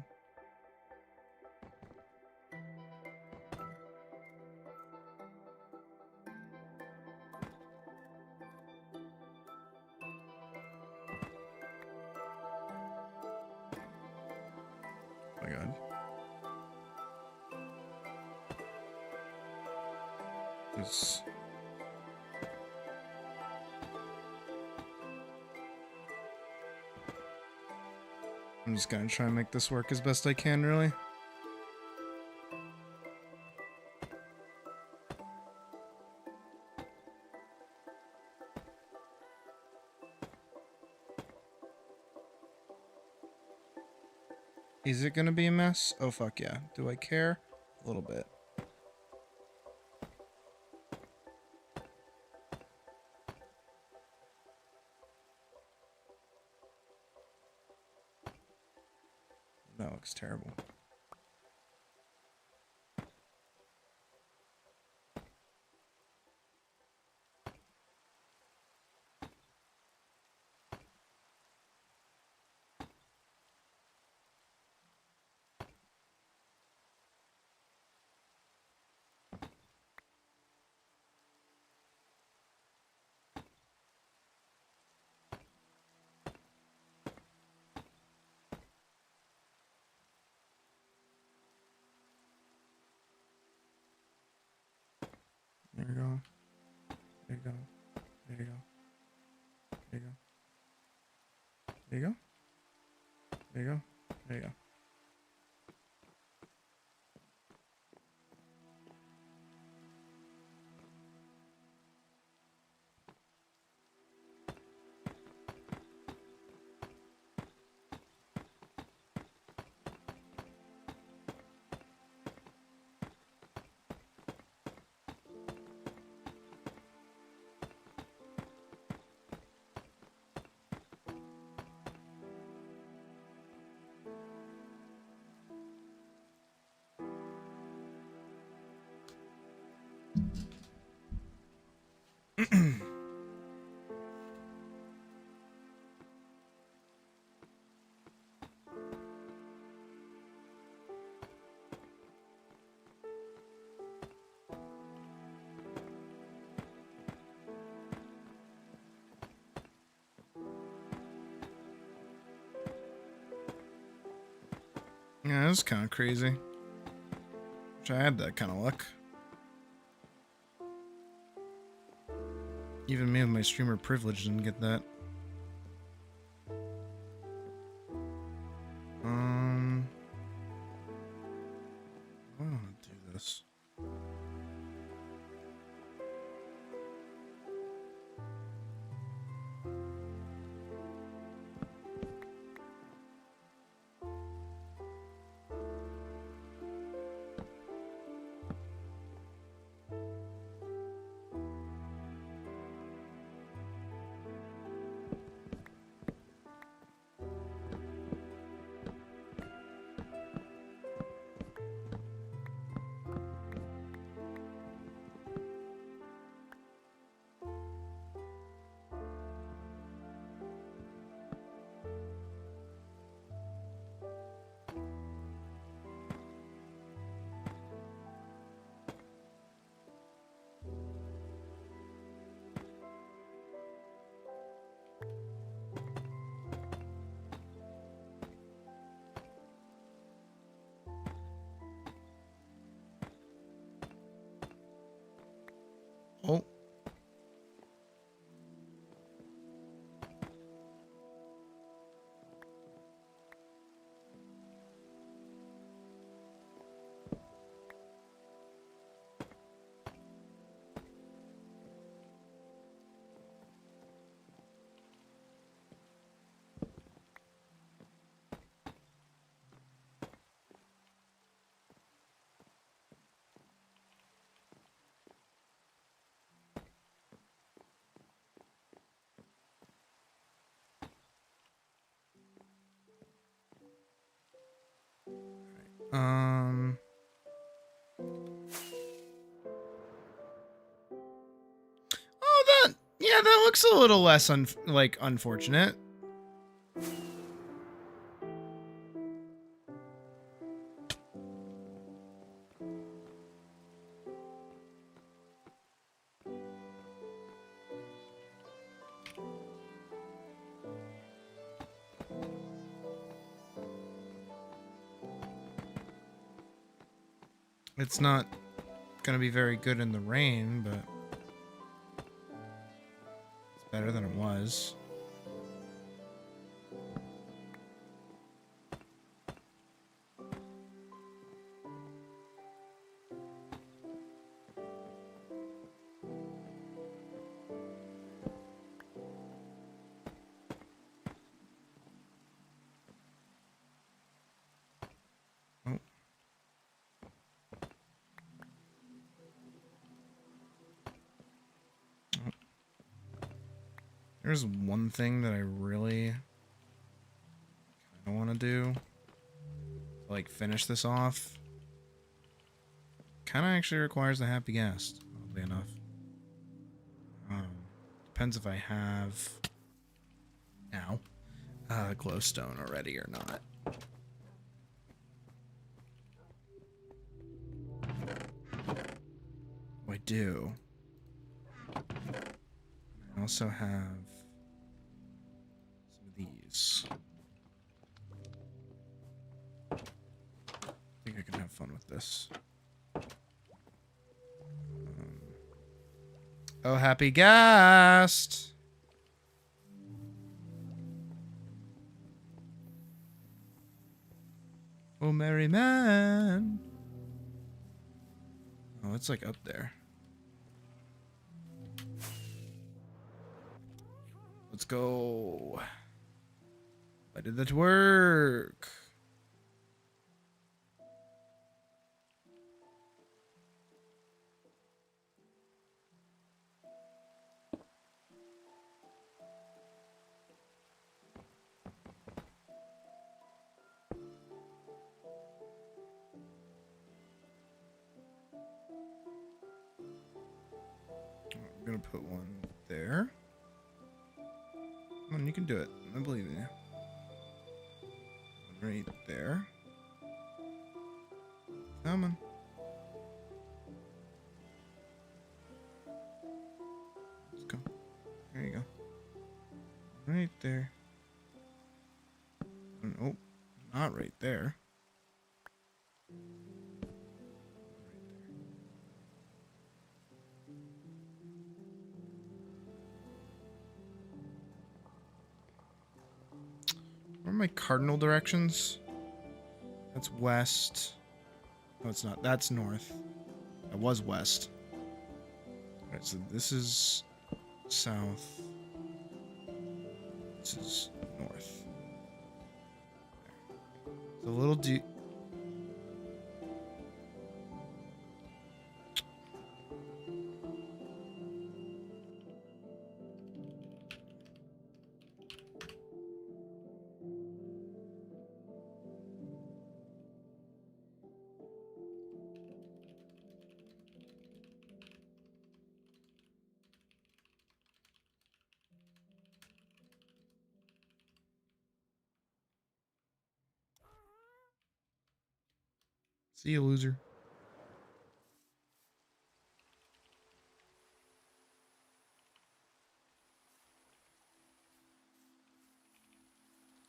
Oh my god. This... I'm just gonna try and make this work as best I can, really. Is it gonna be a mess? Oh fuck yeah. Do I care? A little bit. That looks terrible. There you go. There you go. There you go. There you go. There you go. There you go. Yeah, that's kind of crazy. Wish I had that kind of luck. Even me with my streamer privilege didn't get that. I want to do this. Oh. Oh, that looks a little less unfortunate. It's not gonna be very good in the rain, but it's better than it was. Oh. There's one thing that I really kind of want to do. Like, finish this off. Kind of actually requires a happy guest, oddly enough. Depends if I have now glowstone already or not. Oh, I do. I also have some of these. I think I can have fun with this. Oh, happy guest. Oh, merry man. Oh, it's like up there. Let's go. I did that work. I'm gonna put one there. Come on, you can do it. I believe in you. One right there. Come on. Let's go. There you go. Right there. Oh, not right there. What are my cardinal directions? That's west. No, it's not. That's north. That was west. Alright, so this is south. This is north. It's a little deep. See you, loser.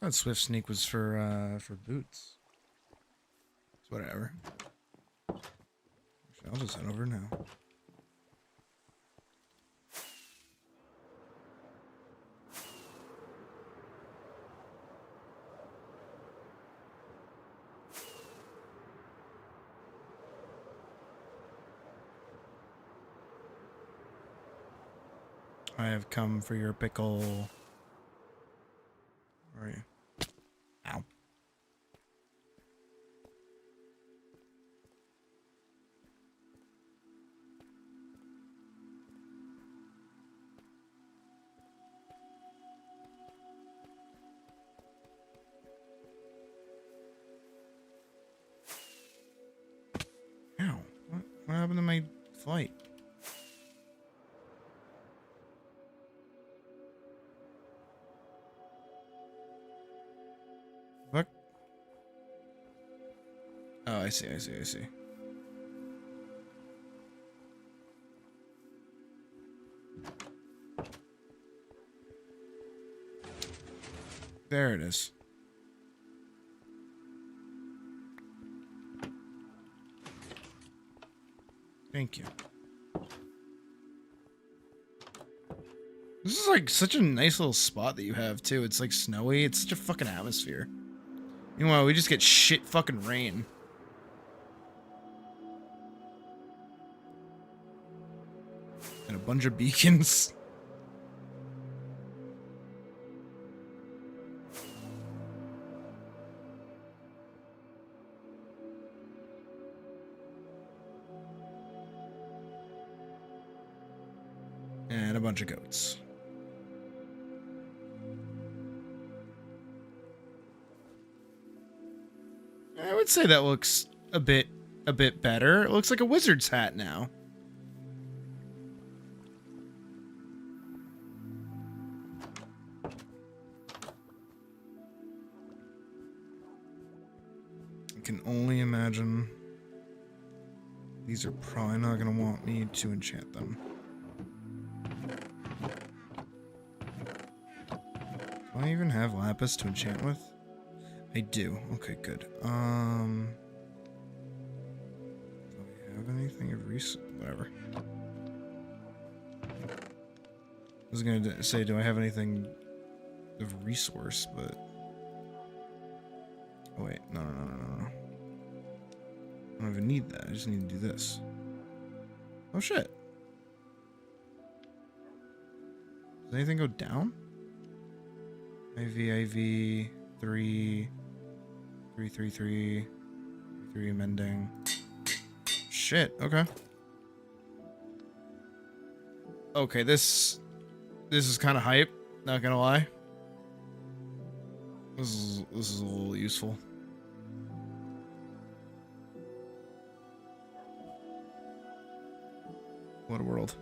That Swift Sneak was for boots. It's whatever. Actually, I'll just head over now. I have come for your pickle. Where are you? Ow. Ow. What happened to my flight? What? Oh, I see. There it is. Thank you. This is like such a nice little spot that you have too. It's like snowy. It's such a fucking atmosphere. Meanwhile, we just get shit fucking rain. And a bunch of beacons. And a bunch of goats. I would say that looks a bit better. It looks like a wizard's hat now. I can only imagine these are probably not going to want me to enchant them. Do I even have lapis to enchant with? I do. Okay, good. Do we have anything of recent? Whatever. was gonna say, do I have anything of resource, but... Oh wait, no. I don't even need that, I just need to do this. Oh shit. Does anything go down? IV, 3 mending. Shit, okay. Okay, this is kind of hype, not gonna lie. This is a little useful. What a world.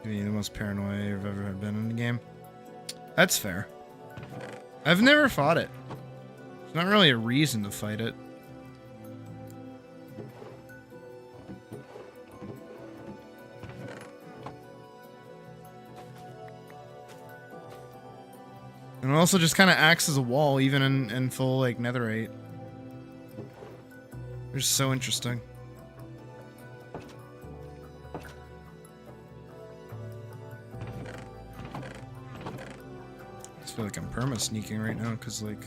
Be the most paranoid I've ever been in the game. That's fair. I've never fought it. There's not really a reason to fight it. And it also just kind of acts as a wall, even in full, like, netherite. They're just so interesting. I feel like I'm perma-sneaking right now, because, like...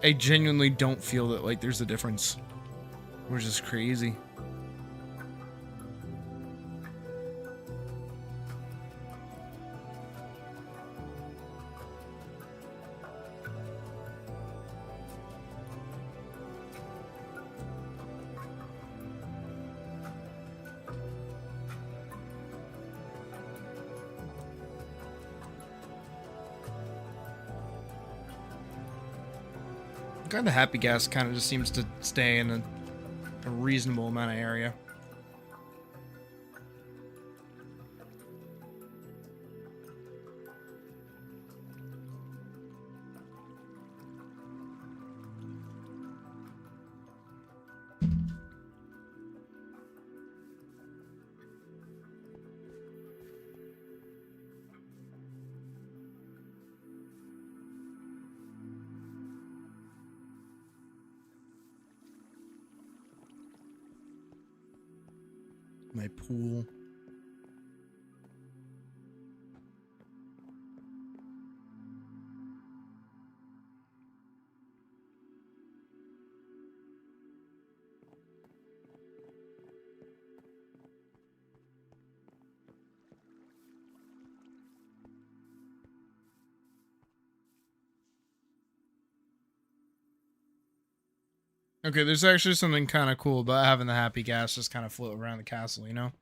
I genuinely don't feel that, like, there's a difference. Which is crazy. The happy gas kind of just seems to stay in a reasonable amount of area. My pool. Okay, there's actually something kind of cool about having the happy gas just kind of float around the castle, you know?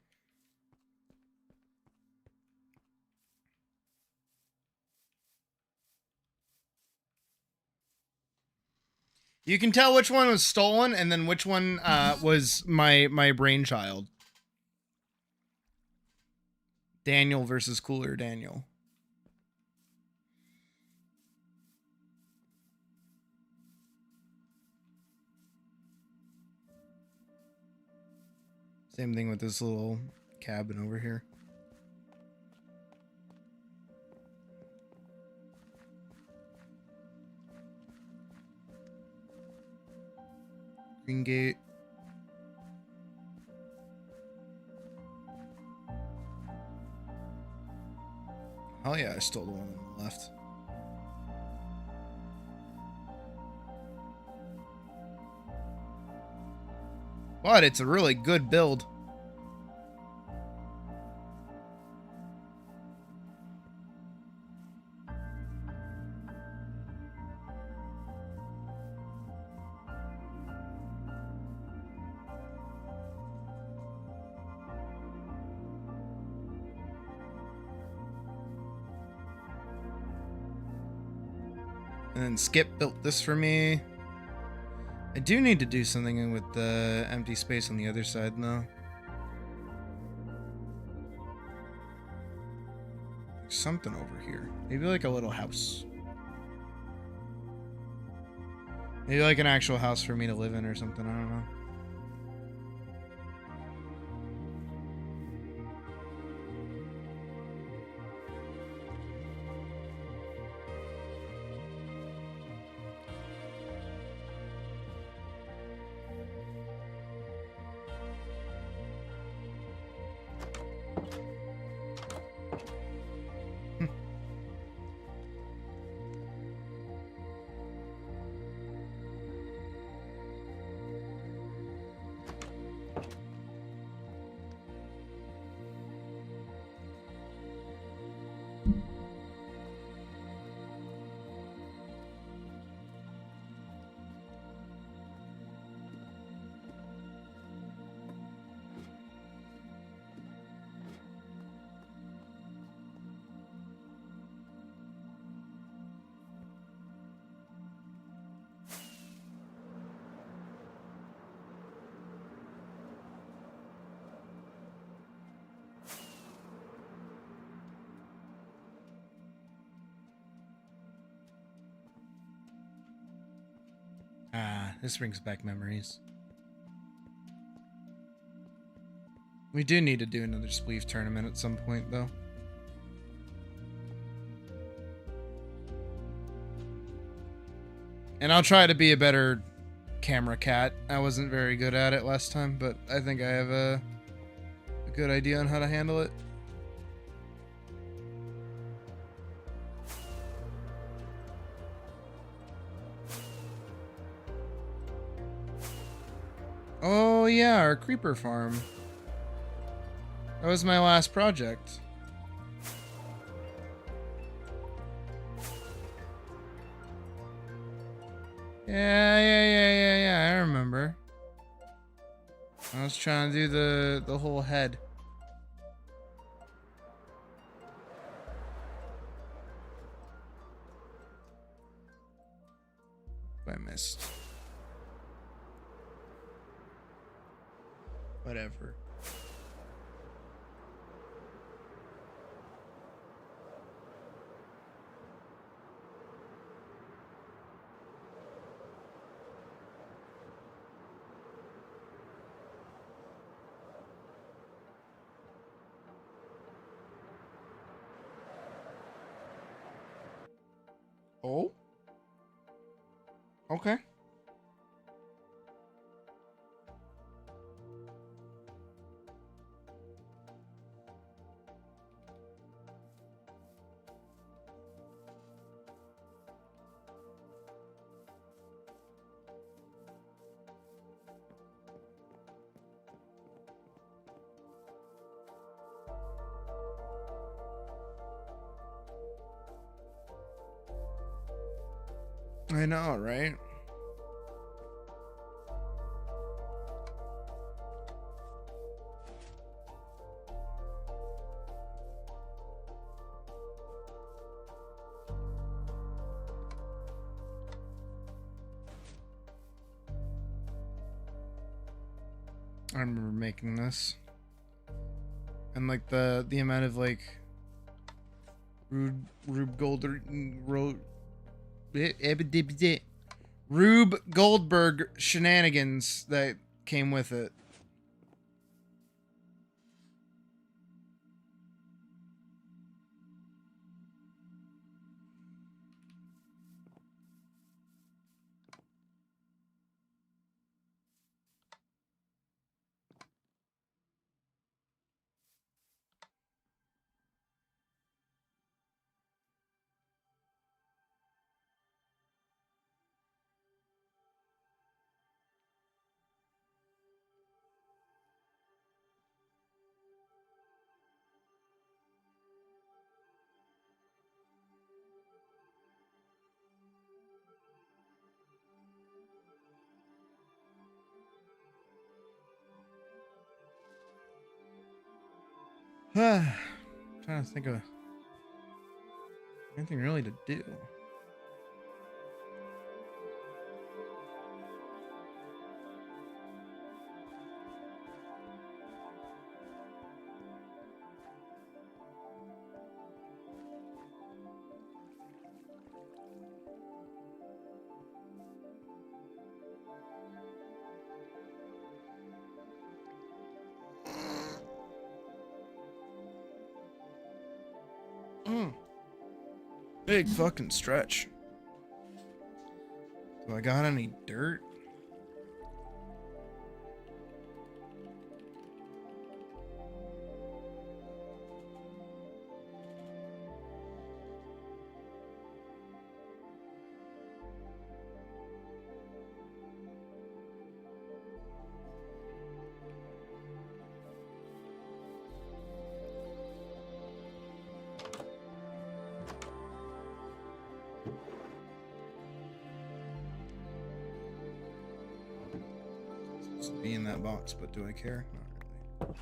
You can tell which one was stolen and then which one was my brainchild. Daniel versus Cooler Daniel. Same thing with this little cabin over here. Green gate. Oh yeah, I stole the one on the left. But it's a really good build. And then Skip built this for me. I do need to do something with the empty space on the other side, though. Something over here. Maybe like a little house. Maybe like an actual house for me to live in or something, I don't know. this brings back memories. We do need to do another Spleef tournament at some point, though. And I'll try to be a better camera cat. I wasn't very good at it last time, but I think I have a good idea on how to handle it. Oh yeah, our creeper farm. That was my last project. Yeah, I remember. I was trying to do the whole head. I missed. Whatever. Oh? Okay. I know, right? I remember making this. And like the amount of like Rube Goldberg shenanigans that came with it. Trying to think of anything really to do. Big fucking stretch. Do I got any dirt? Be in that box, but do I care? Not really.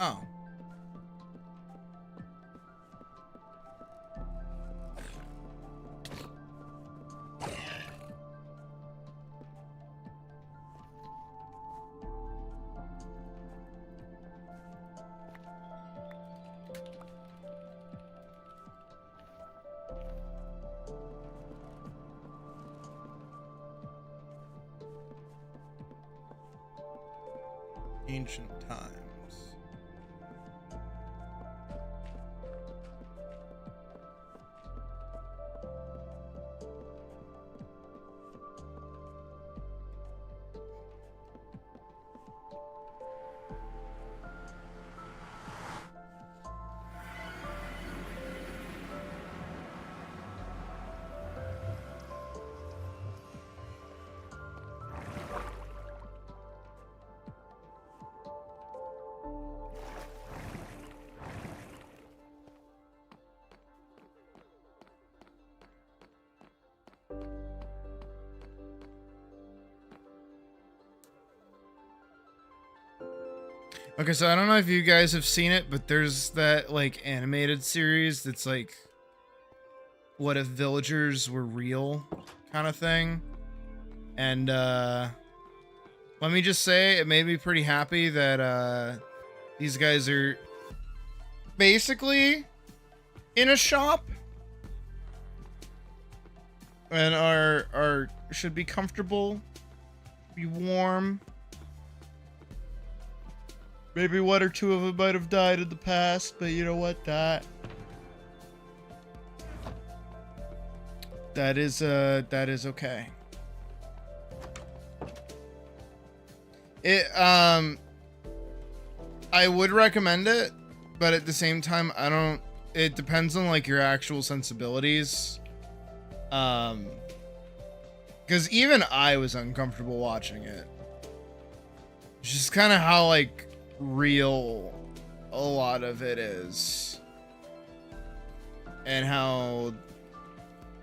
Oh. Ancient times. Okay, so I don't know if you guys have seen it, but there's that like animated series that's like what if villagers were real kind of thing. And let me just say it made me pretty happy that these guys are basically in a shop and are should be comfortable, be warm. Maybe one or two of them might have died in the past, but you know what? That is okay. I would recommend it, but at the same time, I don't. It depends on like your actual sensibilities. Because even I was uncomfortable watching it. Just kind of how like real a lot of it is, and how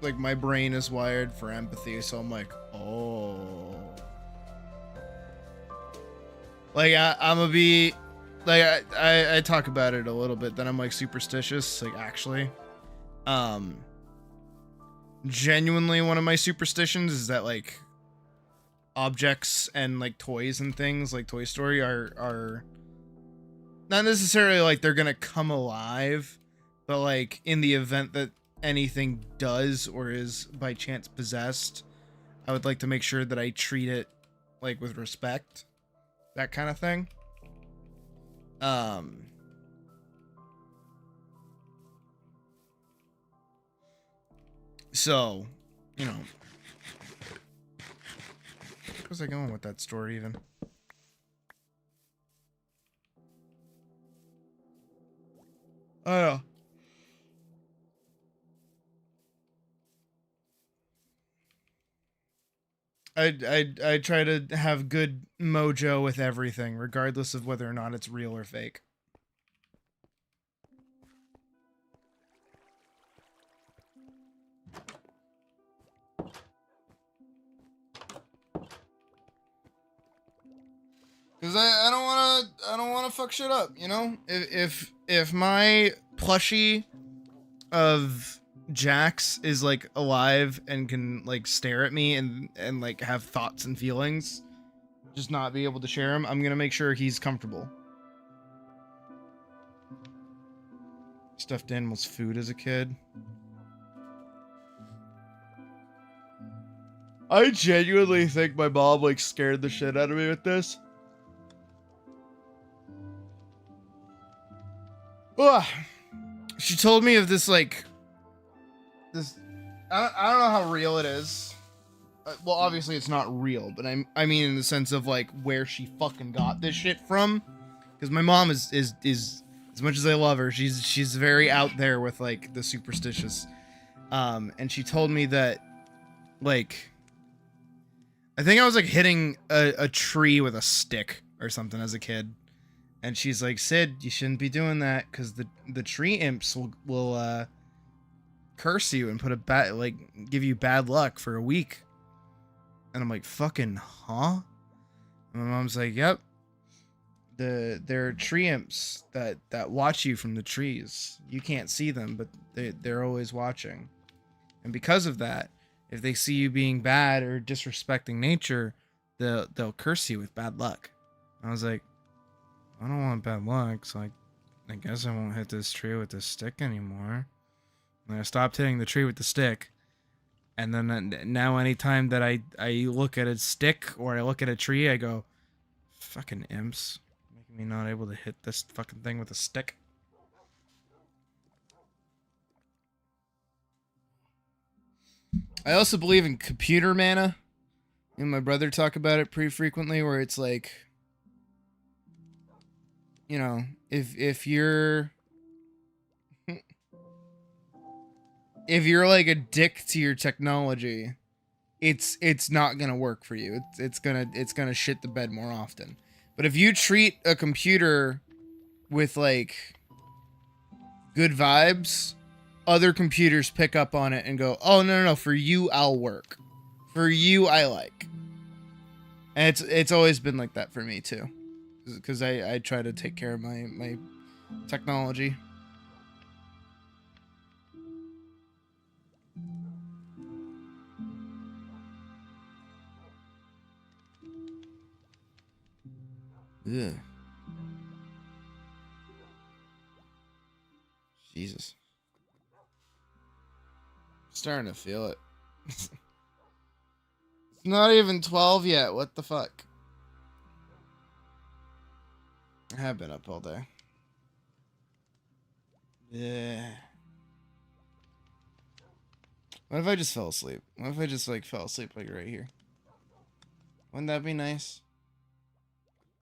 like my brain is wired for empathy, so I'm like, oh, like I'm gonna be like I talk about it a little bit, then I'm like superstitious, like actually genuinely one of my superstitions is that like objects and like toys and things like Toy Story are not necessarily like they're gonna come alive, but like in the event that anything does or is by chance possessed, I would like to make sure that I treat it like with respect, that kind of thing. So, you know, where was I going with that story even? Oh, I try to have good mojo with everything, regardless of whether or not it's real or fake. Cause I don't wanna fuck shit up, you know? If my plushie of Jax is like alive and can like stare at me and like have thoughts and feelings, just not be able to share them, I'm gonna make sure he's comfortable. Stuffed animals food as a kid. I genuinely think my mom like scared the shit out of me with this. Ugh. She told me of this like this. I don't know how real it is. Well, obviously it's not real, but I mean in the sense of like where she fucking got this shit from. Because my mom is as much as I love her, she's very out there with like the superstitious. And she told me that like I think I was like hitting a tree with a stick or something as a kid. And she's like, Sid, you shouldn't be doing that because the tree imps will curse you and put a bad like give you bad luck for a week. And I'm like, fucking huh? And my mom's like, yep. there are tree imps that watch you from the trees. You can't see them, but they're always watching. And because of that, if they see you being bad or disrespecting nature, they'll curse you with bad luck. I was like, I don't want bad luck, so I guess I won't hit this tree with this stick anymore. And I stopped hitting the tree with the stick. And then now anytime that I look at a stick or I look at a tree, I go, fucking imps. Making me not able to hit this fucking thing with a stick. I also believe in computer mana. Me and my brother talk about it pretty frequently, where it's like, you know, if you're if you're like a dick to your technology, it's not gonna work for you. It's gonna shit the bed more often. But if you treat a computer with like good vibes, other computers pick up on it and go, oh no, for you I'll work. For you I like. And it's always been like that for me too. Because I try to take care of my technology. Yeah. Jesus. Starting to feel it. It's not even 12 yet. What the fuck? I have been up all day. Yeah. What if I just fell asleep? What if I just like fell asleep like right here? Wouldn't that be nice?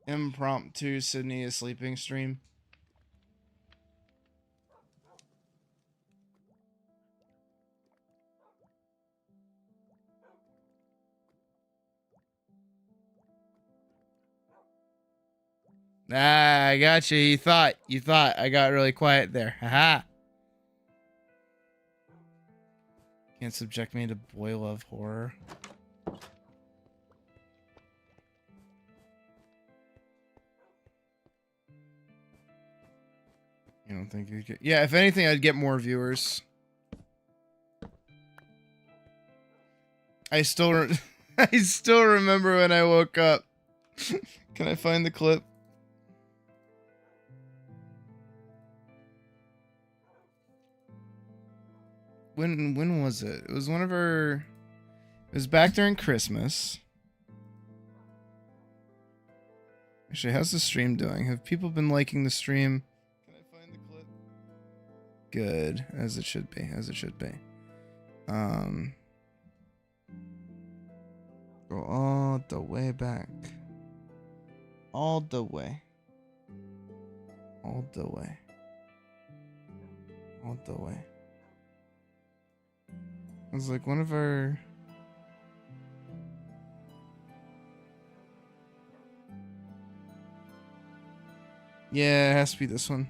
Impromptu Sydney is sleeping stream. Ah, I got you. You thought I got really quiet there. Haha. Can't subject me to boy love horror. You don't think you'd get... Yeah, if anything, I'd get more viewers. I still I still remember when I woke up. Can I find the clip? When was it? It was one of our... It was back during Christmas. Actually, how's the stream doing? Have people been liking the stream? Can I find the clip? Good, as it should be, as it should be. Go all the way back. All the way. All the way. All the way. It was like one of our... Yeah, it has to be this one.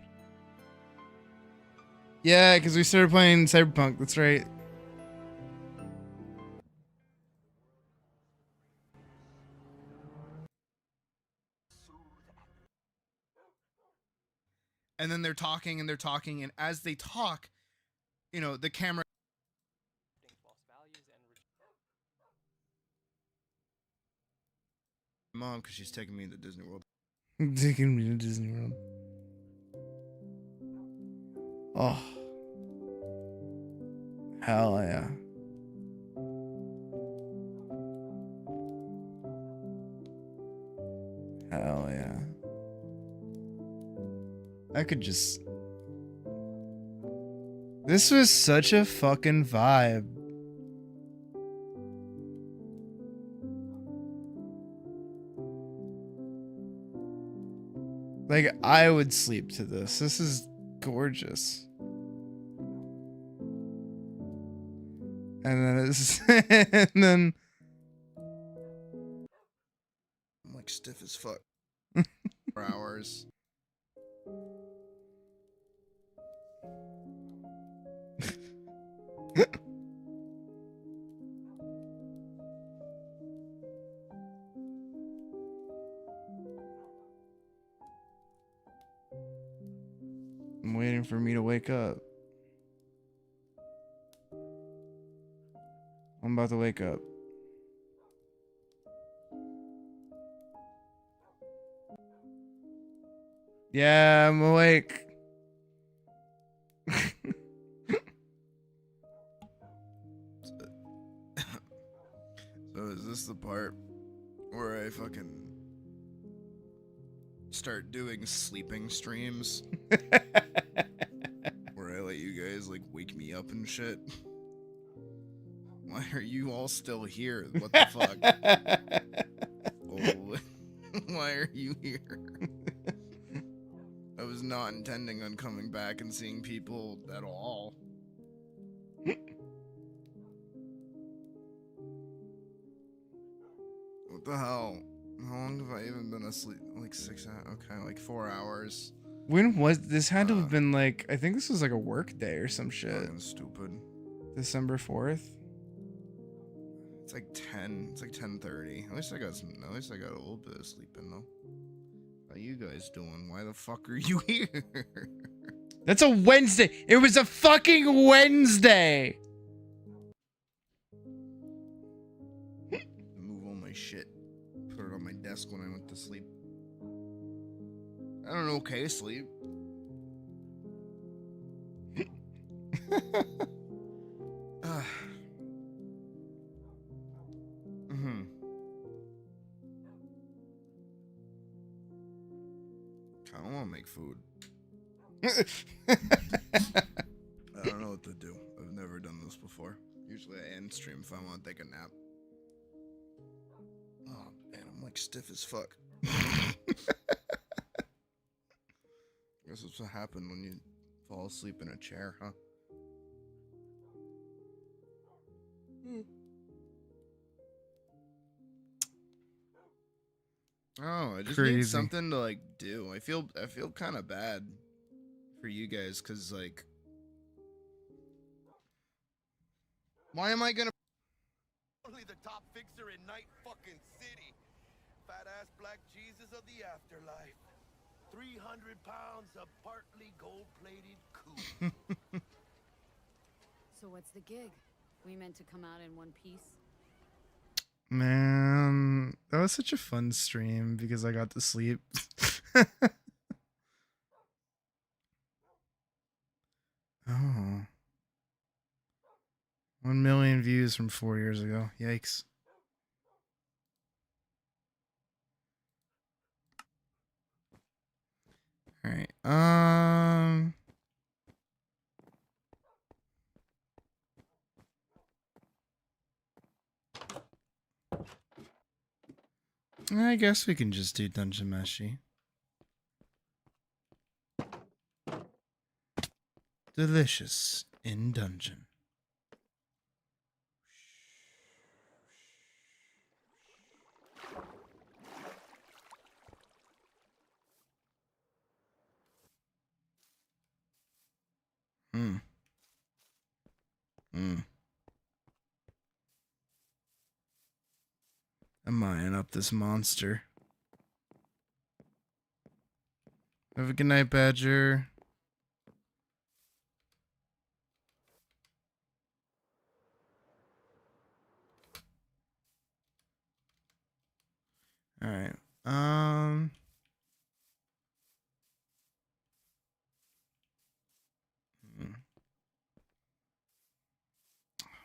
Yeah, because we started playing Cyberpunk, that's right. And then they're talking, and as they talk, you know, the camera... Mom, because she's taking me to Disney World. Taking me to Disney World. Oh. Hell yeah. Hell yeah. I could just... This was such a fucking vibe. Like, I would sleep to this. This is gorgeous. And then it's... and then... I'm like stiff as fuck. 4 hours. I'm waiting for me to wake up. I'm about to wake up. Yeah, I'm awake. So is this the part where I fucking start doing sleeping streams? Where I let you guys like wake me up and shit? Why are you all still here? What the fuck? Oh, why are you here? I was not intending on coming back and seeing people at all. What the hell? How long have I even been asleep? Like 6 hours? Okay, like 4 hours. When was this? Had to have been like, I think this was like a work day or some shit. Fucking stupid. December 4th. It's like 10. It's like 10:30. At least I got some. At least I got a little bit of sleep in though. How you guys doing? Why the fuck are you here? That's a Wednesday. It was a fucking Wednesday. Move all my shit. Put it on my desk when I went to sleep. I don't know. Okay, sleep. I don't want to make food. I don't know what to do. I've never done this before. Usually I end stream if I want to take a nap. Oh man, I'm like stiff as fuck. Guess that's what happened when you fall asleep in a chair, huh? Oh, I just need Crazy. something to like do. I feel kind of bad for you guys because like, why am I gonna? Only the top fixer in Night fucking City. Fat ass black Jesus of the afterlife. 300 pounds of partly gold plated cool. So what's the gig? We meant to come out in one piece? Man, that was such a fun stream because I got to sleep. Oh. 1 million views from 4 years ago. Yikes. All right. I guess we can just do Dungeon Meshi. Delicious in dungeon. I'm eyeing up this monster. Have a good night, Badger. All right.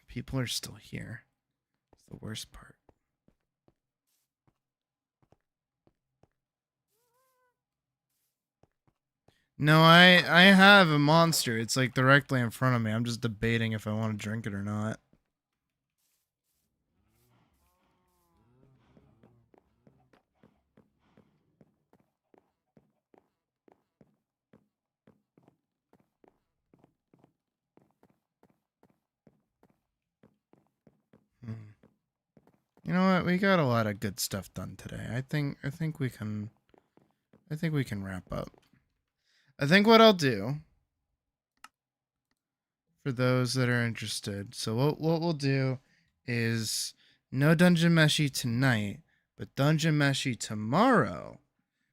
People are still here. It's the worst part. No, I have a monster. It's like directly in front of me. I'm just debating if I want to drink it or not. You know what? We got a lot of good stuff done today. I think we can wrap up. I think what I'll do for those that are interested. So what we'll do is no Dungeon Meshi tonight, but Dungeon Meshi tomorrow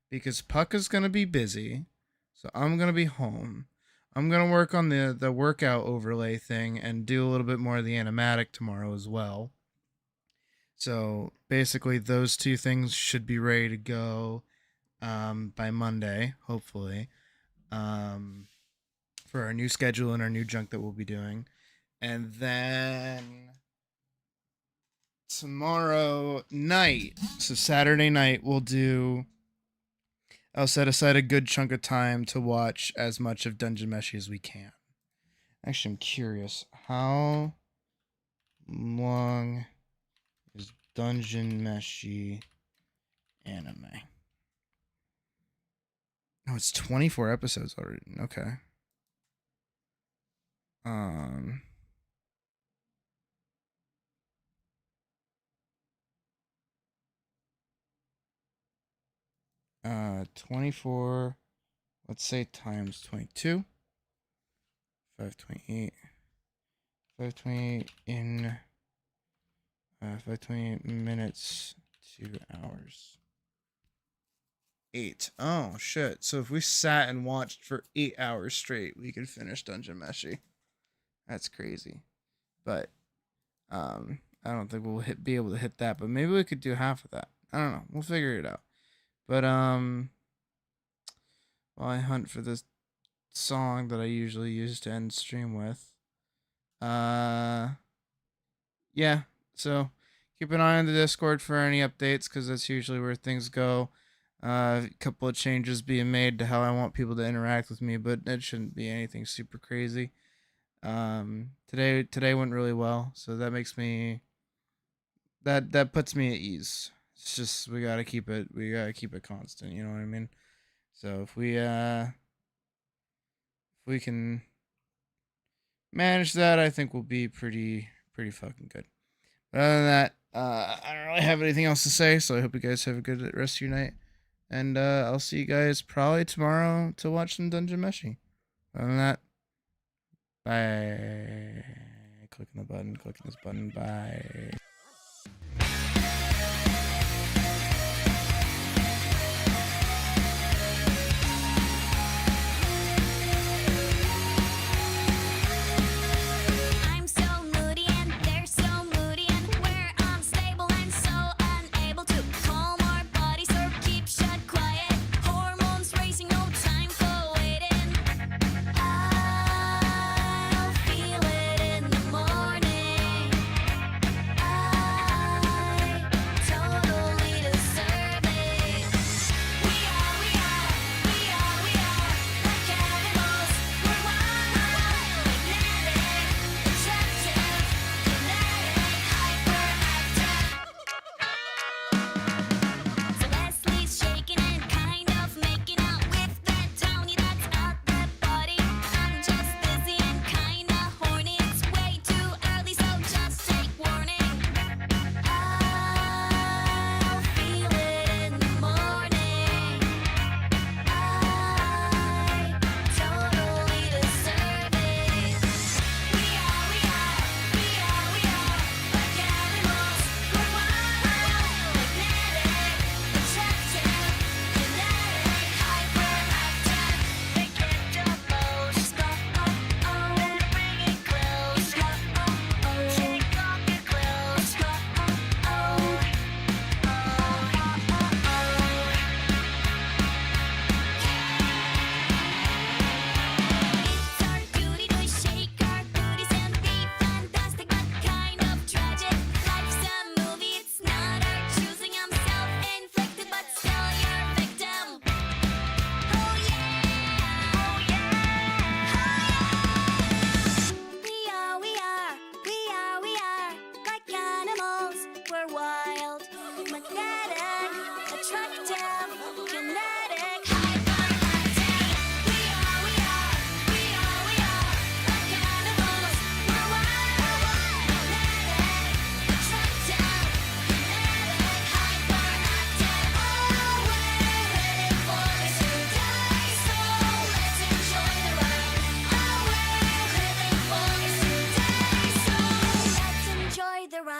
because Puck is going to be busy. So I'm going to be home. I'm gonna work on the workout overlay thing and do a little bit more of the animatic tomorrow as well. So basically, those two things should be ready to go by Monday, hopefully, for our new schedule and our new junk that we'll be doing. And then tomorrow night, so Saturday night, I'll set aside a good chunk of time to watch as much of Dungeon Meshi as we can. Actually, I'm curious, how long is Dungeon Meshi anime? Oh, it's 24 episodes already. Okay. 24, let's say times 22. 528. 528 in 528 minutes, 2 hours. 8. Oh shit. So if we sat and watched for 8 hours straight, we could finish Dungeon Meshi. That's crazy. But I don't think we'll be able to hit that, but maybe we could do half of that. I don't know. We'll figure it out. But while I hunt for this song that I usually use to end stream with, yeah, so keep an eye on the Discord for any updates, because that's usually where things go. A couple of changes being made to how I want people to interact with me, but it shouldn't be anything super crazy. Today went really well, so that makes me that puts me at ease. It's just we gotta keep it constant, you know what I mean? So if we can manage that, I think we'll be pretty fucking good. But other than that, I don't really have anything else to say, so I hope you guys have a good rest of your night. And I'll see you guys probably tomorrow to watch some Dungeon Meshi. Other than that, bye. Clicking this button, bye.